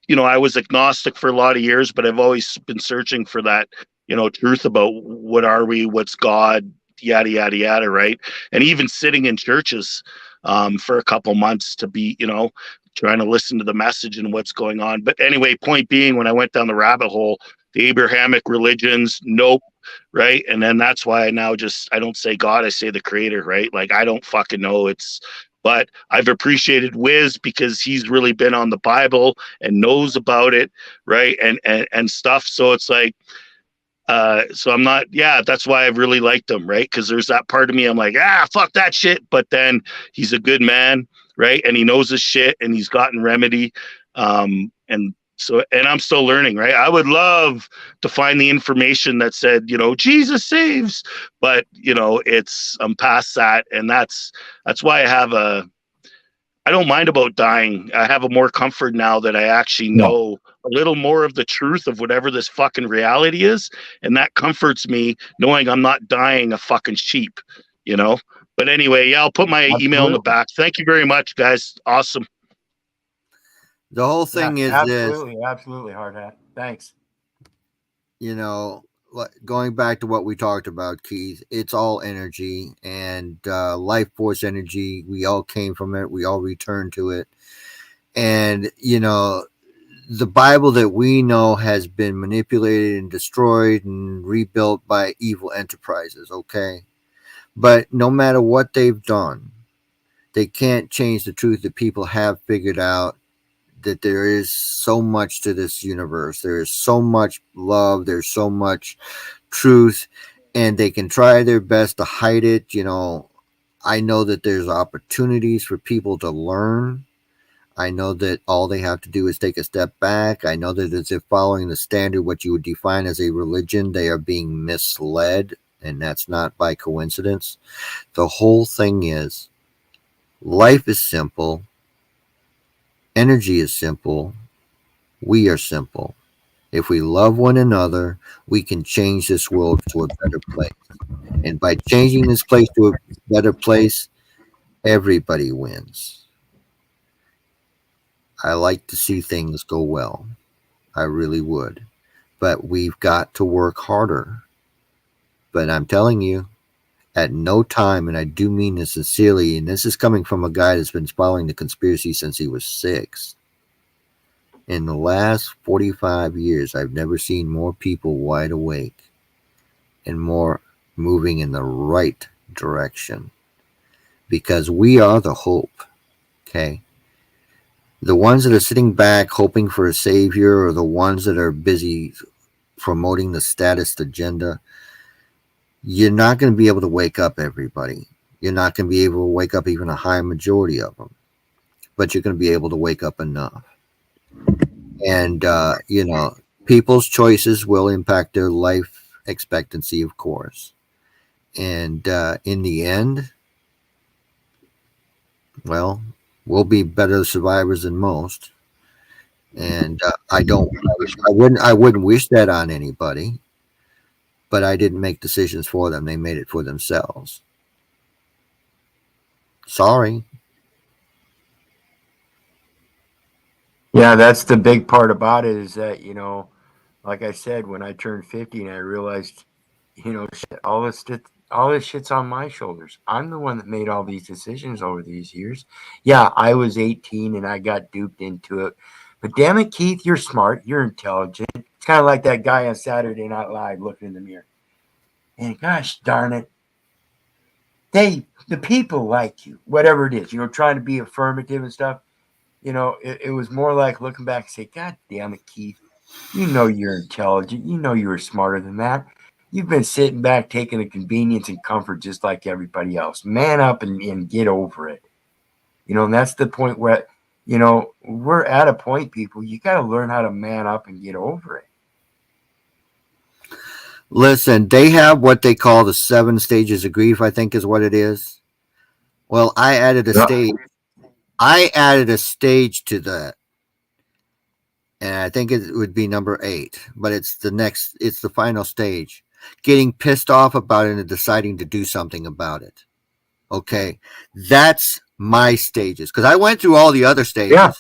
I was agnostic for a lot of years, but I've always been searching for that, truth about what are we, what's God, yada, yada, yada, right? And even sitting in churches for a couple months to be, trying to listen to the message and what's going on. But anyway, point being, when I went down the rabbit hole, the Abrahamic religions, nope, right? And then that's why I now I don't say God, I say the creator, right? Like, I don't fucking know. But I've appreciated Wiz because he's really been on the Bible and knows about it, right? And stuff. So it's like, so I'm not, yeah, that's why I've really liked him, right? Because there's that part of me, I'm like, fuck that shit. But then he's a good man, right? And he knows his shit and he's gotten remedy. And I'm still learning, right? I would love to find the information that said, Jesus saves, but I'm past that. And that's why I don't mind about dying. I have a more comfort now that I actually know a little more of the truth of whatever this fucking reality is. And that comforts me knowing I'm not dying a fucking sheep, But anyway, yeah, I'll put my email in the back. Thank you very much, guys. Awesome. The whole thing is absolutely, Hard Hat. Thanks. Going back to what we talked about, Keith, it's all energy and life force energy. We all came from it. We all return to it. And, the Bible that we know has been manipulated and destroyed and rebuilt by evil enterprises, okay? But no matter what they've done, they can't change the truth that people have figured out, that there is so much to this universe. There is so much love. There's so much truth, and they can try their best to hide it. I know that there's opportunities for people to learn. I know that all they have to do is take a step back. I know that as if following the standard, what you would define as a religion, they are being misled, and that's not by coincidence. The whole thing is, life is simple. Energy is simple. We are simple. If we love one another, we can change this world to a better place. And by changing this place to a better place, everybody wins. I like to see things go well. I really would. But we've got to work harder. But I'm telling you, at no time, and I do mean this sincerely, and this is coming from a guy that's been following the conspiracy since he was 6. In the last 45 years, I've never seen more people wide awake and more moving in the right direction, because we are the hope. Okay. The ones that are sitting back hoping for a savior, or the ones that are busy promoting the status agenda, you're not going to be able to wake up everybody. You're not going to be able to wake up even a high majority of them, but you're going to be able to wake up enough. And, people's choices will impact their life expectancy, of course. And in the end, well, we'll be better survivors than most. And I wouldn't wish that on anybody, but I didn't make decisions for them. They made it for themselves. Sorry. Yeah, that's the big part about it, is that, like I said, when I turned 50 and I realized, shit, all this shit's on my shoulders. I'm the one that made all these decisions over these years. Yeah, I was 18 and I got duped into it. But damn it, Keith, you're smart. You're intelligent. It's kind of like that guy on Saturday Night Live looking in the mirror. And gosh darn it, the people like you, whatever it is, trying to be affirmative and stuff. It was more like looking back and say, God damn it, Keith, you're intelligent. You were smarter than that. You've been sitting back taking the convenience and comfort just like everybody else. Man up and get over it. And that's the point where, we're at a point, people, you got to learn how to man up and get over it. Listen, they have what they call the 7 stages of grief, I think is what it is. Well, I added a stage. I added a stage to that. And I think it would be number 8, but it's the final stage. Getting pissed off about it and deciding to do something about it. Okay. That's my stages. Because I went through all the other stages. Yeah.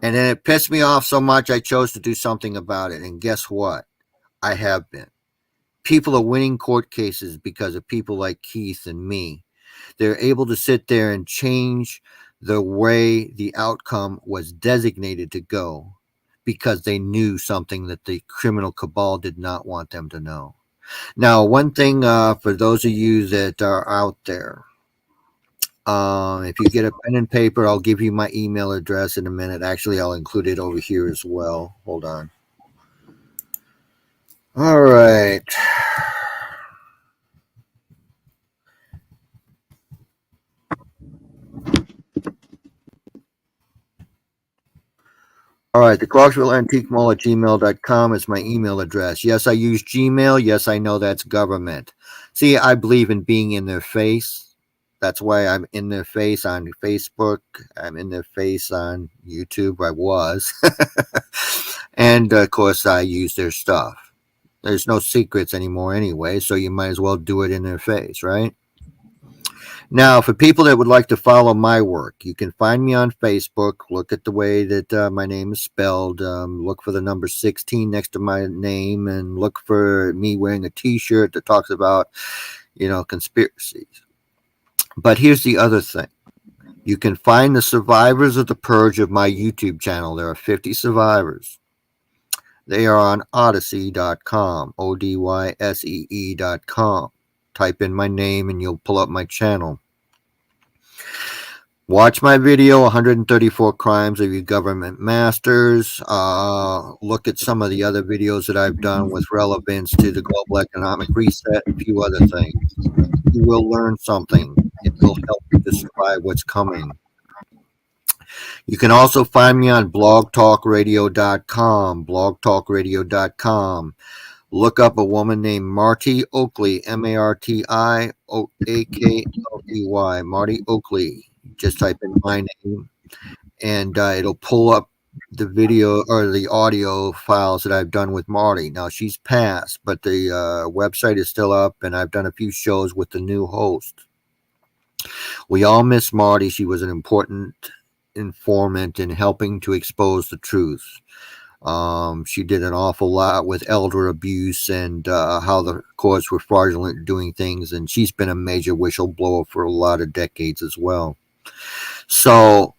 And then it pissed me off so much I chose to do something about it. And guess what? I have been. People are winning court cases because of people like Keith and me. They're able to sit there and change the way the outcome was designated to go, because they knew something that the criminal cabal did not want them to know. Now, one thing for those of you that are out there, if you get a pen and paper, I'll give you my email address in a minute. Actually, I'll include it over here as well. Hold on. All right. All right, the Clarksville Antique Mall at gmail.com is my email address. Yes, I use Gmail. Yes, I know that's government. See, I believe in being in their face. That's why I'm in their face on Facebook. I'm in their face on YouTube. I was. And, of course, I use their stuff. There's no secrets anymore anyway, so you might as well do it in their face, right? Now, for people that would like to follow my work, you can find me on Facebook. Look at the way that my name is spelled. Look for the number 16 next to my name, and look for me wearing a T-shirt that talks about, conspiracies. But here's the other thing. You can find the survivors of the purge of my YouTube channel. There are 50 survivors. They are on Odyssey.com, ODYSEE.com. Type in my name and you'll pull up my channel. Watch my video, 134 Crimes of You Government Masters. Look at some of the other videos that I've done with relevance to the global economic reset, a few other things. You will learn something. It will help you to survive what's coming. You can also find me on blogtalkradio.com, blogtalkradio.com. Look up a woman named Marty Oakley, Martiokleey, Marty Oakley. Just type in my name, and it'll pull up the video or the audio files that I've done with Marty. Now, she's passed, but the website is still up, and I've done a few shows with the new host. We all miss Marty. She was an important informant in helping to expose the truth. She did an awful lot with elder abuse and how the courts were fraudulent doing things, and she's been a major whistleblower for a lot of decades as well. So,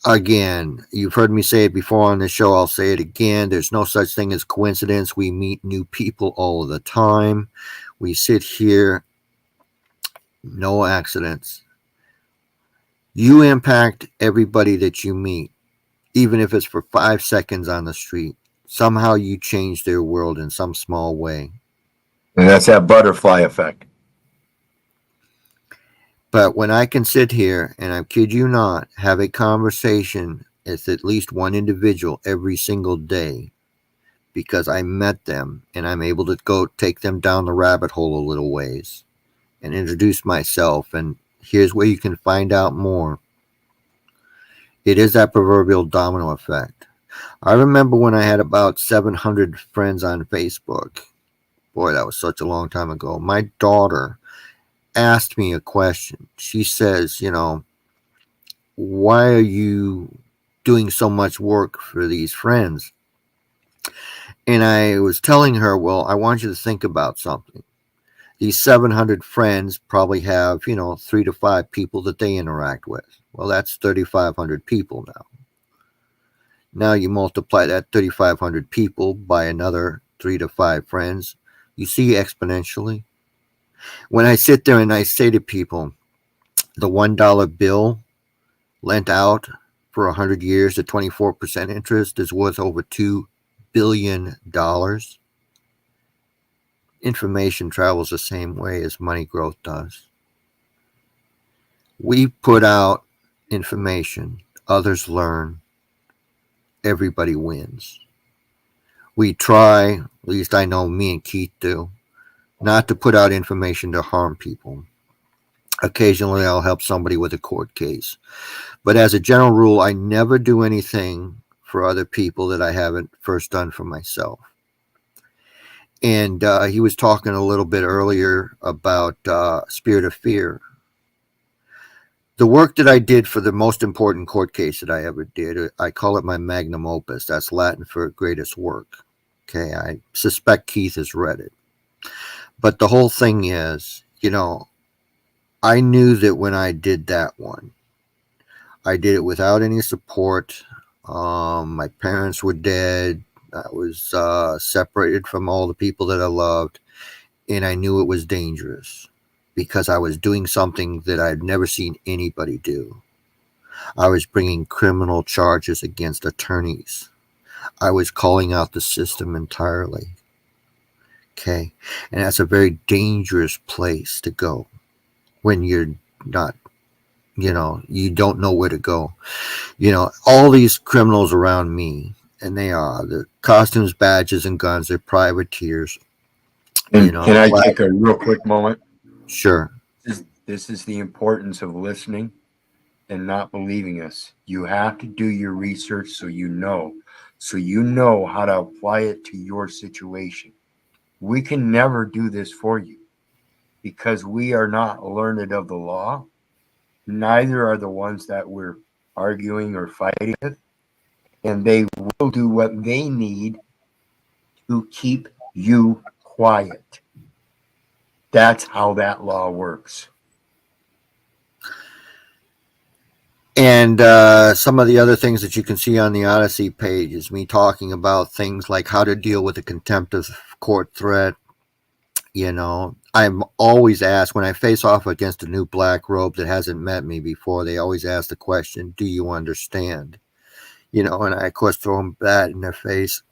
again, you've heard me say it before on the show. I'll say it again. There's no such thing as coincidence. We meet new people all the time. We sit here, no accidents. You impact everybody that you meet, even if it's for 5 seconds on the street. Somehow you change their world in some small way. And that's that butterfly effect. But when I can sit here and, I kid you not, have a conversation with at least one individual every single day because I met them and I'm able to go take them down the rabbit hole a little ways and introduce myself, and here's where you can find out more. It is that proverbial domino effect. I remember when I had about 700 friends on Facebook. Boy, that was such a long time ago. My daughter asked me a question. She says, why are you doing so much work for these friends? And I was telling her, well, I want you to think about something. These 700 friends probably have, 3 to 5 people that they interact with. Well, that's 3,500 people now. Now you multiply that 3,500 people by another 3 to 5 friends. You see exponentially. When I sit there and I say to people, the $1 bill lent out for 100 years at 24% interest is worth over $2 billion. Information travels the same way as money growth does. We put out information, others learn, everybody wins. We try, at least I know me and Keith do, not to put out information to harm people. Occasionally I'll help somebody with a court case. But as a general rule, I never do anything for other people that I haven't first done for myself. And he was talking a little bit earlier about Spirit of Fear. The work that I did for the most important court case that I ever did, I call it my magnum opus. That's Latin for greatest work. Okay, I suspect Keith has read it. But the whole thing is, I knew that when I did that one, I did it without any support. My parents were dead. I was separated from all the people that I loved, and I knew it was dangerous because I was doing something that I'd never seen anybody do. I was bringing criminal charges against attorneys. I was calling out the system entirely. Okay, and that's a very dangerous place to go when you're not, you don't know where to go. All these criminals around me, and the costumes, badges, and guns, they're privateers. And can I take a real quick moment? Sure. This is the importance of listening and not believing us. You have to do your research so you know how to apply it to your situation. We can never do this for you because we are not learned of the law. Neither are the ones that we're arguing or fighting with. And they will do what they need to keep you quiet. That's how that law works. And some of the other things that you can see on the Odyssey page is me talking about things like how to deal with a contempt of court threat. I'm always asked when I face off against a new black robe that hasn't met me before, they always ask the question, do you understand? And I, of course, throw them that in their face.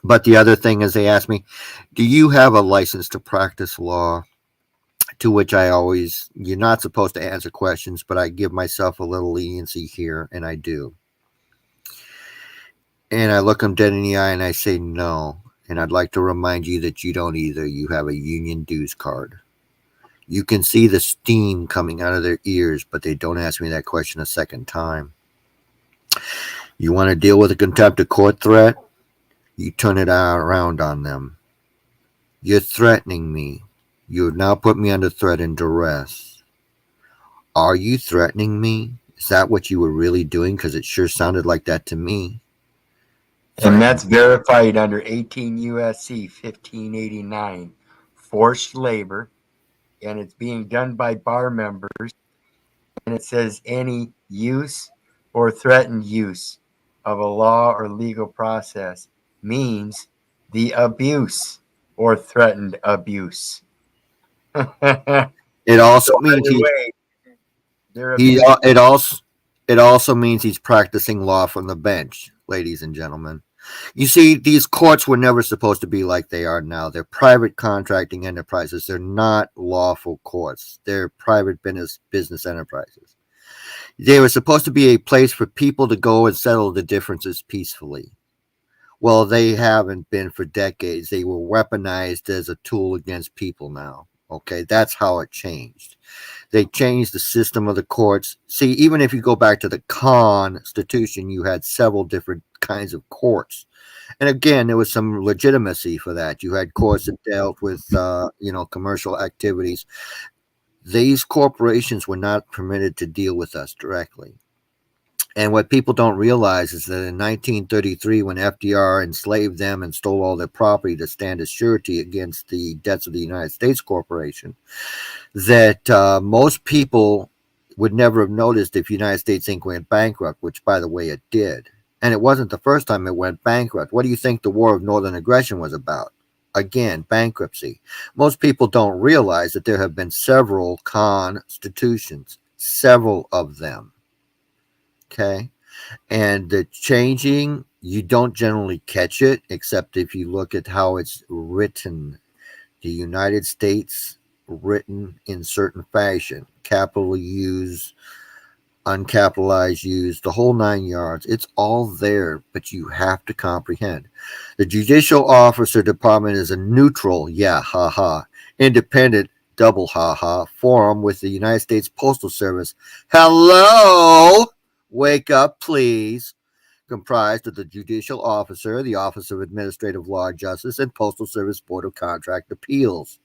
But the other thing is they ask me, do you have a license to practice law? To which I always, you're not supposed to answer questions, but I give myself a little leniency here, and I do. And I look them dead in the eye and I say no. And I'd like to remind you that you don't either. You have a union dues card. You can see the steam coming out of their ears, but they don't ask me that question a second time. You want to deal with a contempt of court threat? You turn it around on them. You're threatening me. You have now put me under threat and duress. Are you threatening me? Is that what you were really doing? Because it sure sounded like that to me. And that's verified under 18 USC 1589, forced labor, and it's being done by bar members. And it says any use or threatened use of a law or legal process means the abuse or threatened abuse. It also So means either way, they're he abusing. it also means he's practicing law from the bench, ladies and gentlemen. You see, these courts were never supposed to be like they are now. They're private contracting enterprises. They're not lawful courts. They're private business enterprises. They were supposed to be a place for people to go and settle the differences peacefully. Well, they haven't been for decades. They were weaponized as a tool against people now. Okay, that's how it changed. They changed the system of the courts. See, even if you go back to the Constitution, you had several different kinds of courts. And again, there was some legitimacy for that. You had courts that dealt with, commercial activities. These corporations were not permitted to deal with us directly. And what people don't realize is that in 1933, when FDR enslaved them and stole all their property to stand as surety against the debts of the United States Corporation, that most people would never have noticed if United States Inc. went bankrupt, which, by the way, it did. And it wasn't the first time it went bankrupt. What do you think the War of Northern Aggression was about? Again, bankruptcy. Most people don't realize that there have been several constitutions, several of them. Okay. And the changing, you don't generally catch it, except if you look at how it's written. The United States written in certain fashion, capital U's, uncapitalized U's, the whole 9 yards. It's all there, but you have to comprehend. The Judicial Officer Department is a neutral, yeah, haha, independent, double haha, forum with the United States Postal Service. Hello! Wake up, please. Comprised of the Judicial Officer, the Office of Administrative Law Justice, and Postal Service Board of Contract Appeals.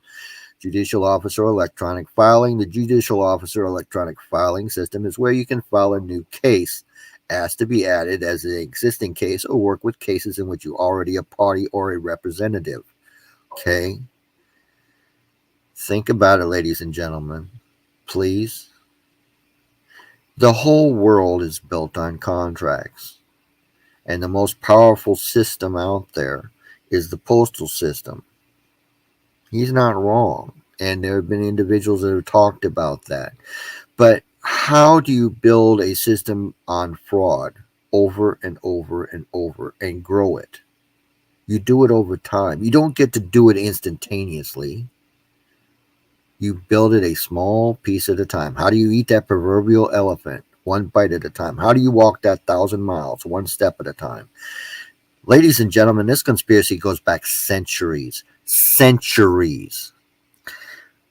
Judicial Officer Electronic Filing. The Judicial Officer Electronic Filing System is where you can file a new case, ask to be added as an existing case, or work with cases in which you already a party or a representative. Okay? Think about it, ladies and gentlemen. Please. The whole world is built on contracts. And the most powerful system out there is the postal system. He's not wrong. And there have been individuals that have talked about that. But how do you build a system on fraud over and over and over and grow it? You do it over time. You don't get to do it instantaneously. You build it a small piece at a time. How do you eat that proverbial elephant? One bite at a time. How do you walk that 1,000 miles? One step at a time. Ladies and gentlemen, this conspiracy goes back centuries. Centuries.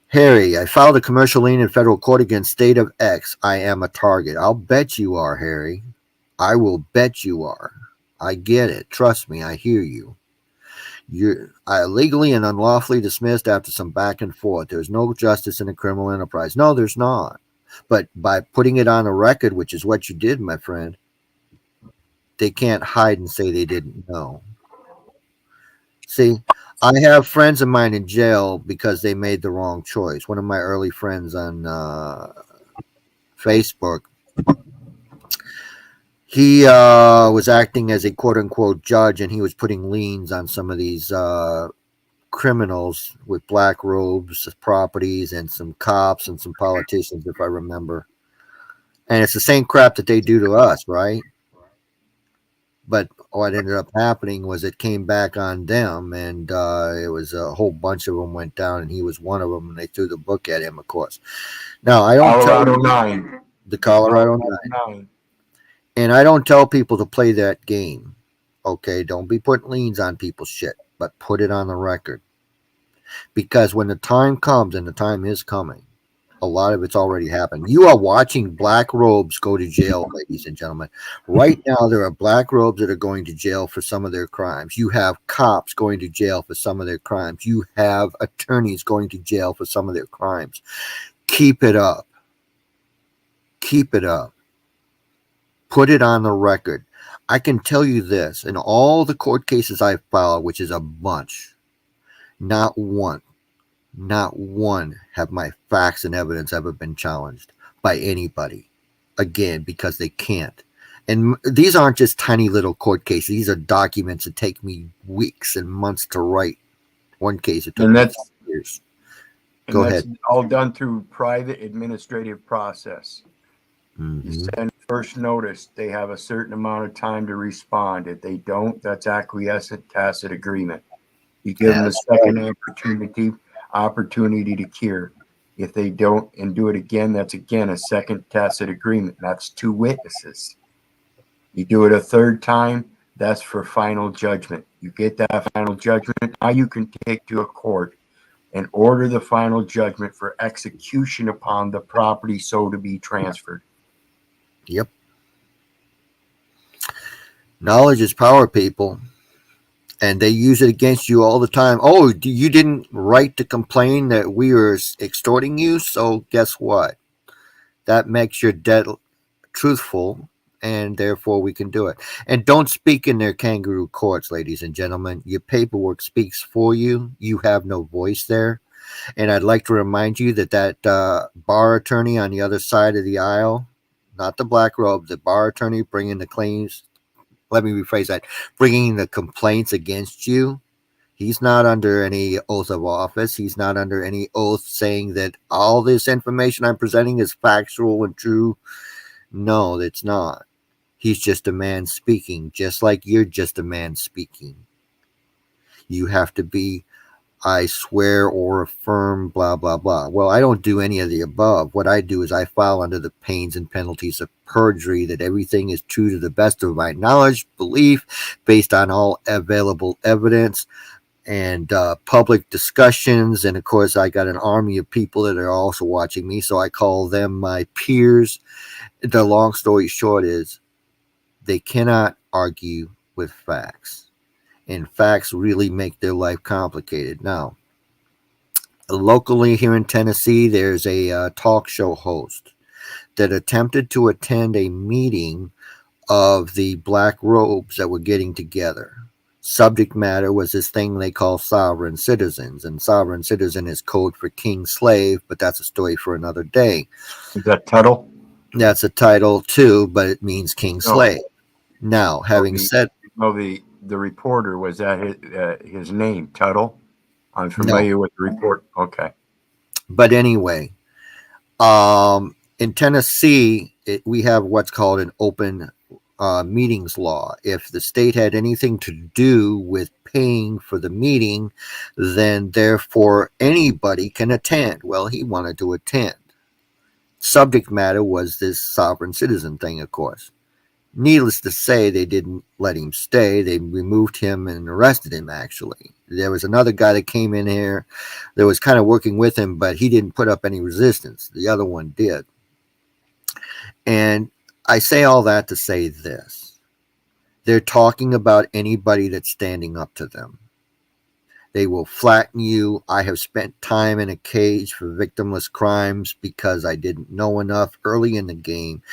Harry, I filed a commercial lien in federal court against state of X. I am a target. I'll bet you are, Harry. I will bet you are. I get it. Trust me, I hear you. You're illegally and unlawfully dismissed after some back and forth. There's no justice in a criminal enterprise. No, there's not. But by putting it on a record, which is what you did, my friend, they can't hide and say they didn't know. See, I have friends of mine in jail because they made the wrong choice. One of my early friends on Facebook, he was acting as a quote-unquote judge, and he was putting liens on some of these criminals with black robes, properties, and some cops and some politicians, if I remember. And it's the same crap that they do to us, right? But what ended up happening was it came back on them, and it was a whole bunch of them went down, and he was one of them, and they threw the book at him, of course. Now, I don't Colorado tell 9. the Colorado 9. And I don't tell people to play that game. Okay, don't be putting liens on people's shit, but put it on the record. Because when the time comes, and the time is coming, a lot of it's already happened. You are watching black robes go to jail, ladies and gentlemen. Right now, there are black robes that are going to jail for some of their crimes. You have cops going to jail for some of their crimes. You have attorneys going to jail for some of their crimes. Keep it up. Keep it up. Put it on the record. I can tell you this, in all the court cases I've filed, which is a bunch, not one have my facts and evidence ever been challenged by anybody. Again, because they can't. And these aren't just tiny little court cases. These are documents that take me weeks and months to write. One case, it took And me that's years. and Go that's ahead. all done through private administrative process. You Mhm. send first notice, they have a certain amount of time to respond. If they don't, that's acquiescent tacit agreement. You give them a second opportunity to cure. If they don't and do it again, that's again a second tacit agreement. That's two witnesses. You do it a third time, that's for final judgment. You get that final judgment, now you can take to a court and order the final judgment for execution upon the property so to be transferred. Yep. Knowledge is power, people. And they use it against you all the time. Oh, you didn't write to complain that we were extorting you, so guess what? That makes your debt truthful, and therefore we can do it. And don't speak in their kangaroo courts, ladies and gentlemen. Your paperwork speaks for you. You have no voice there. And I'd like to remind you that bar attorney on the other side of the aisle, not the black robe, the bar attorney bringing the claims, let me rephrase that, bringing the complaints against you, he's not under any oath of office. He's not under any oath saying that all this information I'm presenting is factual and true. No, it's not. He's just a man speaking, just like you're just a man speaking. You have to be, I swear or affirm, blah, blah, blah. Well, I don't do any of the above. What I do is I file under the pains and penalties of perjury that everything is true to the best of my knowledge, belief, based on all available evidence and public discussions. And of course, I got an army of people that are also watching me, so I call them my peers. The long story short is they cannot argue with facts. And facts really make their life complicated. Now, locally here in Tennessee, there's a talk show host that attempted to attend a meeting of the black robes that were getting together. Subject matter was this thing they call sovereign citizens, and sovereign citizen is code for king slave, but that's a story for another day. Is that Tuttle? That's a title too, but it means king slave. Now, having said, The reporter, was that his name, Tuttle? I'm familiar with the report. Okay. But anyway, in Tennessee, we have what's called an open meetings law. If the state had anything to do with paying for the meeting, then therefore anybody can attend. Well, he wanted to attend. Subject matter was this sovereign citizen thing, of course. Needless to say, they didn't let him stay. They removed him and arrested him, actually. There was another guy that came in here that was kind of working with him, but he didn't put up any resistance. The other one did. And I say all that to say this. They're talking about anybody that's standing up to them. They will flatten you. I have spent time in a cage for victimless crimes because I didn't know enough early in the game.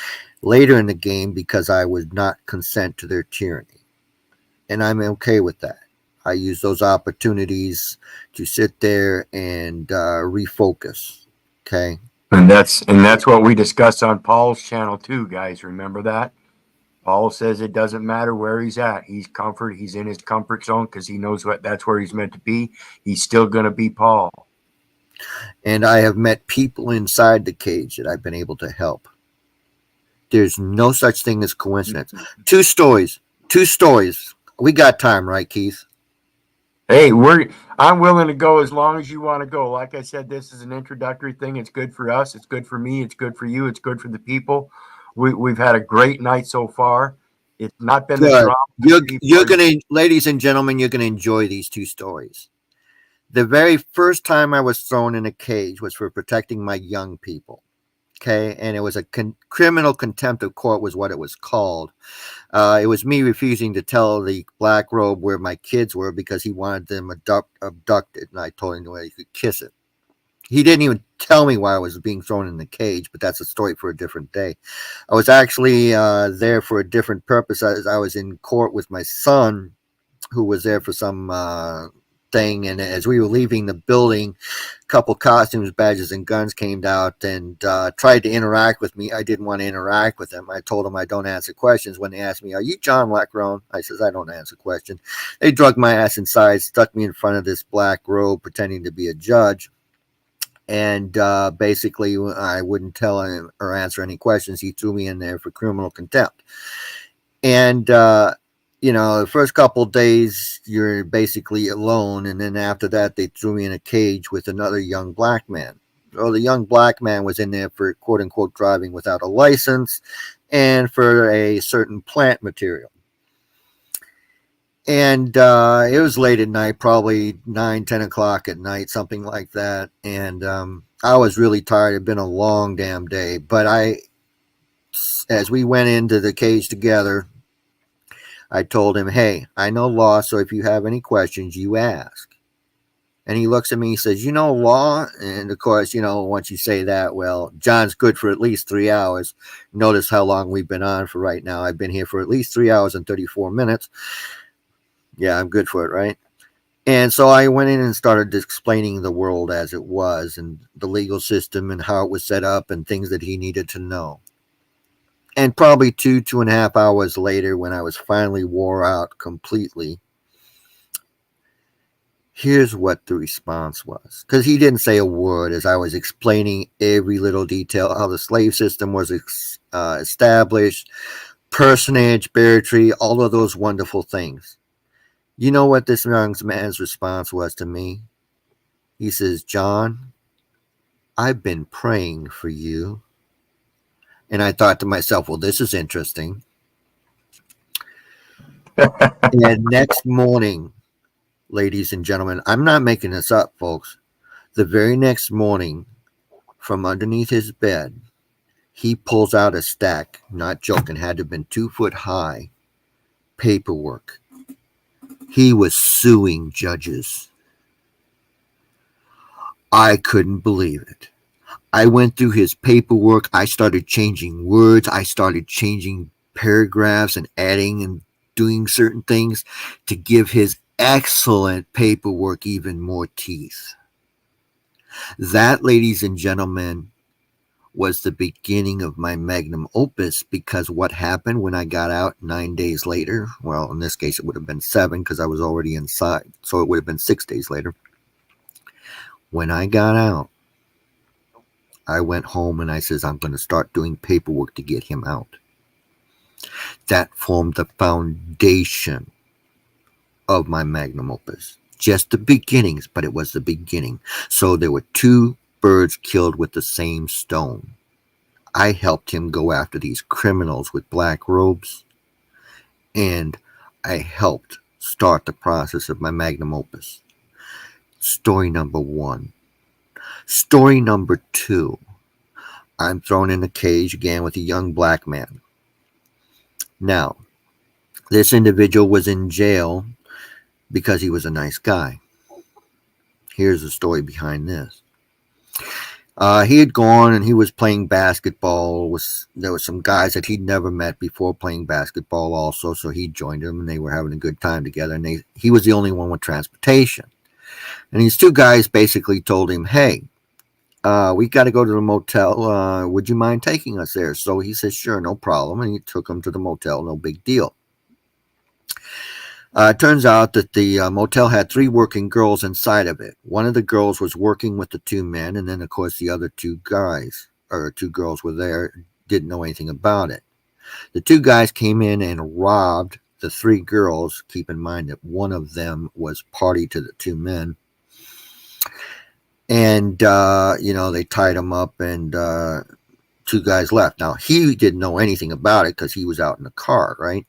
Later in the game, because I would not consent to their tyranny. And I'm okay with that. I use those opportunities to sit there and refocus. Okay. And that's what we discussed on Paul's channel too, guys. Remember that? Paul says it doesn't matter where he's at. He's in his comfort zone because he knows that's where he's meant to be. He's still going to be Paul. And I have met people inside the cage that I've been able to help. There's no such thing as coincidence. Two stories. We got time, right, Keith? Hey, I'm willing to go as long as you want to go. Like I said, this is an introductory thing. It's good for us. It's good for me. It's good for you. It's good for the people. We've had a great night so far. It's not been the drama. You're gonna, ladies and gentlemen, you're gonna enjoy these two stories. The very first time I was thrown in a cage was for protecting my young people. Okay, and it was a criminal contempt of court was what it was called. It was me refusing to tell the black robe where my kids were because he wanted them abducted, and I told him where he could kiss it. He didn't even tell me why I was being thrown in the cage, but that's a story for a different day. I was actually there for a different purpose. I was in court with my son, who was there for some thing. And as we were leaving the building, a couple costumes, badges, and guns came out and tried to interact with me. I didn't want to interact with them. I told them I don't answer questions. When they asked me, "Are you John Lacrone?" I says, "I don't answer questions." They drug my ass inside, stuck me in front of this black robe, pretending to be a judge. And basically, I wouldn't tell him or answer any questions. He threw me in there for criminal contempt. And the first couple of days, you're basically alone. And then after that, they threw me in a cage with another young black man. So the young black man was in there for quote unquote driving without a license and for a certain plant material. And it was late at night, probably 9-10 o'clock at night, something like that. And I was really tired. It'd been a long damn day. But as we went into the cage together, I told him, "Hey, I know law, so if you have any questions, you ask." And he looks at me, he says, "You know law?" And of course, once you say that, well, John's good for at least 3 hours. Notice how long we've been on for right now. I've been here for at least 3 hours and 34 minutes. Yeah, I'm good for it, right? And so I went in and started explaining the world as it was and the legal system and how it was set up and things that he needed to know. And probably 2.5 hours later, when I was finally wore out completely, here's what the response was. Because he didn't say a word as I was explaining every little detail, how the slave system was established, personage, bigotry, all of those wonderful things. You know what this young man's response was to me? He says, "John, I've been praying for you." And I thought to myself, well, this is interesting. And next morning, ladies and gentlemen, I'm not making this up, folks. The very next morning, from underneath his bed, he pulls out a stack, not joking, had to have been 2 foot high, paperwork. He was suing judges. I couldn't believe it. I went through his paperwork. I started changing words. I started changing paragraphs and adding and doing certain things to give his excellent paperwork even more teeth. That, ladies and gentlemen, was the beginning of my magnum opus, because what happened when I got out 9 days later, well, in this case, it would have been 7 because I was already inside. So it would have been 6 days later. When I got out, I went home and I says, I'm going to start doing paperwork to get him out. That formed the foundation of my magnum opus. Just the beginnings, but it was the beginning. So there were 2 birds killed with the same stone. I helped him go after these criminals with black robes, and I helped start the process of my magnum opus. Story number 1. Story number 2. I'm thrown in a cage again with a young black man. Now, this individual was in jail because he was a nice guy. Here's the story behind this. He had gone and he was playing basketball. There were some guys that he'd never met before playing basketball also, so he joined them and they were having a good time together. And he was the only one with transportation. And these 2 guys basically told him, "Hey, we got to go to the motel. Would you mind taking us there?" So he said, "Sure, no problem." And he took him to the motel, no big deal. It turns out that the motel had 3 working girls inside of it. One of the girls was working with the 2 men, and then, of course, the other 2 guys, or 2 girls were there, didn't know anything about it. The 2 guys came in and robbed the 3 girls. Keep in mind that one of them was party to the 2 men. And, they tied him up, and 2 guys left. Now, he didn't know anything about it because he was out in the car, right?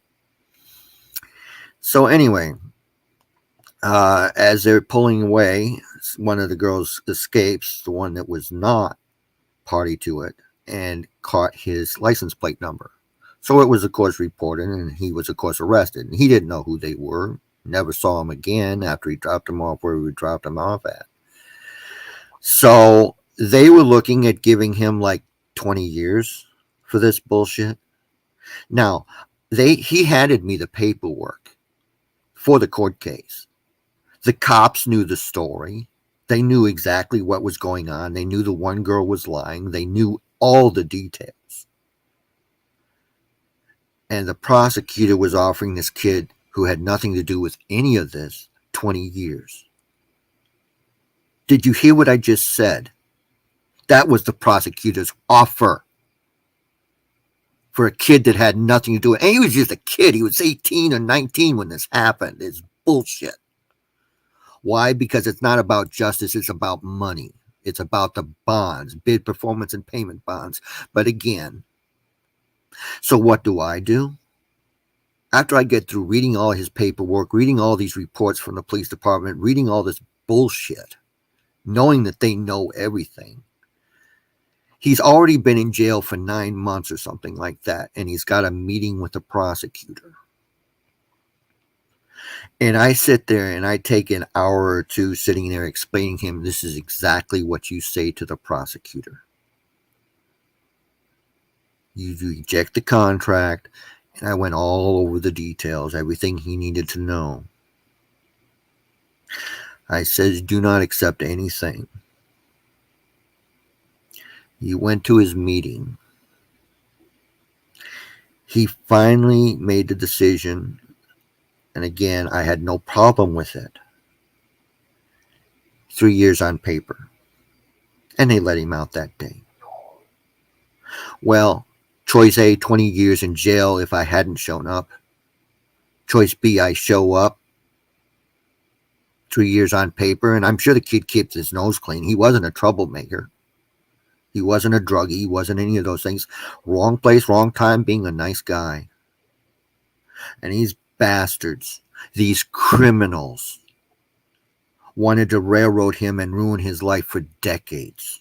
So anyway, as they're pulling away, one of the girls escapes, the one that was not party to it, and caught his license plate number. So it was, of course, reported, and he was, of course, arrested. And he didn't know who they were, never saw him again after he dropped him off where we dropped him off at. So they were looking at giving him like 20 years for this bullshit. Now, he handed me the paperwork for the court case. The cops knew the story. They knew exactly what was going on. They knew the one girl was lying. They knew all the details. And the prosecutor was offering this kid who had nothing to do with any of this 20 years. Did you hear what I just said? That was the prosecutor's offer for a kid that had nothing to do with it. And he was just a kid. He was 18 or 19 when this happened. It's bullshit. Why? Because it's not about justice. It's about money. It's about the bonds, bid, performance, and payment bonds. But again, so what do? After I get through reading all his paperwork, reading all these reports from the police department, reading all this bullshit, knowing that they know everything, he's already been in jail for 9 months or something like that, and he's got a meeting with the prosecutor. And I sit there and I take an hour or two sitting there explaining to him, this is exactly what you say to the prosecutor. You reject the contract, and I went all over the details, everything he needed to know. I said, do not accept anything. He went to his meeting. He finally made the decision, and again, I had no problem with it. 3 years on paper. And they let him out that day. Well, choice A, 20 years in jail if I hadn't shown up. Choice B, I show up. 3 years on paper, and I'm sure the kid kept his nose clean. He wasn't a troublemaker. He wasn't a druggie. He wasn't any of those things. Wrong place, wrong time, being a nice guy. And these bastards, these criminals, wanted to railroad him and ruin his life for decades.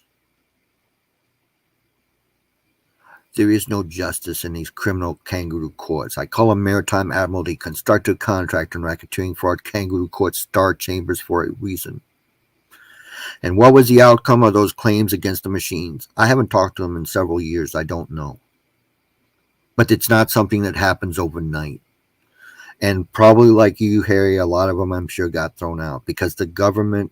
There is no justice in these criminal kangaroo courts. I call them maritime admiralty, constructive contract and racketeering fraud kangaroo courts, star chambers for a reason. And what was the outcome of those claims against the machines? I haven't talked to them in several years. I don't know. But it's not something that happens overnight. And probably like you, Harry, a lot of them I'm sure got thrown out because the government,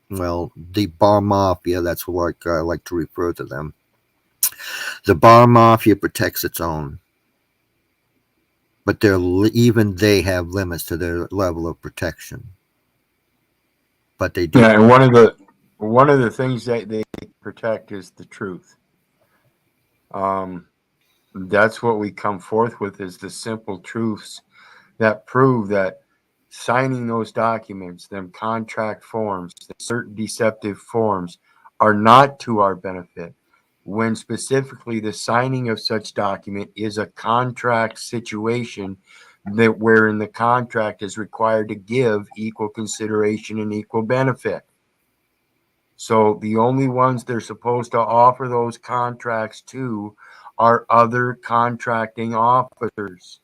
well, the bar mafia, that's what I like to refer to them. The bar mafia protects its own. But even they have limits to their level of protection. But they do. Yeah, and one of the things that they protect is the truth. That's what we come forth with, is the simple truths that prove that signing those documents, them contract forms, the certain deceptive forms, are not to our benefit, when specifically the signing of such document is a contract situation that wherein the contract is required to give equal consideration and equal benefit. So the only ones they're supposed to offer those contracts to are other contracting officers.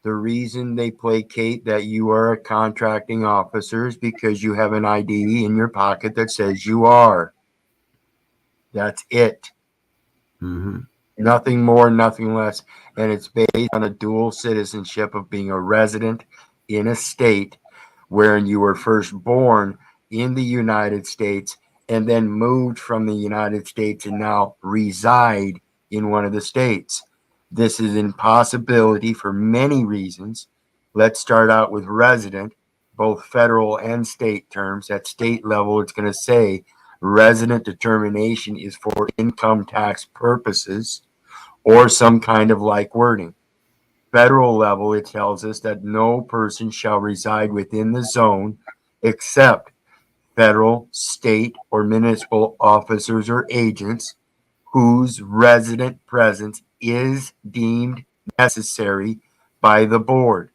The reason they placate that you are a contracting officer is because you have an ID in your pocket that says you are. That's it. Mm-hmm. Nothing more, nothing less. And it's based on a dual citizenship of being a resident in a state wherein you were first born in the United States and then moved from the United States and now reside in one of the states. This is an impossibility for many reasons. Let's start out with resident, both federal and state terms. At state level, it's going to say resident determination is for income tax purposes or some kind of like wording. Federal level, it tells us that no person shall reside within the zone except federal, state, or municipal officers or agents whose resident presence is deemed necessary by the board.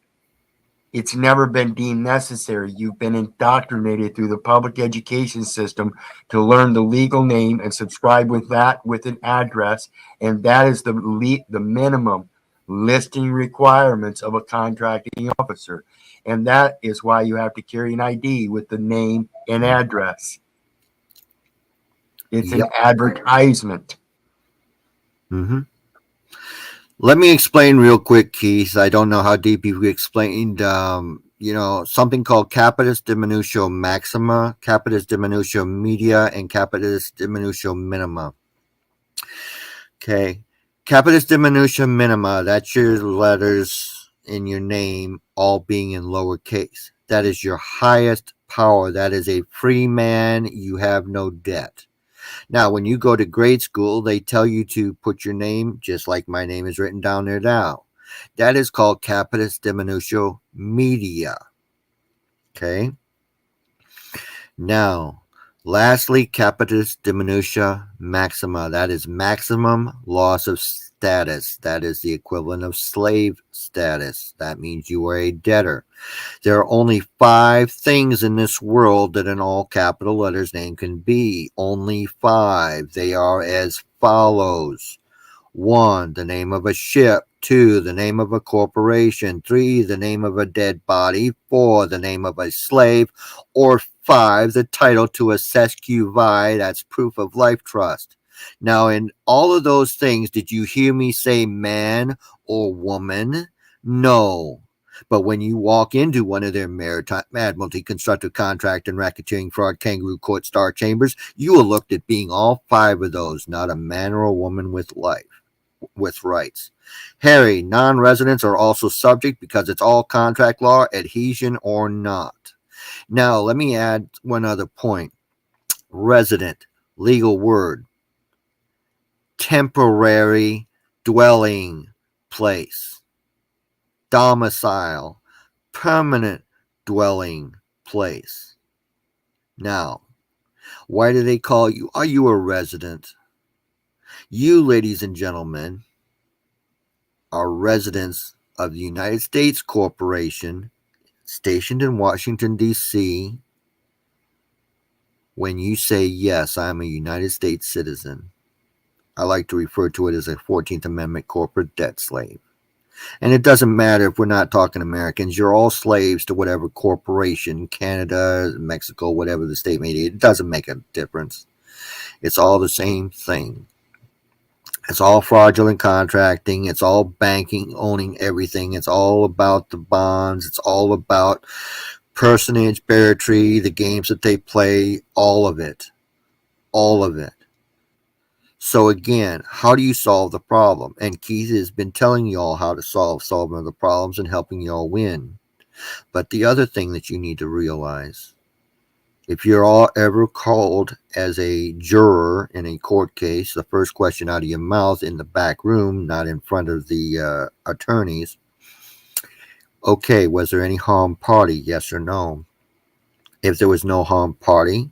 It's never been deemed necessary. You've been indoctrinated through the public education system to learn the legal name and subscribe with that with an address, and that is the minimum listing requirements of a contracting officer. And that is why you have to carry an ID with the name and address. It's Yep. an advertisement. Mm-hmm. Let me explain real quick, Keith. I don't know how deep you've explained, something called capitis diminutio maxima, capitis diminutio media, and capitis diminutio minima. Okay. Capitis diminutio minima, that's your letters in your name all being in lowercase. That is your highest power. That is a free man. You have no debt. Now, when you go to grade school, they tell you to put your name, just like my name is written down there now. That is called capitis diminutio media. Okay. Now, lastly, capitis diminutia maxima. That is maximum loss of status. That is the equivalent of slave status. That means you are a debtor. There are only 5 things in this world that an all capital letters name can be. Only 5. They are as follows. 1, the name of a ship. 2, the name of a corporation. 3, the name of a dead body. 4, the name of a slave. Or 5, the title to a C.S.C.U.N.T.S, that's proof of life trust. Now, in all of those things, did you hear me say man or woman? No. But when you walk into one of their maritime, admiralty, constructive contract, and racketeering, fraud, kangaroo court, star chambers, you are looked at being all 5 of those, not a man or a woman with rights. Harry, non-residents are also subject because it's all contract law, adhesion or not. Now, let me add one other point. Resident, legal word, temporary dwelling place. Domicile, permanent dwelling place. Now, why do they call you? Are you a resident? You, ladies and gentlemen, are residents of the United States Corporation stationed in Washington, D.C. When you say, yes, I'm a United States citizen, I like to refer to it as a 14th Amendment corporate debt slave. And it doesn't matter if we're not talking Americans. You're all slaves to whatever corporation, Canada, Mexico, whatever the state may be. It doesn't make a difference. It's all the same thing. It's all fraudulent contracting. It's all banking, owning everything. It's all about the bonds. It's all about personage, barratry, the games that they play, all of it. All of it. So again, how do you solve the problem? And Keith has been telling you all how to solve some of the problems and helping you all win. But the other thing that you need to realize, if you're all ever called as a juror in a court case, the first question out of your mouth in the back room, not in front of the attorneys, okay, was there any harm party? Yes or no? If there was no harm party,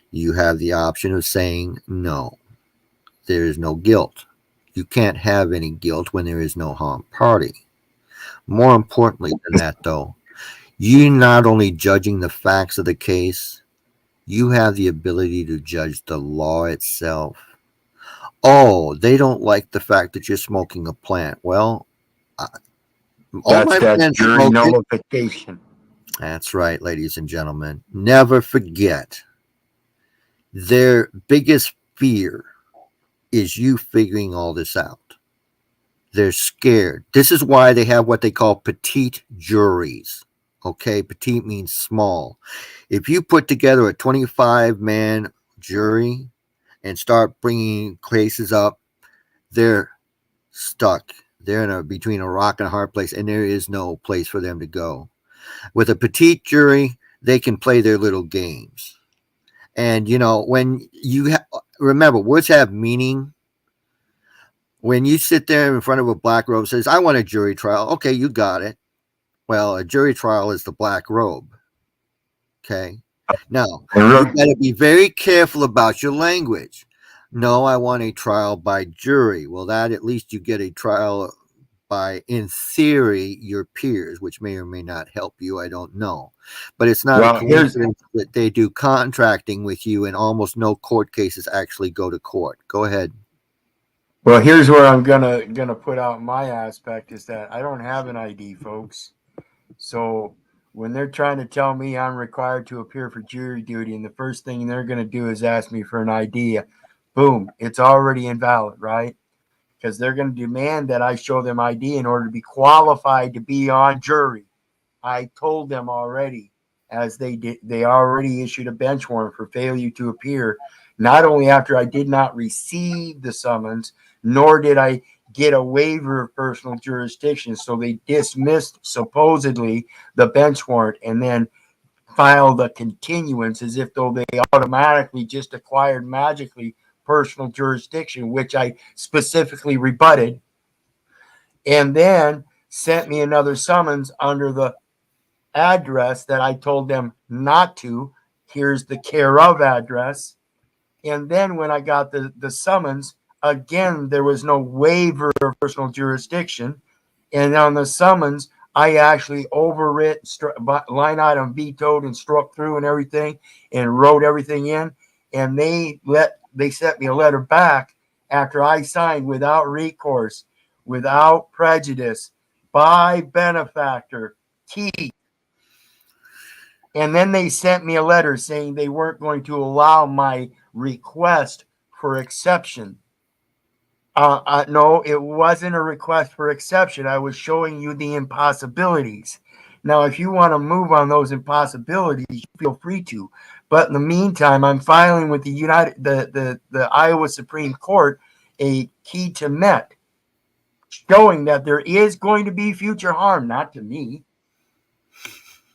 you have the option of saying no. There is no guilt. You can't have any guilt when there is no harm party. More importantly than that, though, you're not only judging the facts of the case, you have the ability to judge the law itself. Oh, they don't like the fact that you're smoking a plant. Well, all my That's that friends jury smoke it. nullification. That's right, ladies and gentlemen. Never forget, their biggest fear is you figuring all this out. They're scared. This is why they have what they call petite juries. Okay, petite means small. If you put together a 25-man jury and start bringing cases up, they're stuck. They're between a rock and a hard place, and there is no place for them to go. With a petite jury, they can play their little games. And, when you remember, words have meaning. When you sit there in front of a black robe, says, I want a jury trial. Okay, you got it. Well, a jury trial is the black robe. Okay. Now, you got to be very careful about your language. No, I want a trial by jury. Well, that at least you get a trial by, in theory, your peers, which may or may not help you. I don't know. But it's not a coincidence that they do contracting with you, and almost no court cases actually go to court. Go ahead. Well, here's where I'm gonna put out my aspect is that I don't have an ID, folks. So when they're trying to tell me I'm required to appear for jury duty, and the first thing they're going to do is ask me for an ID, boom, it's already invalid, right? Because they're going to demand that I show them ID in order to be qualified to be on jury. I told them already, as they already issued a bench warrant for failure to appear, not only after I did not receive the summons, nor did I get a waiver of personal jurisdiction. So they dismissed supposedly the bench warrant and then filed a continuance as if though they automatically just acquired magically personal jurisdiction, which I specifically rebutted, and then sent me another summons under the address that I told them not to. Here's the care of address. And then when I got the summons, again, there was no waiver of personal jurisdiction. And on the summons, I actually overwrit, line item vetoed and struck through and everything and wrote everything in. And they sent me a letter back after I signed without recourse, without prejudice, by benefactor, T. And then they sent me a letter saying they weren't going to allow my request for exception. No, it wasn't a request for exception. I was showing you the impossibilities. Now, if you want to move on those impossibilities, feel free to. But in the meantime, I'm filing with the Iowa Supreme Court a key to Met, showing that there is going to be future harm, not to me,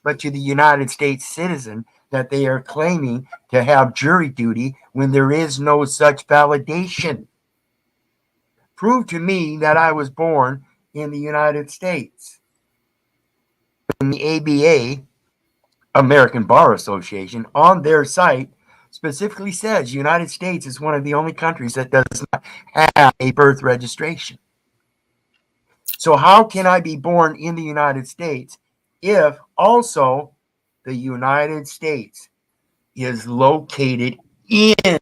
but to the United States citizen, that they are claiming to have jury duty when there is no such validation. Prove to me that I was born in the United States. In the ABA, American Bar Association, on their site specifically says United States is one of the only countries that does not have a birth registration. So how can I be born in the United States if also the United States is located in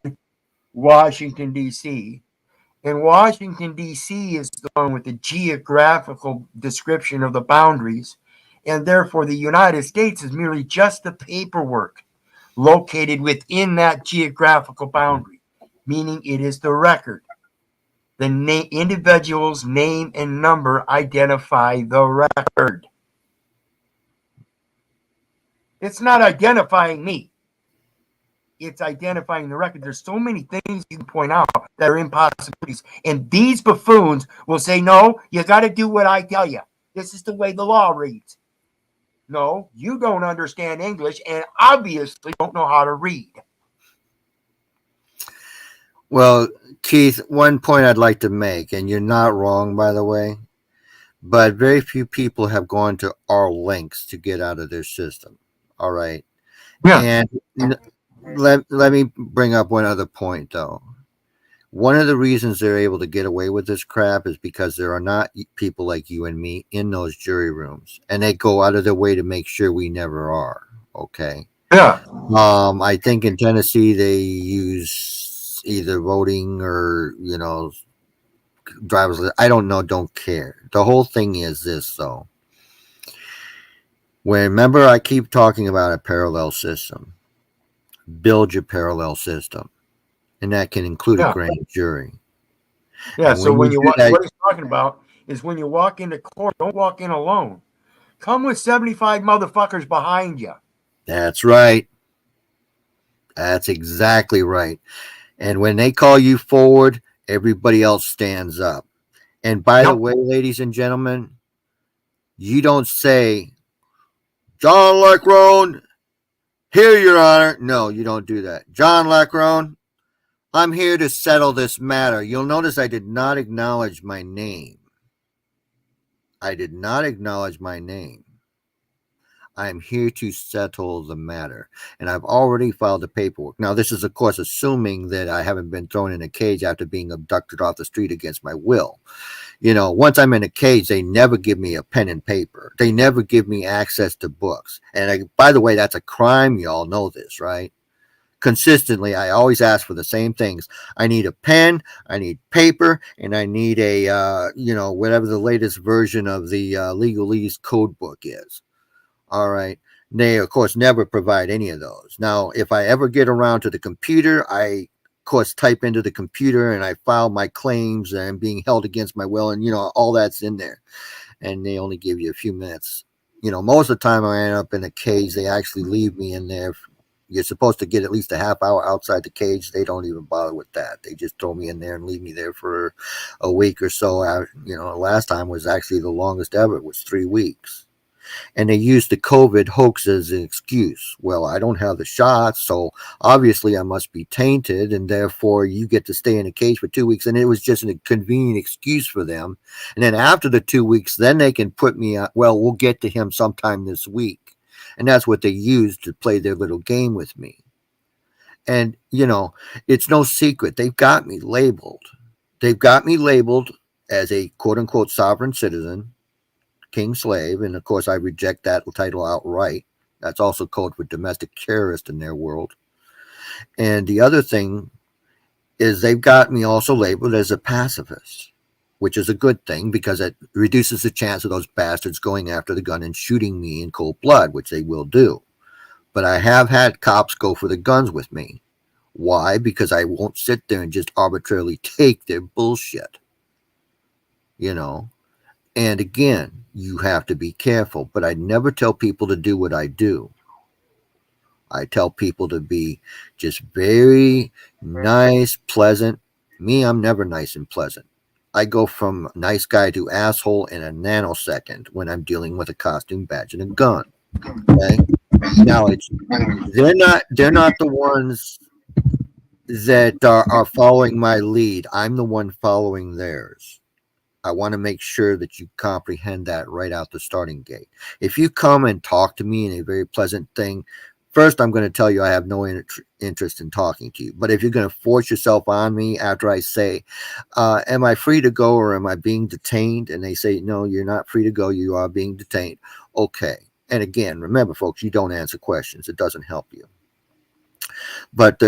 Washington, D.C.? And Washington, D.C. is the one with the geographical description of the boundaries. And therefore, the United States is merely just the paperwork located within that geographical boundary, meaning it is the record. The individual's name and number identify the record. It's not identifying me. It's identifying the record. There's so many things you can point out that are impossibilities. And these buffoons will say, no, you got to do what I tell you. This is the way the law reads. No, you don't understand English and obviously don't know how to read. Well, Keith, one point I'd like to make, and you're not wrong, by the way, but very few people have gone to our lengths to get out of their system. All right. Yeah. And let me bring up one other point, though. One of the reasons they're able to get away with this crap is because there are not people like you and me in those jury rooms, and they go out of their way to make sure we never are. Okay. Yeah. I think in Tennessee they use either voting or driver's. I don't know. Don't care. The whole thing is this, though. Remember, I keep talking about a parallel system. Build your parallel system. And that can include a grand jury. Yeah, and so when you that, what he's talking about is when you walk into court, don't walk in alone. Come with 75 motherfuckers behind you. That's right. That's exactly right. And when they call you forward, everybody else stands up. And by the way, ladies and gentlemen, you don't say, John Lacrone, here, Your Honor. No, you don't do that. John Lacrone, I'm here to settle this matter. You'll notice I did not acknowledge my name. I did not acknowledge my name. I am here to settle the matter. And I've already filed the paperwork. Now, this is, of course, assuming that I haven't been thrown in a cage after being abducted off the street against my will. Once I'm in a cage, they never give me a pen and paper. They never give me access to books. And by the way, that's a crime. You all know this, right? Consistently, I always ask for the same things. I need a pen, I need paper, and I need a, whatever the latest version of the legalese code book is. All right. They, of course, never provide any of those. Now, if I ever get around to the computer, I, of course, type into the computer and I file my claims and being held against my will, and, all that's in there. And they only give you a few minutes. Most of the time I end up in a cage. They actually leave me in there. You're supposed to get at least a half hour outside the cage. They don't even bother with that. They just throw me in there and leave me there for a week or so. Last time was actually the longest ever. It was 3 weeks. And they used the COVID hoax as an excuse. Well, I don't have the shots, so obviously I must be tainted, and therefore you get to stay in a cage for 2 weeks. And it was just a convenient excuse for them. And then after the 2 weeks, then they can put me out. Well, we'll get to him sometime this week. And that's what they used to play their little game with me. And, it's no secret. They've got me labeled. They've got me labeled as a quote unquote sovereign citizen, king slave, and of course I reject that title outright. That's also code for domestic terrorist in their world. And the other thing is they've got me also labeled as a pacifist, which is a good thing because it reduces the chance of those bastards going after the gun and shooting me in cold blood, which they will do. But I have had cops go for the guns with me. Why? Because I won't sit there and just arbitrarily take their bullshit. And again, you have to be careful, but I never tell people to do what I do. I tell people to be just very nice, pleasant. Me, I'm never nice and pleasant. I go from nice guy to asshole in a nanosecond when I'm dealing with a costume badge and a gun. Okay? Now they're not the ones that are following my lead. I'm the one following theirs. I want to make sure that you comprehend that right out the starting gate. If you come and talk to me in a very pleasant thing, first I'm going to tell you I have no interest in talking to you. But if you're going to force yourself on me after I say, am I free to go or am I being detained? And they say, no, you're not free to go. You are being detained. Okay. And again, remember, folks, you don't answer questions. It doesn't help you. But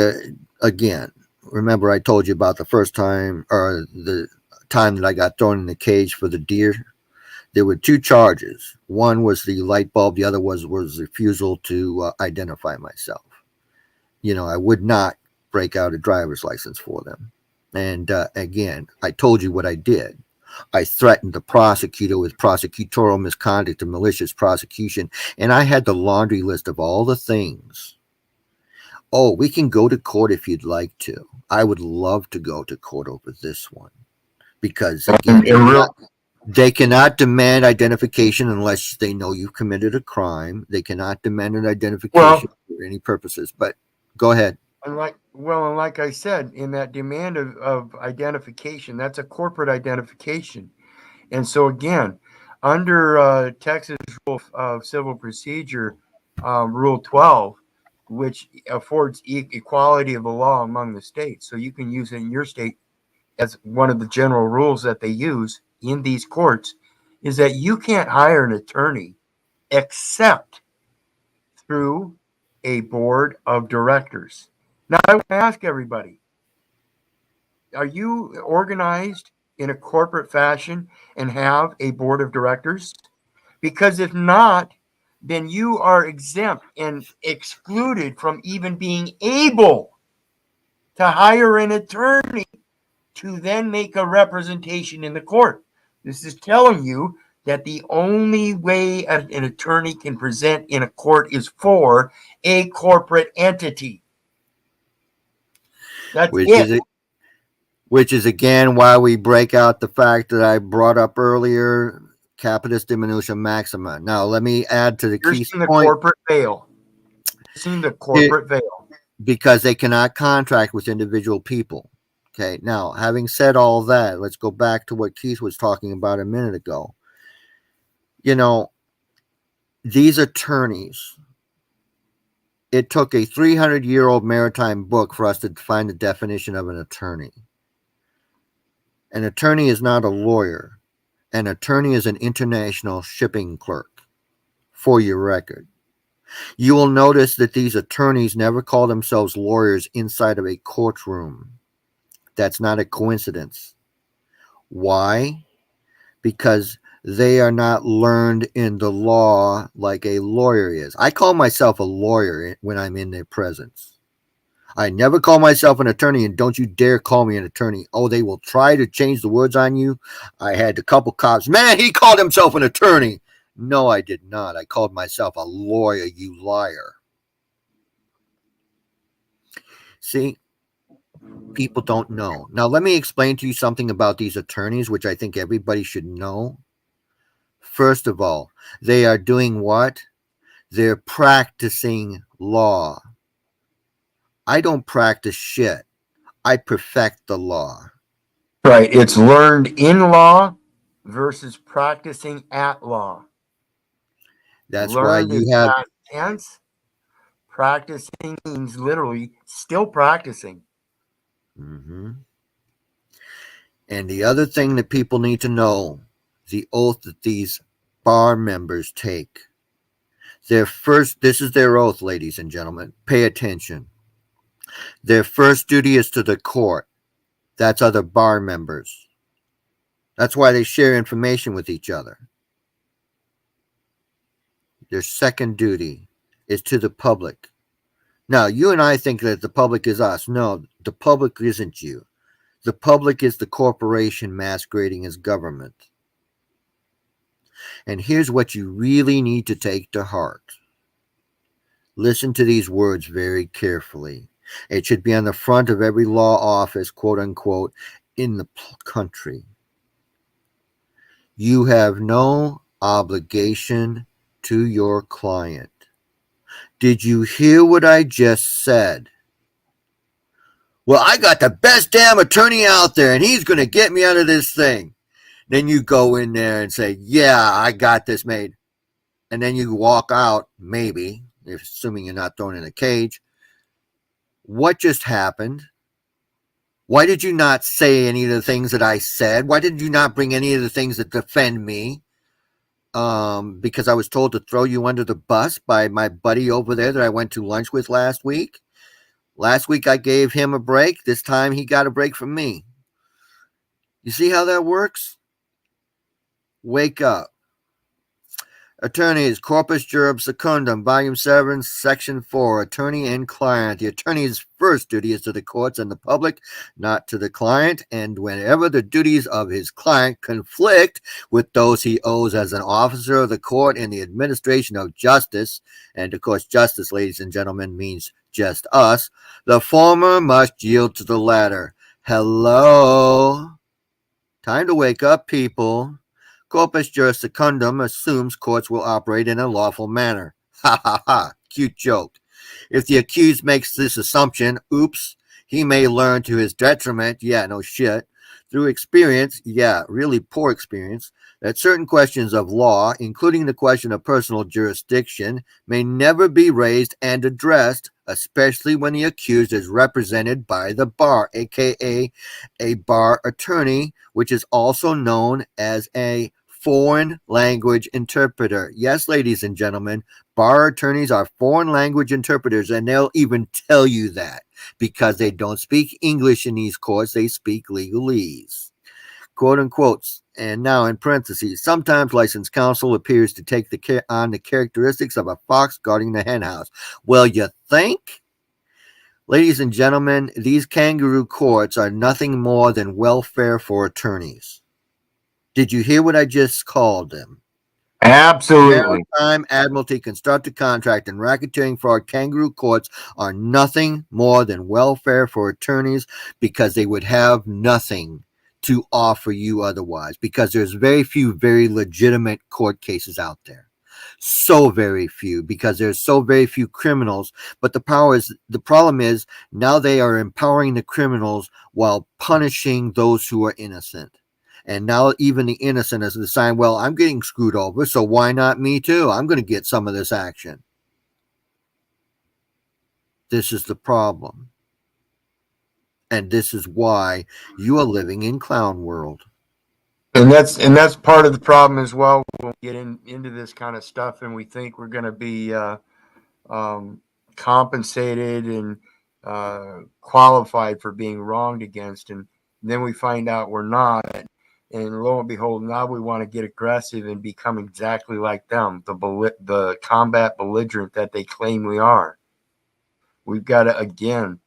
again, remember I told you about the first time or the time that I got thrown in the cage for the deer. There were 2 charges. One was the light bulb. The other was refusal to identify myself. I would not break out a driver's license for them. And again, I told you what I did. I threatened the prosecutor with prosecutorial misconduct and malicious prosecution. And I had the laundry list of all the things. Oh, we can go to court if you'd like to. I would love to go to court over this one. Because again, they cannot demand identification unless they know you've committed a crime. They cannot demand an identification for any purposes. But go ahead. And like I said, in that demand of identification, that's a corporate identification. And so again, under Texas Rule of Civil Procedure, Rule 12, which affords equality of the law among the states, so you can use it in your state as one of the general rules that they use in these courts, is that you can't hire an attorney except through a board of directors. Now, I want to ask everybody, are you organized in a corporate fashion and have a board of directors? Because if not, then you are exempt and excluded from even being able to hire an attorney to then make a representation in the court. This is telling you that the only way an attorney can present in a court is for a corporate entity. That's Which is again why we break out the fact that I brought up earlier, capitis diminutia maxima. Now, let me add to the key point. Corporate veil. Seen the corporate veil. Because they cannot contract with individual people. Okay, now, having said all that, let's go back to what Keith was talking about a minute ago. These attorneys, it took a 300-year-old maritime book for us to find the definition of an attorney. An attorney is not a lawyer. An attorney is an international shipping clerk, for your record. You will notice that these attorneys never call themselves lawyers inside of a courtroom. That's not a coincidence. Why? Because they are not learned in the law like a lawyer is. I call myself a lawyer when I'm in their presence. I never call myself an attorney, and don't you dare call me an attorney. Oh, they will try to change the words on you. I had a couple cops. Man, he called himself an attorney. No, I did not. I called myself a lawyer, you liar. See, people don't know. Now, let me explain to you something about these attorneys, which I think everybody should know. First of all, they are doing what? They're practicing law. I don't practice shit. I perfect the law. Right. It's learned in law versus practicing at law. That's Learned why you is have. past tense. Practicing means literally still practicing. Mm-hmm. And the other thing that people need to know, the oath that these bar members take. This is their oath, ladies and gentlemen. Pay attention. Their first duty is to the court. That's other bar members. That's why they share information with each other. Their second duty is to the public. Now, you and I think that the public is us. No, the public isn't you. The public is the corporation masquerading as government. And here's what you really need to take to heart. Listen to these words very carefully. It should be on the front of every law office, quote unquote, in the country. You have no obligation to your client. Did you hear what I just said? Well, I got the best damn attorney out there, and he's going to get me out of this thing. Then you go in there and say, yeah, I got this made. And then you walk out, maybe, assuming you're not thrown in a cage. What just happened? Why did you not say any of the things that I said? Why did you not bring any of the things that defend me? Because I was told to throw you under the bus by my buddy over there that I went to lunch with last week. Last week I gave him a break. This time he got a break from me. You see how that works? Wake up. Attorneys, Corpus Juris Secundum, Volume 7, Section 4, Attorney and Client. The attorney's first duty is to the courts and the public, not to the client, and whenever the duties of his client conflict with those he owes as an officer of the court in the administration of justice, and of course justice, ladies and gentlemen, means just us, the former must yield to the latter. Hello? Time to wake up, people. Corpus Juris Secundum assumes courts will operate in a lawful manner. Ha ha ha, cute joke. If the accused makes this assumption, oops, he may learn to his detriment, yeah, no shit, through experience, yeah, really poor experience, that certain questions of law, including the question of personal jurisdiction, may never be raised and addressed, especially when the accused is represented by the bar, aka a bar attorney, which is also known as a foreign language interpreter. Yes, ladies and gentlemen, bar attorneys are foreign language interpreters, and they'll even tell you that because they don't speak English in these courts, they speak legalese. Quote unquote, and now in parentheses, sometimes licensed counsel appears to take on the characteristics of a fox guarding the henhouse. Well, you think? Ladies and gentlemen, these kangaroo courts are nothing more than welfare for attorneys. Did you hear what I just called them? Absolutely. Maritime, admiralty, constructive contract, and racketeering fraud kangaroo courts are nothing more than welfare for attorneys because they would have nothing to offer you otherwise, because there's very few very legitimate court cases out there. So very few, because there's so very few criminals. But the problem is now they are empowering the criminals while punishing those who are innocent. And now even the innocent is deciding, well, I'm getting screwed over, so why not me too? I'm going to get some of this action. This is the problem. And this is why you are living in clown world. And that's part of the problem as well. When we get into this kind of stuff and we think we're going to be compensated and qualified for being wronged against, and then we find out we're not. And lo and behold, now we want to get aggressive and become exactly like them, the combat belligerent that they claim we are. We've got to, again,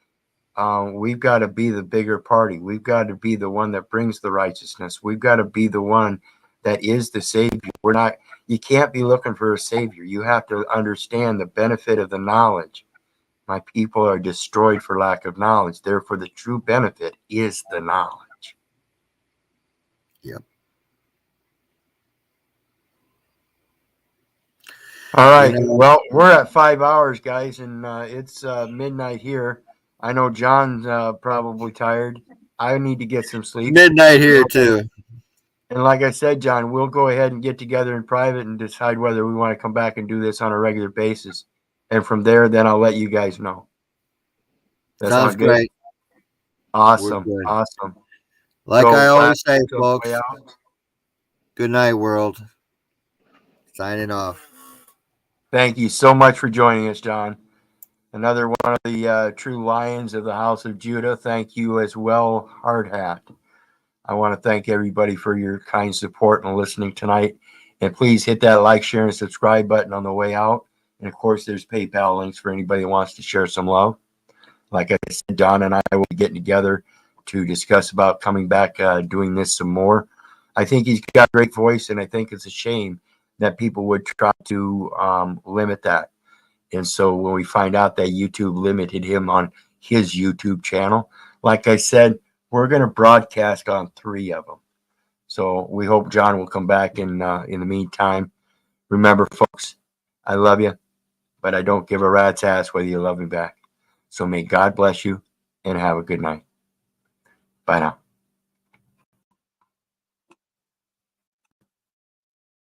we've got to be the bigger party. We've got to be the one that brings the righteousness. We've got to be the one that is the savior. You can't be looking for a savior. You have to understand the benefit of the knowledge. My people are destroyed for lack of knowledge. Therefore, the true benefit is the knowledge. Yep. All right. You know- Well, we're at 5 hours, guys, and it's midnight here. I know John's probably tired. I need to get some sleep. Midnight here too. And like I said, John, we'll go ahead and get together in private and decide whether we want to come back and do this on a regular basis. And from there, then I'll let you guys know. That Sounds sound good? great. Awesome. We're good. Awesome. Like So, I always say, so folks, play out. good night, world. Signing off. Thank you so much for joining us, John. Another one of the true lions of the House of Judah. Thank you as well, Hard Hat. I want to thank everybody for your kind support and listening tonight. And please hit that like, share, and subscribe button on the way out. And of course, there's PayPal links for anybody who wants to share some love. Like I said, Don and I will be getting together to discuss about coming back, doing this some more. I think he's got a great voice, and I think it's a shame that people would try to limit that. And so when we find out that YouTube limited him on his YouTube channel, like I said, we're going to broadcast on 3 of them. So we hope John will come back in the meantime. Remember, folks, I love you, but I don't give a rat's ass whether you love me back. So may God bless you and have a good night. Bye now.